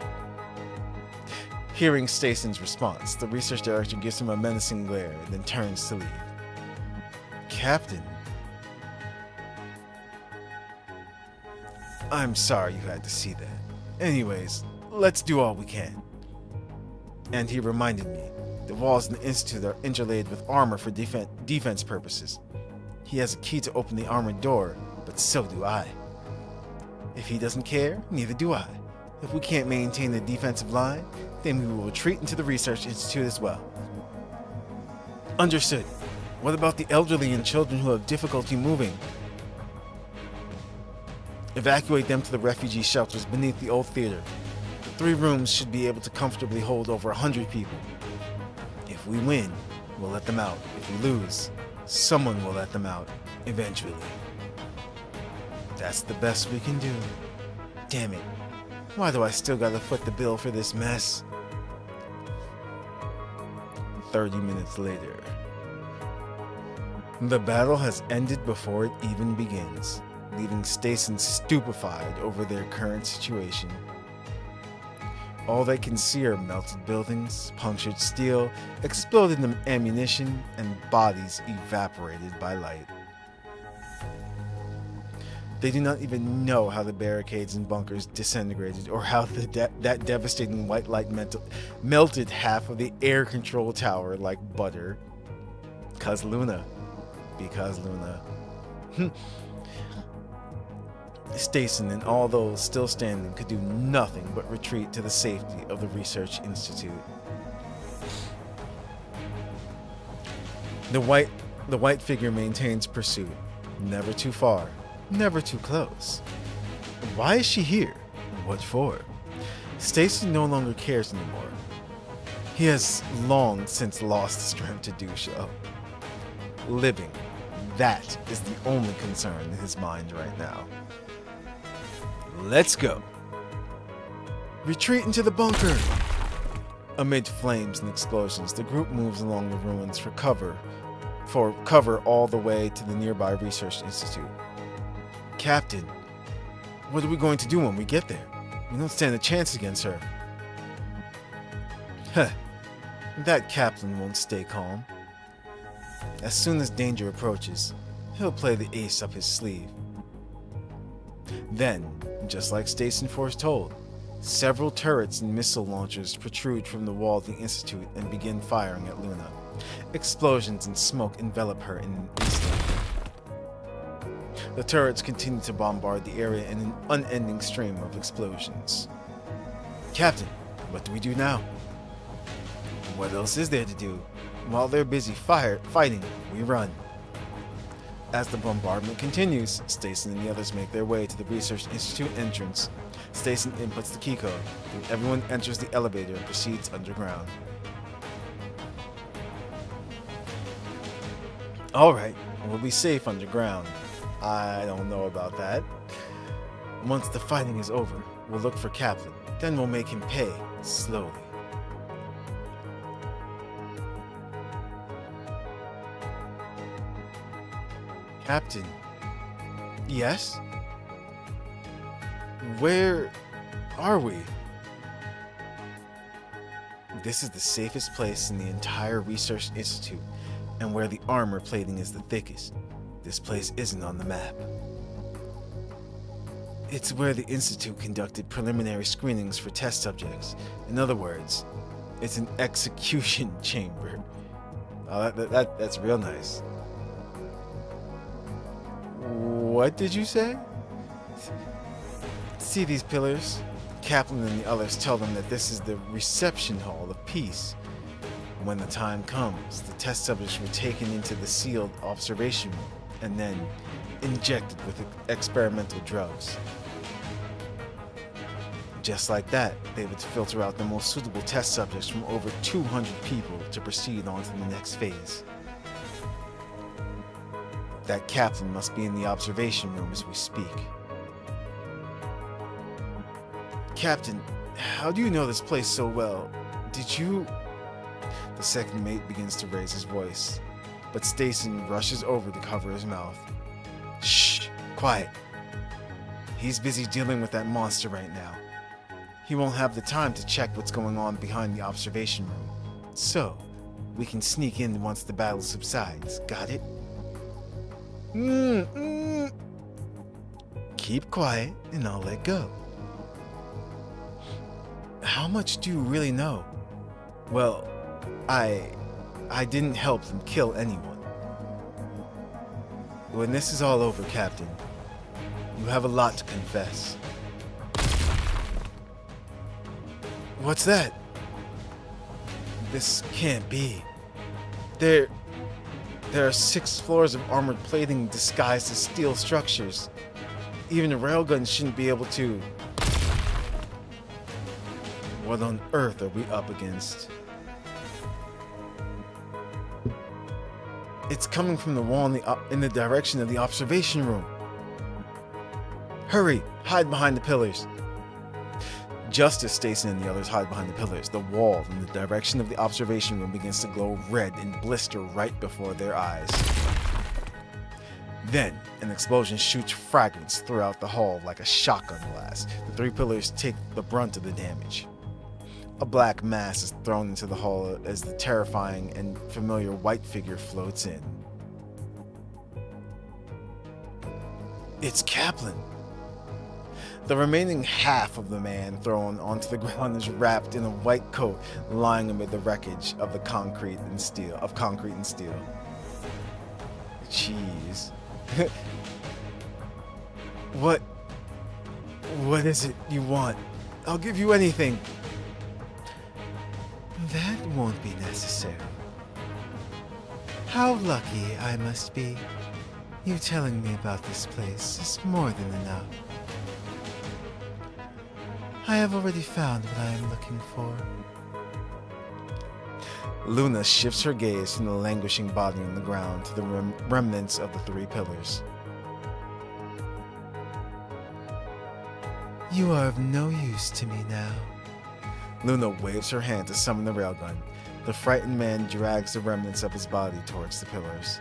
Hearing Stason's response, the research director gives him a menacing glare, then turns to leave. Captain. I'm sorry you had to see that. Anyways, let's do all we can. And he reminded me, the walls in the Institute are interlaid with armor for defense purposes. He has a key to open the armored door, but so do I. If he doesn't care, neither do I. If we can't maintain the defensive line, then we will retreat into the Research Institute as well. Understood. What about the elderly and children who have difficulty moving? Evacuate them to the refugee shelters beneath the old theater. The 3 rooms should be able to comfortably hold over 100 people. If we win, we'll let them out. If we lose, someone will let them out, eventually. That's the best we can do. Damn it. Why do I still gotta foot the bill for this mess? 30 minutes later. The battle has ended before it even begins, leaving Stason stupefied over their current situation. All they can see are melted buildings, punctured steel, exploded ammunition, and bodies evaporated by light. They do not even know how the barricades and bunkers disintegrated, or how that devastating white light melted half of the air control tower like butter. Because Luna. Stason and all those still standing could do nothing but retreat to the safety of the Research Institute. The white figure maintains pursuit, never too far, never too close. Why is she here? What for? Stason no longer cares anymore. He has long since lost the strength to do so. Living, that is the only concern in his mind right now. Let's go. Retreat into the bunker. Amid flames and explosions, the group moves along the ruins for cover all the way to the nearby Research Institute. Captain, what are we going to do when we get there? We don't stand a chance against her. Heh, that Kaplan won't stay calm. As soon as danger approaches, he'll play the ace up his sleeve. Then, just like Stason foretold, Several turrets and missile launchers protrude from the wall of the Institute and begin firing at Luna. Explosions and smoke envelop her in an instant. The turrets continue to bombard the area in an unending stream of explosions. Captain, what do we do now? What else is there to do? While they're busy fighting, we run. As the bombardment continues, Stason and the others make their way to the Research Institute entrance. Stason inputs the key code, and everyone enters the elevator and proceeds underground. Alright, we'll be safe underground. I don't know about that. Once the fighting is over, we'll look for Kaplan. Then we'll make him pay, slowly. Captain? Yes? Where are we? This is the safest place in the entire Research Institute, and where the armor plating is the thickest. This place isn't on the map. It's where the Institute conducted preliminary screenings for test subjects. In other words, it's an execution chamber. Oh, that's real nice. What did you say? See these pillars? Kaplan and the others tell them that this is the reception hall of peace. When the time comes, the test subjects were taken into the sealed observation room and then injected with experimental drugs. Just like that, they would filter out the most suitable test subjects from over 200 people to proceed on to the next phase. That Kaplan must be in the observation room as we speak. Captain, how do you know this place so well? Did you... The second mate begins to raise his voice, but Stason rushes over to cover his mouth. Shh! Quiet! He's busy dealing with that monster right now. He won't have the time to check what's going on behind the observation room. So, we can sneak in once the battle subsides. Got it? Keep quiet and I'll let go. How much do you really know? Well, I didn't help them kill anyone. When this is all over, Captain, you have a lot to confess. What's that? This can't be. There are 6 floors of armored plating disguised as steel structures. Even a railgun shouldn't be able to... What on earth are we up against? It's coming from the wall in the direction of the observation room. Hurry! Hide behind the pillars. Just as Stason and the others hide behind the pillars, the wall in the direction of the observation room begins to glow red and blister right before their eyes. Then, an explosion shoots fragments throughout the hall like a shotgun blast. The 3 pillars take the brunt of the damage. A black mass is thrown into the hall as the terrifying and familiar white figure floats in. It's Kaplan. The remaining half of the man thrown onto the ground is wrapped in a white coat, lying amid the wreckage of the concrete and steel. Jeez. What is it you want? I'll give you anything. That won't be necessary. How lucky I must be. You telling me about this place is more than enough. I have already found what I am looking for. Luna shifts her gaze from the languishing body on the ground to the remnants of the 3 pillars. You are of no use to me now. Luna waves her hand to summon the railgun. The frightened man drags the remnants of his body towards the pillars.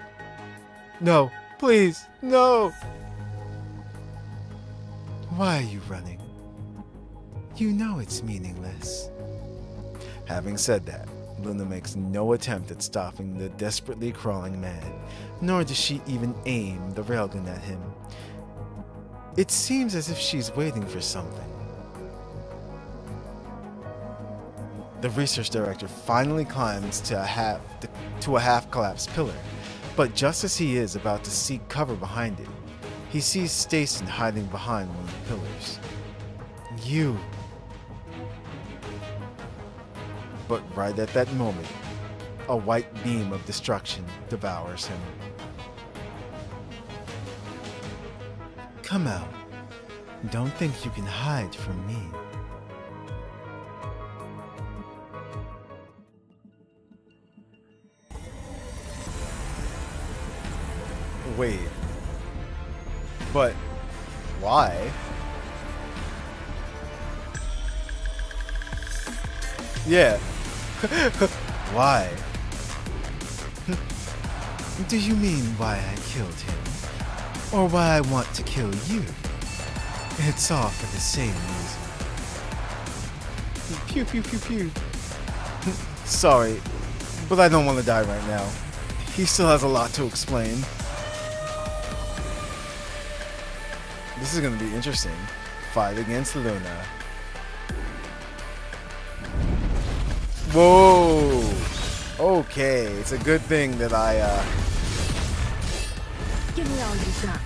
No, please, no! Why are you running? You know it's meaningless. Having said that, Luna makes no attempt at stopping the desperately crawling man, nor does she even aim the railgun at him. It seems as if she's waiting for something. The research director finally climbs to a half-collapsed pillar, but just as he is about to seek cover behind it, he sees Stason hiding behind one of the pillars. You. But right at that moment, a white beam of destruction devours him. Come out. Don't think you can hide from me. Wait. But why? Yeah. Why? Do you mean why I killed him? Or why I want to kill you? It's all for the same reason. Pew pew pew pew. Sorry, but I don't want to die right now. He still has a lot to explain. This is gonna be interesting. Fight against Luna. Whoa! Okay, it's a good thing that I, Give me all you got.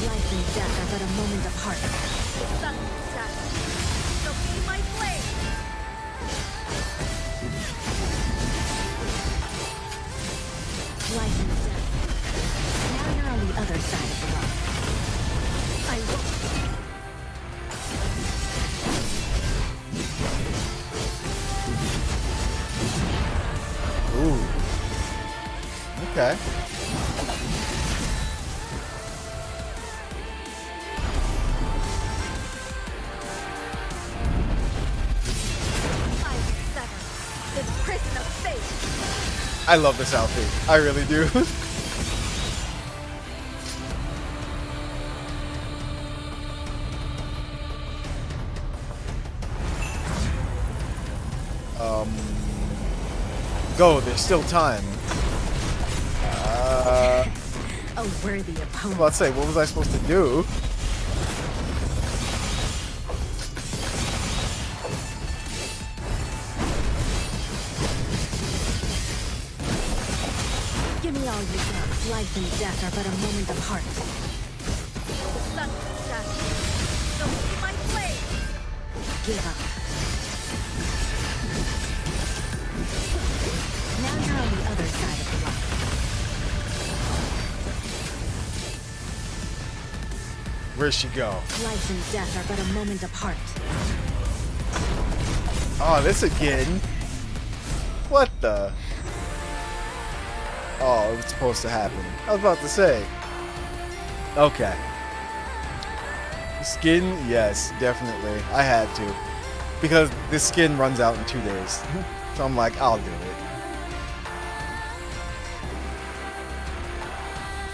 Life and death are but a moment apart. So be my blade. Life and death. Now you're on the other side of the rock. I will. ooh. Okay. I sever this prison of fate. I love this outfit. I really do. Go, there's still time. A worthy I was opponent. about to say, what was I supposed to do? Give me all you got. Life and death are but a moment apart. The sun will shine. So be my blade. Give up. Now you're on the other side of the rock. Where'd she go? Life and death are but a moment apart. Oh, this again? What the? Oh, it was supposed to happen. I was about to say. Okay. Skin? Yes, definitely. I had to. Because the skin runs out in 2 days. So I'm like, I'll do it.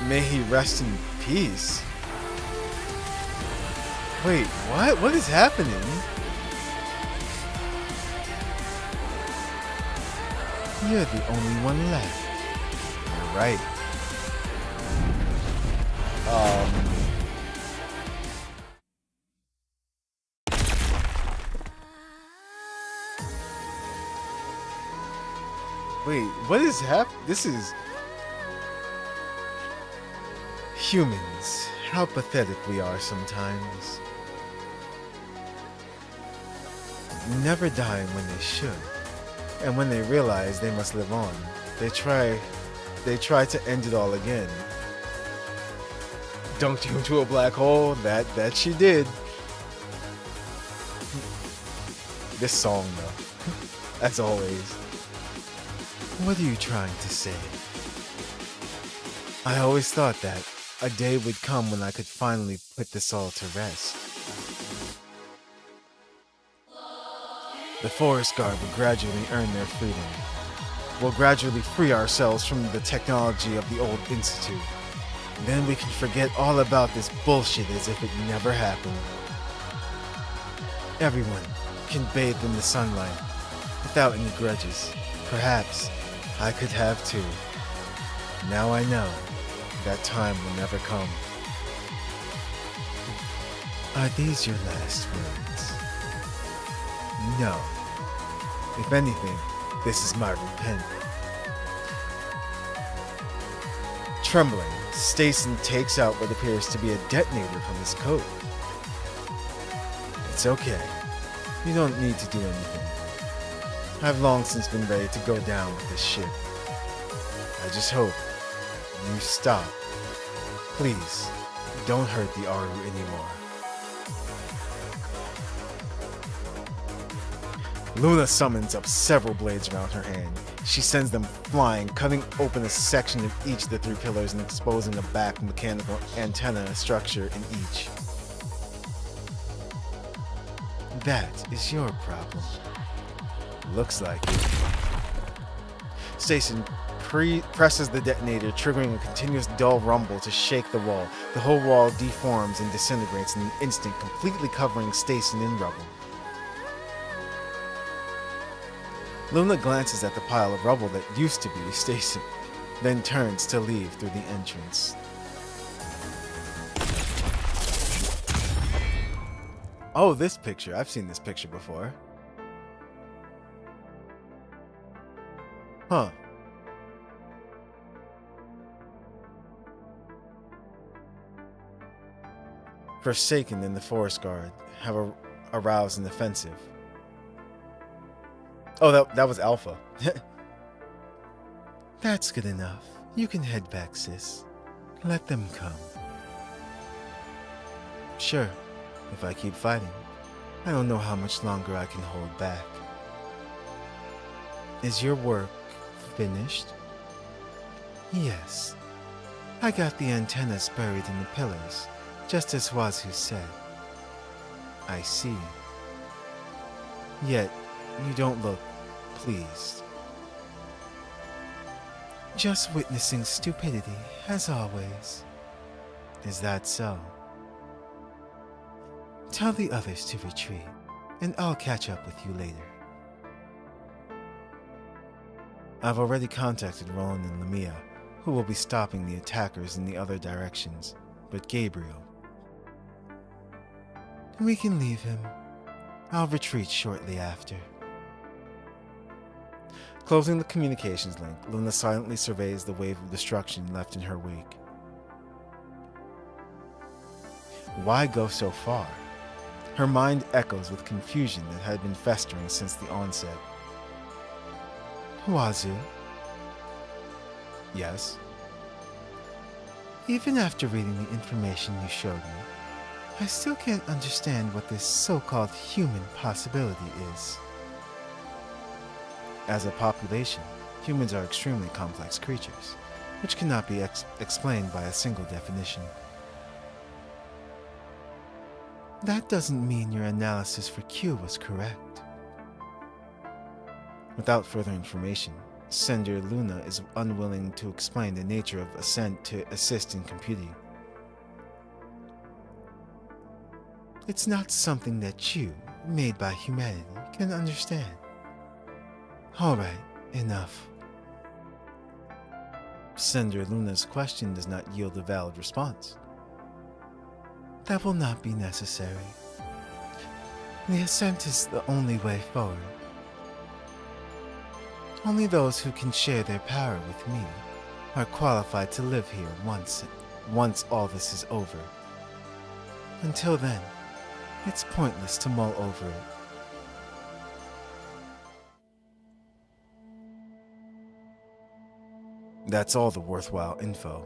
May he rest in peace. Wait, what? What is happening? You're the only one left. You're right. Wait, what is happening? This is... Humans, how pathetic we are sometimes. Never dying when they should. And when they realize they must live on, they try to end it all again. Dunked you into a black hole, that she did. This song though, as always. What are you trying to say? I always thought that a day would come when I could finally put this all to rest. The Forest Guard will gradually earn their freedom. We'll gradually free ourselves from the technology of the old institute. Then we can forget all about this bullshit as if it never happened. Everyone can bathe in the sunlight without any grudges. Perhaps I could have too. Now I know that time will never come. Are these your last words? No. If anything, this is my repentance. Trembling, Stason takes out what appears to be a detonator from his coat. It's okay. You don't need to do anything. I've long since been ready to go down with this ship. I just hope you stop. Please, don't hurt the Aru anymore. Luna summons up several blades around her hand. She sends them flying, cutting open a section of each of the three pillars and exposing a back mechanical antenna structure in each. That is your problem. Looks like it. Stason presses the detonator, triggering a continuous dull rumble to shake the wall. The whole wall deforms and disintegrates in an instant, completely covering Stason in rubble. Luna glances at the pile of rubble that used to be Stason, then turns to leave through the entrance. Oh, this picture. I've seen this picture before. Huh. Forsaken and the Forest Guard have aroused an offensive. Oh, that was Alpha. That's good enough. You can head back, sis. Let them come. Sure, if I keep fighting. I don't know how much longer I can hold back. Is your work finished? Yes. I got the antennas buried in the pillars, just as Wazoo said. I see. Yet, you don't look pleased. Just witnessing stupidity, as always. Is that so? Tell the others to retreat, and I'll catch up with you later. I've already contacted Roland and Lamia, who will be stopping the attackers in the other directions, but Gabriel. We can leave him. I'll retreat shortly after. Closing the communications link, Luna silently surveys the wave of destruction left in her wake. Why go so far? Her mind echoes with confusion that had been festering since the onset. Wazoo? Yes? Even after reading the information you showed me, I still can't understand what this so-called human possibility is. As a population, humans are extremely complex creatures, which cannot be explained by a single definition. That doesn't mean your analysis for Q was correct. Without further information, Sender Luna is unwilling to explain the nature of Ascent to assist in computing. It's not something that you, made by humanity, can understand. Alright, enough. Sender Luna's question does not yield a valid response. That will not be necessary. The Ascent is the only way forward. Only those who can share their power with me are qualified to live here once all this is over. Until then, it's pointless to mull over it. That's all the worthwhile info.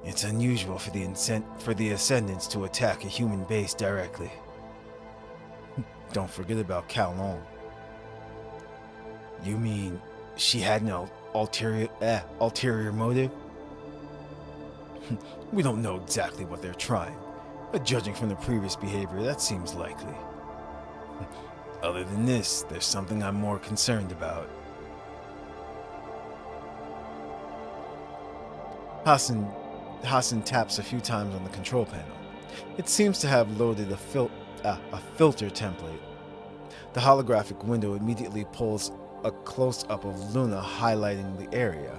It's unusual for the Ascendants to attack a human base directly. Don't forget about Kowloong. You mean she had no ulterior motive? We don't know exactly what they're trying, but judging from the previous behavior, that seems likely. Other than this, there's something I'm more concerned about. Hassan taps a few times on the control panel. It seems to have loaded a filter template. The holographic window immediately pulls a close-up of Luna highlighting the area.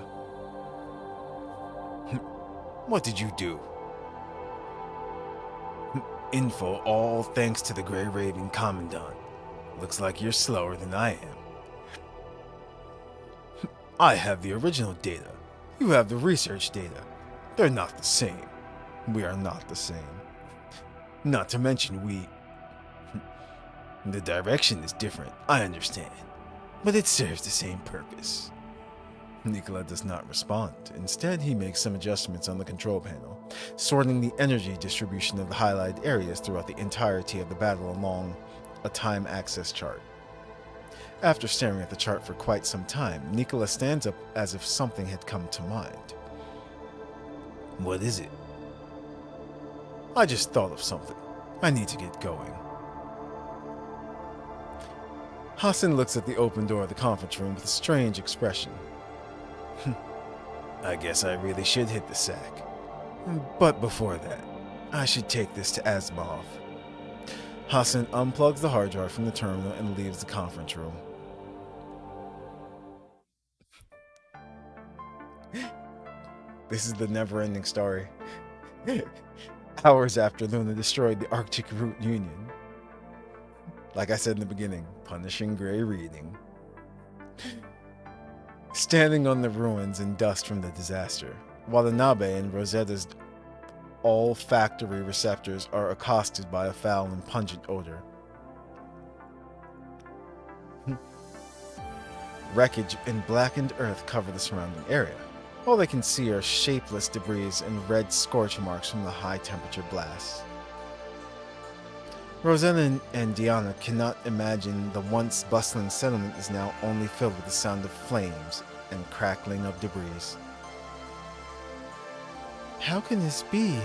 What did you do? Info all thanks to the Grey Raven Commandant. Looks like you're slower than I am. I have the original data. You have the research data. They're not the same. We are not the same. Not to mention the direction is different, I understand. But it serves the same purpose. Nikola does not respond. Instead, he makes some adjustments on the control panel, sorting the energy distribution of the highlighted areas throughout the entirety of the battle along a time access chart. After staring at the chart for quite some time, Nikola stands up as if something had come to mind. What is it? I just thought of something. I need to get going. Hassan looks at the open door of the conference room with a strange expression. I guess I really should hit the sack. But before that, I should take this to Asimov. Hassan unplugs the hard drive from the terminal and leaves the conference room. This is the never-ending story. Hours after Luna destroyed the Arctic Root Union. Like I said in the beginning, punishing Grey reading. Standing on the ruins and dust from the disaster, Watanabe and Rosetta's olfactory receptors are accosted by a foul and pungent odor. Wreckage and blackened earth cover the surrounding area. All they can see are shapeless debris and red scorch marks from the high-temperature blast. Rosetta and Diana cannot imagine the once bustling settlement is now only filled with the sound of flames and crackling of debris. How can this be?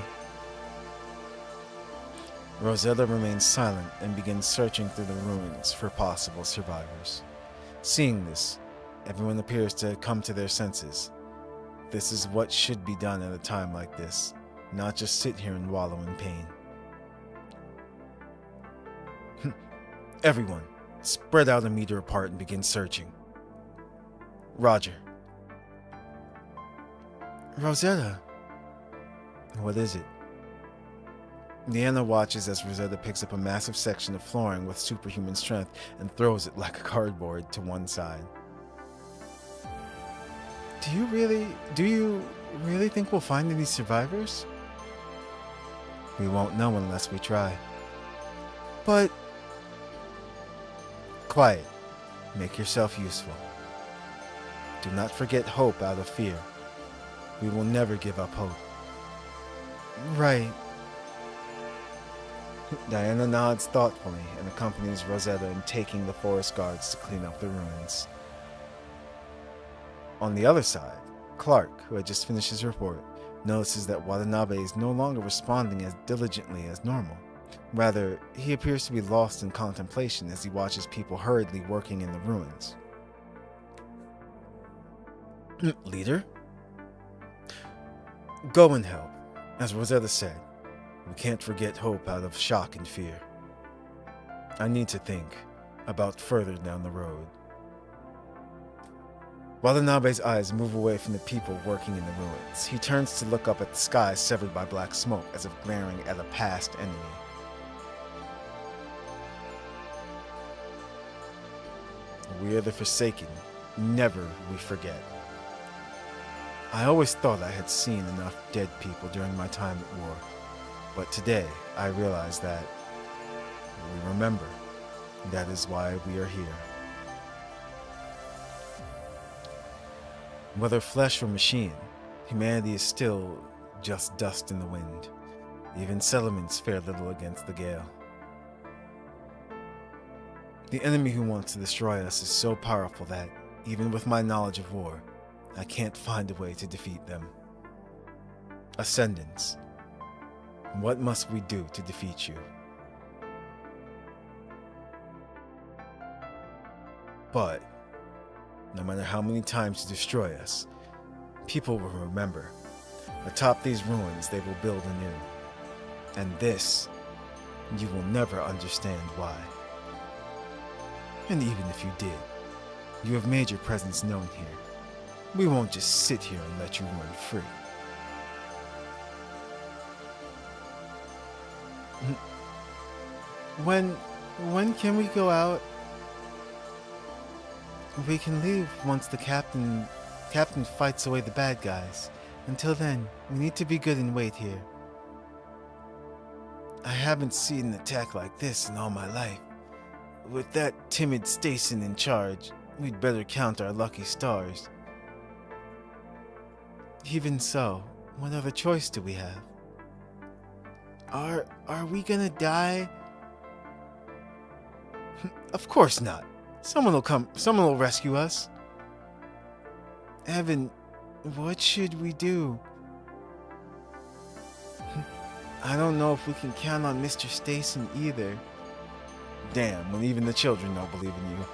Rosetta remains silent and begins searching through the ruins for possible survivors. Seeing this, everyone appears to come to their senses. This is what should be done at a time like this, not just sit here and wallow in pain. Everyone, spread out a meter apart and begin searching. Roger. Rosetta. What is it? Diana watches as Rosetta picks up a massive section of flooring with superhuman strength and throws it like a cardboard to one side. Do you really think we'll find any survivors? We won't know unless we try. But... Quiet. Make yourself useful. Do not forget hope out of fear. We will never give up hope. Right. Diana nods thoughtfully and accompanies Rosetta in taking the forest guards to clean up the ruins. On the other side, Clark, who had just finished his report, notices that Watanabe is no longer responding as diligently as normal. Rather, he appears to be lost in contemplation as he watches people hurriedly working in the ruins. Leader? Go and help. As Rosetta said, we can't forget hope out of shock and fear. I need to think about further down the road. Watanabe's eyes move away from the people working in the ruins. He turns to look up at the sky severed by black smoke as if glaring at a past enemy. We are the Forsaken. Never we forget. I always thought I had seen enough dead people during my time at war, but today I realize that we remember. That is why we are here. Whether flesh or machine, humanity is still just dust in the wind. Even settlements fare little against the gale. The enemy who wants to destroy us is so powerful that, even with my knowledge of war, I can't find a way to defeat them. Ascendants, what must we do to defeat you? But, no matter how many times you destroy us, people will remember. Atop these ruins they will build anew. And this, you will never understand why. And even if you did, you have made your presence known here. We won't just sit here and let you run free. When can we go out? We can leave once the captain fights away the bad guys. Until then, we need to be good and wait here. I haven't seen an attack like this in all my life. With that timid Stason in charge, we'd better count our lucky stars. Even so, what other choice do we have? Are we gonna die? Of course not. Someone will rescue us. Evan, what should we do? I don't know if we can count on Mr. Stason either. Damn, when even the children don't believe in you.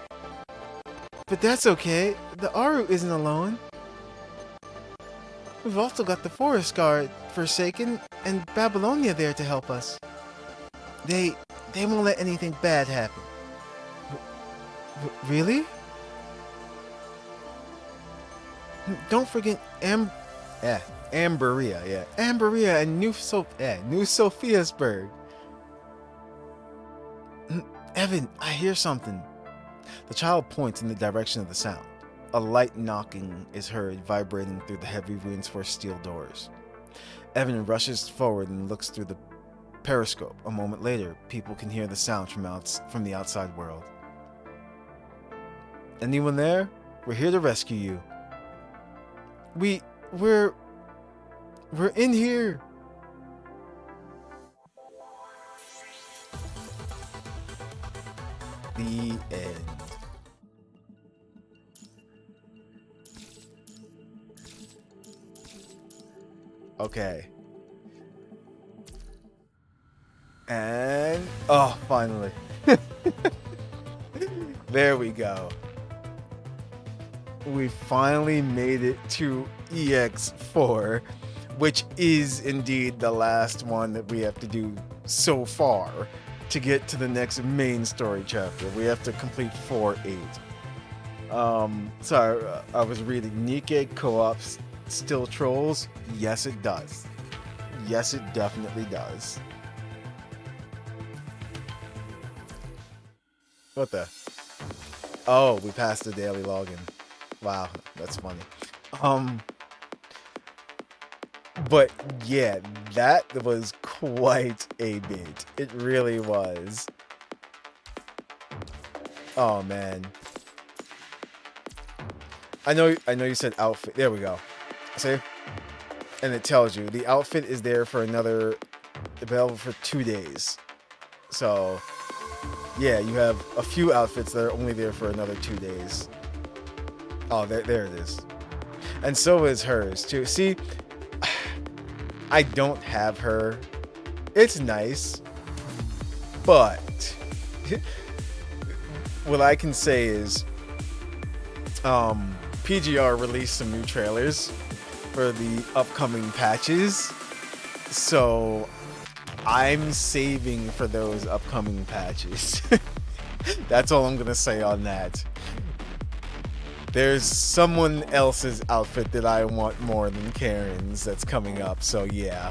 But that's okay. The Aru isn't alone. We've also got the Forest Guard, Forsaken, and Babylonia there to help us. They won't let anything bad happen. Really? Don't forget Amberia, yeah. Amberia and New Sophiasburg. Evan, I hear something. The child points in the direction of the sound. A light knocking is heard, vibrating through the heavy reinforced steel doors. Evan rushes forward and looks through the periscope. A moment later, people can hear the sound from the outside world. Anyone there? We're here to rescue you. We're in here. The end. Okay. And oh, finally. There we go. We finally made it to EX4, which is indeed the last one that we have to do so far to get to the next main story chapter. We have to complete 4-8. Sorry, I was reading Nikkei co-ops still trolls. Yes, it does. Yes, it definitely does. What the? Oh, we passed the daily login. Wow, that's funny. But yeah, that was quite a bit. It really was. Oh man. I know you said outfit. There we go. See? And it tells you the outfit is there for available for 2 days. So yeah, you have a few outfits that are only there for another 2 days. Oh, there it is. And so is hers too. See, I don't have her. It's nice, but what I can say is PGR released some new trailers for the upcoming patches, so I'm saving for those upcoming patches. That's all I'm gonna say on that. There's someone else's outfit that I want more than Karen's that's coming up, so yeah.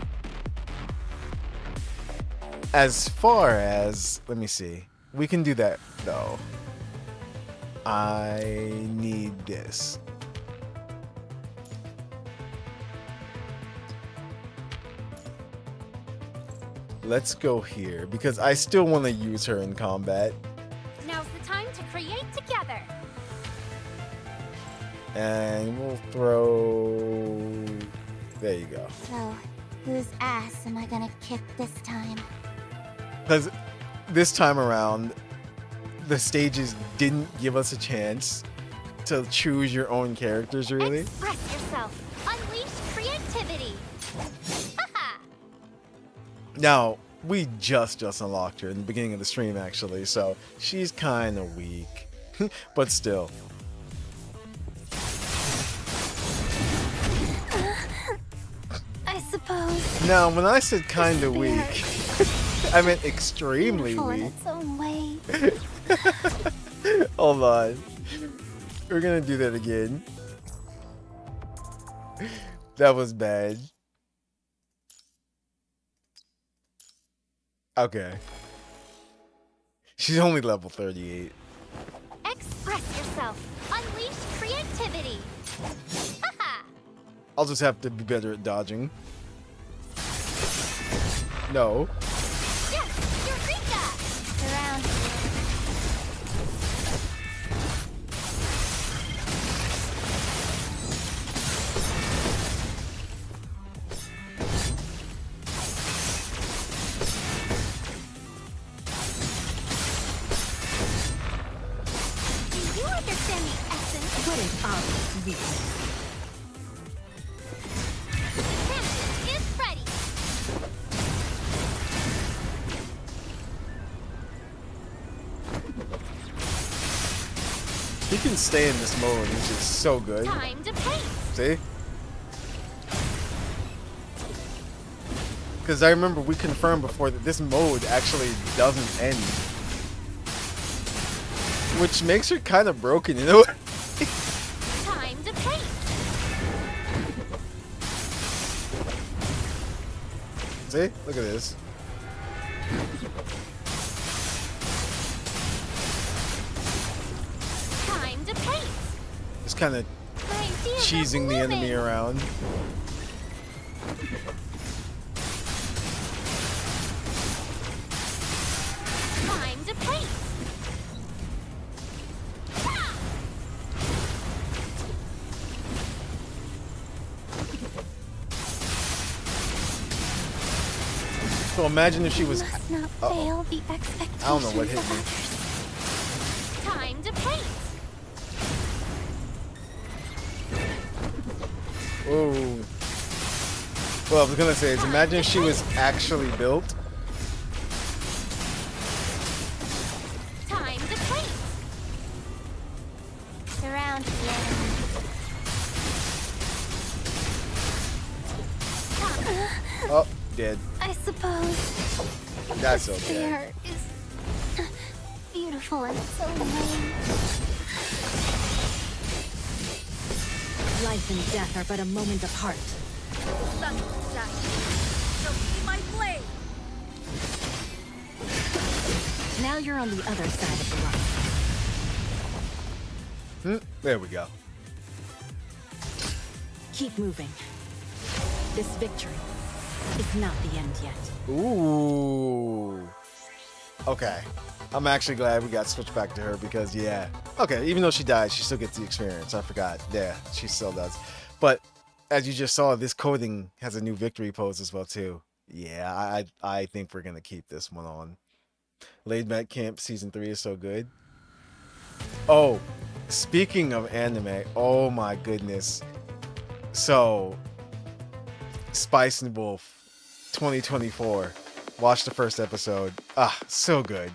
As far as, let me see. We can do that though. I need this. Let's go here because I still want to use her in combat. Now's the time to create together. And we'll throw... There you go. So, whose ass am I gonna kick this time? Because this time around, the stages didn't give us a chance to choose your own characters, really. Express yourself. Unleash creativity. Haha. Now, we just unlocked her in the beginning of the stream, actually, so she's kind of weak. But still. I suppose. Now, when I said kind of weak, I meant extremely Beautiful in weak. its own way. Hold on. We're gonna do that again. That was bad. Okay. She's only level 38. Express yourself. Unleash creativity. Haha. I'll just have to be better at dodging. No. Yes, Eureka! Around here. Do you understand the essence? What is our weakness? The champion is ready. He can stay in this mode, which is so good. Time to paint. See? Because I remember we confirmed before that this mode actually doesn't end. Which makes her kind of broken, you know? Time to paint. See? Look at this. Time to paint. Just kind of My ideas are cheesing the enemy blooming. around. Time to paint. So imagine if she was... Must not Uh-oh. fail the expectations I don't know what hit of me. others. Time to paint. Oh. Well, I was gonna say is imagine if she was actually built. Time to paint. Around here. Oh, dead. I suppose That's the okay. fair is beautiful and so lame. Life and death are but a moment apart. Now you're on the other side of the line. There we go. Keep moving. This victory is not the end yet. Ooh. Okay. I'm actually glad we got switched back to her because, yeah. Okay, even though she died, she still gets the experience. I forgot. Yeah, she still does. But as you just saw, this coding has a new victory pose as well, too. Yeah, I think we're going to keep this one on. Laid Back Camp Season 3 is so good. Oh, speaking of anime, oh my goodness. So, Spice and Wolf 2024. Watch the first episode. Ah, so good.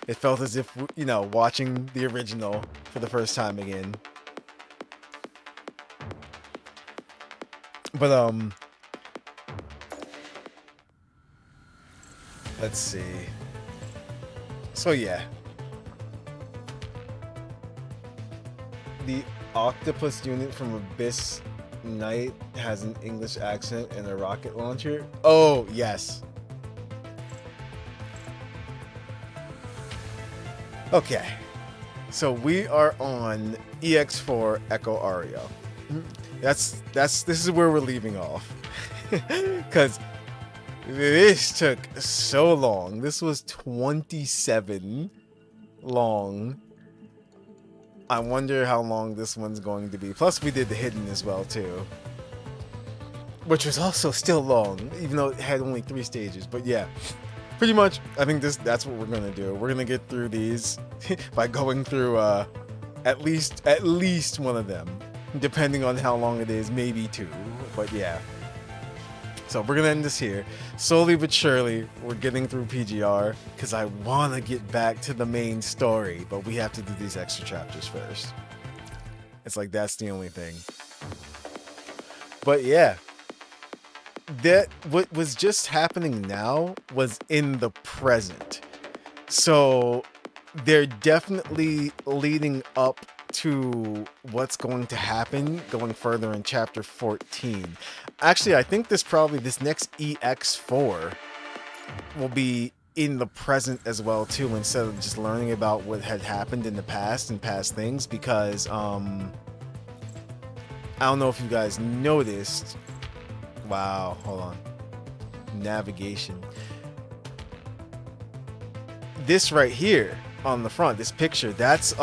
It felt as if, you know, watching the original for the first time again. But, let's see. So, yeah. The octopus unit from Abyss Knight has an English accent and a rocket launcher. Oh, yes. Okay. So we are on EX4 Echo Ario. This is where we're leaving off. Cuz this took so long. This was 27 long. I wonder how long this one's going to be. Plus, we did the hidden as well, too. Which was also still long, even though it had only 3 stages. But yeah, pretty much, I think that's what we're going to do. We're going to get through these by going through at least one of them. Depending on how long it is, maybe 2. But yeah. So we're going to end this here. Slowly but surely, we're getting through PGR because I want to get back to the main story, but we have to do these extra chapters first. It's like that's the only thing. But yeah, that what was just happening now was in the present. So they're definitely leading up to what's going to happen going further in chapter 14. Actually, I think this next EX4 will be in the present as well too, instead of just learning about what had happened in the past and past things, because I don't know if you guys noticed. Wow, hold on. Navigation. This right here on the front, this picture, that's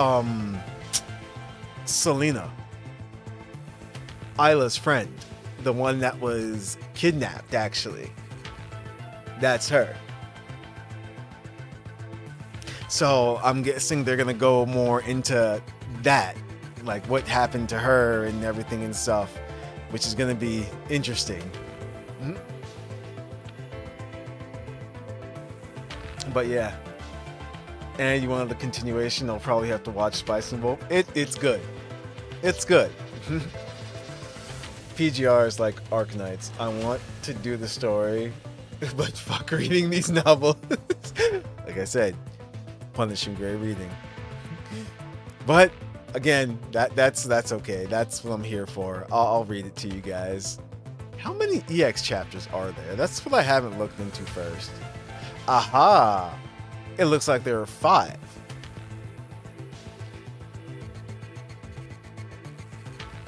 Selena, Isla's friend, the one that was kidnapped, actually. That's her. So I'm guessing they're gonna go more into that, like what happened to her and everything and stuff, which is gonna be interesting. But yeah, and you wanted the continuation, I'll probably have to watch Spice and Wolf. It's good. It's good. PGR is like Arknights. I want to do the story, but fuck reading these novels. Like I said, punishing great reading. But again, that's okay. That's what I'm here for. I'll read it to you guys. How many EX chapters are there? That's what I haven't looked into first. Aha! It looks like there are 5.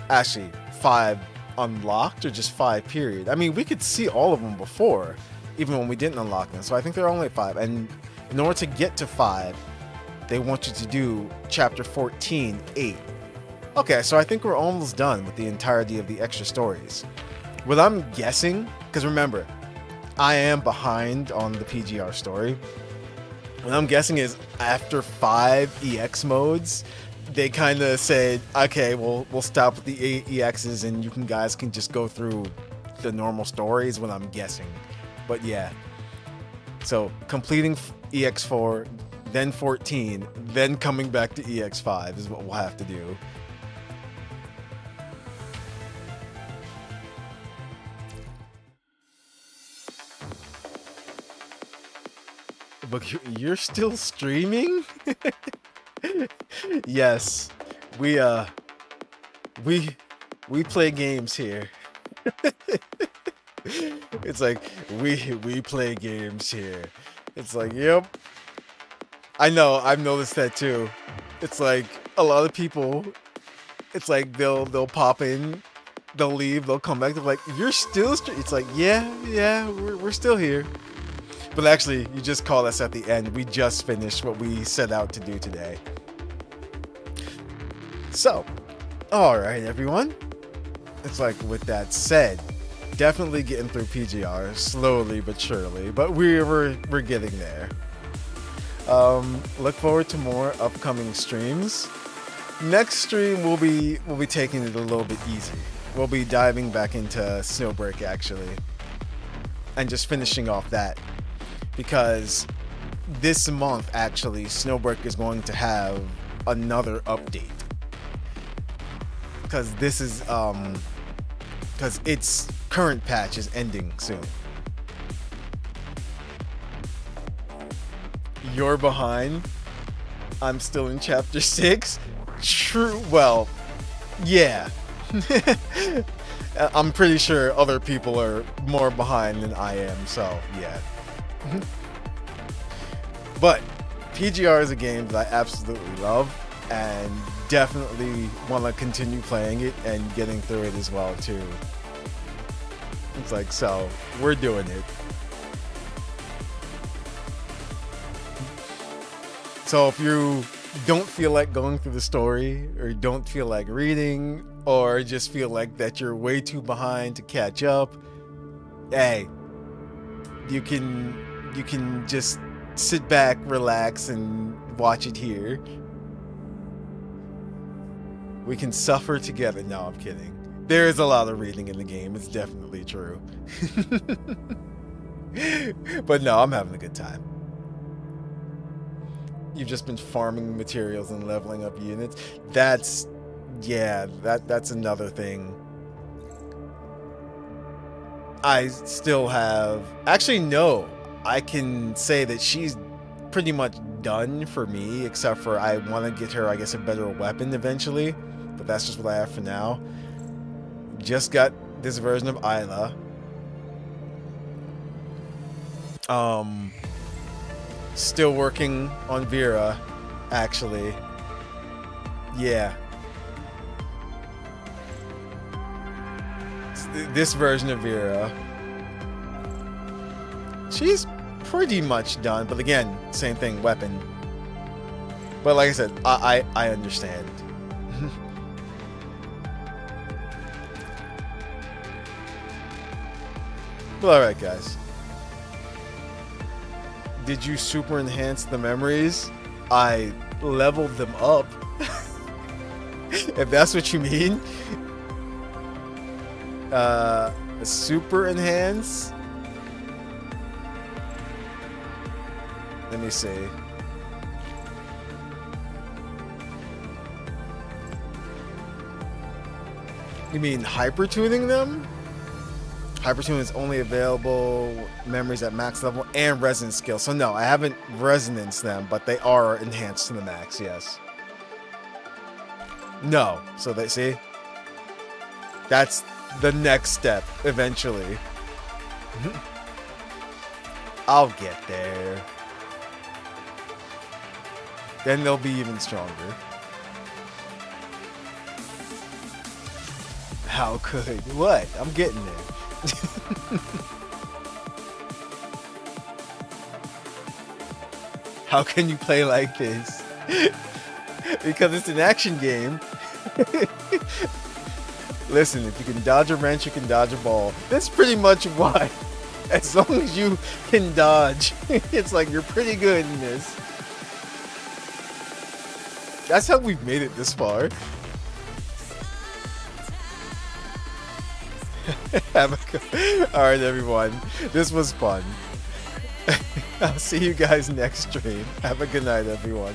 Actually, 5 unlocked or just 5 period? I mean, we could see all of them before, even when we didn't unlock them. So I think there are only 5. And in order to get to 5, they want you to do chapter 14, 8. Okay, so I think we're almost done with the entirety of the extra stories. What I'm guessing, because remember, I am behind on the PGR story. What I'm guessing is after 5 EX modes, they kind of said, okay, we'll stop with the 8 EXs and you guys can just go through the normal stories, what I'm guessing. But yeah. So completing EX4, then 14, then coming back to EX5 is what we'll have to do. But you're still streaming? Yes, we play games here. It's like we play games here. It's like, yep. I know, I've noticed that too. It's like a lot of people, it's like they'll pop in, they'll leave, they'll come back, they're like, you're still It's like, yeah, we're still here. But actually, you just called us at the end. We just finished what we set out to do today. So, alright everyone. It's like, with that said, definitely getting through PGR, slowly but surely. But we're getting there. Look forward to more upcoming streams. Next stream, we'll be taking it a little bit easy. We'll be diving back into Snowbreak, actually. And just finishing off that. Because this month, actually, Snowbreak is going to have another update. Because this is, because its current patch is ending soon. You're behind. I'm still in chapter 6. True. Well, yeah. I'm pretty sure other people are more behind than I am, so yeah. But PGR is a game that I absolutely love and definitely want to continue playing it and getting through it as well too. It's like, so we're doing it. So if you don't feel like going through the story, or don't feel like reading, or just feel like that you're way too behind to catch up, hey, you can just sit back, relax, and watch it here. We can suffer together. No, I'm kidding. There is a lot of reading in the game. It's definitely true. But no, I'm having a good time. You've just been farming materials and leveling up units. That's another thing. I still have... Actually, no. I can say that she's pretty much done for me, except for I want to get her, I guess, a better weapon eventually. But that's just what I have for now. Just got this version of Isla. Still working on Vera, actually. Yeah. This version of Vera. She's pretty much done, but again, same thing, weapon. But like I said, I understand. Well, alright guys. Did you super enhance the memories? I leveled them up. If that's what you mean. Super enhance? Let me see. You mean hyper tuning them? Hypertune is only available memories at max level and resonance skill. So no, I haven't resonance them, but they are enhanced to the max, yes. No. So they see? That's the next step eventually. I'll get there. Then they'll be even stronger. How could? What? I'm getting there. How can you play like this? Because it's an action game. Listen, if you can dodge a wrench, you can dodge a ball. That's pretty much why. As long as you can dodge, it's like you're pretty good in this. That's how we've made it this far. Alright everyone, this was fun. I'll see you guys next stream. Have a good night everyone.